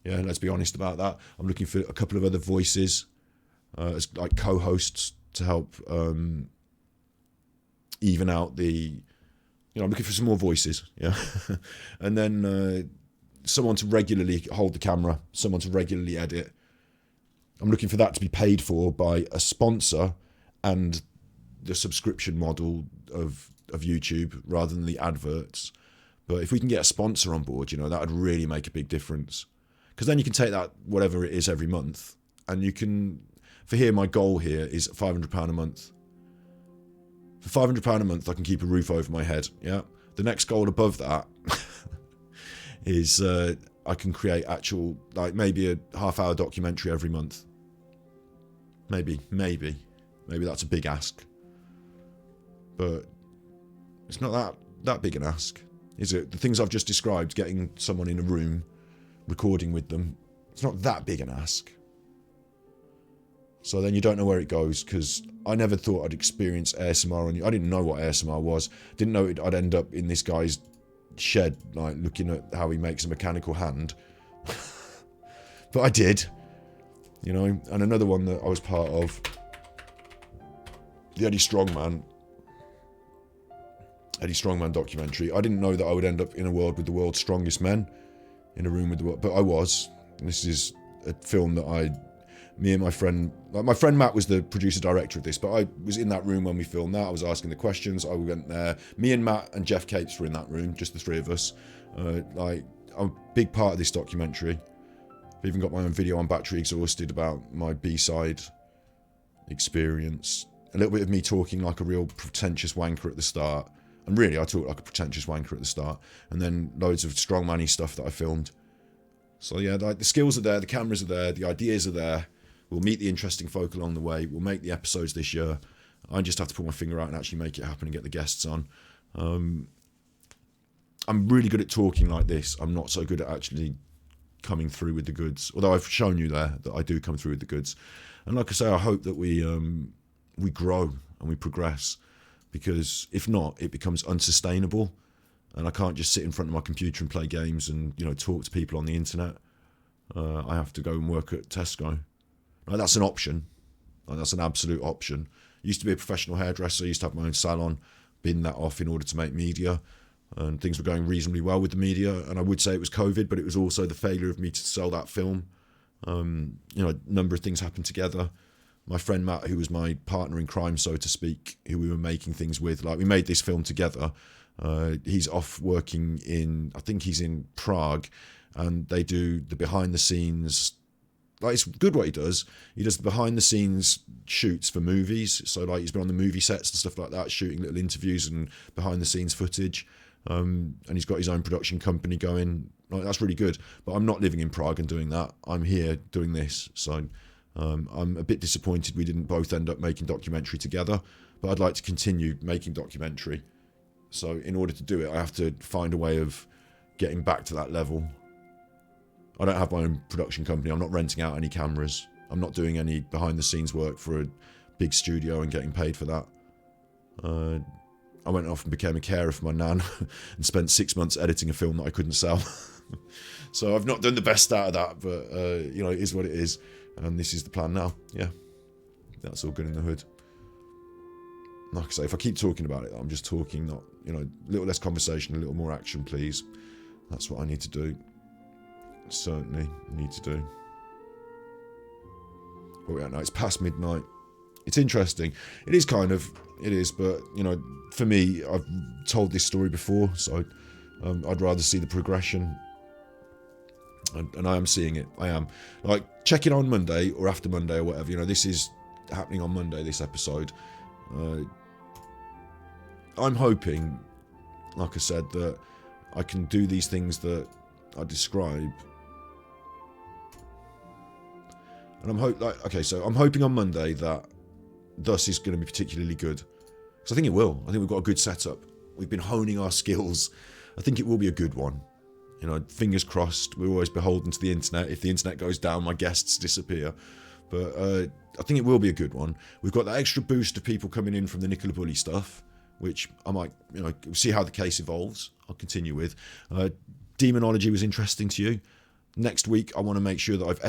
Yeah, let's be honest about that. I'm looking for a couple of other voices as like co-hosts to help even out the, I'm looking for some more voices. Yeah. And then someone to regularly hold the camera, someone to regularly edit. I'm looking for that to be paid for by a sponsor and the subscription model of YouTube rather than the adverts. But if we can get a sponsor on board, that would really make a big difference. Because then you can take that, whatever it is, every month, and you can, for here, my goal here is £500 a month. For £500 a month, I can keep a roof over my head, yeah? The next goal above that is I can create actual, like maybe a half-hour documentary every month. Maybe that's a big ask. But it's not that big an ask, is it? The things I've just described, getting someone in a room, recording with them, it's not that big an ask. So then you don't know where it goes, because I never thought I'd experience ASMR on you. I didn't know what ASMR was. Didn't know I'd end up in this guy's shed, like looking at how he makes a mechanical hand. But I did, And another one that I was part of, the Eddie Strongman documentary. I didn't know that I would end up in a world with the world's strongest men, in a room with the world, but I was. And this is a film that me and my friend Matt was the producer-director of this, but I was in that room when we filmed that. I was asking the questions. I went there. Me and Matt and Jeff Capes were in that room, just the three of us. I'm a big part of this documentary. I've even got my own video on Battery Exhausted about my B-side experience. A little bit of me talking like a real pretentious wanker at the start. And really, I talk like a pretentious wanker at the start. And then loads of strongman-y stuff that I filmed. So yeah, the skills are there, the cameras are there, the ideas are there. We'll meet the interesting folk along the way. We'll make the episodes this year. I just have to put my finger out and actually make it happen and get the guests on. I'm really good at talking like this. I'm not so good at actually coming through with the goods. Although I've shown you there that I do come through with the goods. And like I say, I hope that we grow and we progress. Because if not, it becomes unsustainable. And I can't just sit in front of my computer and play games and, talk to people on the internet. I have to go and work at Tesco. That's an option. Like, that's an absolute option. Used to be a professional hairdresser, used to have my own salon, binned that off in order to make media, and things were going reasonably well with the media. And I would say it was COVID, but it was also the failure of me to sell that film. A number of things happened together. My friend Matt, who was my partner in crime, so to speak, who we were making things with, like, we made this film together. He's off working I think he's in Prague, and they do the behind the scenes. Like, it's good what he does. He does the behind the scenes shoots for movies. So, like, he's been on the movie sets and stuff like that, shooting little interviews and behind the scenes footage. And he's got his own production company going. Like, that's really good. But I'm not living in Prague and doing that. I'm here doing this. So I'm a bit disappointed we didn't both end up making documentary together. But I'd like to continue making documentary. So in order to do it, I have to find a way of getting back to that level. I don't have my own production company. I'm not renting out any cameras. I'm not doing any behind the scenes work for a big studio and getting paid for that. I went off and became a carer for my nan and spent 6 months editing a film that I couldn't sell. So I've not done the best out of that, but it is what it is. And this is the plan now. Yeah, that's all good in the hood. Like I say, if I keep talking about it, I'm just talking, not, a little less conversation, a little more action, please. That's what I need to do. Certainly need to do. But yeah, no, it's past midnight. It's interesting. It is, but, for me, I've told this story before, so I'd rather see the progression. And I am seeing it. I am. Like, check it on Monday or after Monday or whatever. This is happening on Monday, this episode. I'm hoping, like I said, that I can do these things that I describe. And I'm hoping on Monday that Thus is going to be particularly good. Because I think it will. I think we've got a good setup. We've been honing our skills. I think it will be a good one. Fingers crossed. We're always beholden to the internet. If the internet goes down, my guests disappear. But I think it will be a good one. We've got that extra boost of people coming in from the Nicola Bulley stuff, which I might, see how the case evolves. I'll continue with. Demonology was interesting to you. Next week, I want to make sure that I've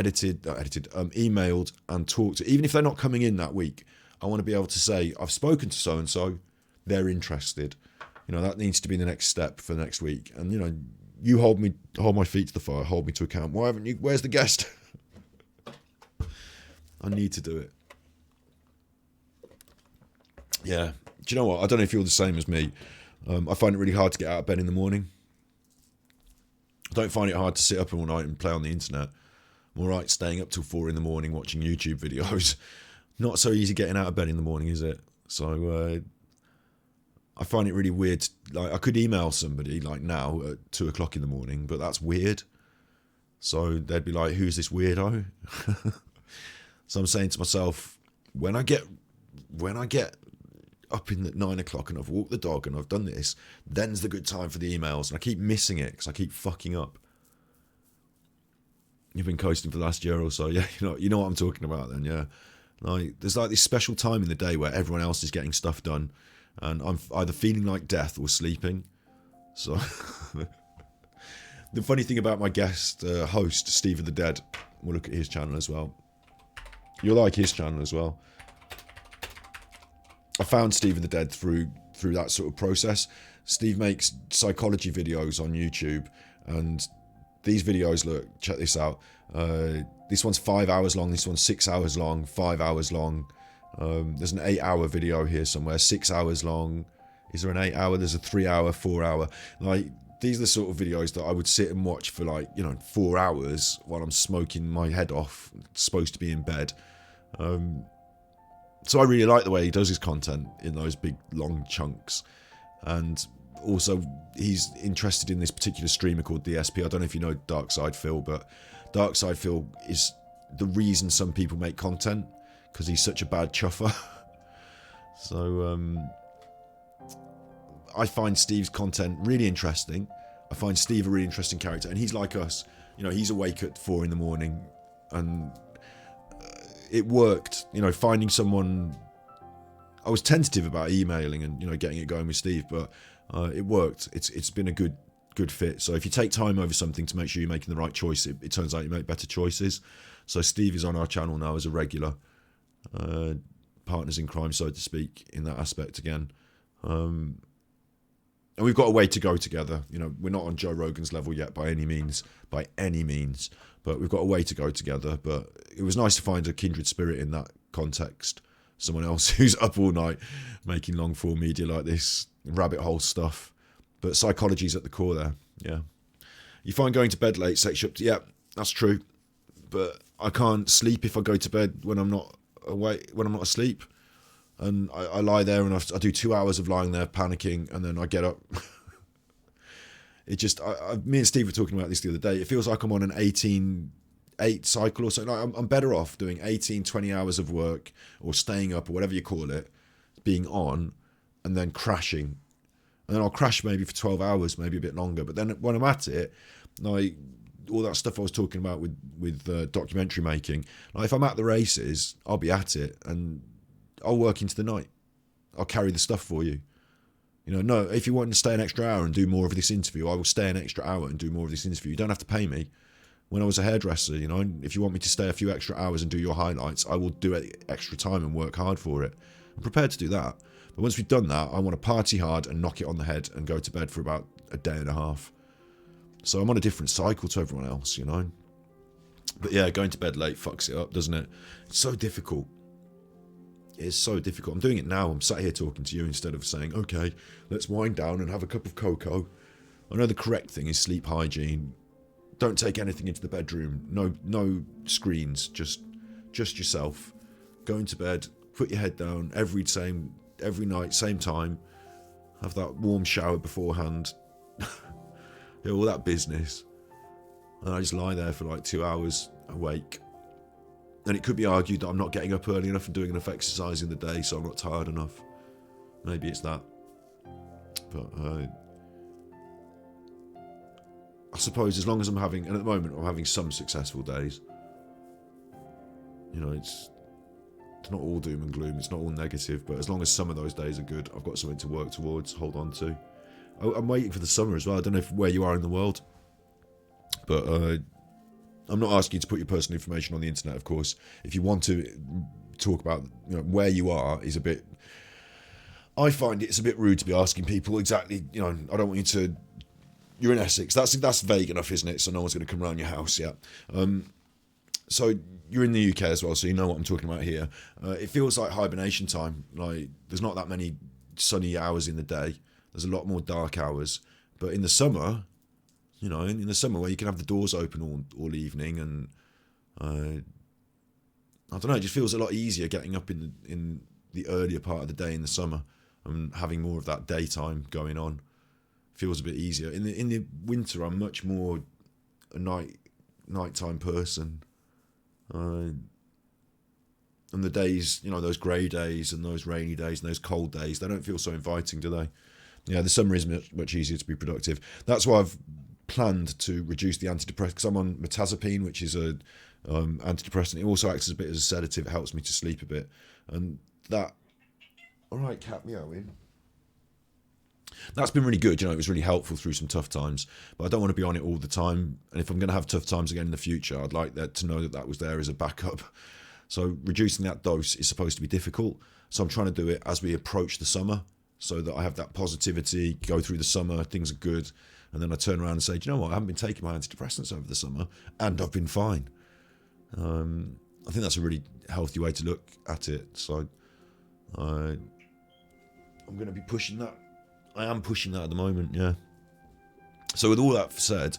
emailed and talked to, even if they're not coming in that week, I want to be able to say, I've spoken to so-and-so, they're interested. That needs to be the next step for next week. And, you hold my feet to the fire, hold me to account. Why haven't you, where's the guest? I need to do it. Yeah. Do you know what? I don't know if you're the same as me. I find it really hard to get out of bed in the morning. I don't find it hard to sit up all night and play on the internet. I'm all right staying up till 4 a.m. watching YouTube videos. Not so easy getting out of bed in the morning, is it? So I find it really weird. Like, I could email somebody like now at 2 o'clock in the morning, but that's weird. So they'd be like, "Who's this weirdo?" So I'm saying to myself, when I get up in at 9 o'clock and I've walked the dog and I've done this, then's the good time for the emails. And I keep missing it because I keep fucking up. You've been coasting for the last year or so, yeah. You know what I'm talking about then, yeah. Like, there's like this special time in the day where everyone else is getting stuff done, and I'm either feeling like death or sleeping. So the funny thing about my guest host, Steve of the Dead, we'll look at his channel as well. You'll like his channel as well. I found Steve of the Dead through that sort of process. Steve makes psychology videos on YouTube, and these videos, look, check this out. This one's 5 hours long, this one's 6 hours long, 5 hours long. There's an 8-hour video here somewhere, 6 hours long. Is there an 8-hour? There's a 3-hour, 4-hour. Like, these are the sort of videos that I would sit and watch for 4 hours while I'm smoking my head off, supposed to be in bed. So I really like the way he does his content in those big, long chunks. And also, he's interested in this particular streamer called DSP. I don't know if you know Darkside Phil, but Darkside Phil is the reason some people make content, because he's such a bad chuffer. So, I find Steve's content really interesting. I find Steve a really interesting character, and he's like us. He's awake at 4 a.m, and it worked. Finding someone. I was tentative about emailing and getting it going with Steve, but it worked. It's been a good fit. So if you take time over something to make sure you're making the right choice, it turns out you make better choices. So Steve is on our channel now as a regular. partners in crime, so to speak, in that aspect again. And we've got a way to go together. You know, we're not on Joe Rogan's level yet by any means, but we've got a way to go together. But it was nice to find a kindred spirit in that context. Someone else who's up all night making long form media like this, rabbit hole stuff. But psychology's at the core there, yeah. You find going to bed late sets you up to, yeah, that's true. But I can't sleep if I go to bed when I'm not awake, when I'm not asleep. And I lie there and I do 2 hours of lying there panicking, and then I get up. It just, me and Steve were talking about this the other day. It feels like I'm on an 18-8 cycle or something. Like I'm better off doing 18, 20 hours of work or staying up or whatever you call it, being on, and then crashing. And then I'll crash maybe for 12 hours, maybe a bit longer. But then when I'm at it, like all that stuff I was talking about with documentary making, like if I'm at the races, I'll be at it and I'll work into the night. I'll carry the stuff for you. You know, no, if you want to stay an extra hour and do more of this interview, I will stay an extra hour and do more of this interview. You don't have to pay me. When I was a hairdresser, you know, if you want me to stay a few extra hours and do your highlights, I will do it extra time and work hard for it. I'm prepared to do that. But once we've done that, I want to party hard and knock it on the head and go to bed for about a day and a half. So I'm on a different cycle to everyone else, you know. But yeah, going to bed late fucks it up, doesn't it? It's so difficult. It's so difficult. I'm doing it now. I'm sat here talking to you instead of saying, okay, let's wind down and have a cup of cocoa. I know the correct thing is sleep hygiene. Don't take anything into the bedroom. No screens. Just yourself. Go into bed. Put your head down every night, same time. Have that warm shower beforehand. Yeah, all that business. And I just lie there for like 2 hours awake. And it could be argued that I'm not getting up early enough and doing enough exercise in the day, so I'm not tired enough. Maybe it's that. But I suppose as long as I'm having, and at the moment I'm having some successful days. You know, it's not all doom and gloom, it's not all negative, but as long as some of those days are good, I've got something to work towards, hold on to. I'm waiting for the summer as well. I don't know where you are in the world, but I'm not asking you to put your personal information on the internet, of course. If you want to talk about, you know, where you are is a bit... I find it's a bit rude to be asking people exactly, you know, I don't want you to... You're in Essex. That's vague enough, isn't it? So no one's going to come around your house, yeah. So you're in the UK as well, so you know what I'm talking about here. It feels like hibernation time. Like, there's not that many sunny hours in the day. There's a lot more dark hours. But in the summer... You know, in the summer where you can have the doors open all evening, and I don't know, it just feels a lot easier getting up in the earlier part of the day in the summer and having more of that daytime going on. Feels a bit easier. In the winter, I'm much more a nighttime person, and the days, you know, those grey days and those rainy days and those cold days, they don't feel so inviting, do they? Yeah, the summer is much easier to be productive. That's why I've planned to reduce the antidepressant, because I'm on mirtazapine, which is a antidepressant. It also acts as a bit as a sedative. It helps me to sleep a bit, and that... All right, cat meowing. That's been really good. You know, it was really helpful through some tough times, but I don't want to be on it all the time. And if I'm going to have tough times again in the future, I'd like that to know that was there as a backup. So reducing that dose is supposed to be difficult. So I'm trying to do it as we approach the summer, so that I have that positivity, go through the summer, things are good. And then I turn around and say, do you know what? I haven't been taking my antidepressants over the summer, and I've been fine. I think that's a really healthy way to look at it. So I'm going to be pushing that. I am pushing that at the moment, yeah. So with all that said,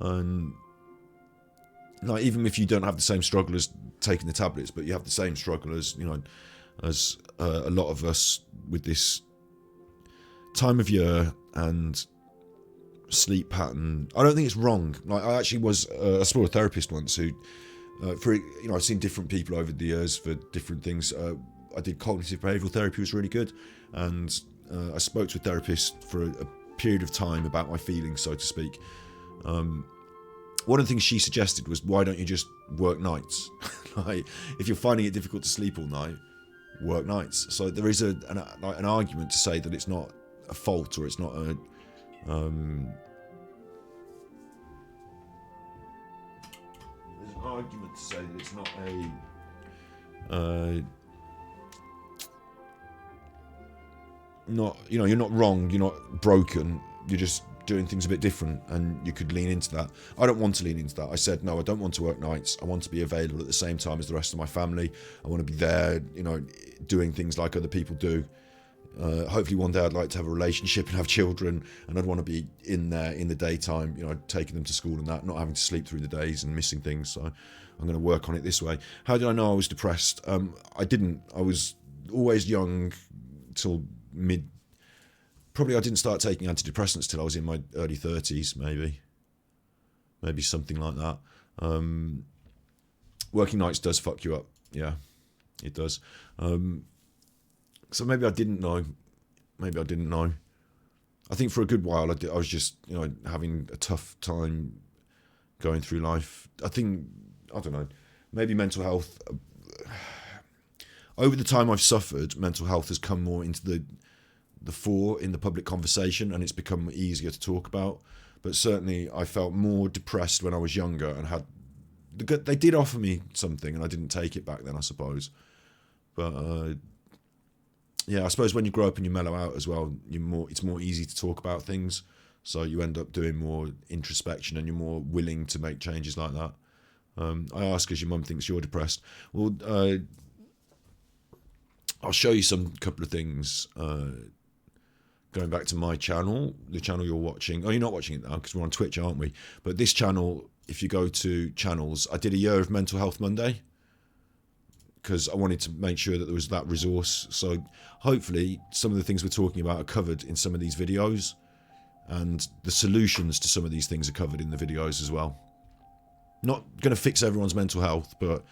like, even if you don't have the same struggle as taking the tablets, but you have the same struggle as, you know, as a lot of us with this time of year and sleep pattern, I don't think it's wrong. Like, I actually I saw a therapist once who, you know, I've seen different people over the years for different things. I did cognitive behavioural therapy, was really good, and I spoke to a therapist for a period of time about my feelings, so to speak. One of the things she suggested was, why don't you just work nights? Like, if you're finding it difficult to sleep all night, work nights. So there is an argument to say that it's not a fault, or it's not a... there's an argument to say that it's not you're not wrong, you're not broken, you're just doing things a bit different, and you could lean into that. I don't want to lean into that. I said, no, I don't want to work nights. I want to be available at the same time as the rest of my family. I want to be there, doing things like other people do. Hopefully one day I'd like to have a relationship and have children, and I'd want to be in there in the daytime, taking them to school and that, not having to sleep through the days and missing things. So I'm going to work on it this way. How did I know I was depressed? I didn't. I was always young till probably I didn't start taking antidepressants till I was in my early 30s, maybe something like that. Working nights does fuck you up. Yeah, it does. So maybe I didn't know. I think for a good while I was just, having a tough time going through life. I don't know, maybe mental health. Over the time I've suffered, mental health has come more into the fore in the public conversation, and it's become easier to talk about. But certainly I felt more depressed when I was younger, and they did offer me something and I didn't take it back then, I suppose. But yeah, I suppose when you grow up and you mellow out as well, it's more easy to talk about things, so you end up doing more introspection and you're more willing to make changes like that. I ask, as your mum thinks you're depressed. Well, I'll show you some couple of things. Going back to my channel, the channel you're watching. Oh, you're not watching it now because we're on Twitch, aren't we? But this channel, if you go to channels, I did a year of Mental Health Monday because I wanted to make sure that there was that resource. So hopefully some of the things we're talking about are covered in some of these videos, and the solutions to some of these things are covered in the videos as well. Not going to fix everyone's mental health, but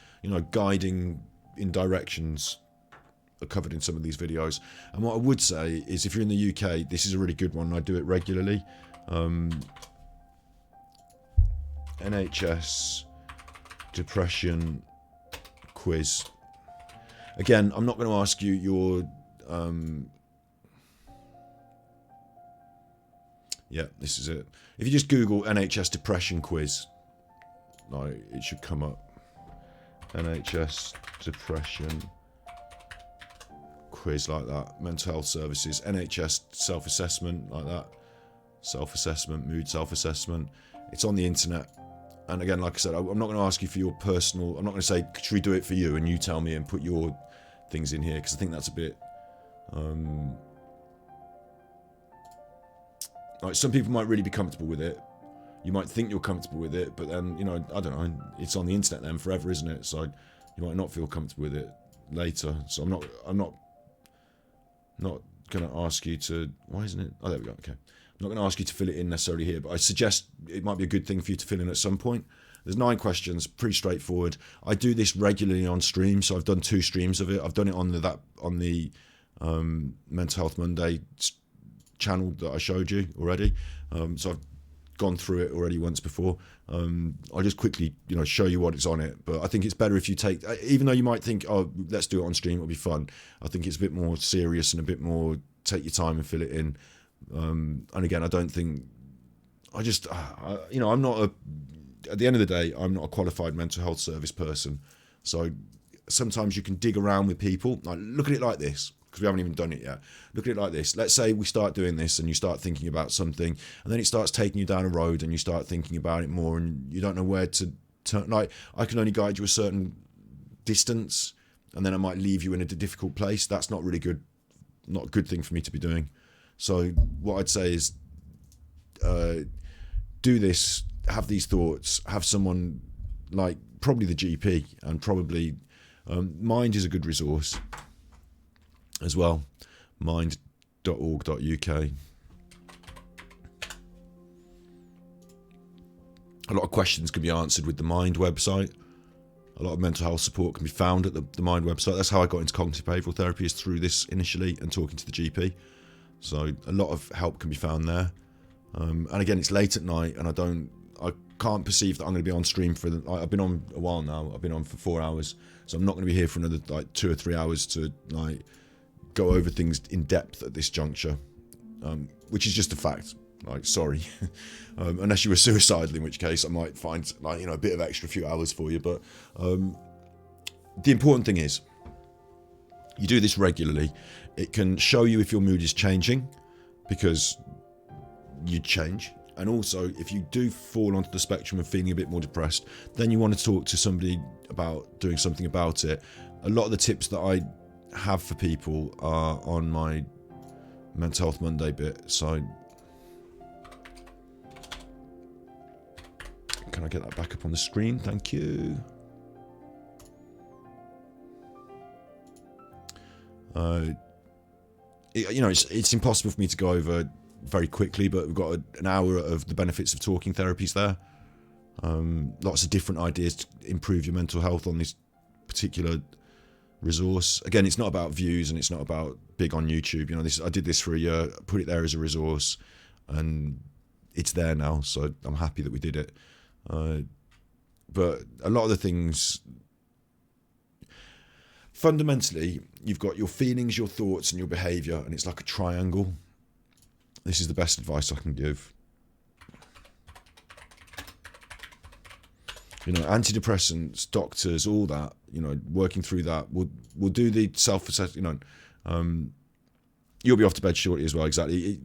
guiding in directions are covered in some of these videos. And what I would say is, if you're in the UK, this is a really good one. I do it regularly. NHS depression quiz. Again, I'm not going to ask you your yeah, this is it. If you just Google NHS depression quiz, it should come up. NHS depression quiz, like that. Mental health services, NHS self-assessment, like that. Self-assessment, mood self-assessment. It's on the internet. And again, like I said, I'm not going to ask you for your personal. I'm not going to say, should we do it for you, and you tell me and put your things in here, because I think that's a bit like, some people might really be comfortable with it. You might think you're comfortable with it, but then, I don't know, it's on the internet then forever, isn't it? So you might not feel comfortable with it later. So I'm not going to ask you to, why isn't it? Oh, there we go. Okay. I'm not going to ask you to fill it in necessarily here, but I suggest it might be a good thing for you to fill in at some point. There's 9 questions, pretty straightforward. I do this regularly on stream, so I've done 2 streams of it. I've done it on the Mental Health Monday channel that I showed you already. So I've gone through it already once before. I'll just quickly, show you what is on it. But I think it's better if you take, even though you might think, oh, let's do it on stream, it'll be fun. I think it's a bit more serious and a bit more, take your time and fill it in. And again, I don't think, I'm not at the end of the day, I'm not a qualified mental health service person. So sometimes you can dig around with people. Like, look at it like this, because we haven't even done it yet. Look at it like this. Let's say we start doing this and you start thinking about something, and then it starts taking you down a road and you start thinking about it more, and you don't know where to turn. Like, I can only guide you a certain distance, and then I might leave you in a difficult place. That's not really good, not a good thing for me to be doing. So what I'd say is, do this, have these thoughts, have someone like probably the GP, and probably Mind is a good resource as well. Mind.org.uk. A lot of questions can be answered with the Mind website. A lot of mental health support can be found at the Mind website. That's how I got into cognitive behavioural therapy, is through this initially and talking to the GP. So a lot of help can be found there. And again, it's late at night, and I can't perceive that I'm going to be on stream for I've been on a while now. I've been on for 4 hours, so I'm not going to be here for another 2 or 3 hours to go over things in depth at this juncture, which is just a fact. Sorry, unless you were suicidal, in which case I might find a bit of extra few hours for you. But the important thing is, you do this regularly. It can show you if your mood is changing, because you change. And also, if you do fall onto the spectrum of feeling a bit more depressed, then you want to talk to somebody about doing something about it. A lot of the tips that I have for people are on my Mental Health Monday bit. So, can I get that back up on the screen? Thank you. It's impossible for me to go over very quickly, but we've got an hour of the benefits of talking therapies there. Lots of different ideas to improve your mental health on this particular resource. Again, it's not about views and it's not about big on YouTube. I did this for a year, put it there as a resource, and it's there now. So I'm happy that we did it. But a lot of the things, fundamentally, you've got your feelings, your thoughts, and your behaviour, and it's like a triangle. This is the best advice I can give. Antidepressants, doctors, all that, working through that, we'll do the self-assessment, you'll be off to bed shortly as well, exactly.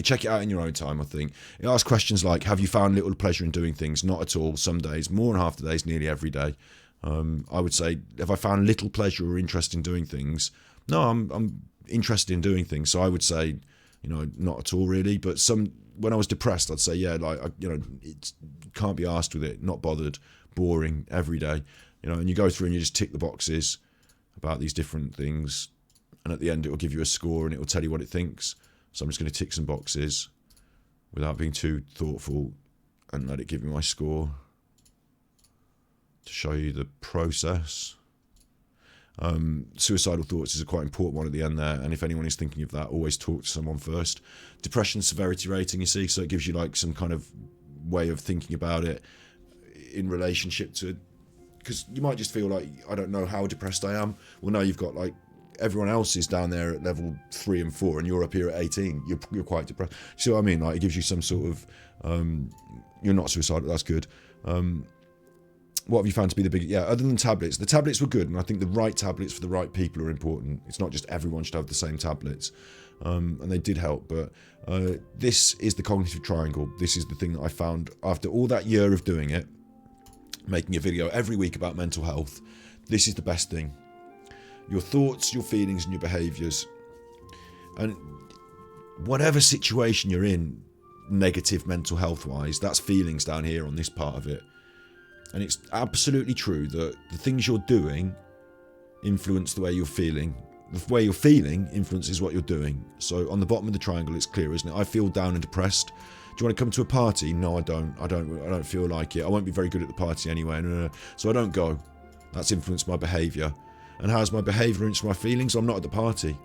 Check it out in your own time, I think. It asks questions like, have you found little pleasure in doing things? Not at all, some days, more than half the days, nearly every day. I would say, have I found little pleasure or interest in doing things? No, I'm interested in doing things, so I would say, not at all really. But when I was depressed, I'd say, yeah, it can't be arsed with it, not bothered, boring, every day, and you go through and you just tick the boxes about these different things, and at the end it will give you a score and it will tell you what it thinks. So I'm just going to tick some boxes without being too thoughtful and let it give me my score to show you the process. Suicidal thoughts is a quite important one at the end there, and if anyone is thinking of that, always talk to someone first. Depression severity rating, you see, so it gives you like some kind of way of thinking about it in relationship to, because you might just feel like, I don't know how depressed I am. Well, no, you've got like everyone else is down there at level 3 and 4 and you're up here at 18. You're quite depressed. See what I mean? Like, it gives you some sort of you're not suicidal, that's good. What have you found to be the big... Yeah, other than tablets. The tablets were good, and I think the right tablets for the right people are important. It's not just everyone should have the same tablets. And they did help, but this is the cognitive triangle. This is the thing that I found after all that year of doing it, making a video every week about mental health. This is the best thing. Your thoughts, your feelings, and your behaviours. And whatever situation you're in, negative mental health-wise, that's feelings down here on this part of it. And it's absolutely true that the things you're doing influence the way you're feeling. The way you're feeling influences what you're doing. So on the bottom of the triangle, it's clear, isn't it? I feel down and depressed. Do you want to come to a party? No, I don't. I don't feel like it. I won't be very good at the party anyway. No. So I don't go. That's influenced my behaviour. And how's my behaviour influenced my feelings? I'm not at the party.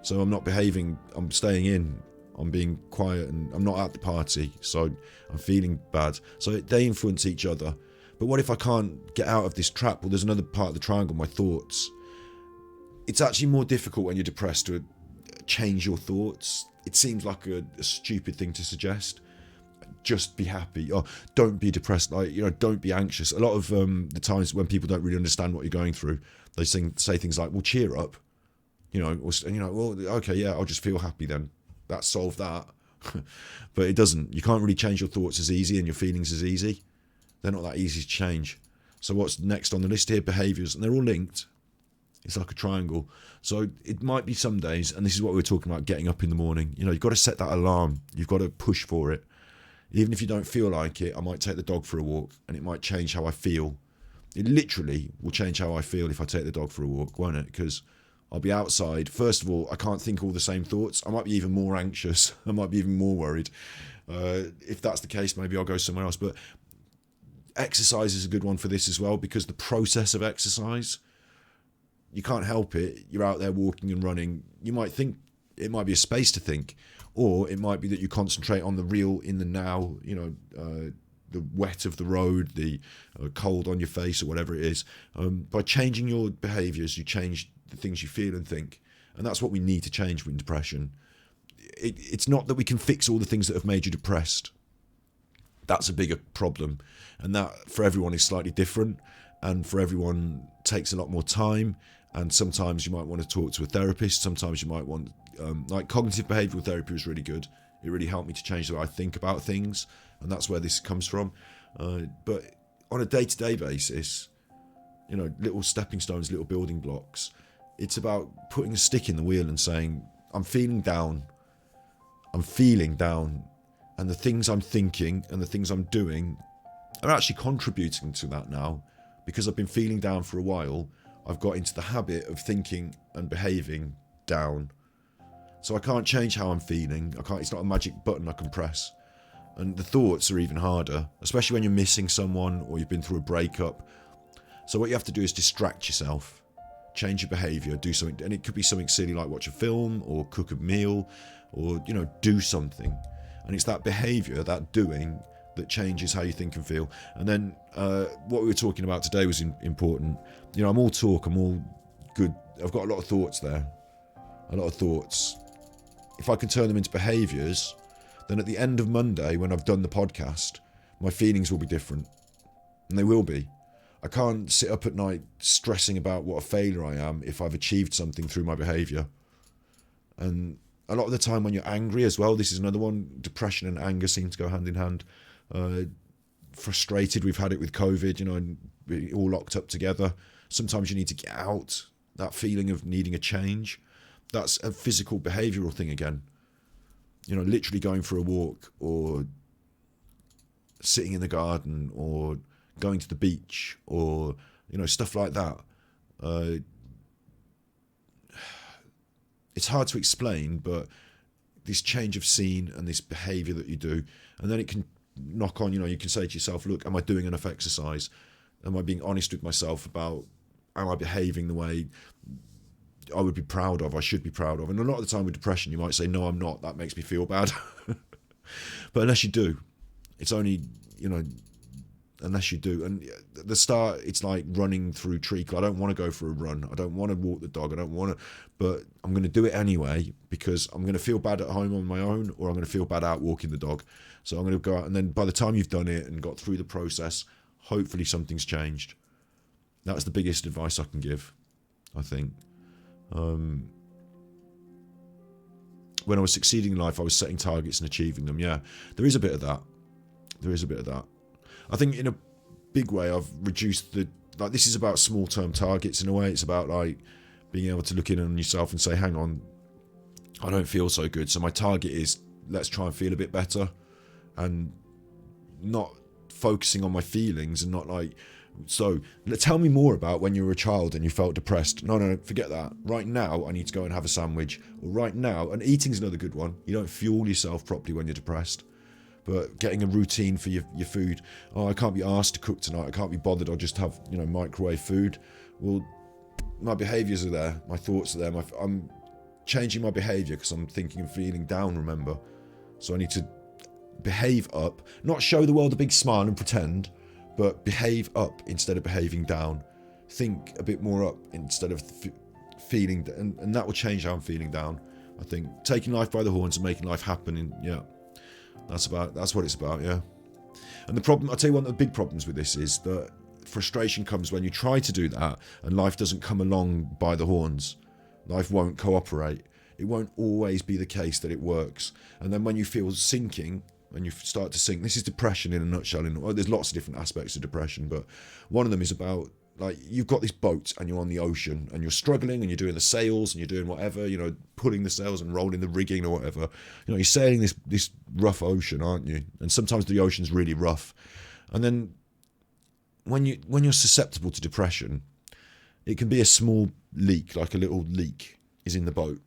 So I'm not behaving. I'm staying in. I'm being quiet and I'm not at the party. So I'm feeling bad. So they influence each other. But what if I can't get out of this trap? Well, there's another part of the triangle, my thoughts. It's actually more difficult when you're depressed to change your thoughts. It seems like a stupid thing to suggest. Just be happy. Or don't be depressed. Don't be anxious. A lot of the times when people don't really understand what you're going through, they say things like, well, cheer up. Well, okay, yeah, I'll just feel happy then. That solved that. But it doesn't. You can't really change your thoughts as easy and your feelings as easy. They're not that easy to change. So what's next on the list here? Behaviours. And they're all linked. It's like a triangle. So it might be some days, and this is what we were talking about, getting up in the morning. You've got to set that alarm. You've got to push for it. Even if you don't feel like it, I might take the dog for a walk, and it might change how I feel. It literally will change how I feel if I take the dog for a walk, won't it? Because I'll be outside. First of all, I can't think all the same thoughts. I might be even more anxious. I might be even more worried. If that's the case, maybe I'll go somewhere else. But exercise is a good one for this as well, because the process of exercise, you can't help it. You're out there walking and running. You might think it might be a space to think, or it might be that you concentrate on the real in the now, the wet of the road, the cold on your face, or whatever it is. By changing your behaviours, you change the things you feel and think. And that's what we need to change with depression. It's not that we can fix all the things that have made you depressed. That's a bigger problem. And that, for everyone, is slightly different. and for everyone takes a lot more time. And sometimes you might want to talk to a therapist. Sometimes you might want, like cognitive behavioural therapy was really good. It really helped me to change the way I think about things, and that's where this comes from. But on a day-to-day basis, you know, little stepping stones, little building blocks. It's about putting a stick in the wheel and saying, I'm feeling down. I'm feeling down. And the things I'm thinking and the things I'm doing are actually contributing to that now. Because I've been feeling down for a while, I've got into the habit of thinking and behaving down. So I can't change how I'm feeling. It's not a magic button I can press. And the thoughts are even harder, especially when you're missing someone or you've been through a breakup. So what you have to do is distract yourself, change your behaviour, do something, and it could be something silly like watch a film or cook a meal or, you know, do something. And it's that behaviour, that doing, that changes how you think and feel. And then what we were talking about today was important. You know, I'm all talk, I'm all good. I've got a lot of thoughts there, a lot of thoughts. If I can turn them into behaviours, then at the end of Monday, when I've done the podcast, my feelings will be different. And they will be. I can't sit up at night stressing about what a failure I am if I've achieved something through my behaviour. And a lot of the time when you're angry as well, this is another one, depression and anger seem to go hand in hand. Frustrated, we've had it with COVID, you know, and we're all locked up together. Sometimes you need to get out, that feeling of needing a change. That's a physical behavioural thing again. You know, literally going for a walk or sitting in the garden or going to the beach or, you know, stuff like that. It's hard to explain, but this change of scene and this behaviour that you do, and then it can knock on, you know, you can say to yourself, look, am I doing enough exercise? Am I being honest with myself about, am I behaving the way I would be proud of, I should be proud of? And a lot of the time with depression, you might say, no, I'm not. That makes me feel bad. But unless you do, it's only, you know, unless you do. And at the start, it's like running through treacle. I don't want to go for a run. I don't want to walk the dog. I don't want to, but I'm going to do it anyway because I'm going to feel bad at home on my own, or I'm going to feel bad out walking the dog. So I'm going to go out, and then by the time you've done it and got through the process, hopefully something's changed. That's the biggest advice I can give, I think. When I was succeeding in life, I was setting targets and achieving them. Yeah, there is a bit of that. There is a bit of that. I think in a big way, I've reduced the, like, this is about small term targets in a way. It's about like being able to look in on yourself and say, hang on, I don't feel so good. So my target is, let's try and feel a bit better, and not focusing on my feelings and not like, so tell me more about when you were a child and you felt depressed. No, forget that. Right now, I need to go and have a sandwich. Or right now, and eating's another good one. You don't fuel yourself properly when you're depressed. But getting a routine for your food. Oh, I can't be asked to cook tonight. I can't be bothered. I'll just have, you know, microwave food. Well, my behaviours are there. My thoughts are there. I'm changing my behaviour because I'm thinking and feeling down, remember. So I need to behave up. Not show the world a big smile and pretend, but behave up instead of behaving down. Think a bit more up instead of feeling, and that will change how I'm feeling down. I think taking life by the horns and making life happen, and yeah, that's what it's about, yeah. And the problem, I'll tell you one of the big problems with this is that frustration comes when you try to do that and life doesn't come along by the horns. Life won't cooperate. It won't always be the case that it works. And then when you feel sinking, when you start to sink, this is depression in a nutshell. There's lots of different aspects of depression, but one of them is about, like, you've got this boat and you're on the ocean and you're struggling and you're doing the sails and you're doing whatever, you know, pulling the sails and rolling the rigging or whatever. You know, you're sailing this rough ocean, aren't you? And sometimes the ocean's really rough. And then when you're susceptible to depression, it can be a small leak, like a little leak is in the boat,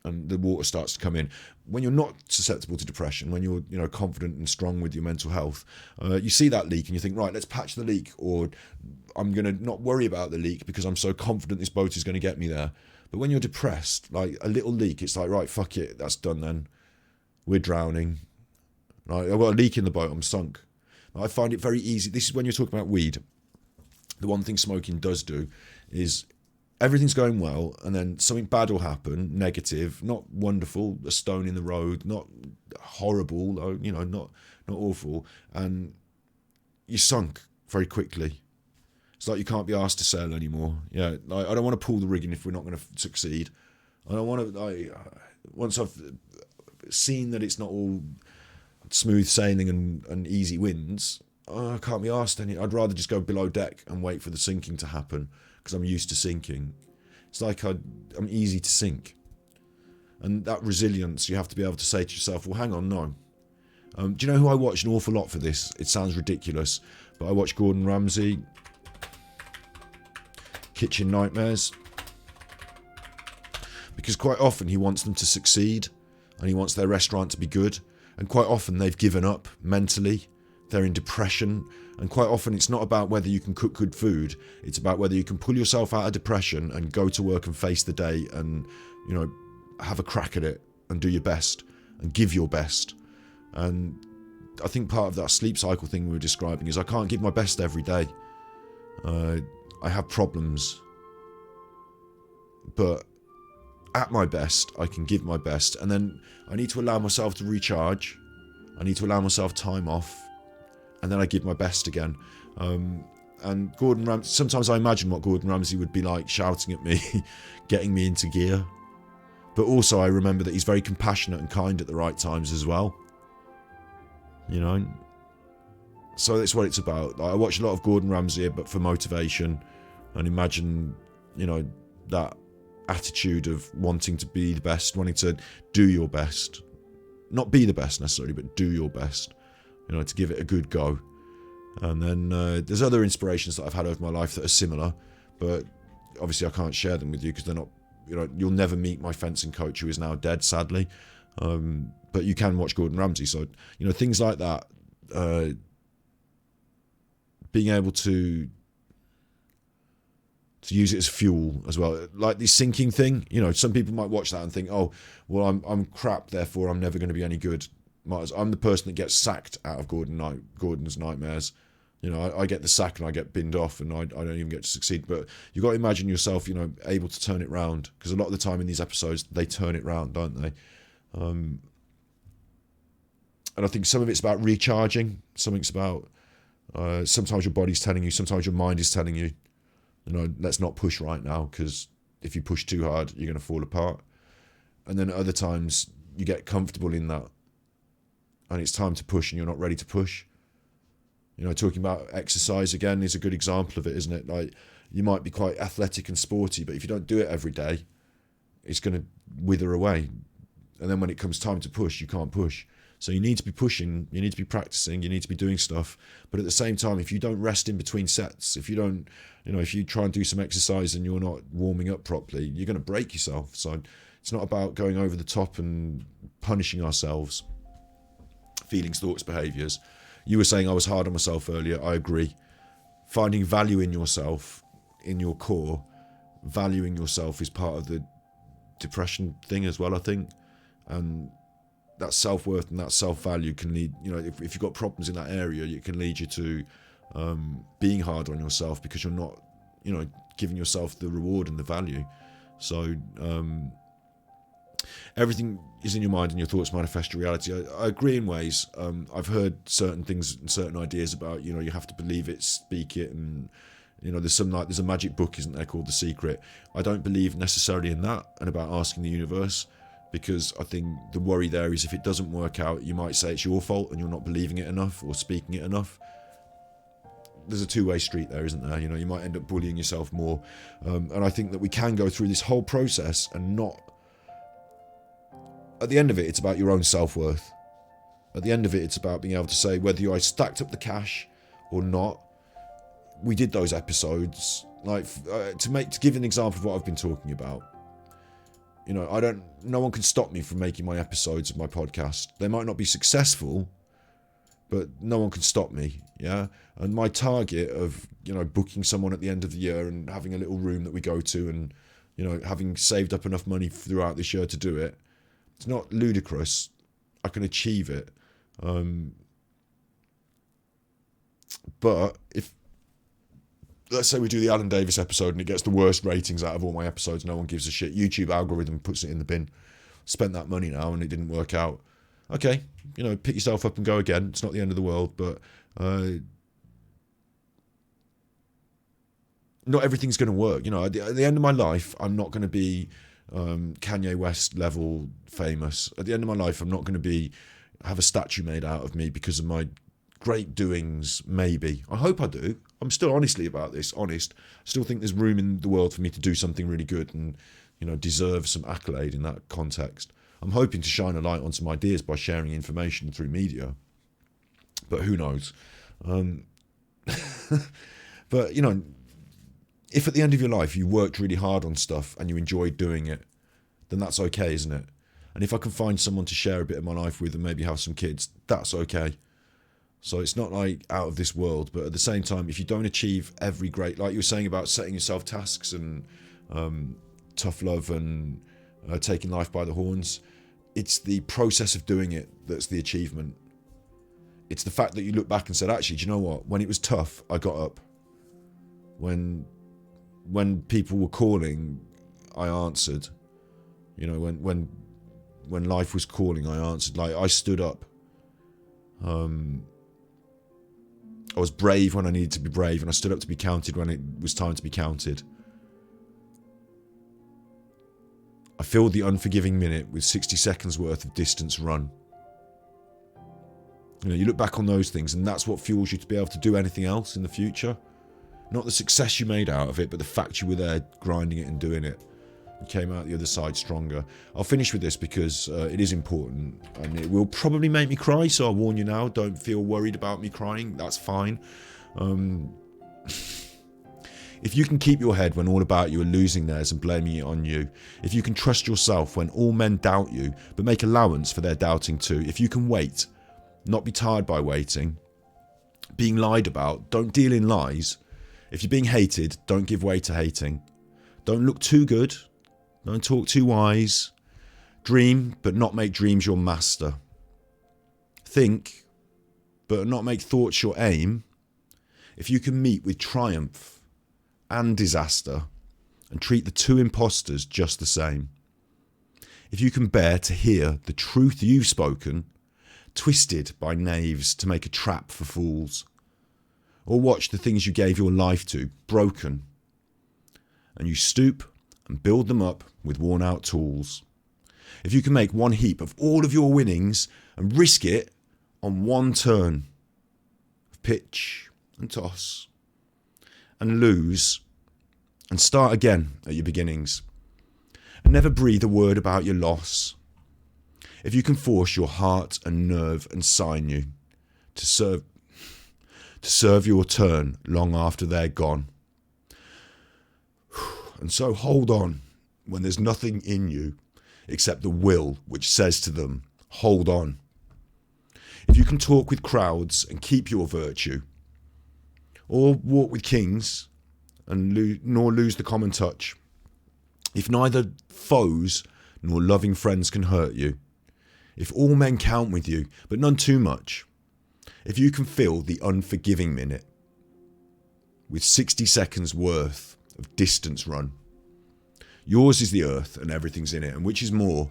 and the water starts to come in. When you're not susceptible to depression, when you're, you know, confident and strong with your mental health, you see that leak and you think, right, let's patch the leak, or I'm going to not worry about the leak because I'm so confident this boat is going to get me there. But when you're depressed, like a little leak, it's like, right, fuck it, that's done then. We're drowning. Right, I've got a leak in the boat, I'm sunk. I find it very easy. This is when you're talking about weed. The one thing smoking does do is, everything's going well, and then something bad will happen, negative, not wonderful, a stone in the road, not horrible, you know, not awful, and you're sunk very quickly. It's like you can't be asked to sell anymore. Yeah, like, I don't want to pull the rigging if we're not going to succeed. I don't want to. Once I've seen that it's not all smooth sailing and easy wins, I can't be asked any. I'd rather just go below deck and wait for the sinking to happen because I'm used to sinking. It's like I'm easy to sink. And that resilience, you have to be able to say to yourself, well, hang on, no. Do you know who I watch an awful lot for this? It sounds ridiculous, but I watch Gordon Ramsay, Kitchen Nightmares, because quite often he wants them to succeed and he wants their restaurant to be good. And quite often they've given up mentally. They're in depression. And quite often it's not about whether you can cook good food. It's about whether you can pull yourself out of depression and go to work and face the day and, you know, have a crack at it and do your best and give your best. And I think part of that sleep cycle thing we were describing is I can't give my best every day. I have problems. But at my best, I can give my best. And then I need to allow myself to recharge. I need to allow myself time off. And then I give my best again. And Gordon Ramsay, sometimes I imagine what Gordon Ramsay would be like shouting at me, getting me into gear. But also I remember that he's very compassionate and kind at the right times as well. You know? So that's what it's about. I watch a lot of Gordon Ramsay, but for motivation. And imagine, you know, that attitude of wanting to be the best, wanting to do your best. Not be the best necessarily, but do your best. You know, to give it a good go. And then there's other inspirations that I've had over my life that are similar, but obviously I can't share them with you because they're not, you know, you'll never meet my fencing coach who is now dead, sadly. But you can watch Gordon Ramsay. So, you know, things like that, being able to use it as fuel as well. Like the sinking thing, you know, some people might watch that and think, oh, well, I'm crap, therefore I'm never going to be any good. I'm the person that gets sacked out of Gordon's Nightmares. You know, I get the sack and I get binned off and I don't even get to succeed. But you've got to imagine yourself, you know, able to turn it round. Because a lot of the time in these episodes, they turn it round, don't they? And I think some of it's about recharging. Something's about, sometimes your body's telling you, sometimes your mind is telling you, you know, let's not push right now. Because if you push too hard, you're going to fall apart. And then at other times, you get comfortable in that. And it's time to push and you're not ready to push. You know, talking about exercise again is a good example of it, isn't it? Like, you might be quite athletic and sporty, but if you don't do it every day, it's going to wither away. And then when it comes time to push, you can't push. So you need to be pushing, you need to be practicing, you need to be doing stuff. But at the same time, if you don't rest in between sets, if you don't, you know, if you try and do some exercise and you're not warming up properly, you're going to break yourself. So it's not about going over the top and punishing ourselves. Feelings, thoughts, behaviours. You were saying I was hard on myself earlier. I agree. Finding value in yourself, in your core, valuing yourself is part of the depression thing as well, I think. And that self-worth and that self-value can lead, you know, if you've got problems in that area, it can lead you to being hard on yourself because you're not, you know, giving yourself the reward and the value. So everything is in your mind and your thoughts manifest your reality. I agree in ways. I've heard certain things and certain ideas about, you know, you have to believe it, speak it, and, you know, there's a magic book, isn't there, called The Secret. I don't believe necessarily in that and about asking the universe, because I think the worry there is if it doesn't work out, you might say it's your fault and you're not believing it enough or speaking it enough. There's a two-way street there, isn't there? You know, you might end up bullying yourself more. And I think that we can go through this whole process and not... At the end of it, it's about your own self-worth. At the end of it, it's about being able to say whether I stacked up the cash or not. We did those episodes. Like, to give an example of what I've been talking about. You know, no one can stop me from making my episodes of my podcast. They might not be successful, but no one can stop me, yeah? And my target of, you know, booking someone at the end of the year and having a little room that we go to and, you know, having saved up enough money throughout this year to do it, it's not ludicrous. I can achieve it. But if, let's say we do the Alan Davis episode and it gets the worst ratings out of all my episodes, no one gives a shit. YouTube algorithm puts it in the bin. Spent that money now and it didn't work out. Okay, you know, pick yourself up and go again. It's not the end of the world, but not everything's going to work. You know, at the end of my life, I'm not going to be Kanye West level famous. At the end of my life, I'm not going to have a statue made out of me because of my great doings, maybe. I hope I do. I'm still honest. I still think there's room in the world for me to do something really good and, you know, deserve some accolade in that context. I'm hoping to shine a light on some ideas by sharing information through media. But who knows? But, you know, if at the end of your life you worked really hard on stuff and you enjoyed doing it, then that's okay, isn't it? And if I can find someone to share a bit of my life with and maybe have some kids, that's okay. So it's not like out of this world, but at the same time, if you don't achieve every great, like you were saying about setting yourself tasks and tough love and taking life by the horns, it's the process of doing it that's the achievement. It's the fact that you look back and said, actually, do you know what? When it was tough, I got up. When people were calling, I answered. You know, when life was calling, I answered. Like, I stood up. I was brave when I needed to be brave, and I stood up to be counted when it was time to be counted. I filled the unforgiving minute with 60 seconds worth of distance run. You know, you look back on those things, and that's what fuels you to be able to do anything else in the future. Not the success you made out of it, but the fact you were there grinding it and doing it. You came out the other side stronger. I'll finish with this because it is important, and it will probably make me cry, so I'll warn you now, don't feel worried about me crying, that's fine. If you can keep your head when all about you are losing theirs and blaming it on you, if you can trust yourself when all men doubt you, but make allowance for their doubting too, if you can wait, not be tired by waiting, being lied about, don't deal in lies, if you're being hated, don't give way to hating, don't look too good, don't talk too wise, dream, but not make dreams your master, think, but not make thoughts your aim, if you can meet with triumph and disaster and treat the two impostors just the same, if you can bear to hear the truth you've spoken, twisted by knaves to make a trap for fools, or watch the things you gave your life to broken, and you stoop and build them up with worn out tools, if you can make one heap of all of your winnings and risk it on one turn of pitch and toss, and lose and start again at your beginnings, and never breathe a word about your loss, if you can force your heart and nerve and sinew to serve your turn long after they're gone, and so hold on when there's nothing in you except the will which says to them, hold on. If you can talk with crowds and keep your virtue, or walk with kings and nor lose the common touch, if neither foes nor loving friends can hurt you, if all men count with you, but none too much, if you can fill the unforgiving minute with 60 seconds worth of distance run, yours is the earth and everything's in it, and which is more,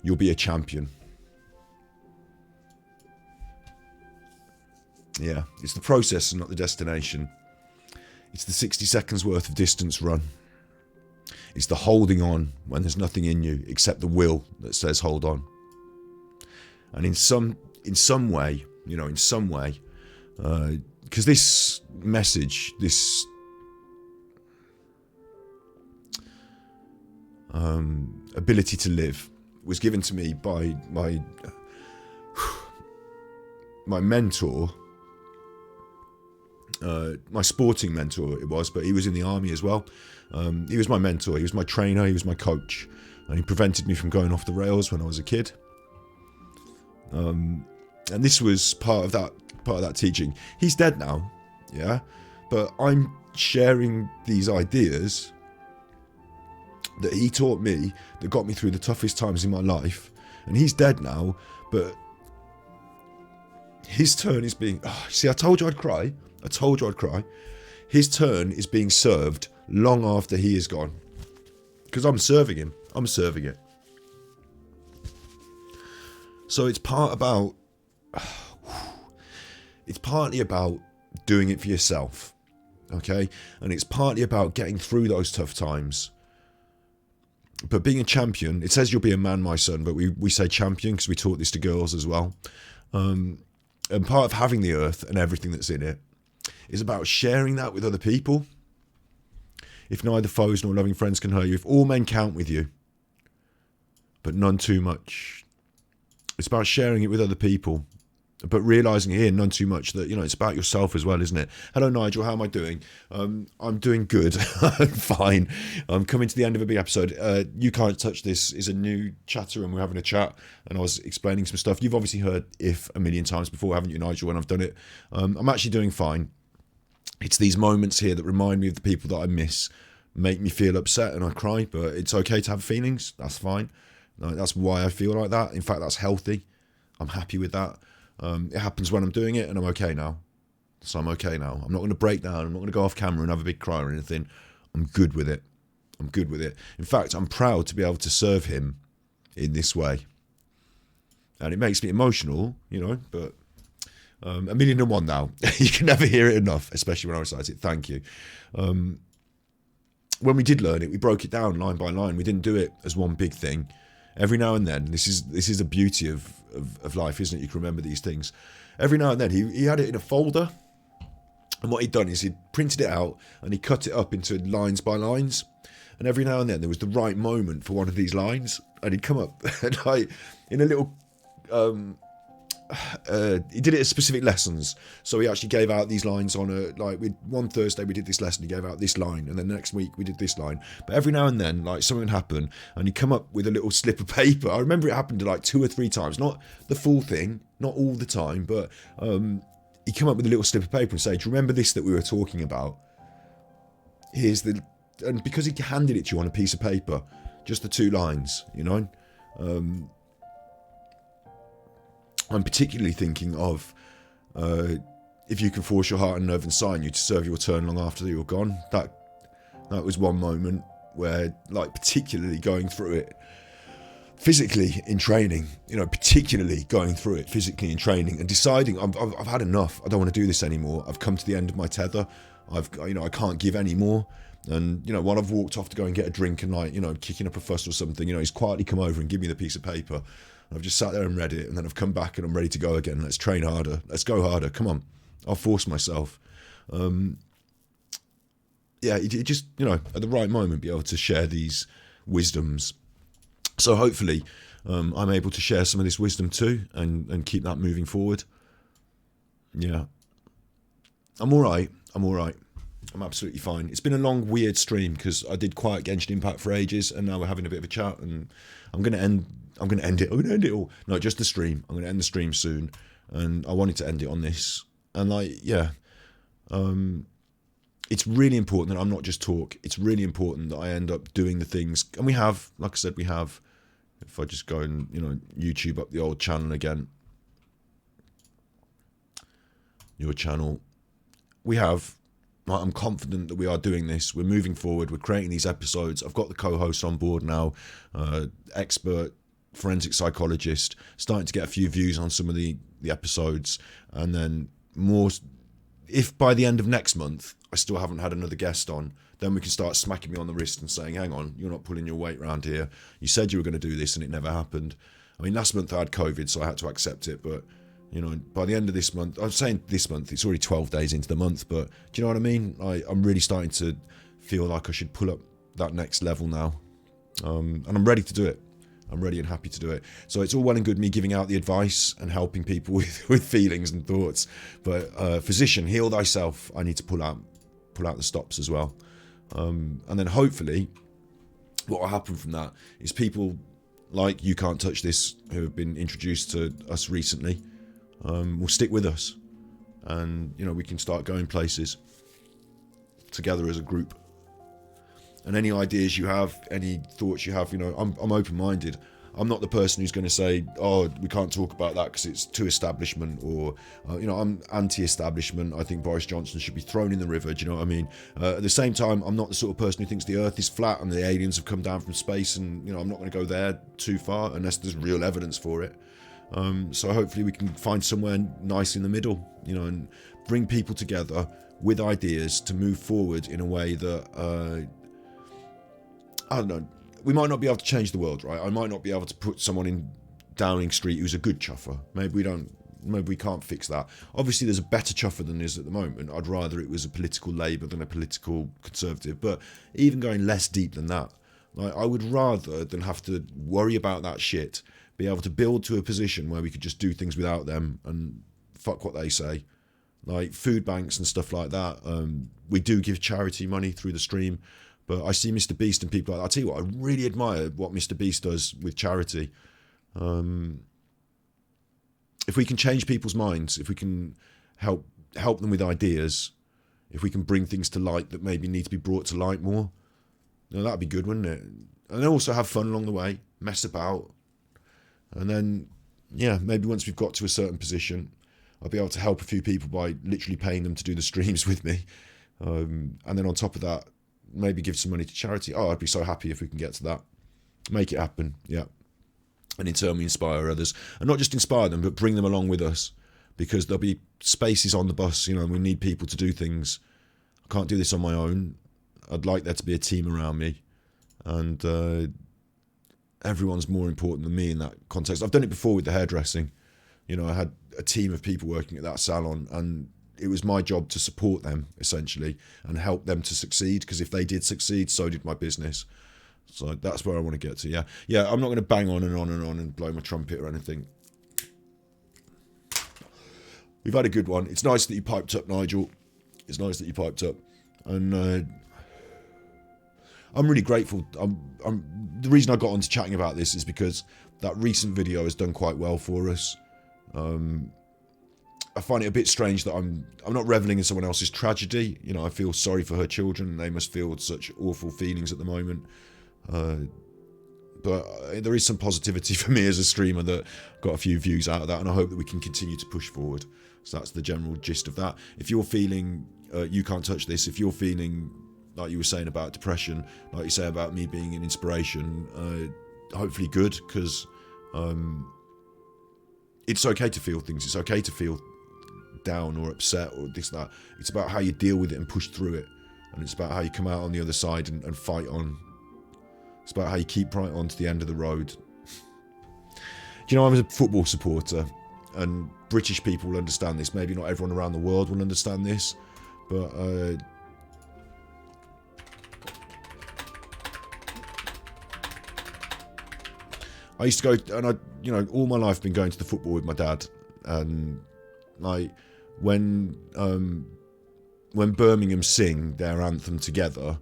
you'll be a champion. Yeah, it's the process and not the destination. It's the 60 seconds worth of distance run. It's the holding on when there's nothing in you except the will that says hold on. And in some way, because this message, this ability to live was given to me by my mentor, my sporting mentor it was, but he was in the army as well. He was my mentor, he was my trainer, he was my coach, and he prevented me from going off the rails when I was a kid. And this was part of that teaching. He's dead now, yeah, but I'm sharing these ideas that he taught me that got me through the toughest times in my life, and he's dead now, but his turn is being see, I told you I'd cry. His turn is being served long after he is gone, because I'm serving him. I'm serving it. So it's partly about doing it for yourself. okay? And it's partly about getting through those tough times. But being a champion, it says you'll be a man, my son, but we say champion because we taught this to girls as well. And part of having the earth and everything that's in it is about sharing that with other people. If neither foes nor loving friends can hurt you, if all men count with you, but none too much. It's about sharing it with other people, but realising here, none too much, that, you know, it's about yourself as well, isn't it? Hello, Nigel, how am I doing? I'm doing good. I'm fine. I'm coming to the end of a big episode. You Can't Touch This is a new chatter, and we're having a chat, and I was explaining some stuff. You've obviously heard If a million times before, haven't you, Nigel, when I've done it? I'm actually doing fine. It's these moments here that remind me of the people that I miss, make me feel upset and I cry, but it's okay to have feelings. That's fine. That's why I feel like that. In fact, that's healthy. I'm happy with that. It happens when I'm doing it, and I'm okay now. So I'm okay now. I'm not going to break down. I'm not going to go off camera and have a big cry or anything. I'm good with it. I'm good with it. In fact, I'm proud to be able to serve him in this way. And it makes me emotional, you know, but 1,000,001 now. You can never hear it enough, especially when I recite it. Thank you. When we did learn it, we broke it down line by line. We didn't do it as one big thing. Every now and then, this is the beauty of life, isn't it? You can remember these things. Every now and then, he had it in a folder. And what he'd done is he'd printed it out and he cut it up into lines by lines. And every now and then, there was the right moment for one of these lines. And he'd come up and in a little... he did it at specific lessons, so he actually gave out these lines on one Thursday we did this lesson, he gave out this line, and then the next week we did this line. But every now and then, like, something would happen and he'd come up with a little slip of paper. I remember it happened like 2 or 3 times, not the full thing, not all the time, but he'd come up with a little slip of paper and say, do you remember this that we were talking about? And because he handed it to you on a piece of paper, just the 2 lines, you know. I'm particularly thinking of if you can force your heart and nerve and sign you to serve your turn long after you're gone. That was one moment where, like, particularly going through it physically in training, you know, particularly going through it physically in training and deciding I've had enough. I don't want to do this anymore. I've come to the end of my tether. I can't give any more. And, you know, while I've walked off to go and get a drink and, like, you know, kicking up a fuss or something, you know, he's quietly come over and give me the piece of paper. I've just sat there and read it, and then I've come back and I'm ready to go again. Let's train harder. Let's go harder. Come on. I'll force myself. It just, you know, at the right moment, be able to share these wisdoms. So hopefully I'm able to share some of this wisdom too and keep that moving forward. Yeah. I'm all right. I'm absolutely fine. It's been a long, weird stream because I did Quiet Genshin Impact for ages, and now we're having a bit of a chat, and I'm going to end it all. No, just the stream. I'm going to end the stream soon, and I wanted to end it on this. And, like, yeah, it's really important that I'm not just talk. It's really important that I end up doing the things, and we have, like I said, if I just go and, you know, YouTube up the old channel again, your channel, I'm confident that we are doing this. We're moving forward. We're creating these episodes. I've got the co-host on board now, expert forensic psychologist, starting to get a few views on some of the episodes, and then more. If by the end of next month I still haven't had another guest on, then we can start smacking me on the wrist and saying, hang on, you're not pulling your weight around here. You said you were going to do this and it never happened. I mean, last month I had COVID, so I had to accept it, but, you know, by the end of this month, I'm saying this month, it's already 12 days into the month, but do you know what I mean? I'm really starting to feel like I should pull up that next level now. And I'm ready to do it. I'm ready and happy to do it. So it's all well and good me giving out the advice and helping people with feelings and thoughts. But physician, heal thyself. I need to pull out the stops as well. And then hopefully what will happen from that is people like You Can't Touch This, who have been introduced to us recently, will stick with us, and, you know, we can start going places together as a group. And any ideas you have, any thoughts you have, you know, I'm open-minded. I'm not the person who's going to say, oh, we can't talk about that because it's too establishment, or, you know, I'm anti-establishment. I think Boris Johnson should be thrown in the river. Do you know what I mean? At the same time, I'm not the sort of person who thinks the earth is flat and the aliens have come down from space, and, you know, I'm not going to go there too far unless there's real evidence for it. So hopefully we can find somewhere nice in the middle, you know, and bring people together with ideas to move forward in a way that, I don't know, we might not be able to change the world, right? I might not be able to put someone in Downing Street who's a good chuffer. Maybe we can't fix that. Obviously, there's a better chuffer than there is at the moment. I'd rather it was a political Labour than a political Conservative. But even going less deep than that, like, I would rather than have to worry about that shit, be able to build to a position where we could just do things without them and fuck what they say. Like food banks and stuff like that. We do give charity money through the stream. But I see Mr. Beast and people like that. I'll tell you what, I really admire what Mr. Beast does with charity. If we can change people's minds, if we can help them with ideas, if we can bring things to light that maybe need to be brought to light more, that'd be good, wouldn't it? And then also have fun along the way, mess about. And then, yeah, maybe once we've got to a certain position, I'll be able to help a few people by literally paying them to do the streams with me. And then on top of that, maybe give some money to charity. Oh, I'd be so happy if we can get to that. Make it happen, yeah. And in turn, we inspire others. And not just inspire them, but bring them along with us. Because there'll be spaces on the bus, and we need people to do things. I can't do this on my own. I'd like there to be a team around me. And everyone's more important than me in that context. I've done it before with the hairdressing. I had a team of people working at that salon, and it was my job to support them, essentially, and help them to succeed. Because if they did succeed, so did my business. So that's where I want to get to, yeah. Yeah, I'm not going to bang on and on and on and blow my trumpet or anything. We've had a good one. It's nice that you piped up, Nigel. It's nice that you piped up. And I'm really grateful. The reason I got onto chatting about this is because that recent video has done quite well for us. I find it a bit strange that I'm not reveling in someone else's tragedy. I feel sorry for her children. They must feel such awful feelings at the moment. But there is some positivity for me as a streamer that got a few views out of that, and I hope that we can continue to push forward. So that's the general gist of that. If you're feeling you can't touch this, if you're feeling like you were saying about depression, like you say about me being an inspiration, hopefully good, because it's okay to feel things. It's okay to feel down or upset or this, that. It's about how you deal with it and push through it. And it's about how you come out on the other side and fight on. It's about how you keep right on to the end of the road. I was a football supporter, and British people will understand this. Maybe not everyone around the world will understand this, but I used to go, and all my life I've been going to the football with my dad, and like when Birmingham sing their anthem together.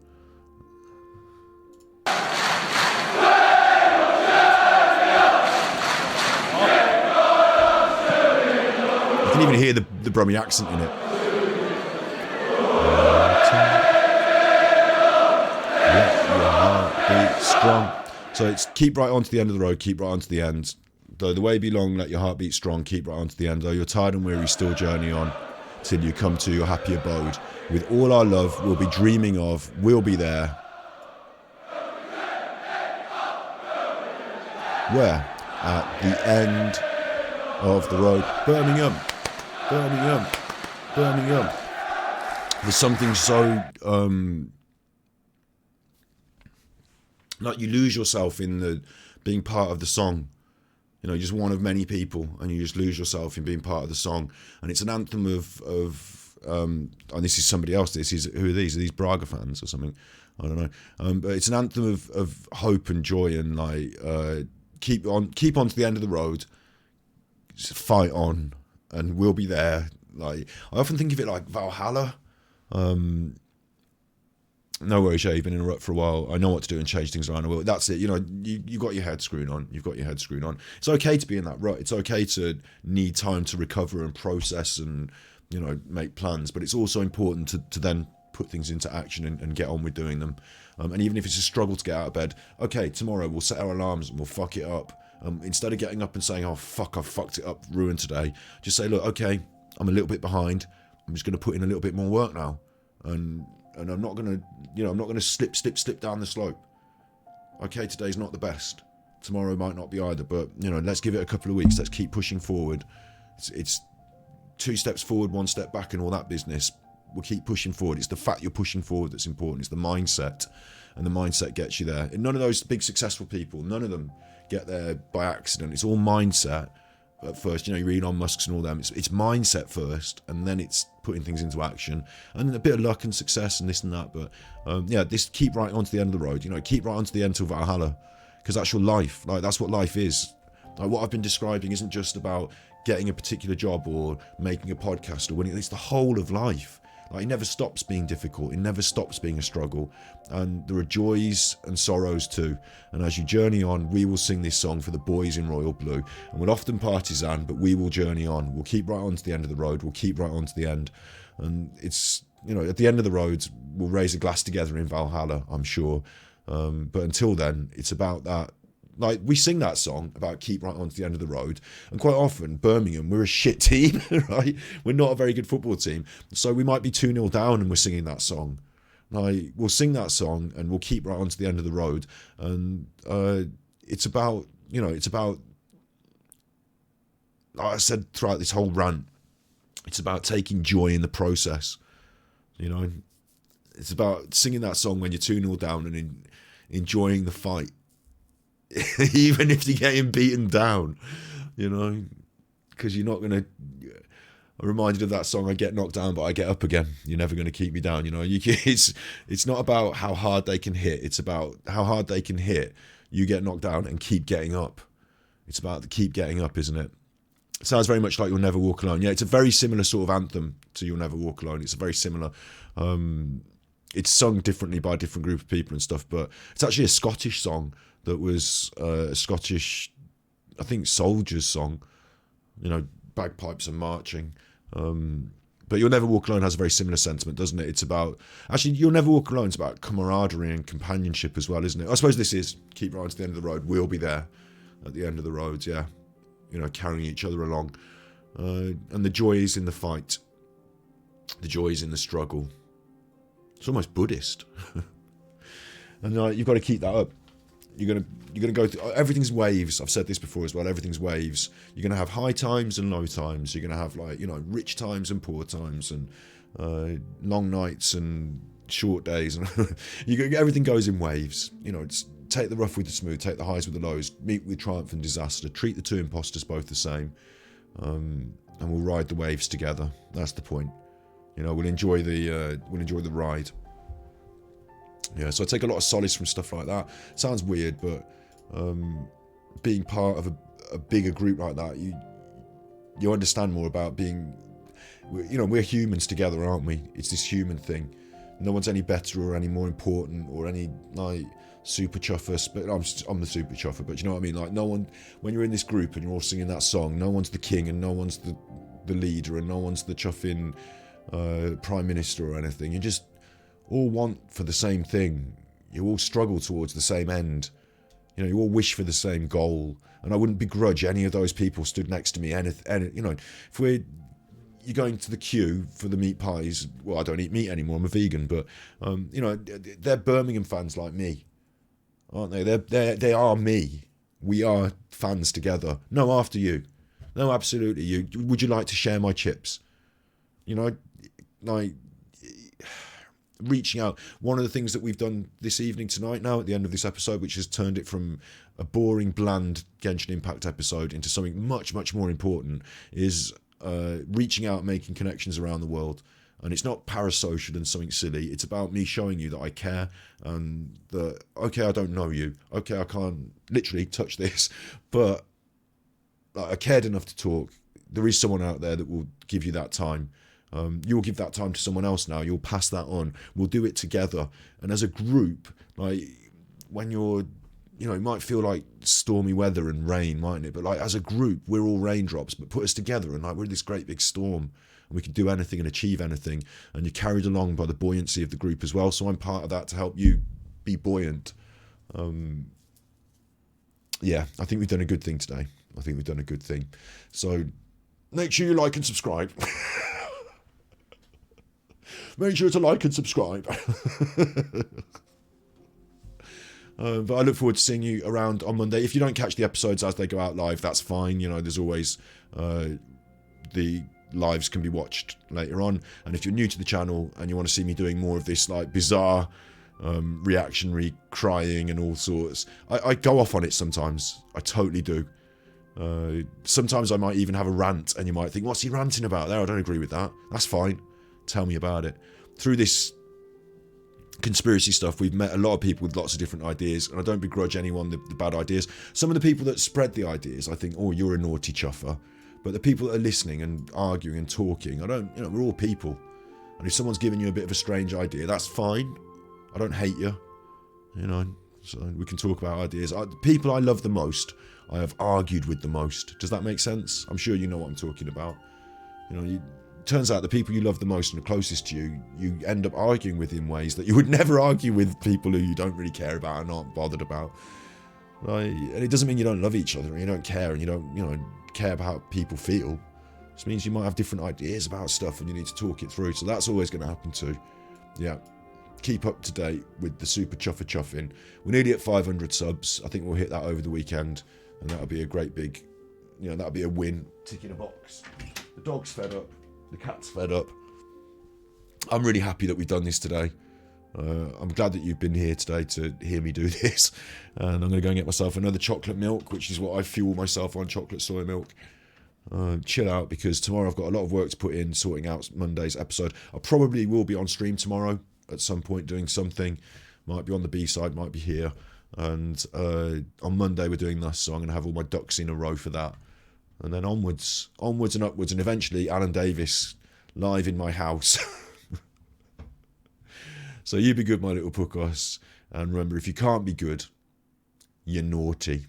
You can even hear the Brummie accent in it. Let your heart beat strong. So it's keep right on to the end of the road, keep right on to the end. Though the way be long, let your heart beat strong, keep right on to the end. Though you're tired and weary, still journey on till you come to your happy abode. With all our love, we'll be dreaming of, we'll be there. Where? At the end of the road. Birmingham. Birmingham. Birmingham. There's something so like you lose yourself in the being part of the song. You're just one of many people, and you just lose yourself in being part of the song. And it's an anthem of and this is somebody else. Who are these? Are these Braga fans or something? I don't know. But it's an anthem of hope and joy, and like keep on to the end of the road. Just fight on, and we'll be there. Like I often think of it like Valhalla. No worries, yeah, you've been in a rut for a while. I know what to do and change things around the world. That's it. You got your head screwed on. You've got your head screwed on. It's okay to be in that rut. It's okay to need time to recover and process and, make plans. But it's also important to then put things into action and get on with doing them. And even if it's a struggle to get out of bed, okay, tomorrow we'll set our alarms and we'll fuck it up. Instead of getting up and saying, oh, fuck, I've fucked it up, ruined today. Just say, look, okay, I'm a little bit behind. I'm just going to put in a little bit more work now. And I'm not going to slip down the slope. Okay, today's not the best. Tomorrow might not be either, but, let's give it a couple of weeks. Let's keep pushing forward. It's 2 steps forward, 1 step back and all that business. We'll keep pushing forward. It's the fact you're pushing forward that's important. It's the mindset, and the mindset gets you there. And none of those big successful people, none of them get there by accident. It's all mindset at first. You know, you read on Musk's and all them. It's mindset first, and then it's putting things into action, and then a bit of luck and success and this and that. But yeah, this keep right on to the end of the road. You know, keep right on to the end till Valhalla, because that's your life. Like, that's what life is. Like, what I've been describing isn't just about getting a particular job or making a podcast or winning. It's the whole of life. Like, it never stops being difficult. It never stops being a struggle. And there are joys and sorrows too. And as you journey on, we will sing this song for the boys in royal blue. And we're often partisan, but we will journey on. We'll keep right on to the end of the road. We'll keep right on to the end. And it's, you know, at the end of the road, we'll raise a glass together in Valhalla, I'm sure. But until then, it's about that. Like, we sing that song about keep right on to the end of the road, and quite often Birmingham, we're a shit team, right? We're not a very good football team, so we might be 2-0 down and we're singing that song. Like, we'll sing that song and we'll keep right on to the end of the road. And it's about, you know, it's about, like I said throughout this whole rant, it's about taking joy in the process. You know, it's about singing that song when you're 2-0 down and enjoying the fight. Even if you're getting beaten down, you know, because you're not going to. I'm reminded of that song, I get knocked down, but I get up again. You're never going to keep me down, you know. It's not about how hard they can hit. It's about how hard they can hit. You get knocked down and keep getting up. It's about the keep getting up, isn't it? It sounds very much like You'll Never Walk Alone. Yeah, it's a very similar sort of anthem to You'll Never Walk Alone. It's a very similar. It's sung differently by a different group of people and stuff, but it's actually a Scottish song. That was a Scottish, I think, soldiers' song, you know, bagpipes and marching. But You'll Never Walk Alone has a very similar sentiment, doesn't it? It's about, actually, You'll Never Walk Alone is about camaraderie and companionship as well, isn't it? I suppose this is keep right to the end of the road. We'll be there at the end of the road, yeah. You know, carrying each other along. And the joy is in the fight. The joy is in the struggle. It's almost Buddhist. And you've got to keep that up. You're gonna go through, everything's waves. I've said this before as well. Everything's waves. You're gonna have high times and low times. You're gonna have, like, you know, rich times and poor times, and long nights and short days, and everything goes in waves. You know, it's take the rough with the smooth, take the highs with the lows, meet with triumph and disaster. Treat the two imposters both the same, and we'll ride the waves together. That's the point. You know, we'll enjoy the ride. Yeah, so I take a lot of solace from stuff like that. Sounds weird, but being part of a bigger group like that, you understand more about being, you know, we're humans together, aren't we? It's this human thing. No one's any better or any more important or any, like, super chuffers, but I'm the super chuffer, but you know what I mean? Like, no one, when you're in this group and you're all singing that song, no one's the king and no one's the leader and no one's the chuffing prime minister or anything. You just all want for the same thing. You all struggle towards the same end. You know, you all wish for the same goal. And I wouldn't begrudge any of those people stood next to me. You know, if you're going to the queue for the meat pies, well, I don't eat meat anymore, I'm a vegan, but you know, they're Birmingham fans like me, aren't they? They are me. We are fans together. No, after you. No, absolutely. You would you like to share my chips? You know, like, reaching out. One of the things that we've done this evening tonight now at the end of this episode, which has turned it from a boring, bland Genshin Impact episode into something much, much more important, is reaching out, making connections around the world. And it's not parasocial and something silly. It's about me showing you that I care, and that, okay, I don't know you. Okay, I can't literally touch this, but I cared enough to talk. There is someone out there that will give you that time. You'll give that time to someone else now. You'll pass that on. We'll do it together. And as a group, like, when you're, you know, it might feel like stormy weather and rain, mightn't it? But, like, as a group, we're all raindrops, but put us together and, like, we're this great big storm, and we can do anything and achieve anything. And you're carried along by the buoyancy of the group as well. So I'm part of that to help you be buoyant. Yeah, I think we've done a good thing today. I think we've done a good thing. So make sure you like and subscribe. Make sure to like and subscribe. But I look forward to seeing you around on Monday. If you don't catch the episodes as they go out live, that's fine. You know, there's always the lives can be watched later on. And if you're new to the channel and you want to see me doing more of this like bizarre reactionary crying and all sorts, I go off on it sometimes. I totally do. Sometimes I might even have a rant and you might think, what's he ranting about there? I don't agree with that. That's fine. Tell me about it. Through this conspiracy stuff, we've met a lot of people with lots of different ideas, and I don't begrudge anyone the bad ideas. Some of the people that spread the ideas, I think, oh, you're a naughty chuffer. But the people that are listening and arguing and talking, we're all people. And if someone's giving you a bit of a strange idea, that's fine. I don't hate you, so we can talk about ideas. The people I love the most, I have argued with the most. Does that make sense? I'm sure you know what I'm talking about. Turns out the people you love the most and the closest to you, you end up arguing with in ways that you would never argue with people who you don't really care about and aren't bothered about. Right? And it doesn't mean you don't love each other and you don't care and you don't, care about how people feel. It just means you might have different ideas about stuff and you need to talk it through. So that's always going to happen too. Yeah. Keep up to date with the Super Chuffer Chuffing. We're nearly at 500 subs. I think we'll hit that over the weekend, and that'll be a great big, that'll be a win. Tick in a box. The dog's fed up. The cat's fed up. I'm really happy that we've done this today. I'm glad that you've been here today to hear me do this. And I'm going to go and get myself another chocolate milk, which is what I fuel myself on, chocolate soy milk. Chill out, because tomorrow I've got a lot of work to put in, sorting out Monday's episode. I probably will be on stream tomorrow at some point doing something. Might be on the B-side, might be here. And on Monday we're doing this, so I'm going to have all my ducks in a row for that. And then onwards and upwards, and eventually Alan Davis live in my house. So you be good, my little puckos. And remember, if you can't be good, you're naughty.